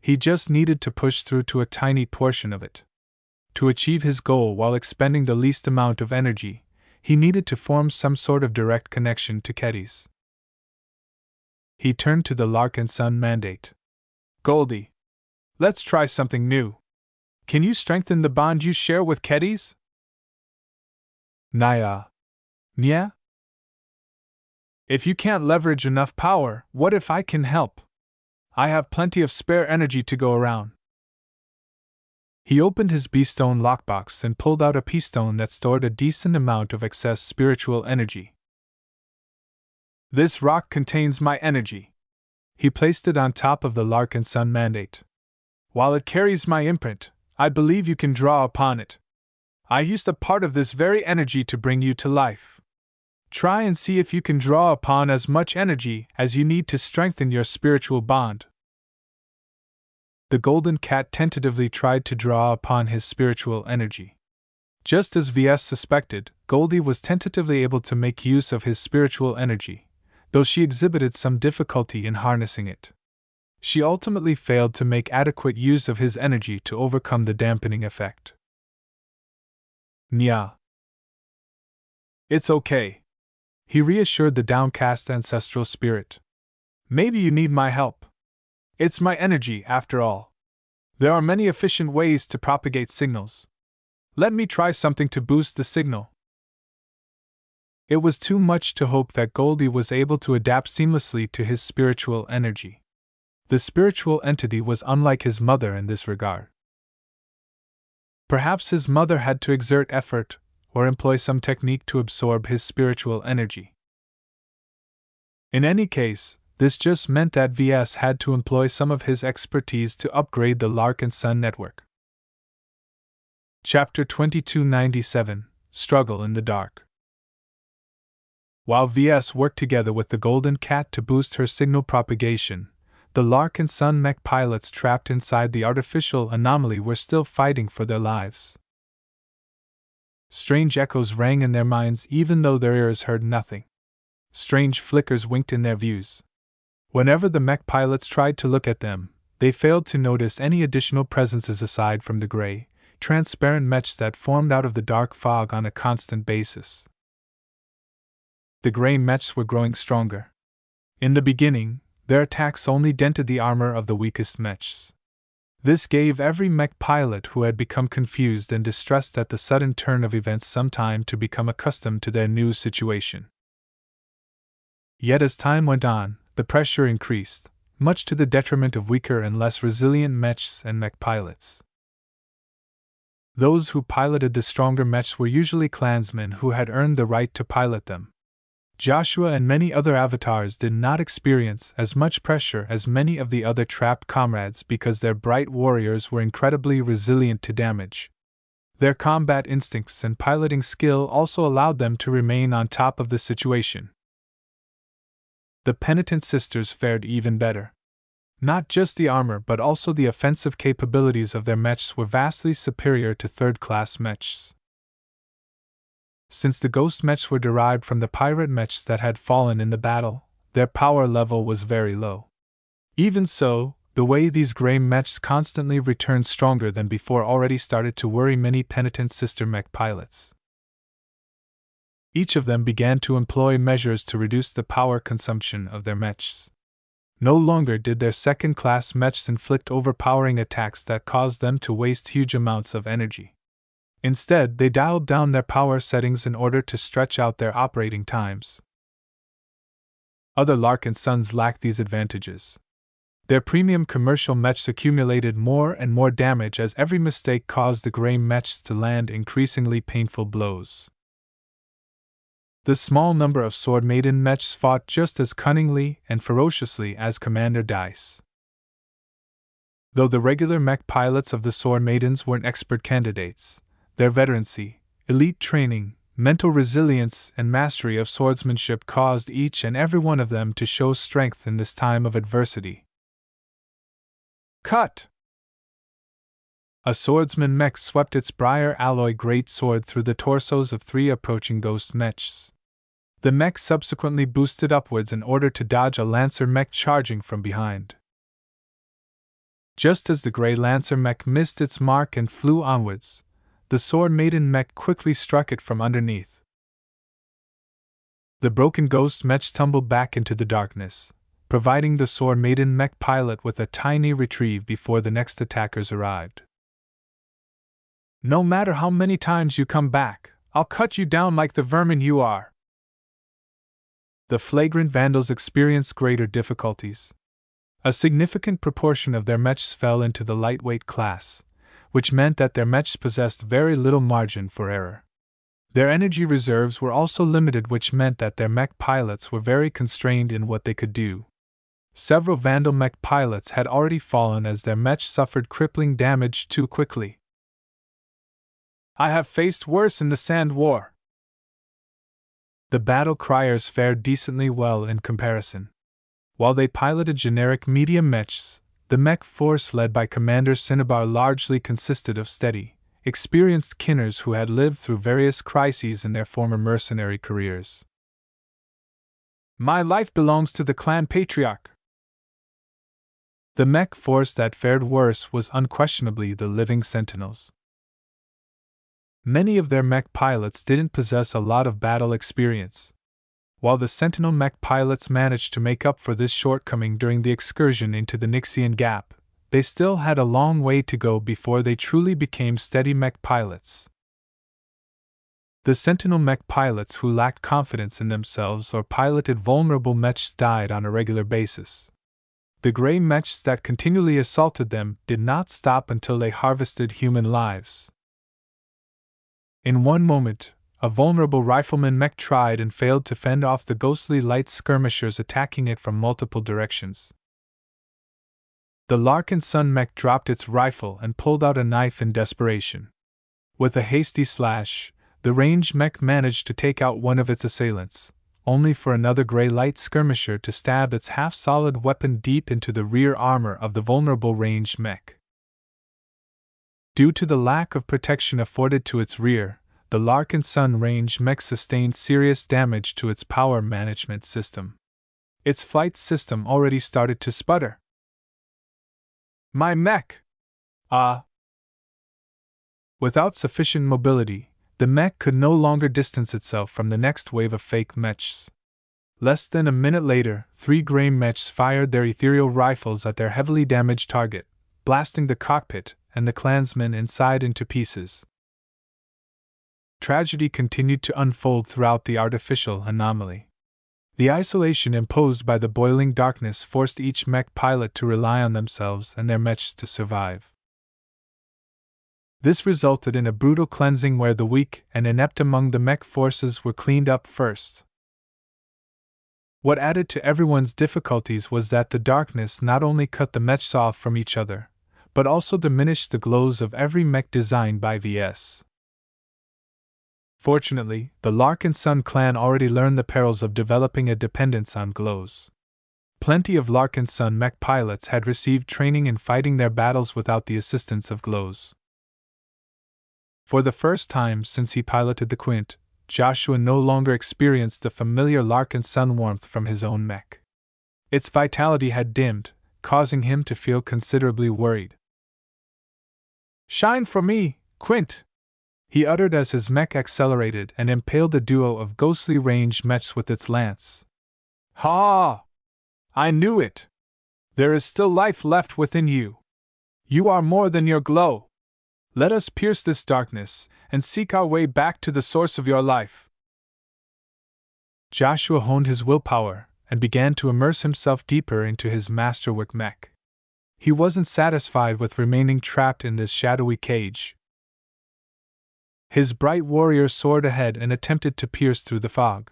He just needed to push through to a tiny portion of it. To achieve his goal while expending the least amount of energy, he needed to form some sort of direct connection to Kedis. He turned to the Larkinson mandate. Goldie, let's try something new. Can you strengthen the bond you share with Kedis? Naya. Yeah? If you can't leverage enough power, what if I can help? I have plenty of spare energy to go around. He opened his B-stone lockbox and pulled out a P-stone that stored a decent amount of excess spiritual energy. This rock contains my energy. He placed it on top of the Larkinson mandate. While it carries my imprint, I believe you can draw upon it. I used a part of this very energy to bring you to life. Try and see if you can draw upon as much energy as you need to strengthen your spiritual bond. The golden cat tentatively tried to draw upon his spiritual energy. Just as Ves suspected, Goldie was tentatively able to make use of his spiritual energy, though she exhibited some difficulty in harnessing it. She ultimately failed to make adequate use of his energy to overcome the dampening effect. Nya. It's okay. He reassured the downcast ancestral spirit. Maybe you need my help. It's my energy, after all. There are many efficient ways to propagate signals. Let me try something to boost the signal. It was too much to hope that Goldie was able to adapt seamlessly to his spiritual energy. The spiritual entity was unlike his mother in this regard. Perhaps his mother had to exert effort or employ some technique to absorb his spiritual energy. In any case, this just meant that Ves had to employ some of his expertise to upgrade the Larkinson network. Chapter 2297 Struggle in the Dark. While Ves worked together with the Golden Cat to boost her signal propagation, the Larkinson mech pilots trapped inside the artificial anomaly were still fighting for their lives. Strange echoes rang in their minds even though their ears heard nothing. Strange flickers winked in their views. Whenever the mech pilots tried to look at them, they failed to notice any additional presences aside from the gray, transparent mechs that formed out of the dark fog on a constant basis. The gray mechs were growing stronger. In the beginning, their attacks only dented the armor of the weakest mechs. This gave every mech pilot who had become confused and distressed at the sudden turn of events some time to become accustomed to their new situation. Yet as time went on, the pressure increased, much to the detriment of weaker and less resilient mechs and mech pilots. Those who piloted the stronger mechs were usually clansmen who had earned the right to pilot them. Joshua and many other avatars did not experience as much pressure as many of the other trapped comrades because their bright warriors were incredibly resilient to damage. Their combat instincts and piloting skill also allowed them to remain on top of the situation. The penitent sisters fared even better. Not just the armor but also the offensive capabilities of their mechs were vastly superior to third-class mechs. Since the ghost mechs were derived from the pirate mechs that had fallen in the battle, their power level was very low. Even so, the way these gray mechs constantly returned stronger than before already started to worry many penitent sister mech pilots. Each of them began to employ measures to reduce the power consumption of their mechs. No longer did their second-class mechs inflict overpowering attacks that caused them to waste huge amounts of energy. Instead, they dialed down their power settings in order to stretch out their operating times. Other Larkinsons lacked these advantages. Their premium commercial mechs accumulated more and more damage as every mistake caused the gray mechs to land increasingly painful blows. The small number of Sword Maiden mechs fought just as cunningly and ferociously as Commander Dice. Though the regular mech pilots of the Sword Maidens weren't expert candidates, their veterancy, elite training, mental resilience, and mastery of swordsmanship caused each and every one of them to show strength in this time of adversity. Cut! A swordsman mech swept its briar alloy great sword through the torsos of 3 approaching ghost mechs. The mech subsequently boosted upwards in order to dodge a Lancer mech charging from behind. Just as the Grey Lancer mech missed its mark and flew onwards, the Sword Maiden mech quickly struck it from underneath. The broken ghost mech tumbled back into the darkness, providing the Sword Maiden mech pilot with a tiny reprieve before the next attackers arrived. "No matter how many times you come back, I'll cut you down like the vermin you are." The flagrant vandals experienced greater difficulties. A significant proportion of their mechs fell into the lightweight class, which meant that their mechs possessed very little margin for error. Their energy reserves were also limited, which meant that their mech pilots were very constrained in what they could do. Several Vandal mech pilots had already fallen as their mech suffered crippling damage too quickly. "I have faced worse in the Sand War." The battle criers fared decently well in comparison. While they piloted generic medium mechs, the mech force led by Commander Cinnabar largely consisted of steady, experienced kinners who had lived through various crises in their former mercenary careers. "My life belongs to the clan patriarch." The mech force that fared worse was unquestionably the Living Sentinels. Many of their mech pilots didn't possess a lot of battle experience. While the Sentinel mech pilots managed to make up for this shortcoming during the excursion into the Nixian Gap, they still had a long way to go before they truly became steady mech pilots. The Sentinel mech pilots who lacked confidence in themselves or piloted vulnerable mechs died on a regular basis. The gray mechs that continually assaulted them did not stop until they harvested human lives. In one moment, a vulnerable rifleman mech tried and failed to fend off the ghostly light skirmishers attacking it from multiple directions. The Larkinson mech dropped its rifle and pulled out a knife in desperation. With a hasty slash, the ranged mech managed to take out one of its assailants, only for another gray light skirmisher to stab its half-solid weapon deep into the rear armor of the vulnerable ranged mech. Due to the lack of protection afforded to its rear, the Larkinson ranged mech sustained serious damage to its power management system. Its flight system already started to sputter. "My mech! Without sufficient mobility, the mech could no longer distance itself from the next wave of fake mechs. Less than a minute later, 3 gray mechs fired their ethereal rifles at their heavily damaged target, blasting the cockpit and the clansmen inside into pieces. Tragedy continued to unfold throughout the artificial anomaly. The isolation imposed by the boiling darkness forced each mech pilot to rely on themselves and their mechs to survive. This resulted in a brutal cleansing where the weak and inept among the mech forces were cleaned up first. What added to everyone's difficulties was that the darkness not only cut the mechs off from each other, but also diminished the glows of every mech designed by Ves. Fortunately, the Larkinson clan already learned the perils of developing a dependence on glows. Plenty of Larkinson mech pilots had received training in fighting their battles without the assistance of glows. For the first time since he piloted the Quint, Joshua no longer experienced the familiar Larkinson warmth from his own mech. Its vitality had dimmed, causing him to feel considerably worried. "Shine for me, Quint!" he uttered as his mech accelerated and impaled a duo of ghostly ranged mechs with its lance. Ha! I knew it! There is still life left within you. You are more than your glow. Let us pierce this darkness and seek our way back to the source of your life. Joshua honed his willpower and began to immerse himself deeper into his masterwork mech. He wasn't satisfied with remaining trapped in this shadowy cage. His bright warrior soared ahead and attempted to pierce through the fog.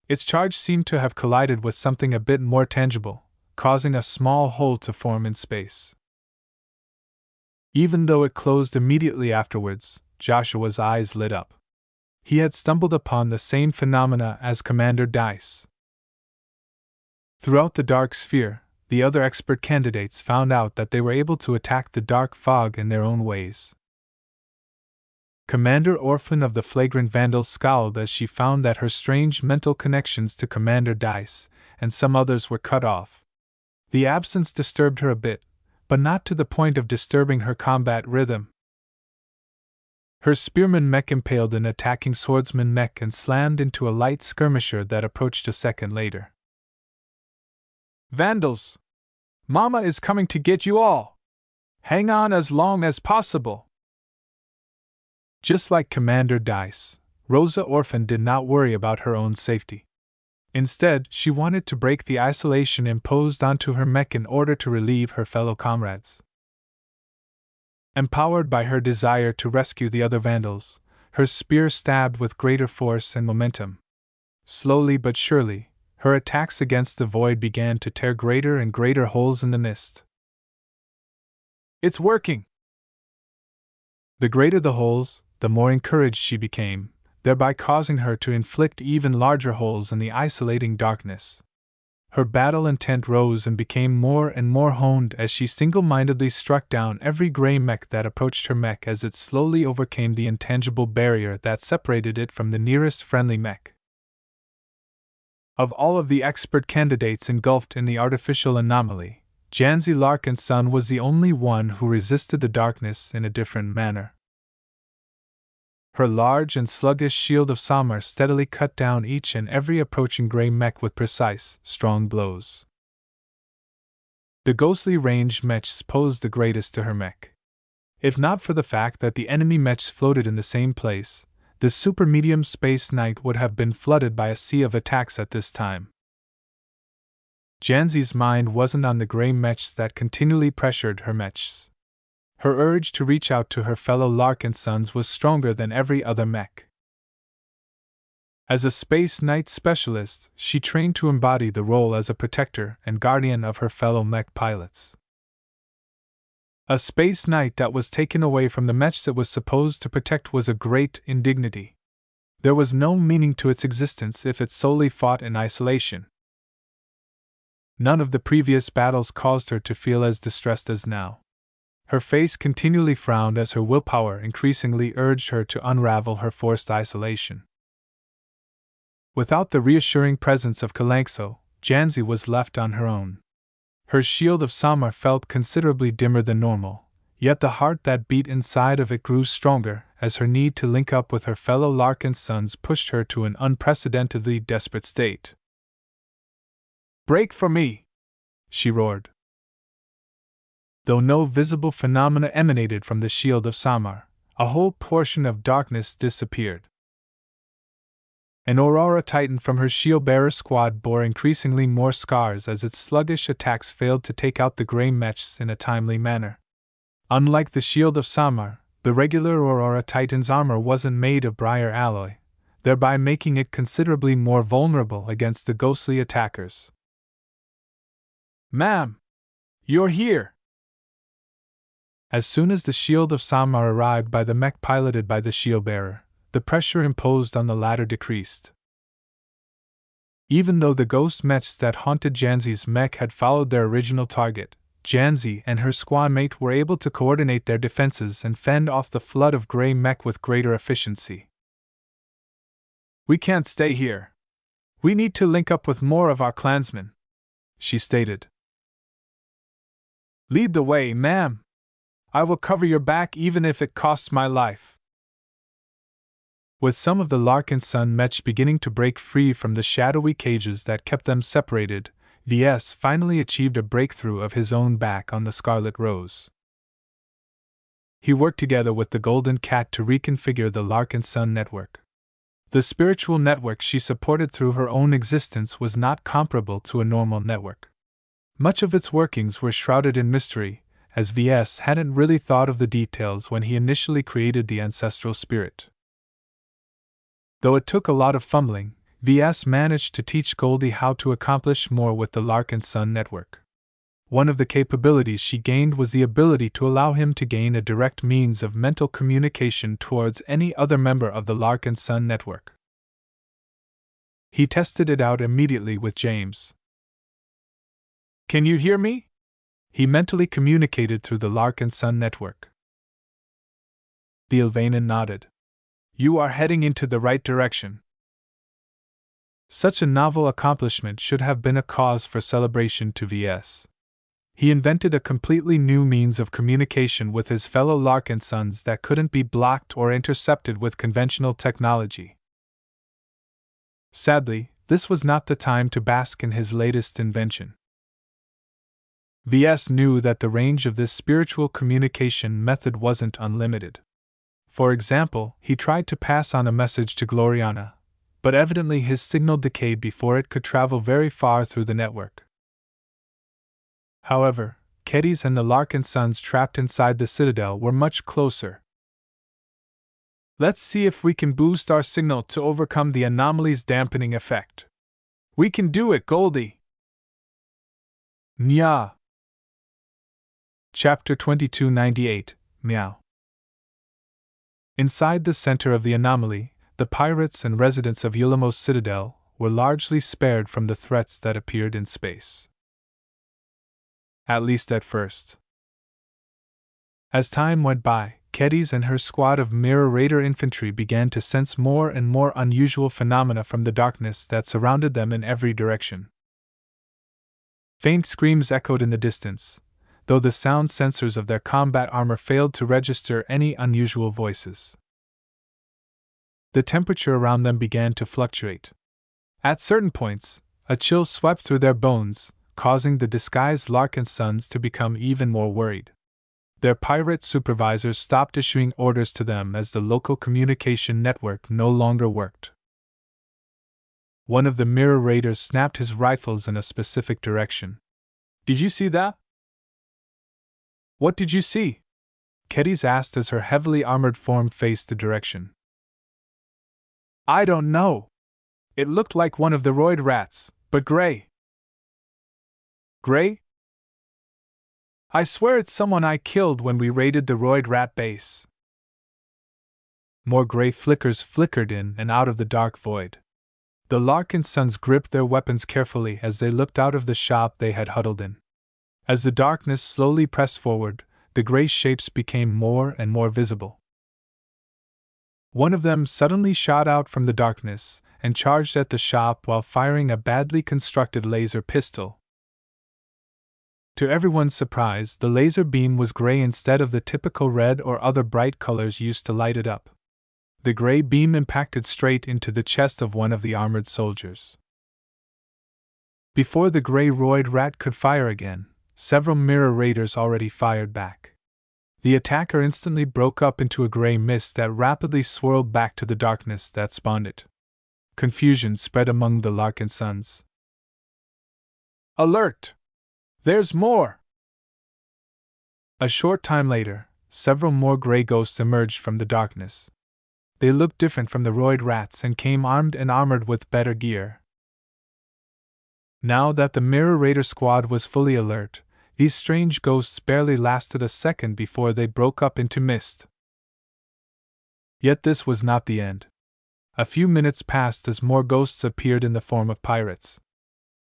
Its charge seemed to have collided with something a bit more tangible, causing a small hole to form in space. Even though it closed immediately afterwards, Joshua's eyes lit up. He had stumbled upon the same phenomena as Commander Dice. Throughout the dark sphere, the other expert candidates found out that they were able to attack the dark fog in their own ways. Commander Orphan of the Flagrant Vandals scowled as she found that her strange mental connections to Commander Dice and some others were cut off. The absence disturbed her a bit, but not to the point of disturbing her combat rhythm. Her spearman mech impaled an attacking swordsman mech and slammed into a light skirmisher that approached a second later. Vandals! Mama is coming to get you all! Hang on as long as possible! Just like Commander Dice, Rosa Orphan did not worry about her own safety. Instead, she wanted to break the isolation imposed onto her mech in order to relieve her fellow comrades. Empowered by her desire to rescue the other Vandals, her spear stabbed with greater force and momentum. Slowly but surely, her attacks against the void began to tear greater and greater holes in the mist. It's working! The greater the holes, the more encouraged she became, thereby causing her to inflict even larger holes in the isolating darkness. Her battle intent rose and became more and more honed as she single-mindedly struck down every gray mech that approached her mech as it slowly overcame the intangible barrier that separated it from the nearest friendly mech. Of all of the expert candidates engulfed in the artificial anomaly, Ves Larkinson was the only one who resisted the darkness in a different manner. Her large and sluggish shield of Samar steadily cut down each and every approaching gray mech with precise, strong blows. The ghostly ranged mechs posed the greatest to her mech. If not for the fact that the enemy mechs floated in the same place, the super-medium space knight would have been flooded by a sea of attacks at this time. Janzi's mind wasn't on the gray mechs that continually pressured her mechs. Her urge to reach out to her fellow Larkinsons was stronger than every other mech. As a Space Knight specialist, she trained to embody the role as a protector and guardian of her fellow mech pilots. A Space Knight that was taken away from the mechs it was supposed to protect was a great indignity. There was no meaning to its existence if it solely fought in isolation. None of the previous battles caused her to feel as distressed as now. Her face continually frowned as her willpower increasingly urged her to unravel her forced isolation. Without the reassuring presence of Kalanxo, Janzi was left on her own. Her shield of Samar felt considerably dimmer than normal, yet the heart that beat inside of it grew stronger as her need to link up with her fellow Larkinsons pushed her to an unprecedentedly desperate state. "Break for me!" she roared. Though no visible phenomena emanated from the shield of Samar, a whole portion of darkness disappeared. An Aurora Titan from her shield-bearer squad bore increasingly more scars as its sluggish attacks failed to take out the gray mechs in a timely manner. Unlike the shield of Samar, the regular Aurora Titan's armor wasn't made of briar alloy, thereby making it considerably more vulnerable against the ghostly attackers. "Ma'am! You're here!" As soon as the shield of Samar arrived by the mech piloted by the shield-bearer, the pressure imposed on the latter decreased. Even though the ghost mechs that haunted Janzi's mech had followed their original target, Janzi and her squad mate were able to coordinate their defenses and fend off the flood of gray mech with greater efficiency. "We can't stay here. We need to link up with more of our clansmen," she stated. "Lead the way, ma'am. I will cover your back even if it costs my life." With some of the Larkinson mech beginning to break free from the shadowy cages that kept them separated, Ves finally achieved a breakthrough of his own back on the Scarlet Rose. He worked together with the Golden Cat to reconfigure the Larkinson network. The spiritual network she supported through her own existence was not comparable to a normal network. Much of its workings were shrouded in mystery, as Ves hadn't really thought of the details when he initially created the ancestral spirit. Though it took a lot of fumbling, Ves managed to teach Goldie how to accomplish more with the Larkinson network. One of the capabilities she gained was the ability to allow him to gain a direct means of mental communication towards any other member of the Larkinson network. He tested it out immediately with James. "Can you hear me?" He mentally communicated through the Larkinson network. The Ilvanan nodded. "You are heading into the right direction." Such a novel accomplishment should have been a cause for celebration to Ves. He invented a completely new means of communication with his fellow Larkinsons that couldn't be blocked or intercepted with conventional technology. Sadly, this was not the time to bask in his latest invention. Ves knew that the range of this spiritual communication method wasn't unlimited. For example, he tried to pass on a message to Gloriana, but evidently his signal decayed before it could travel very far through the network. However, Keddies and the Larkinsons trapped inside the Citadel were much closer. "Let's see if we can boost our signal to overcome the anomaly's dampening effect." "We can do it, Goldie!" Nya. Chapter 2298, Meow. Inside the center of the anomaly, the pirates and residents of Yulamos Citadel were largely spared from the threats that appeared in space. At least at first. As time went by, Keddies and her squad of Mirror Raider infantry began to sense more and more unusual phenomena from the darkness that surrounded them in every direction. Faint screams echoed in the distance, though the sound sensors of their combat armor failed to register any unusual voices. The temperature around them began to fluctuate. At certain points, a chill swept through their bones, causing the disguised Larkinsons to become even more worried. Their pirate supervisors stopped issuing orders to them as the local communication network no longer worked. One of the Mirror Raiders snapped his rifles in a specific direction. "Did you see that?" "What did you see?" Keddies asked as her heavily armored form faced the direction. "I don't know. It looked like one of the roid rats, but gray." "Gray? I swear it's someone I killed when we raided the roid rat base." More gray flickers flickered in and out of the dark void. The Larkinsons gripped their weapons carefully as they looked out of the shop they had huddled in. As the darkness slowly pressed forward, the gray shapes became more and more visible. One of them suddenly shot out from the darkness and charged at the shop while firing a badly constructed laser pistol. To everyone's surprise, the laser beam was gray instead of the typical red or other bright colors used to light it up. The gray beam impacted straight into the chest of one of the armored soldiers. Before the gray roid rat could fire again, several Mirror Raiders already fired back. The attacker instantly broke up into a gray mist that rapidly swirled back to the darkness that spawned it. Confusion spread among the Larkinsons. "Alert! There's more!" A short time later, several more gray ghosts emerged from the darkness. They looked different from the roid rats and came armed and armored with better gear. Now that the Mirror Raider squad was fully alert, these strange ghosts barely lasted a second before they broke up into mist. Yet this was not the end. A few minutes passed as more ghosts appeared in the form of pirates.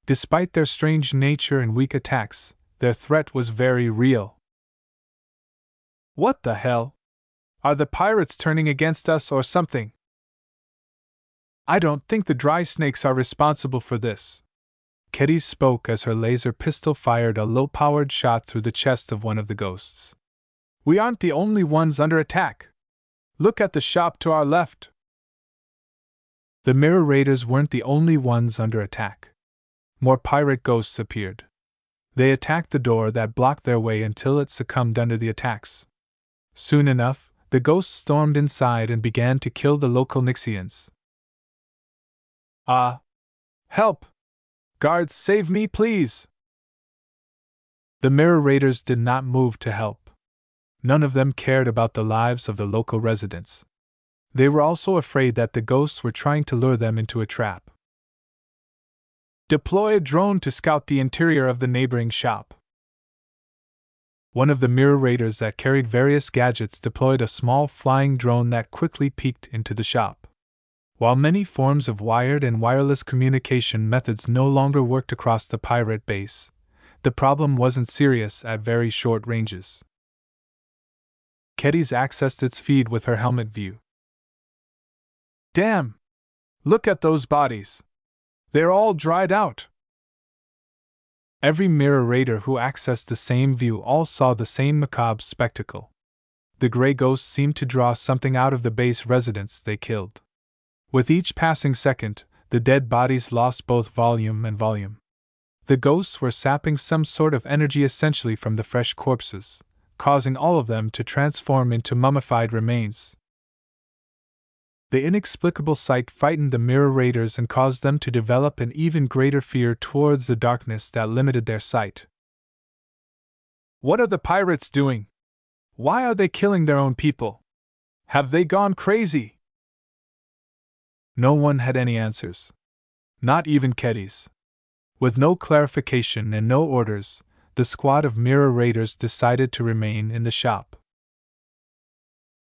Despite their strange nature and weak attacks, their threat was very real. "What the hell? Are the pirates turning against us or something?" "I don't think the dry snakes are responsible for this." Keddies spoke as her laser pistol fired a low-powered shot through the chest of one of the ghosts. "We aren't the only ones under attack. Look at the shop to our left." The Mirror Raiders weren't the only ones under attack. More pirate ghosts appeared. They attacked the door that blocked their way until it succumbed under the attacks. Soon enough, the ghosts stormed inside and began to kill the local Nixians. Help! Guards, save me, please! The Mirror Raiders did not move to help. None of them cared about the lives of the local residents. They were also afraid that the ghosts were trying to lure them into a trap. Deploy a drone to scout the interior of the neighboring shop. One of the Mirror Raiders that carried various gadgets deployed a small flying drone that quickly peeked into the shop. While many forms of wired and wireless communication methods no longer worked across the pirate base, the problem wasn't serious at very short ranges. Kedis accessed its feed with her helmet view. Damn! Look at those bodies! They're all dried out! Every Mirror Raider who accessed the same view all saw the same macabre spectacle. The gray ghosts seemed to draw something out of the base residents they killed. With each passing second, the dead bodies lost both volume and volume. The ghosts were sapping some sort of energy essentially from the fresh corpses, causing all of them to transform into mummified remains. The inexplicable sight frightened the Mirror Raiders and caused them to develop an even greater fear towards the darkness that limited their sight. What are the pirates doing? Why are they killing their own people? Have they gone crazy? No one had any answers. Not even Kedis. With no clarification and no orders, the squad of Mirror Raiders decided to remain in the shop.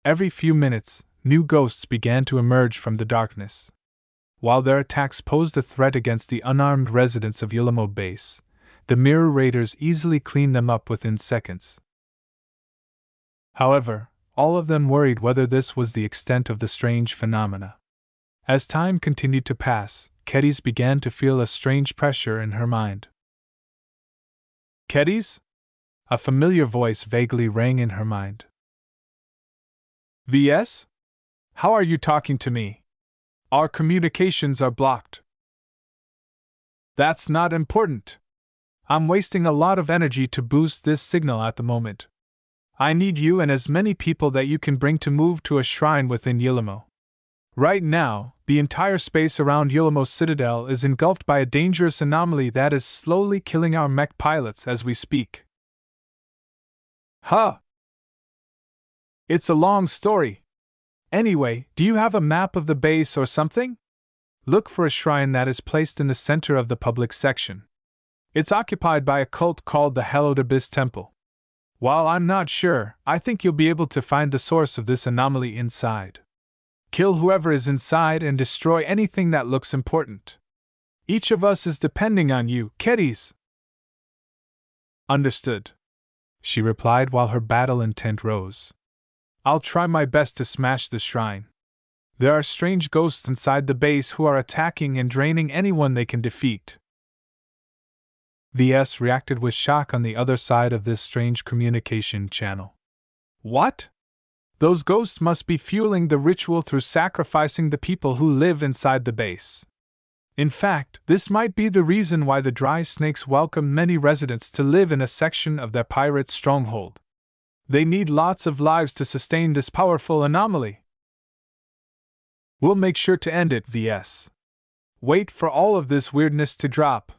Every few minutes, new ghosts began to emerge from the darkness. While their attacks posed a threat against the unarmed residents of Yulamo Base, the Mirror Raiders easily cleaned them up within seconds. However, all of them worried whether this was the extent of the strange phenomena. As time continued to pass, Kedis began to feel a strange pressure in her mind. Kedis? A familiar voice vaguely rang in her mind. VS? How are you talking to me? Our communications are blocked. That's not important. I'm wasting a lot of energy to boost this signal at the moment. I need you and as many people that you can bring to move to a shrine within Yulamo. Right now, the entire space around Yulamo's citadel is engulfed by a dangerous anomaly that is slowly killing our mech pilots as we speak. Huh! It's a long story. Anyway, do you have a map of the base or something? Look for a shrine that is placed in the center of the public section. It's occupied by a cult called the Hallowed Abyss Temple. While I'm not sure, I think you'll be able to find the source of this anomaly inside. Kill whoever is inside and destroy anything that looks important. Each of us is depending on you, Kedis. Understood, she replied while her battle intent rose. I'll try my best to smash the shrine. There are strange ghosts inside the base who are attacking and draining anyone they can defeat. VS reacted with shock on the other side of this strange communication channel. What? Those ghosts must be fueling the ritual through sacrificing the people who live inside the base. In fact, this might be the reason why the dry snakes welcome many residents to live in a section of their pirate stronghold. They need lots of lives to sustain this powerful anomaly. We'll make sure to end it, VS. Wait for all of this weirdness to drop.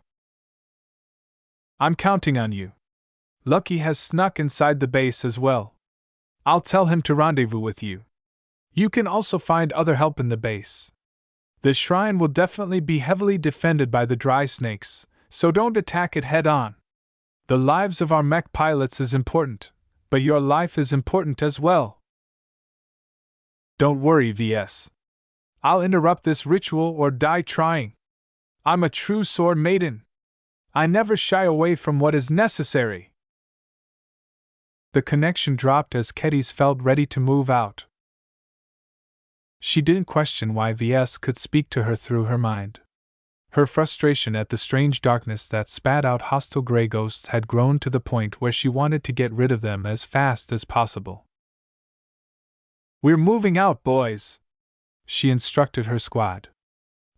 I'm counting on you. Lucky has snuck inside the base as well. I'll tell him to rendezvous with you. You can also find other help in the base. The shrine will definitely be heavily defended by the dry snakes, so don't attack it head on. The lives of our mech pilots is important, but your life is important as well. Don't worry, VS. I'll interrupt this ritual or die trying. I'm a true sword maiden. I never shy away from what is necessary. The connection dropped as Kedis felt ready to move out. She didn't question why VS could speak to her through her mind. Her frustration at the strange darkness that spat out hostile gray ghosts had grown to the point where she wanted to get rid of them as fast as possible. We're moving out, boys, she instructed her squad.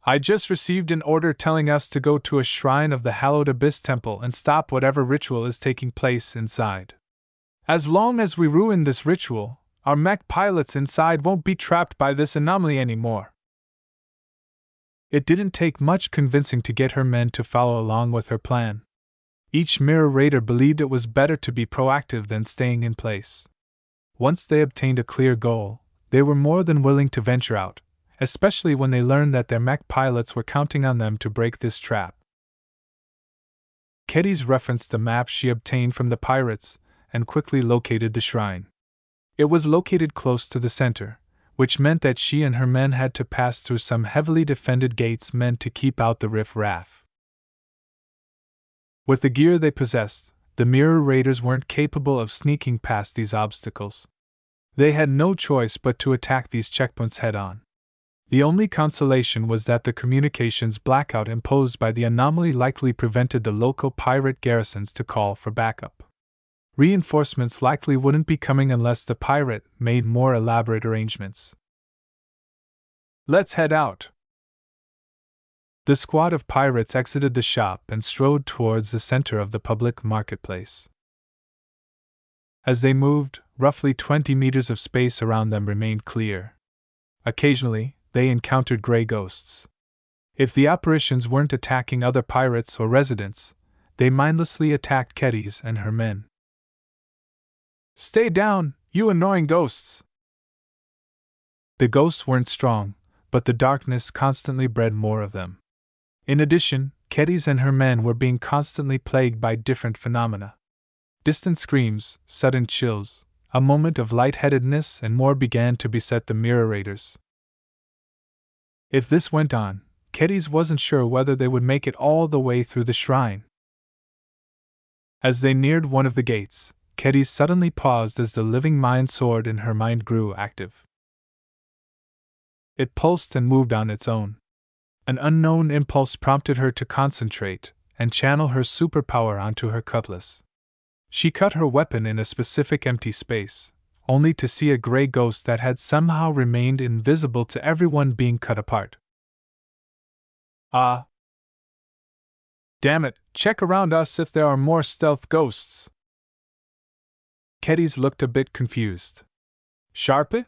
I just received an order telling us to go to a shrine of the hallowed Abyss Temple and stop whatever ritual is taking place inside. As long as we ruin this ritual, our mech pilots inside won't be trapped by this anomaly anymore. It didn't take much convincing to get her men to follow along with her plan. Each mirror raider believed it was better to be proactive than staying in place. Once they obtained a clear goal, they were more than willing to venture out, especially when they learned that their mech pilots were counting on them to break this trap. Kedis referenced the map she obtained from the pirates and quickly located the shrine. It was located close to the center, which meant that she and her men had to pass through some heavily defended gates meant to keep out the riff-raff. With the gear they possessed, the mirror raiders weren't capable of sneaking past these obstacles. They had no choice but to attack these checkpoints head-on. The only consolation was that the communications blackout imposed by the anomaly likely prevented the local pirate garrisons to call for backup. Reinforcements likely wouldn't be coming unless the pirate made more elaborate arrangements. Let's head out. The squad of pirates exited the shop and strode towards the center of the public marketplace. As they moved, roughly 20 meters of space around them remained clear. Occasionally, they encountered gray ghosts. If the apparitions weren't attacking other pirates or residents, they mindlessly attacked Kedis and her men. Stay down, you annoying ghosts! The ghosts weren't strong, but the darkness constantly bred more of them. In addition, Kedis and her men were being constantly plagued by different phenomena. Distant screams, sudden chills, a moment of lightheadedness, and more began to beset the mirror raiders. If this went on, Kedis wasn't sure whether they would make it all the way through the shrine. As they neared one of the gates, Kedis suddenly paused as the living mind sword in her mind grew active. It pulsed and moved on its own. An unknown impulse prompted her to concentrate and channel her superpower onto her cutlass. She cut her weapon in a specific empty space, only to see a gray ghost that had somehow remained invisible to everyone being cut apart. Ah! Damn it, check around us if there are more stealth ghosts! Kedis looked a bit confused. Sharpe?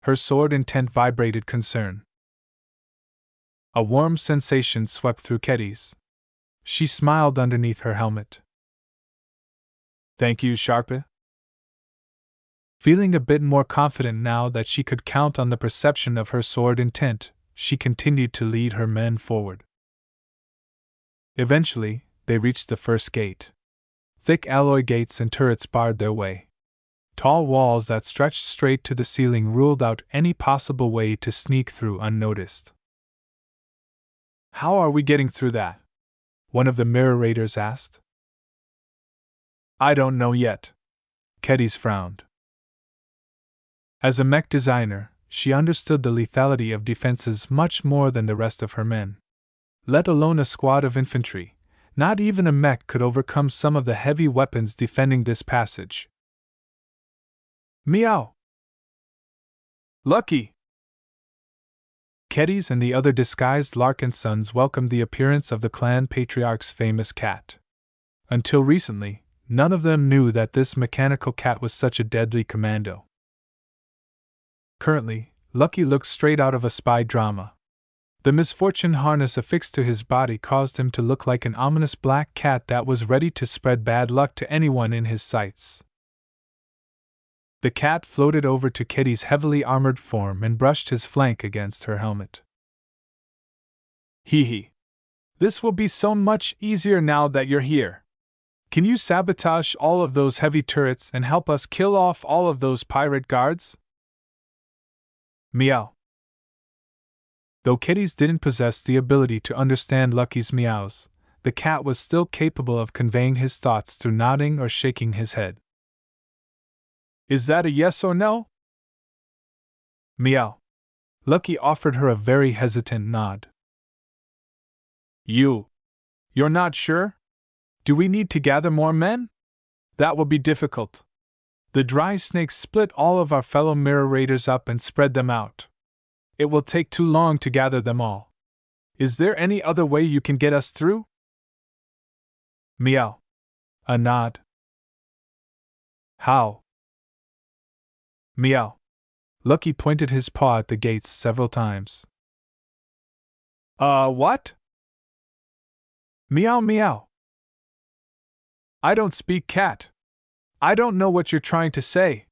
Her sword intent vibrated concern. A warm sensation swept through Kedis. She smiled underneath her helmet. Thank you, Sharpe. Feeling a bit more confident now that she could count on the perception of her sword intent, she continued to lead her men forward. Eventually, they reached the first gate. Thick alloy gates and turrets barred their way. Tall walls that stretched straight to the ceiling ruled out any possible way to sneak through unnoticed. How are we getting through that? One of the mirror raiders asked. I don't know yet. Kedis frowned. As a mech designer, she understood the lethality of defenses much more than the rest of her men. Let alone a squad of infantry, not even a mech could overcome some of the heavy weapons defending this passage. Meow! Lucky! Kedis and the other disguised Larkinsons welcomed the appearance of the clan patriarch's famous cat. Until recently, none of them knew that this mechanical cat was such a deadly commando. Currently, Lucky looked straight out of a spy drama. The misfortune harness affixed to his body caused him to look like an ominous black cat that was ready to spread bad luck to anyone in his sights. The cat floated over to Kedis' heavily armored form and brushed his flank against her helmet. Hee hee. This will be so much easier now that you're here. Can you sabotage all of those heavy turrets and help us kill off all of those pirate guards? Meow. Though Kedis didn't possess the ability to understand Lucky's meows, the cat was still capable of conveying his thoughts through nodding or shaking his head. Is that a yes or no? Meow. Lucky offered her a very hesitant nod. You're not sure? Do we need to gather more men? That will be difficult. The dry snakes split all of our fellow mirror raiders up and spread them out. It will take too long to gather them all. Is there any other way you can get us through? Meow. A nod. How? Meow. Lucky pointed his paw at the gates several times. What? Meow meow. I don't speak cat. I don't know what you're trying to say.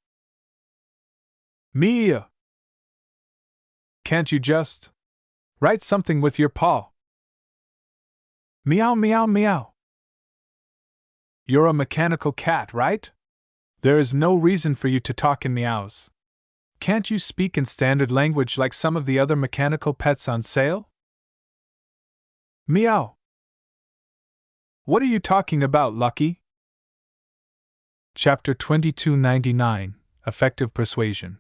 Meow. Can't you just write something with your paw? Meow meow meow. You're a mechanical cat, right? There is no reason for you to talk in meows. Can't you speak in standard language like some of the other mechanical pets on sale? Meow. What are you talking about, Lucky? Chapter 2299, Effective Persuasion.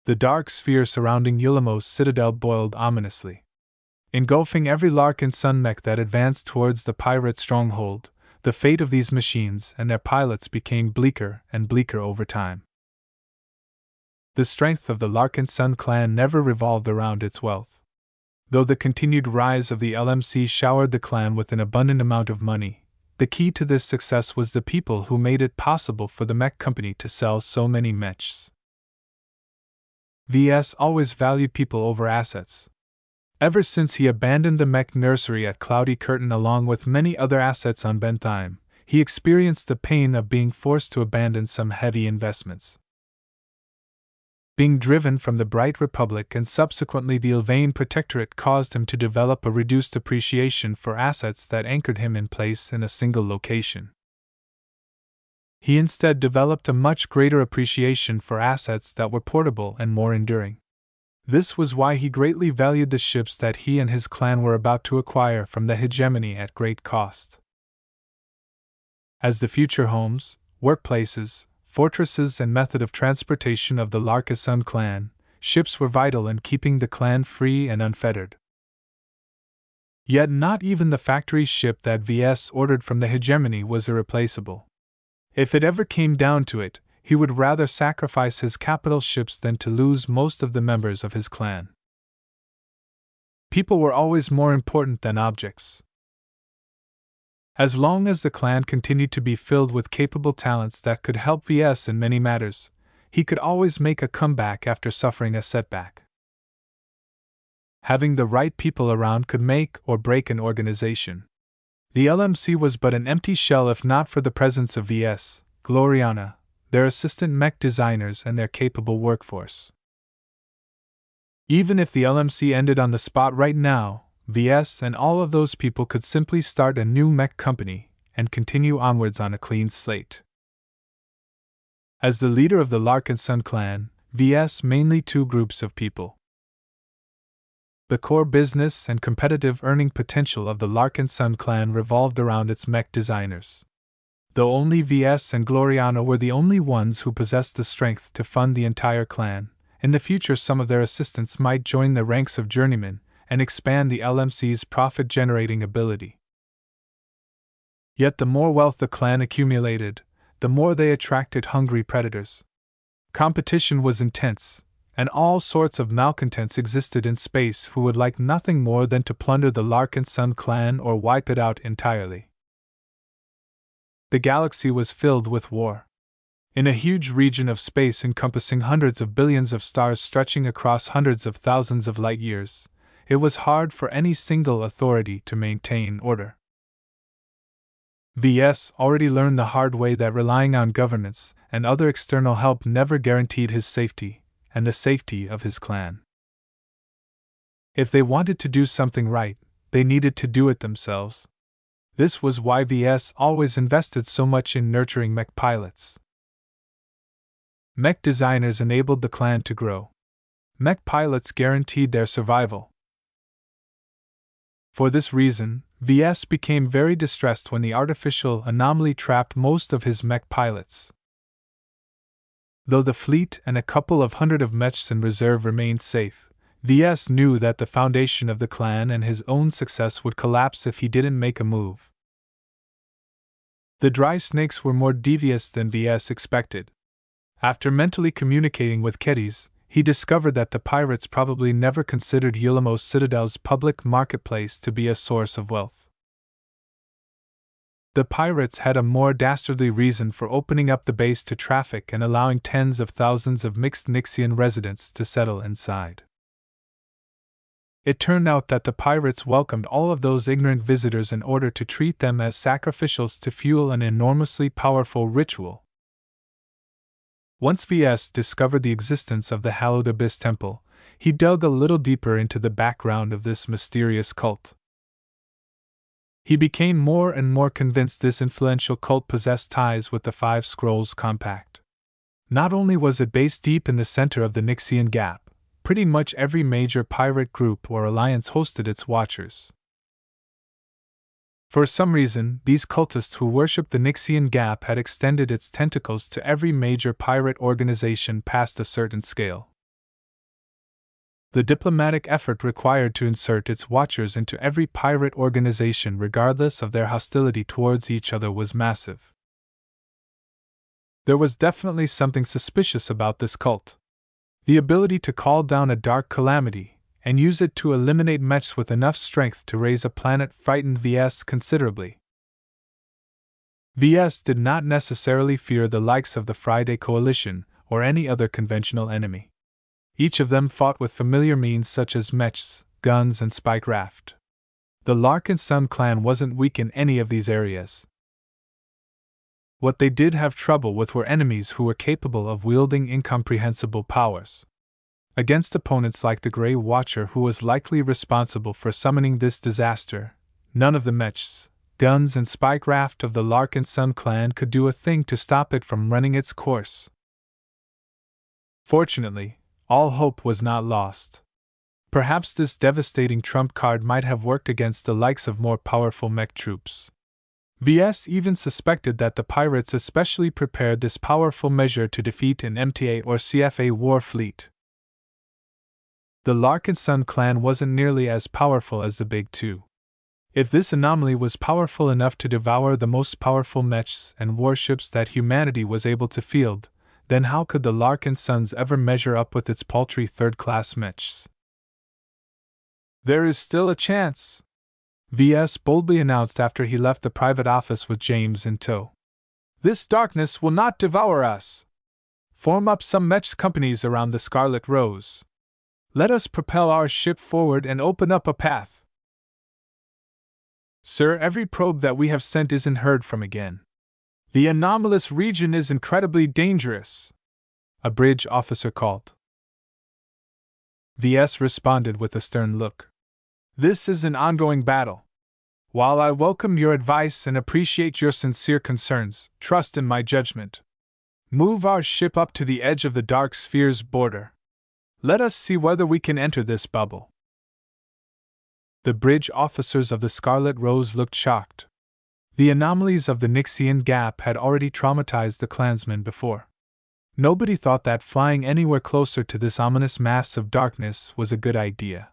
The dark sphere surrounding Yulamo's citadel boiled ominously. Engulfing every Larkinson mech that advanced towards the pirate stronghold, the fate of these machines and their pilots became bleaker and bleaker over time. The strength of the Larkinson clan never revolved around its wealth. Though the continued rise of the LMC showered the clan with an abundant amount of money, the key to this success was the people who made it possible for the mech company to sell so many mechs. Ves always valued people over assets. Ever since he abandoned the mech nursery at Cloudy Curtain along with many other assets on Bentheim, he experienced the pain of being forced to abandon some heavy investments. Being driven from the Bright Republic and subsequently the Ilvain Protectorate caused him to develop a reduced appreciation for assets that anchored him in place in a single location. He instead developed a much greater appreciation for assets that were portable and more enduring. This was why he greatly valued the ships that he and his clan were about to acquire from the hegemony at great cost. As the future homes, workplaces, fortresses and method of transportation of the Larkinson clan, ships were vital in keeping the clan free and unfettered. Yet not even the factory ship that Ves ordered from the hegemony was irreplaceable. If it ever came down to it, he would rather sacrifice his capital ships than to lose most of the members of his clan. People were always more important than objects. As long as the clan continued to be filled with capable talents that could help Ves in many matters, he could always make a comeback after suffering a setback. Having the right people around could make or break an organization. The LMC was but an empty shell if not for the presence of Ves, Gloriana, their assistant mech designers and their capable workforce. Even if the LMC ended on the spot right now, Ves and all of those people could simply start a new mech company and continue onwards on a clean slate. As the leader of the Larkinson clan, Ves mainly two groups of people. The core business and competitive earning potential of the Larkinson clan revolved around its mech designers. Though only Ves and Gloriana were the only ones who possessed the strength to fund the entire clan, in the future some of their assistants might join the ranks of journeymen and expand the LMC's profit-generating ability. Yet the more wealth the clan accumulated, the more they attracted hungry predators. Competition was intense, and all sorts of malcontents existed in space who would like nothing more than to plunder the Larkinson clan or wipe it out entirely. The galaxy was filled with war. In a huge region of space encompassing hundreds of billions of stars stretching across hundreds of thousands of light years, it was hard for any single authority to maintain order. Ves already learned the hard way that relying on governance and other external help never guaranteed his safety and the safety of his clan. If they wanted to do something right, they needed to do it themselves. This was why Ves always invested so much in nurturing mech pilots. Mech designers enabled the clan to grow. Mech pilots guaranteed their survival. For this reason, Ves became very distressed when the artificial anomaly trapped most of his mech pilots. Though the fleet and a couple of hundred of mechs in reserve remained safe, Ves knew that the foundation of the clan and his own success would collapse if he didn't make a move. The dry snakes were more devious than Ves expected. After mentally communicating with Kedis, he discovered that the pirates probably never considered Yulamos Citadel's public marketplace to be a source of wealth. The pirates had a more dastardly reason for opening up the base to traffic and allowing tens of thousands of mixed Nixian residents to settle inside. It turned out that the pirates welcomed all of those ignorant visitors in order to treat them as sacrificials to fuel an enormously powerful ritual. Once Ves discovered the existence of the hallowed Abyss Temple, he dug a little deeper into the background of this mysterious cult. He became more and more convinced this influential cult possessed ties with the Five Scrolls Compact. Not only was it based deep in the center of the Nixian Gap, pretty much every major pirate group or alliance hosted its watchers. For some reason, these cultists who worshipped the Nixian Gap had extended its tentacles to every major pirate organization past a certain scale. The diplomatic effort required to insert its watchers into every pirate organization regardless of their hostility towards each other was massive. There was definitely something suspicious about this cult. The ability to call down a dark calamity and use it to eliminate mechs with enough strength to raise a planet frightened Ves considerably. Ves did not necessarily fear the likes of the Friday Coalition or any other conventional enemy. Each of them fought with familiar means such as mechs, guns, and spike raft. The Larkinson clan wasn't weak in any of these areas. What they did have trouble with were enemies who were capable of wielding incomprehensible powers. Against opponents like the Grey Watcher, who was likely responsible for summoning this disaster, none of the mechs, guns, and spike raft of the Larkinson clan could do a thing to stop it from running its course. Fortunately, all hope was not lost. Perhaps this devastating trump card might have worked against the likes of more powerful mech troops. Ves even suspected that the pirates especially prepared this powerful measure to defeat an MTA or CFA war fleet. The Larkinson clan wasn't nearly as powerful as the Big Two. If this anomaly was powerful enough to devour the most powerful mechs and warships that humanity was able to field, then how could the Larkinsons ever measure up with its paltry third-class mechs? "There is still a chance," Ves boldly announced after he left the private office with James in tow. "This darkness will not devour us. Form up some mech companies around the Scarlet Rose. Let us propel our ship forward and open up a path." "Sir, every probe that we have sent isn't heard from again. The anomalous region is incredibly dangerous," a bridge officer called. Ves responded with a stern look. "This is an ongoing battle. While I welcome your advice and appreciate your sincere concerns, trust in my judgment. Move our ship up to the edge of the Dark Sphere's border. Let us see whether we can enter this bubble." The bridge officers of the Scarlet Rose looked shocked. The anomalies of the Nixian Gap had already traumatized the clansmen before. Nobody thought that flying anywhere closer to this ominous mass of darkness was a good idea.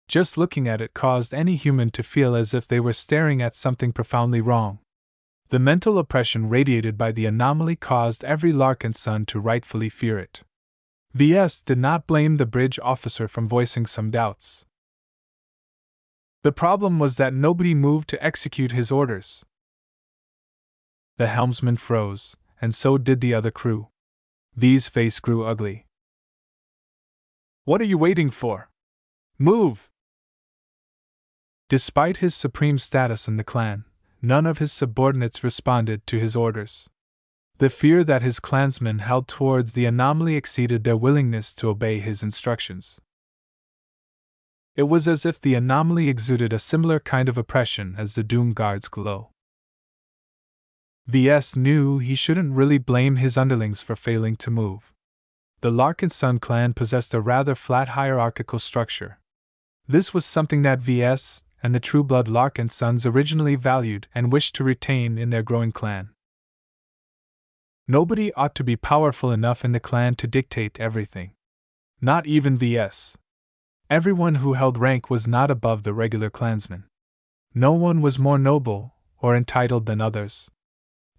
Just looking at it caused any human to feel as if they were staring at something profoundly wrong. The mental oppression radiated by the anomaly caused every Larkinson to rightfully fear it. Ves did not blame the bridge officer for voicing some doubts. The problem was that nobody moved to execute his orders. The helmsman froze, and so did the other crew. V's face grew ugly. "What are you waiting for? Move!" Despite his supreme status in the clan, none of his subordinates responded to his orders. The fear that his clansmen held towards the anomaly exceeded their willingness to obey his instructions. It was as if the anomaly exuded a similar kind of oppression as the Doom Guard's glow. Ves knew he shouldn't really blame his underlings for failing to move. The Larkinson clan possessed a rather flat hierarchical structure. This was something that Ves and the true-blood Larkinsons originally valued and wished to retain in their growing clan. Nobody ought to be powerful enough in the clan to dictate everything. Not even Ves. Everyone who held rank was not above the regular clansman. No one was more noble or entitled than others.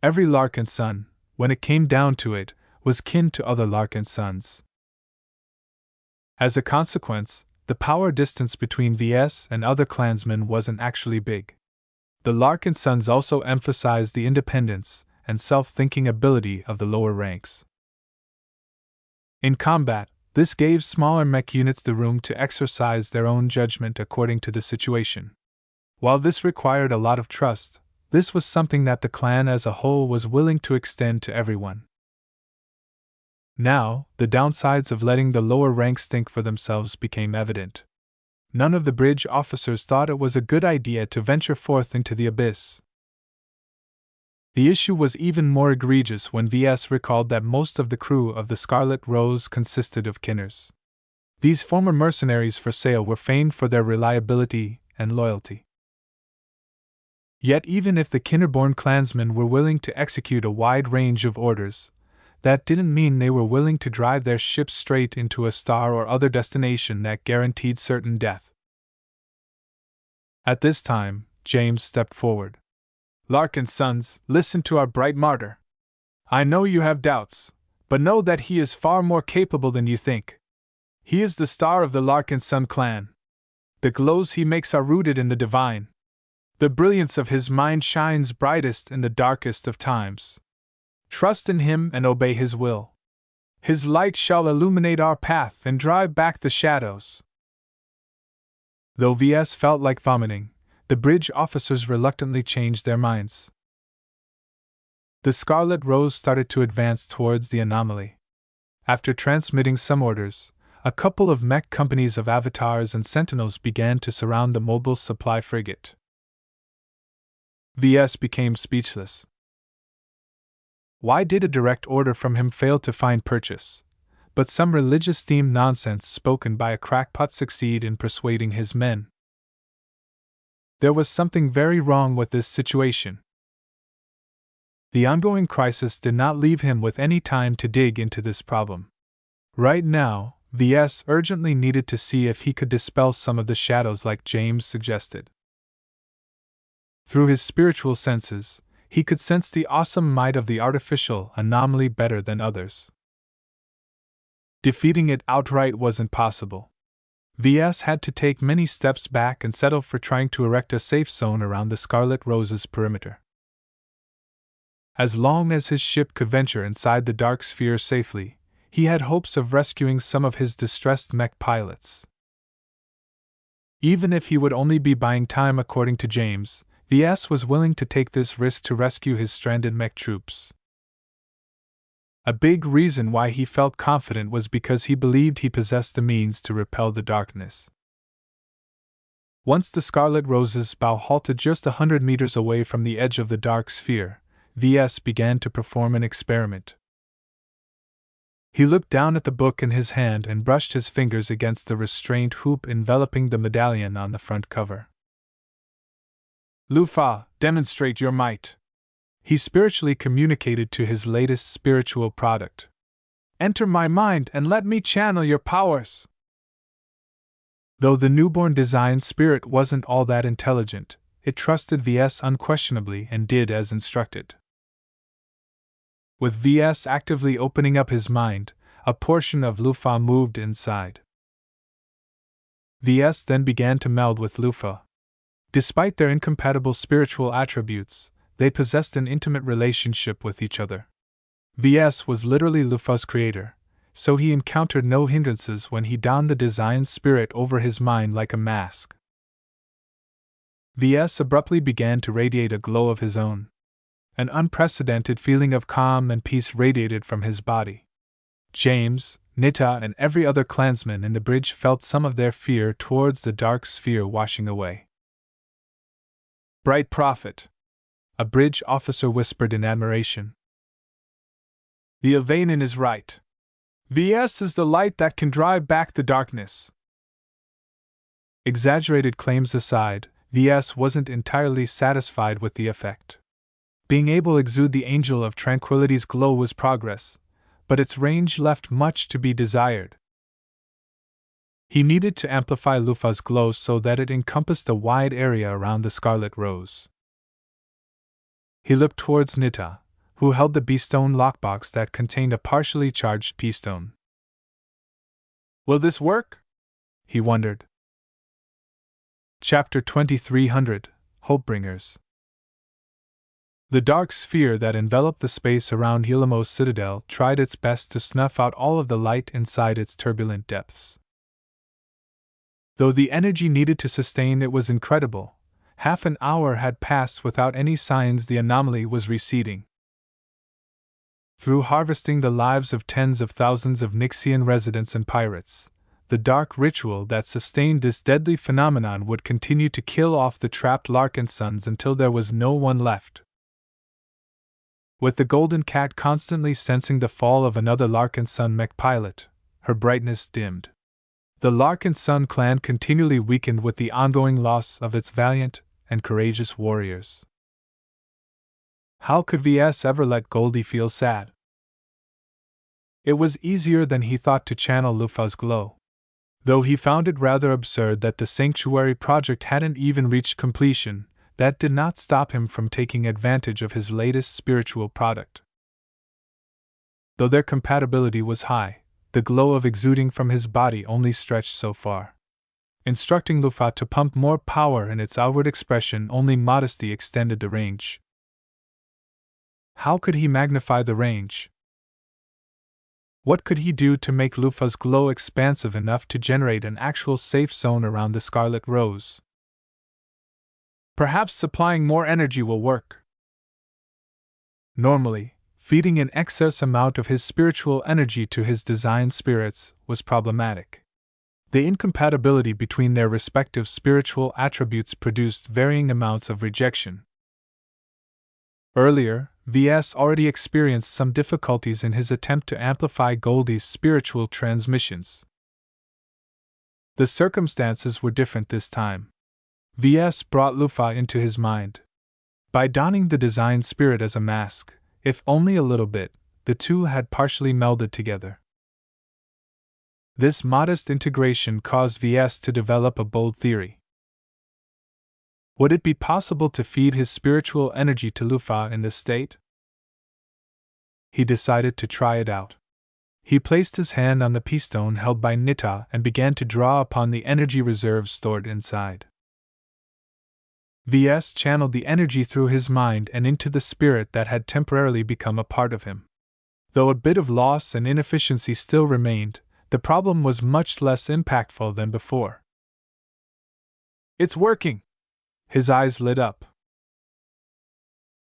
Every Larkinson, when it came down to it, was kin to other Larkinsons. As a consequence, the power distance between Ves and other clansmen wasn't actually big. The Larkinsons also emphasized the independence and self-thinking ability of the lower ranks. In combat, this gave smaller mech units the room to exercise their own judgment according to the situation. While this required a lot of trust, this was something that the clan as a whole was willing to extend to everyone. Now, the downsides of letting the lower ranks think for themselves became evident. None of the bridge officers thought it was a good idea to venture forth into the abyss. The issue was even more egregious when Ves recalled that most of the crew of the Scarlet Rose consisted of kinners. These former mercenaries for sale were famed for their reliability and loyalty. Yet even if the kinner-born clansmen were willing to execute a wide range of orders, that didn't mean they were willing to drive their ships straight into a star or other destination that guaranteed certain death. At this time, James stepped forward. "Larkinsons, listen to our bright martyr. I know you have doubts, but know that he is far more capable than you think. He is the star of the Larkinson clan. The glows he makes are rooted in the divine. The brilliance of his mind shines brightest in the darkest of times. Trust in him and obey his will. His light shall illuminate our path and drive back the shadows." Though Ves felt like vomiting, the bridge officers reluctantly changed their minds. The Scarlet Rose started to advance towards the anomaly. After transmitting some orders, a couple of mech companies of avatars and sentinels began to surround the mobile supply frigate. Ves became speechless. Why did a direct order from him fail to find purchase, but some religious-themed nonsense spoken by a crackpot succeed in persuading his men? There was something very wrong with this situation. The ongoing crisis did not leave him with any time to dig into this problem. Right now, Ves urgently needed to see if he could dispel some of the shadows like James suggested. Through his spiritual senses, he could sense the awesome might of the artificial anomaly better than others. Defeating it outright wasn't possible. Ves had to take many steps back and settle for trying to erect a safe zone around the Scarlet Rose's perimeter. As long as his ship could venture inside the dark sphere safely, he had hopes of rescuing some of his distressed mech pilots. Even if he would only be buying time according to James, Ves was willing to take this risk to rescue his stranded mech troops. A big reason why he felt confident was because he believed he possessed the means to repel the darkness. Once the Scarlet Rose's bow halted just 100 meters away from the edge of the dark sphere, Ves began to perform an experiment. He looked down at the book in his hand and brushed his fingers against the restraint hoop enveloping the medallion on the front cover. "Lufa, demonstrate your might," he spiritually communicated to his latest spiritual product. "Enter my mind and let me channel your powers." Though the newborn design spirit wasn't all that intelligent, it trusted Ves unquestionably and did as instructed. With Ves actively opening up his mind, a portion of Lufa moved inside. Ves then began to meld with Lufa. Despite their incompatible spiritual attributes, they possessed an intimate relationship with each other. Ves was literally Lufa's creator, so he encountered no hindrances when he donned the design spirit over his mind like a mask. Ves abruptly began to radiate a glow of his own. An unprecedented feeling of calm and peace radiated from his body. James, Nita, and every other clansman in the bridge felt some of their fear towards the dark sphere washing away. "Bright prophet," a bridge officer whispered in admiration. "The Avanan is right. Ves is the light that can drive back the darkness." Exaggerated claims aside, Ves wasn't entirely satisfied with the effect. Being able to exude the angel of tranquility's glow was progress, but its range left much to be desired. He needed to amplify Lufa's glow so that it encompassed a wide area around the Scarlet Rose. He looked towards Nita, who held the beastone lockbox that contained a partially charged peastone. Will this work? He wondered. Chapter 2300 Hopebringers. The dark sphere that enveloped the space around Helamo's citadel tried its best to snuff out all of the light inside its turbulent depths. Though the energy needed to sustain it was incredible, half an hour had passed without any signs the anomaly was receding. Through harvesting the lives of tens of thousands of Nixian residents and pirates, the dark ritual that sustained this deadly phenomenon would continue to kill off the trapped Larkinsons until there was no one left. With the Golden Cat constantly sensing the fall of another Larkinson mech pilot, her brightness dimmed. The Larkinson clan continually weakened with the ongoing loss of its valiant and courageous warriors. How could Ves ever let Goldie feel sad? It was easier than he thought to channel Lufa's glow. Though he found it rather absurd that the Sanctuary project hadn't even reached completion, that did not stop him from taking advantage of his latest spiritual product. Though their compatibility was high, the glow of exuding from his body only stretched so far. Instructing Lufa to pump more power in its outward expression, only modesty extended the range. How could he magnify the range? What could he do to make Lufa's glow expansive enough to generate an actual safe zone around the Scarlet Rose? Perhaps supplying more energy will work. Normally, feeding an excess amount of his spiritual energy to his design spirits was problematic. The incompatibility between their respective spiritual attributes produced varying amounts of rejection. Earlier, Ves already experienced some difficulties in his attempt to amplify Goldie's spiritual transmissions. The circumstances were different this time. Ves brought Lufa into his mind. By donning the design spirit as a mask, if only a little bit, the two had partially melded together. This modest integration caused Ves to develop a bold theory. Would it be possible to feed his spiritual energy to Lufa in this state? He decided to try it out. He placed his hand on the peastone held by Nita and began to draw upon the energy reserves stored inside. Ves channeled the energy through his mind and into the spirit that had temporarily become a part of him. Though a bit of loss and inefficiency still remained, the problem was much less impactful than before. It's working! His eyes lit up.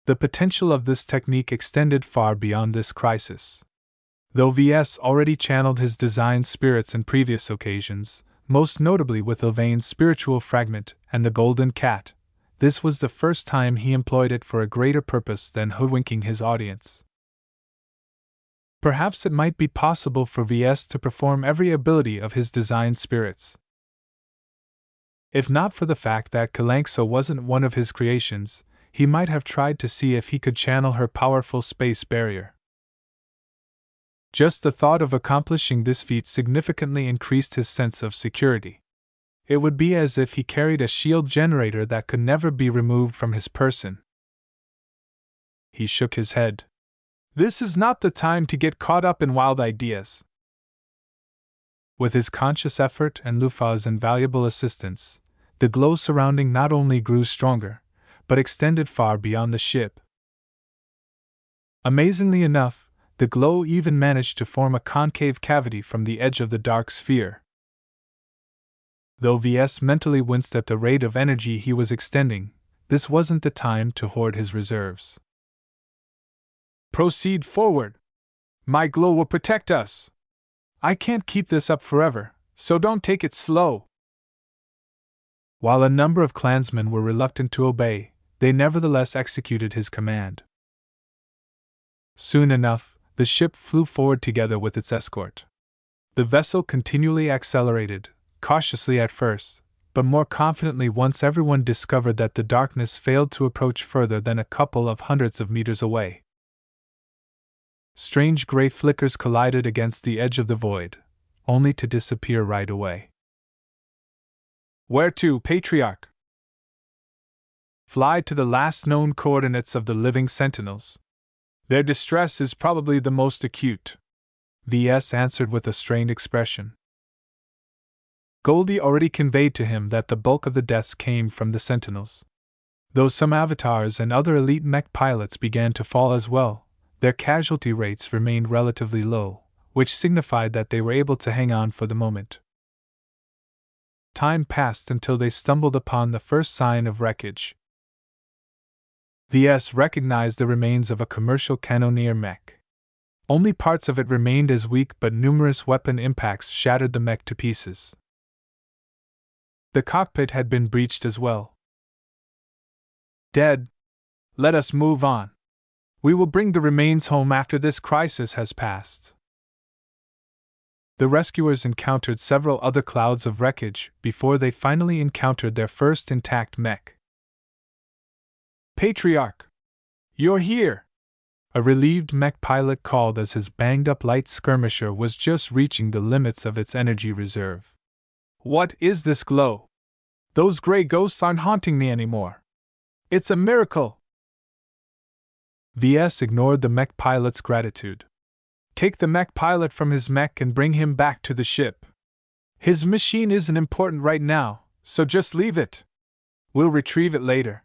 The potential of this technique extended far beyond this crisis. Though Ves already channeled his design spirits in previous occasions, most notably with Ylvain's spiritual fragment and the Golden Cat, this was the first time he employed it for a greater purpose than hoodwinking his audience. Perhaps it might be possible for Ves to perform every ability of his design spirits. If not for the fact that Kalanxo wasn't one of his creations, he might have tried to see if he could channel her powerful space barrier. Just the thought of accomplishing this feat significantly increased his sense of security. It would be as if he carried a shield generator that could never be removed from his person. He shook his head. This is not the time to get caught up in wild ideas. With his conscious effort and Lufa's invaluable assistance, the glow surrounding not only grew stronger, but extended far beyond the ship. Amazingly enough, the glow even managed to form a concave cavity from the edge of the dark sphere. Though Ves mentally winced at the rate of energy he was extending, this wasn't the time to hoard his reserves. Proceed forward. My glow will protect us. I can't keep this up forever, so don't take it slow. While a number of clansmen were reluctant to obey, they nevertheless executed his command. Soon enough, the ship flew forward together with its escort. The vessel continually accelerated, cautiously at first, but more confidently once everyone discovered that the darkness failed to approach further than a couple of hundreds of meters away. Strange gray flickers collided against the edge of the void, only to disappear right away. Where to, Patriarch? Fly to the last known coordinates of the living sentinels. Their distress is probably the most acute, VS answered with a strained expression. Goldie already conveyed to him that the bulk of the deaths came from the Sentinels. Though some avatars and other elite mech pilots began to fall as well, their casualty rates remained relatively low, which signified that they were able to hang on for the moment. Time passed until they stumbled upon the first sign of wreckage. VS recognized the remains of a commercial cannoneer mech. Only parts of it remained as weak, but numerous weapon impacts shattered the mech to pieces. The cockpit had been breached as well. Dead. Let us move on. We will bring the remains home after this crisis has passed. The rescuers encountered several other clouds of wreckage before they finally encountered their first intact mech. Patriarch! You're here! A relieved mech pilot called as his banged-up light skirmisher was just reaching the limits of its energy reserve. What is this glow? Those gray ghosts aren't haunting me anymore. It's a miracle! VS ignored the mech pilot's gratitude. Take the mech pilot from his mech and bring him back to the ship. His machine isn't important right now, so just leave it. We'll retrieve it later.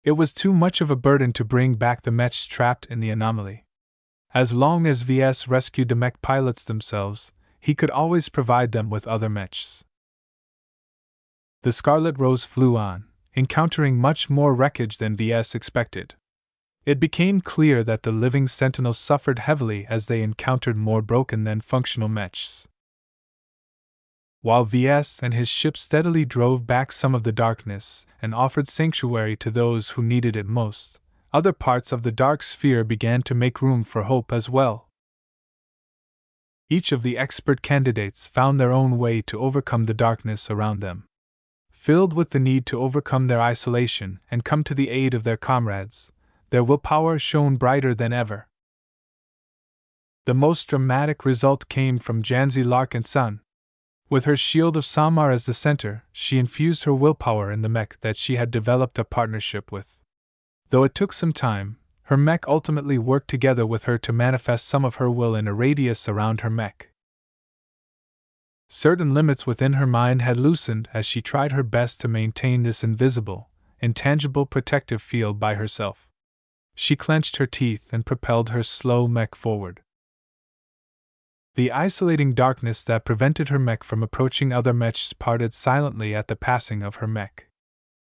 It was too much of a burden to bring back the mechs trapped in the anomaly. As long as VS rescued the mech pilots themselves, he could always provide them with other mechs. The Scarlet Rose flew on, encountering much more wreckage than VS expected. It became clear that the living Sentinels suffered heavily as they encountered more broken than functional mechs. While VS and his ship steadily drove back some of the darkness and offered sanctuary to those who needed it most, other parts of the dark sphere began to make room for hope as well. Each of the expert candidates found their own way to overcome the darkness around them. Filled with the need to overcome their isolation and come to the aid of their comrades, their willpower shone brighter than ever. The most dramatic result came from Ves Larkinson. With her shield of Samar as the center, she infused her willpower in the mech that she had developed a partnership with. Though it took some time, her mech ultimately worked together with her to manifest some of her will in a radius around her mech. Certain limits within her mind had loosened as she tried her best to maintain this invisible, intangible protective field by herself. She clenched her teeth and propelled her slow mech forward. The isolating darkness that prevented her mech from approaching other mechs parted silently at the passing of her mech.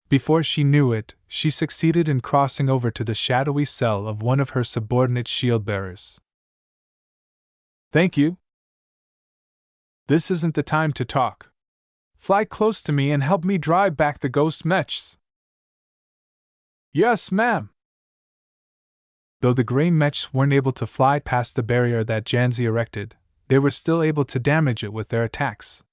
Before she knew it, she succeeded in crossing over to the shadowy cell of one of her subordinate shield bearers. Thank you. This isn't the time to talk. Fly close to me and help me drive back the ghost mechs. Yes, ma'am. Though the gray mechs weren't able to fly past the barrier that Janzi erected, they were still able to damage it with their attacks.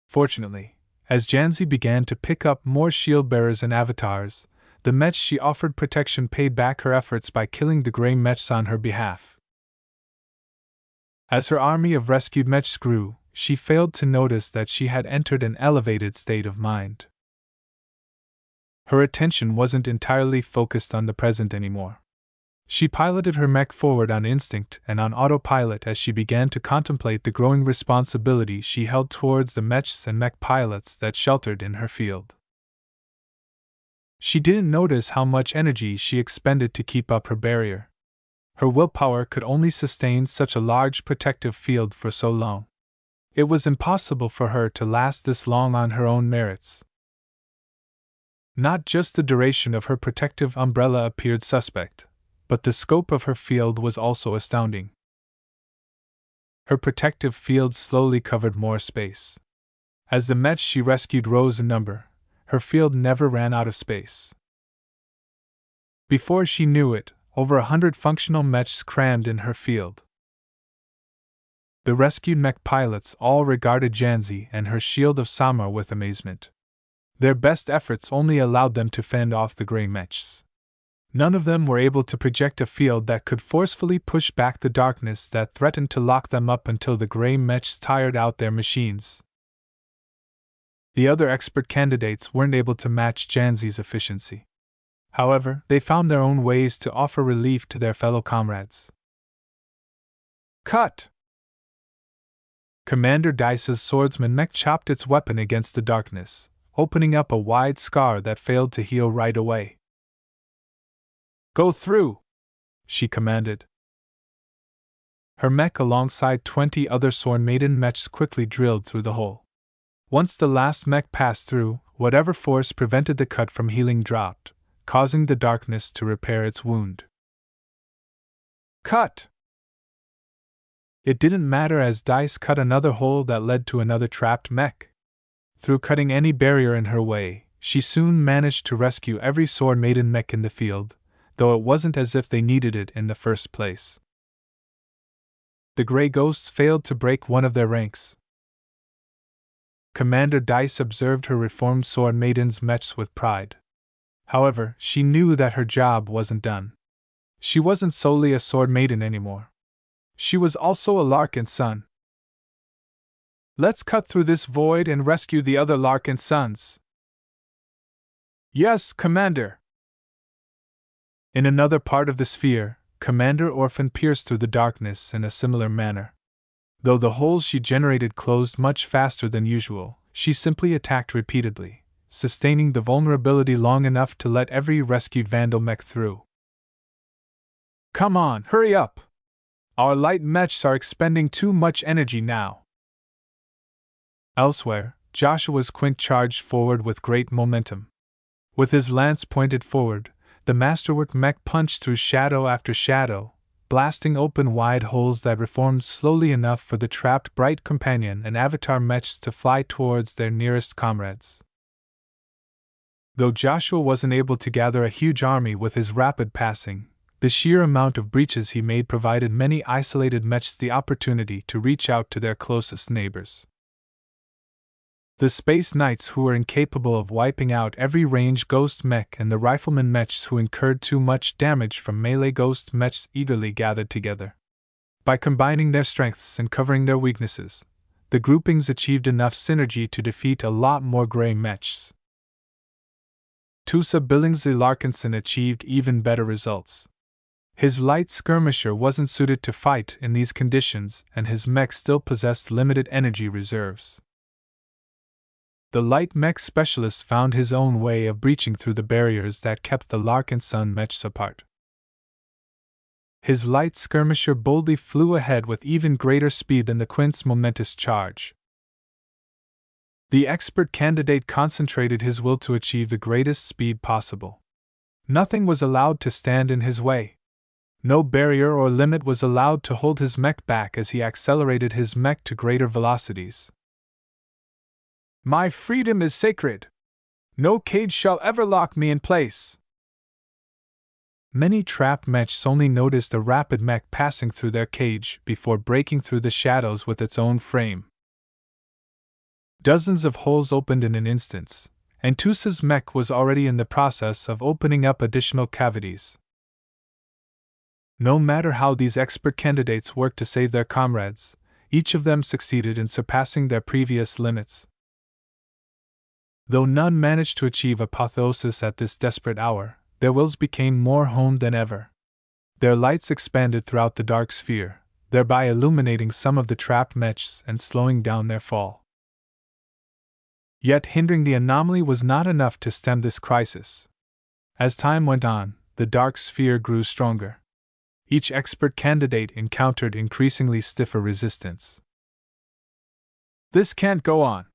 Fortunately, as Janzi began to pick up more shield bearers and avatars, the mechs she offered protection paid back her efforts by killing the gray mechs on her behalf. As her army of rescued mechs grew, she failed to notice that she had entered an elevated state of mind. Her attention wasn't entirely focused on the present anymore. She piloted her mech forward on instinct and on autopilot as she began to contemplate the growing responsibility she held towards the mechs and mech pilots that sheltered in her field. She didn't notice how much energy she expended to keep up her barrier. Her willpower could only sustain such a large protective field for so long. It was impossible for her to last this long on her own merits. Not just the duration of her protective umbrella appeared suspect, but the scope of her field was also astounding. Her protective field slowly covered more space. As the mechs she rescued rose in number, her field never ran out of space. Before she knew it, over 100 functional mechs crammed in her field. The rescued mech pilots all regarded Janzi and her shield of Samar with amazement. Their best efforts only allowed them to fend off the gray mechs. None of them were able to project a field that could forcefully push back the darkness that threatened to lock them up until the gray mechs tired out their machines. The other expert candidates weren't able to match Janzi's efficiency. However, they found their own ways to offer relief to their fellow comrades. Cut! Commander Dice's swordsman mech chopped its weapon against the darkness, opening up a wide scar that failed to heal right away. Go through! She commanded. Her mech alongside 20 other Sword Maiden mechs quickly drilled through the hole. Once the last mech passed through, whatever force prevented the cut from healing dropped, causing the darkness to repair its wound. Cut! It didn't matter as Dice cut another hole that led to another trapped mech. Through cutting any barrier in her way, she soon managed to rescue every Sword Maiden mech in the field, though it wasn't as if they needed it in the first place. The Grey Ghosts failed to break one of their ranks. Commander Dice observed her reformed Sword Maiden's mechs with pride. However, she knew that her job wasn't done. She wasn't solely a Sword Maiden anymore. She was also a Larkin son. Let's cut through this void and rescue the other Larkin sons. Yes, Commander. In another part of the sphere, Commander Orphan pierced through the darkness in a similar manner. Though the holes she generated closed much faster than usual, she simply attacked repeatedly, sustaining the vulnerability long enough to let every rescued Vandal mech through. Come on, hurry up! Our light mechs are expending too much energy now. Elsewhere, Joshua's Quint charged forward with great momentum. With his lance pointed forward, the masterwork mech punched through shadow after shadow, blasting open wide holes that reformed slowly enough for the trapped Bright Companion and Avatar mechs to fly towards their nearest comrades. Though Joshua wasn't able to gather a huge army with his rapid passing, the sheer amount of breaches he made provided many isolated mechs the opportunity to reach out to their closest neighbors. The Space Knights who were incapable of wiping out every range Ghost mech and the Rifleman mechs who incurred too much damage from melee Ghost mechs eagerly gathered together. By combining their strengths and covering their weaknesses, the groupings achieved enough synergy to defeat a lot more Grey mechs. Tusa Billingsley Larkinson achieved even better results. His light skirmisher wasn't suited to fight in these conditions, and his mech still possessed limited energy reserves. The light mech specialist found his own way of breaching through the barriers that kept the Larkinson mechs apart. His light skirmisher boldly flew ahead with even greater speed than the Quint's momentous charge. The expert candidate concentrated his will to achieve the greatest speed possible. Nothing was allowed to stand in his way. No barrier or limit was allowed to hold his mech back as he accelerated his mech to greater velocities. My freedom is sacred. No cage shall ever lock me in place. Many trapped mechs only noticed a rapid mech passing through their cage before breaking through the shadows with its own frame. Dozens of holes opened in an instant, and Tusa's mech was already in the process of opening up additional cavities. No matter how these expert candidates worked to save their comrades, each of them succeeded in surpassing their previous limits. Though none managed to achieve apotheosis at this desperate hour, their wills became more honed than ever. Their lights expanded throughout the dark sphere, thereby illuminating some of the trapped mechs and slowing down their fall. Yet hindering the anomaly was not enough to stem this crisis. As time went on, the dark sphere grew stronger. Each expert candidate encountered increasingly stiffer resistance. This can't go on.